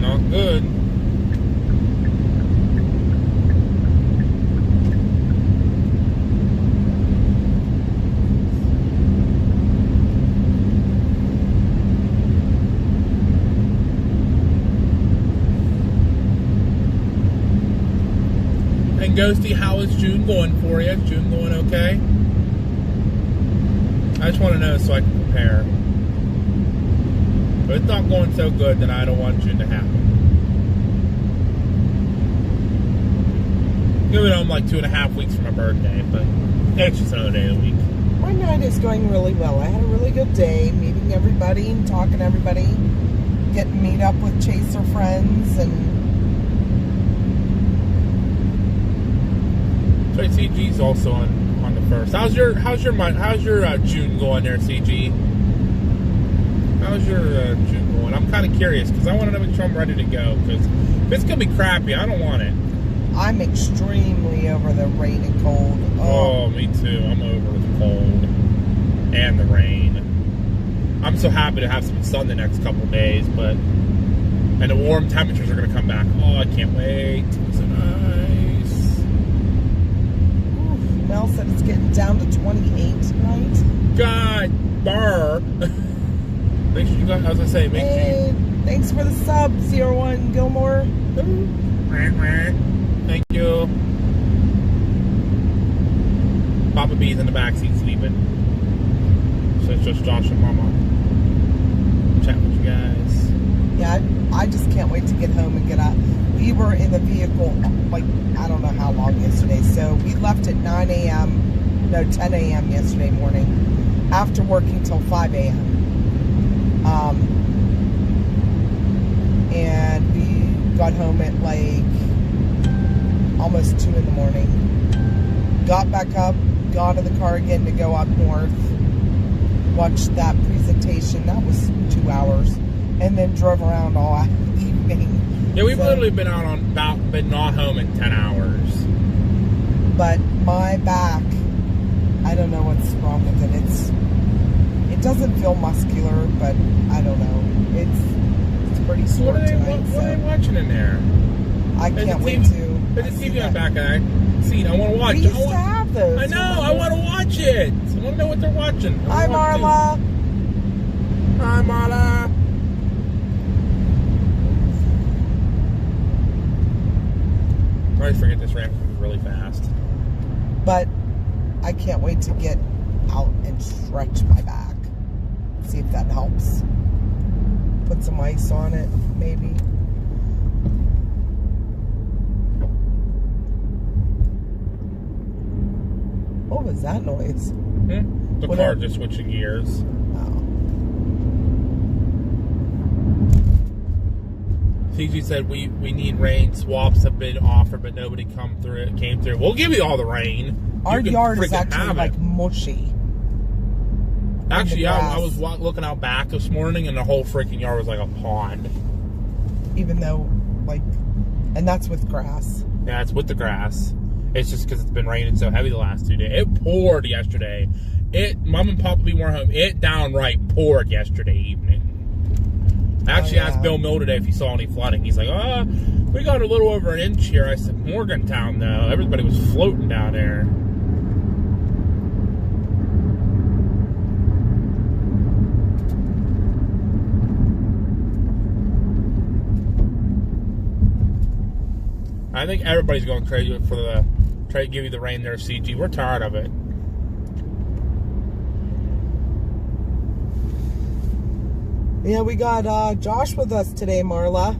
Not good. And Ghosty, how is June going for you? Is June going okay? I just want to know so I can compare. But it's not going so good that I don't want June to happen. Even though I'm like 2.5 weeks from my birthday, but it's just another day of the week. My night is going really well. I had a really good day meeting everybody and talking to everybody. Getting to meet up with Chaser friends and so CG's also on the first. How's your June going there, CG? How's your June going? I'm kind of curious because I want to know if I'm ready to go. Because if it's gonna be crappy, I don't want it. I'm extremely over the rain and cold. Oh, me too. I'm over the cold and the rain. I'm so happy to have some sun the next couple of days, but and the warm temperatures are gonna come back. Oh, I can't wait. It's so nice. Mel said it's getting down to 28 tonight. God, burr. Make sure you got, as I say, make sure. Thanks for the sub, 01 Gilmore. Thank you. Papa B's in the backseat sleeping. So it's just Josh and Mama. Chat with you guys. Yeah, I just can't wait to get home and get out. We were in the vehicle, like, I don't know how long yesterday. So we left at 10 a.m. yesterday morning after working till 5 a.m. And we got home at like almost 2 in the morning. Got back up, got in the car again to go up north. Watched that presentation. That was 2 hours. And then drove around all evening. Yeah, we've literally been not home in 10 hours. But my back, I don't know what's wrong with it. It doesn't feel muscular, but I don't know. It's pretty sore tonight. What are they watching in there? I can't wait to. There's a TV on the back of that seat. I want to watch it. We used to have those. I know. I want to watch it. I want to know what they're watching. Hi, Marla. Hi, Marla. I always forget this ramp is really really fast. But I can't wait to get out and stretch my back. See if that helps. Put some ice on it, maybe. What was that noise? The car just switching gears. CG said we need rain. Swaps have been offered, but nobody came through. We'll give you all the rain. Our yard is actually like mushy. Actually, I was looking out back this morning, and the whole freaking yard was like a pond. Even though, like, and that's with grass. Yeah, it's with the grass. It's just because it's been raining so heavy the last 2 days. It poured yesterday. Mom and Papa weren't home. It downright poured yesterday evening. I actually asked Bill Mill today if he saw any flooding. He's like, we got a little over an inch here. I said, Morgantown, though. Everybody was floating down there. I think everybody's going crazy for try to give you the rain there, CG. We're tired of it. Yeah, we got Josh with us today, Marla.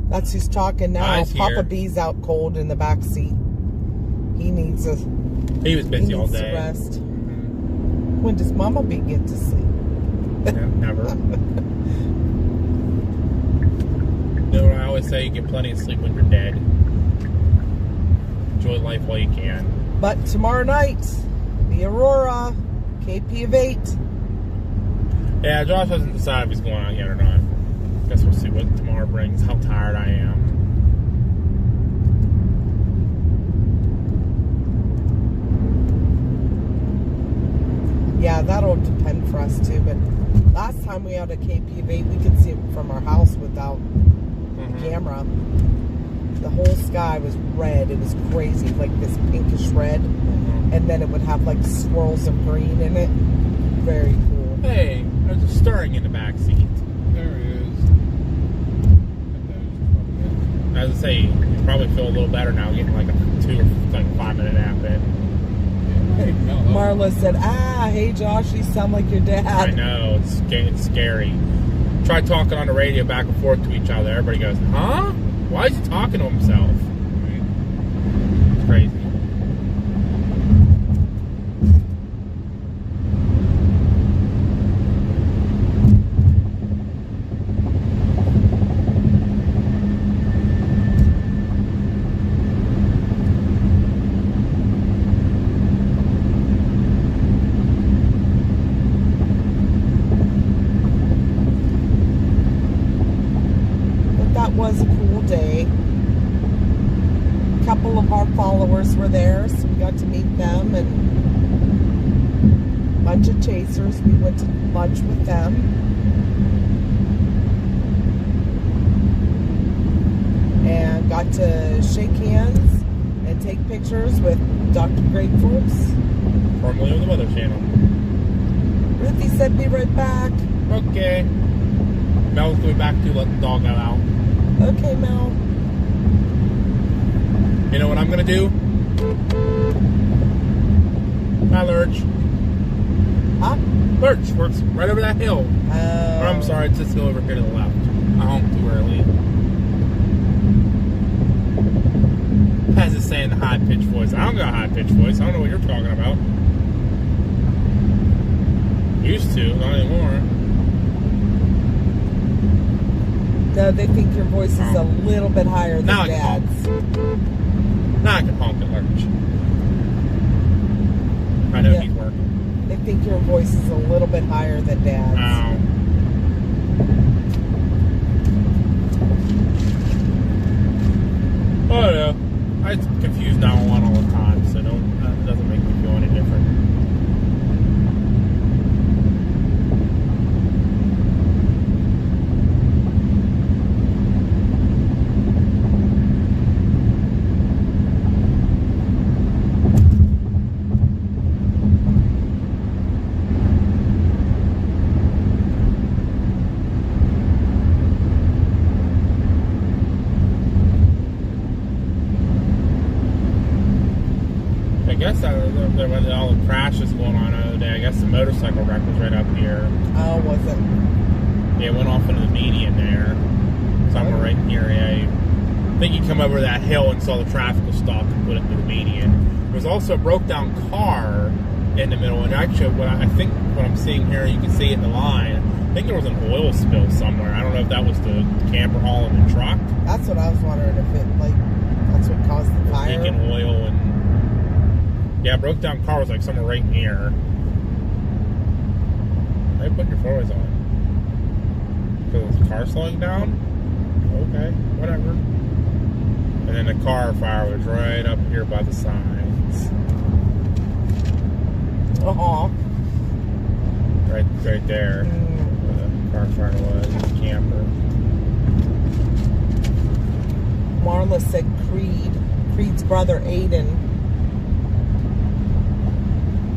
That's who's talking now. Papa B's out cold in the back seat. He needs a. He was busy all day. Rest. When does Mama B get to sleep? Never. You know what I always say? You get plenty of sleep when you're dead. Enjoy life while you can. But tomorrow night, the Aurora, KP of 8. Yeah, Josh hasn't decided if he's going out yet or not. Guess we'll see what tomorrow brings. How tired I am. Yeah, that'll depend for us too. But last time we had a KP of 8, we could see it from our house without the camera. The whole sky was red. It was crazy, like this pinkish red. And then it would have like swirls of green in it. Very cool. Hey, there's a stirring in the back seat. There it is. As I say, you probably feel a little better now, getting like a 2 or 5 minute nap in. Marla said, hey Josh, you sound like your dad. I know, it's scary. Try talking on the radio back and forth to each other. Everybody goes, huh? Why is he talking to himself? It's crazy. Was a cool day. A couple of our followers were there, so we got to meet them, and a bunch of chasers. We went to lunch with them. And got to shake hands and take pictures with Dr. Grapefuls. Formerly on the Weather Channel. Ruthie said be right back. Okay. Mel's going back to let the dog out. Okay, Mel. You know what I'm going to do? Hi, Lurch. Huh? Lurch works right over that hill. Or I'm sorry, it's this hill over here to the left. I'm home too early. Has it saying the high-pitched voice. I don't got a high-pitched voice. I don't know what you're talking about. Used to, not anymore. No, they think your voice is a little bit higher than Dad's. Now I can honk at Lurch. I know he's working. They think your voice is a little bit higher than Dad's. Oh, yeah. I get confused 911 all the time, so it doesn't make me feel any different. motorcycle wreck was right up here. Oh, was it? Yeah, it went off into the median there. Somewhere right here. Yeah, I think you come over that hill and saw the traffic was stopped and put it into the median. There was also a broke down car in the middle, and actually, what I'm seeing here, you can see it in the line. I think there was an oil spill somewhere. I don't know if that was the camper hauling the truck. That's what I was wondering, if it, like, that's what caused the fire. Leaking oil and... Yeah, broke down car was like somewhere right here. Why are you putting your four-ways on? Because the car slowing down? Okay, whatever. And then the car fire was right up here by the signs. Right there. Where the car fire was, the camper. Marla said Creed's brother Aiden,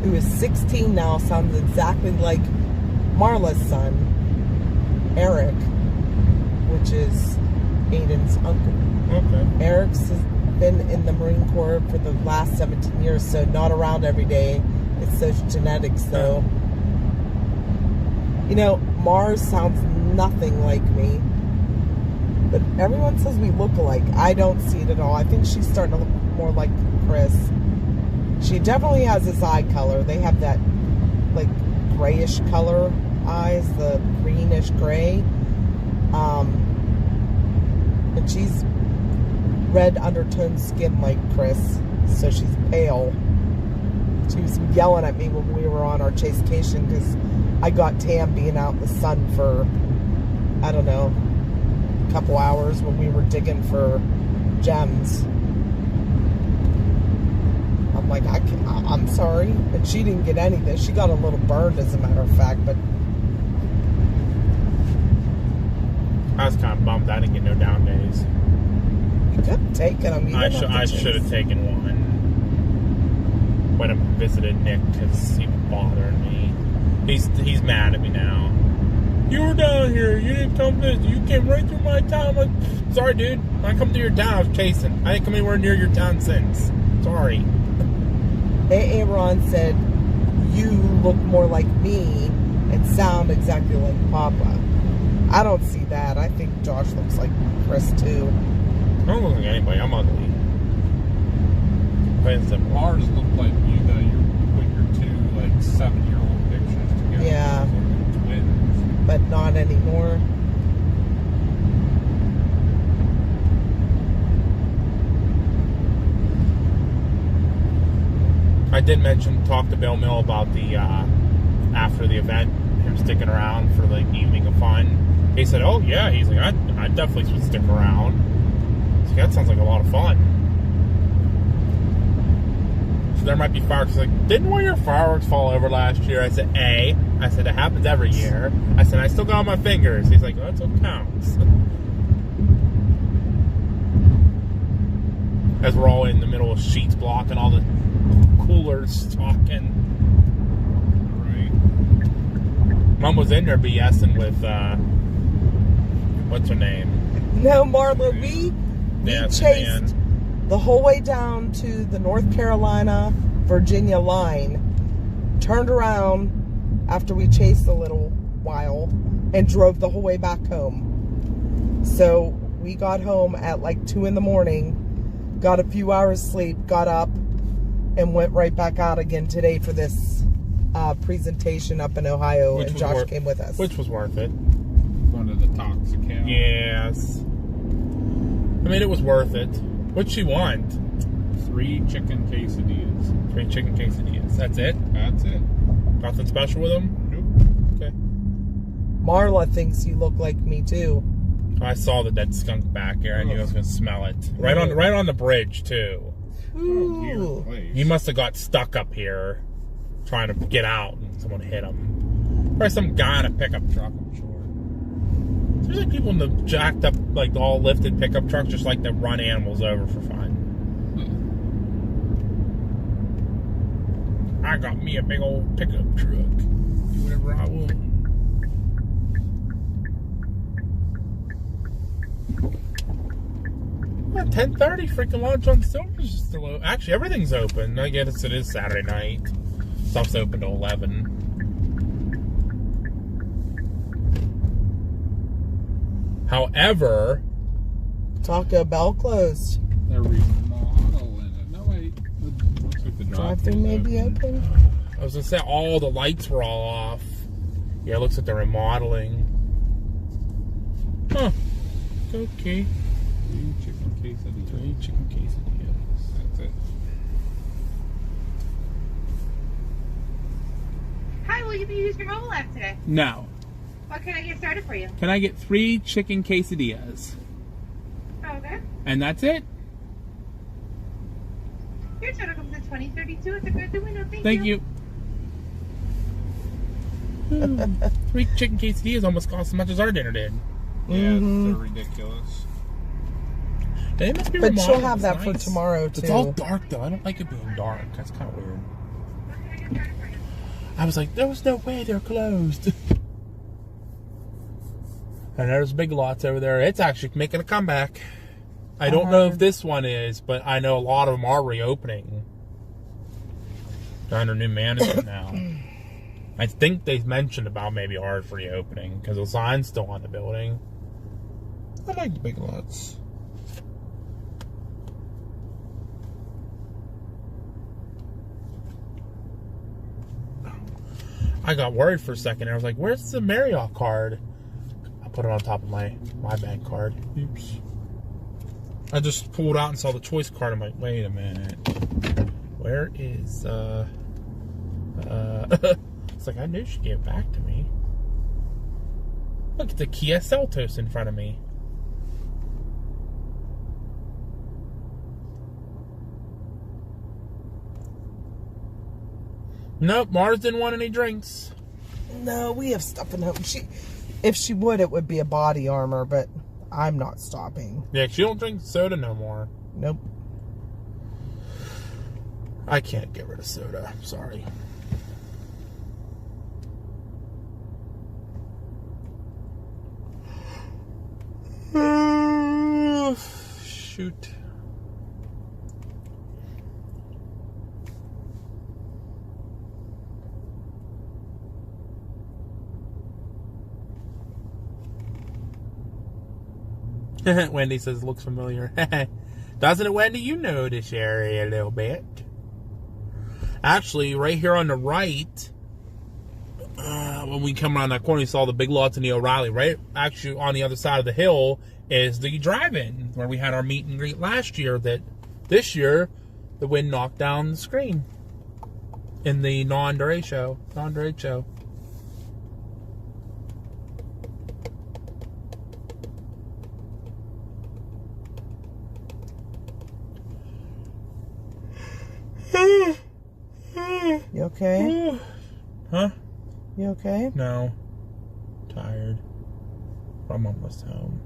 who is 16 now, sounds exactly like Marla's son, Eric, which is Aiden's uncle. Okay. Eric's has been in the Marine Corps for the last 17 years, so not around every day. It's those genetics, though. You know, Mars sounds nothing like me, but everyone says we look alike. I don't see it at all. I think she's starting to look more like Chris. She definitely has his eye color. They have that, like, grayish color eyes, the greenish gray. And she's red undertone skin like Chris, so she's pale. She was yelling at me when we were on our chasecation because I got tan being out in the sun for, I don't know, a couple hours when we were digging for gems. I'm like, I'm sorry. And she didn't get anything. She got a little burned, as a matter of fact, but I was kind of bummed I didn't get no down days. you could have taken them. I should have taken one when I visited Nick because he was bothering me. He's mad at me now. You were down here. You didn't come visit. You came right through my town. I'm like, sorry, dude. When I come through your town, I was chasing. I ain't come anywhere near your town since. Sorry. Aaron said, you look more like me and sound exactly like Papa. I don't see that. I think Josh looks like Chris, too. I don't look like anybody. I'm ugly. Mars look like you, though. You put your two, like, 7-year-old pictures together. Yeah. Like twins. But not anymore. I did talk to Bill Mill about the, after the event, him sticking around for, like, evening of fun. He said, oh, yeah. He's like, I definitely should stick around. So that sounds like a lot of fun. So there might be fireworks. He's like, didn't one of your fireworks fall over last year? I said, I said, it happens every year. I said, I still got on my fingers. He's like, well, that's what counts. As we're all in the middle of sheets blocking all the coolers talking. Right. Mom was in there BSing with, what's her name? No, Marla, we chased the whole way down to the North Carolina, Virginia line, turned around after we chased a little while, and drove the whole way back home. So we got home at like 2 in the morning, got a few hours sleep, got up, and went right back out again today for this presentation up in Ohio, and Josh came with us. Which was worth it. Going to the Toxicam. Yes. I mean, it was worth it. What'd she want? 3 chicken quesadillas. 3 chicken quesadillas. That's it? That's it. Nothing special with them? Nope. Okay. Marla thinks you look like me too. I saw the dead skunk back here. I knew I was going to smell it. Right on the bridge, too. Ooh. He must have got stuck up here trying to get out and someone hit him. Probably some guy in a pickup truck, I'm sure. There's like people in the jacked up, like all lifted pickup trucks just like to run animals over for fun. I got me a big old pickup truck. Do whatever I want. Well, 10:30 freaking launch on Silver's is still open. Actually, everything's open. I guess it is Saturday night. Stuff's open till 11. However, Taco Bell closed. They're remodeling it. No, wait. It looks like the Drive-thru may be open. I was gonna say all the lights were all off. Yeah, it looks like they're remodeling. Huh. Okay. 3 chicken quesadillas. 3 chicken quesadillas. That's it. Hi, will you be using your mobile app today? No. What can I get started for you? Can I get 3 chicken quesadillas? Okay. And that's it? Your total comes at $20.32. It's a good window. Thank you. 3 chicken quesadillas almost cost as much as our dinner did. Yeah, they're ridiculous. They must be But remodeled. she'll have It's that for nice. tomorrow, too. It's all dark, though. I don't like it being dark. That's kind of weird. I was like, there was no way they're closed. And there's Big Lots over there. It's actually making a comeback. I don't know if this one is, but I know a lot of them are reopening. They're under new management now. I think they mentioned about maybe ours reopening because the sign's still on the building. I like the Big Lots. I got worried for a second. I was like, where's the Marriott card? I put it on top of my bank card. Oops. I just pulled out and saw the choice card. I'm like, wait a minute. Where is, it's like, I knew she'd give it back to me. Look at the Kia Seltos in front of me. Nope, Mars didn't want any drinks. No, we have stuff in home. If she would, it would be a body armor, but I'm not stopping. Yeah, she don't drink soda no more. Nope. I can't get rid of soda. I'm sorry. Shoot. Wendy says, looks familiar. Doesn't it, Wendy? You know this area a little bit. Actually, right here on the right, when we come around that corner, you saw the Big Lots and the O'Reilly. Right, actually, on the other side of the hill is the drive-in where we had our meet and greet last year. That this year, the wind knocked down the screen in the non-Dre show. You okay? Huh? You okay? No. Tired. I'm almost home.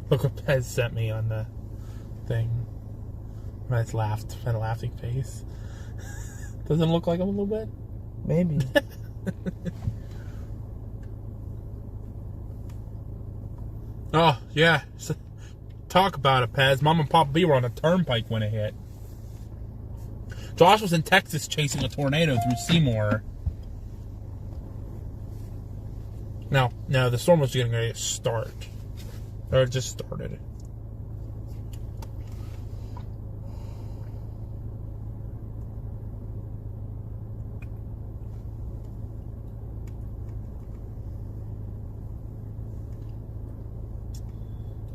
Look what Pez sent me on the thing. When I laughed, had a laughing face. Doesn't it look like him a little bit? Maybe. Oh, yeah. Talk about it, Pez. Mom and Papa B were on a turnpike when it hit. Josh was in Texas chasing a tornado through Seymour. No, the storm was getting ready to start. Or it just started.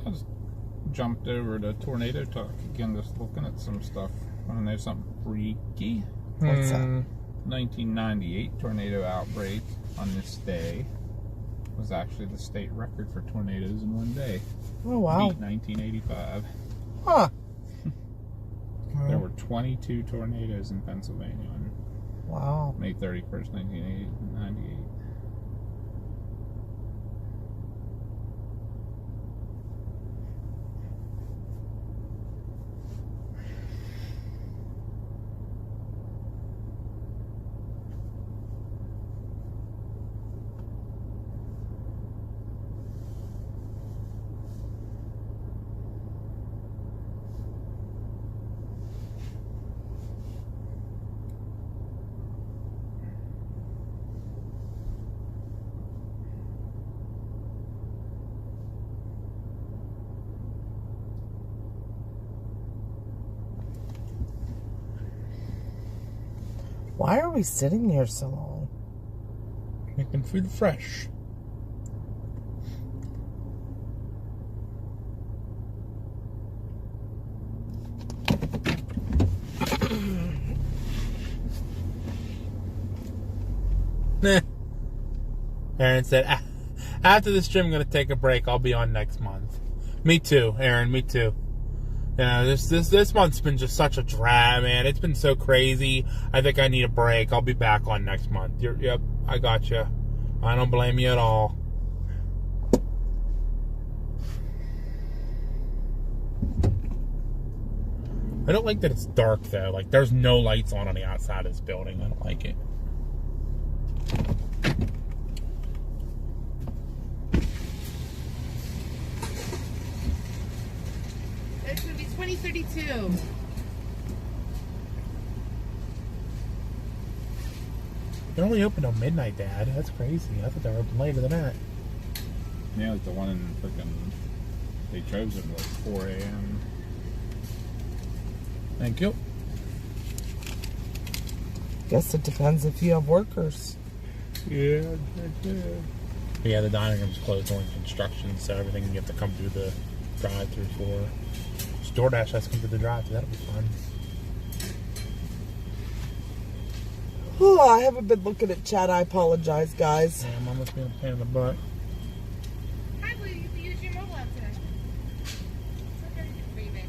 I just jumped over to Tornado Talk again, just looking at some stuff. Want to know something freaky? What's that? 1998 tornado outbreak on this day was actually the state record for tornadoes in one day. Oh, wow. Beat 1985. Huh. There were 22 tornadoes in Pennsylvania on Wow. May 31st, 1998. Why are we sitting here so long? Making food fresh. Nah. Aaron said, after this stream, I'm going to take a break. I'll be on next month. Me too, Aaron. Me too. Yeah, this month's been just such a drag, man. It's been so crazy. I think I need a break. I'll be back on next month. Yep, I got you. I don't blame you at all. I don't like that it's dark, though. Like, there's no lights on the outside of this building. I don't like it. It's going to be 2032. They're only open till midnight, Dad. That's crazy. I thought they were open later than that. Yeah, like the one in freaking. They chose it like 4 a.m. Thank you. Guess it depends if you have workers. Yeah. Yeah, the dining room's closed, only construction, so everything you have to come through the drive-through for. DoorDash has to come through the drive-through. That'll be fun. Oh, I haven't been looking at chat. I apologize, guys. Yeah, Mom must be a pain in the butt. Hi, Blue. You get to use your mobile app today. It's okay for you, babe.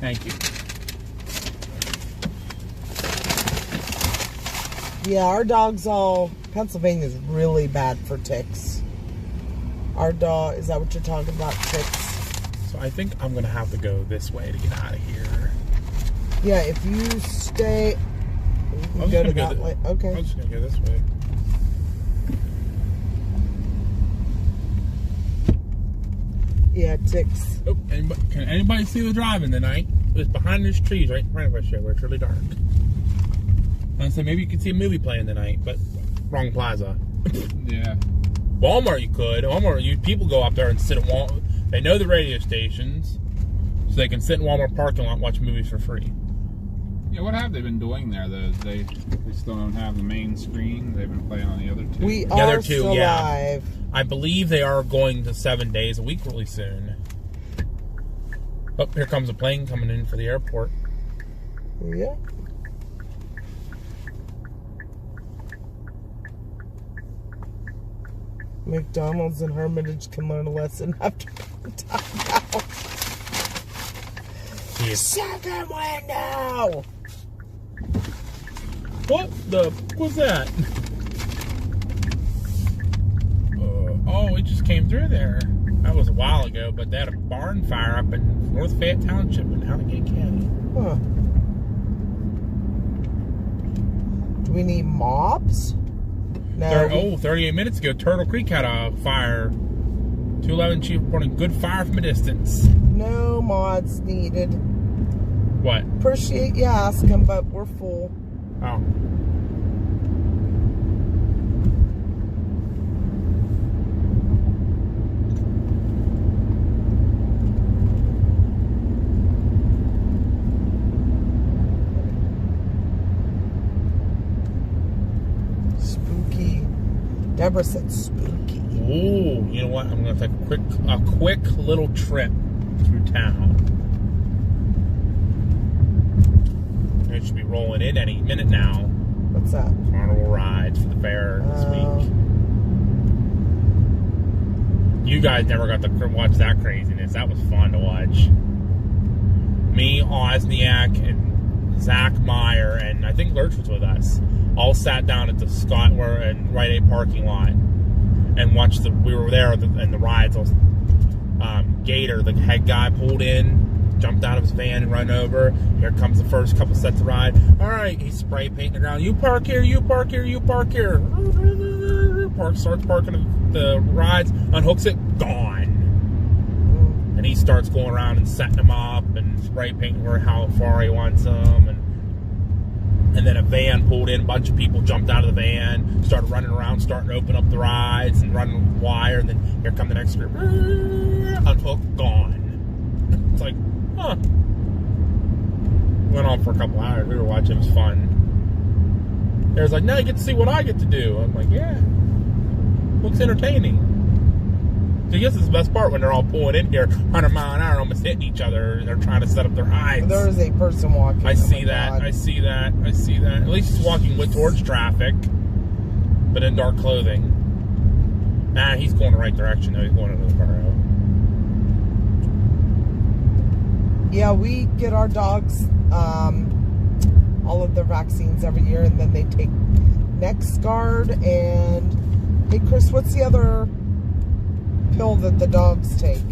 Thank you. Yeah, our dog's all... Pennsylvania's really bad for ticks. Our dog... Is that what you're talking about, ticks? So I think I'm going to have to go this way to get out of here. Yeah, if you stay... You can go to that way. Okay. I'm just going to go this way. Yeah, ticks. Oh, can anybody see the driving tonight? It's behind these trees right in front of us here where it's really dark. I said maybe you could see a movie playing tonight, but wrong plaza. Yeah. Walmart you could. Walmart, people go up there and sit at Walmart. They know the radio stations, so they can sit in Walmart parking lot and watch movies for free. Yeah, what have they been doing there? They still don't have the main screen. They've been playing on the other two. We The are other two, still yeah. live. I believe they are going to 7 days a week really soon. Oh, here comes a plane coming in for the airport. Yeah. McDonald's and Hermitage can learn a lesson after timeout. Second window! What's that? Oh, it just came through there. That was a while ago, but they had a barn fire up in North Fayette Township in Allegheny County. Huh. Do we need mobs? No. 38 minutes ago, Turtle Creek had a fire. 211 chief reporting good fire from a distance. No mods needed. What? Appreciate you asking, but we're full. Oh. Deborah said spooky. Ooh, you know what? I'm gonna take a quick little trip through town. It should be rolling in any minute now. What's that? Carnival rides for the fair this week. You guys never got to watch that craziness. That was fun to watch. Me, Osniak, and Zach Meyer, and I think Lurch was with us. All sat down at the Scott and Rite Aid parking lot and watched we were there and the rides. Gator, the head guy, pulled in, jumped out of his van and run over. Here comes the first couple sets of ride. All right, he's spray painting the ground. You park here, you park here, you park here. Starts parking the rides, unhooks it, gone. And he starts going around and setting them up and spray painting how far he wants them. And then a van pulled in, a bunch of people jumped out of the van, started running around, starting to open up the rides and running wire, and then here come the next group. Unhooked, gone. It's like, huh. Went on for a couple hours. We were watching. It was fun. They was like, now you get to see what I get to do. I'm like, yeah. Looks entertaining. So I guess it's the best part when they're all pulling in here, 100 mile an hour, almost hitting each other, and they're trying to set up their hides. There is a person walking. I see that. I see that. I see that. At least he's walking towards traffic, but in dark clothing. Nah, he's going the right direction, though. He's going into the borough. Yeah, we get our dogs all of their vaccines every year, and then they take NexGard and... Hey, Chris, what's the other pill that the dogs take?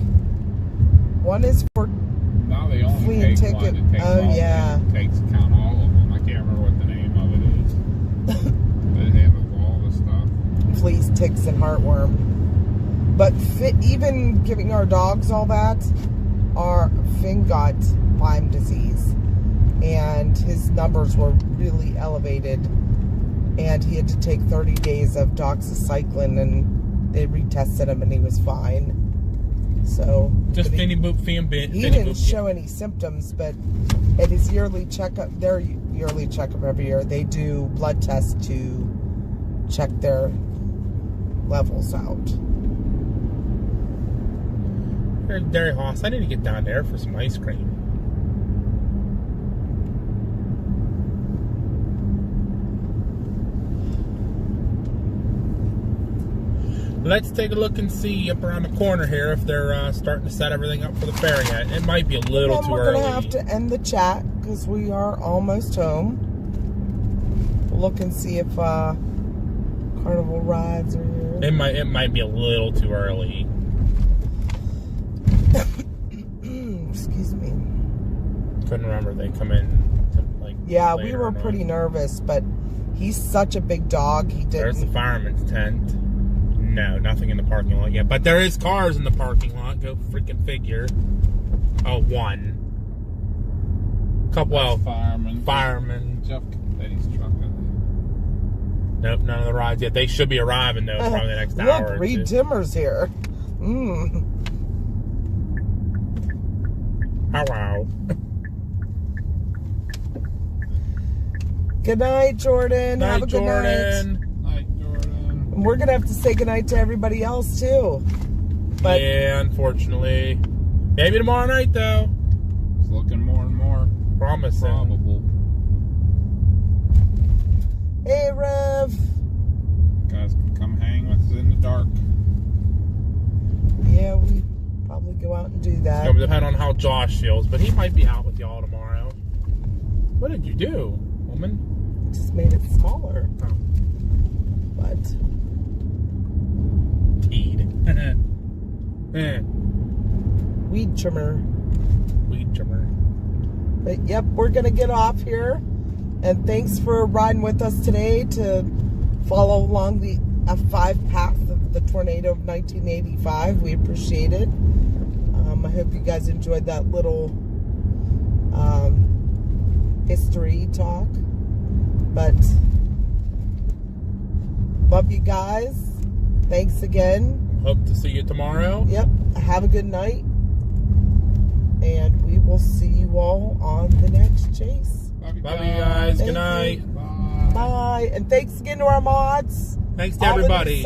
One is for now they only flea and take ticket. one. It takes Oh, yeah. It takes count all of them. I can't remember what the name of it is. It handles all the stuff. Fleas, ticks, and heartworm. But even giving our dogs all that, Finn got Lyme disease, and his numbers were really elevated, and he had to take 30 days of doxycycline, and they retested him, and he was fine. So just finny boop, he didn't show any symptoms, but at his yearly checkup, their yearly checkup every year, they do blood tests to check their levels out. There's Dairy Hoss. I need to get down there for some ice cream. Let's take a look and see up around the corner here if they're starting to set everything up for the fair yet. It might be a little too early. We're going to have to end the chat because we are almost home. We'll look and see if carnival rides are here. It might be a little too early. Excuse me. Couldn't remember if they come in to, like, yeah, we were pretty nervous, but he's such a big dog. He didn't. There's the fireman's tent. No, nothing in the parking lot yet. But there is cars in the parking lot. Go freaking figure. Oh, one. Couple of firemen. Jeff Petty's truck. Nope, none of the rides yet. They should be arriving, though, probably the next hour. Look, Reed Timmer's here. Wow. Good night, Jordan. Have a good night. We're going to have to say goodnight to everybody else, too. But yeah, unfortunately. Maybe tomorrow night, though. It's looking more and more promising. Probable. Hey, Rev. Guys can come hang with us in the dark. Yeah, we probably go out and do that. It's going to depend on how Josh feels, but he might be out with y'all tomorrow. What did you do, woman? Just made it smaller. Oh. But... Weed trimmer. But yep, we're gonna get off here, and thanks for riding with us today to follow along the F5 path of the tornado of 1985. We appreciate it. I hope you guys enjoyed that little history talk. But love you guys. Thanks again. Hope to see you tomorrow. Yep. Have a good night. And we will see you all on the next chase. Love you guys. Good night. Bye. Bye. And thanks again to our mods. Thanks to everybody.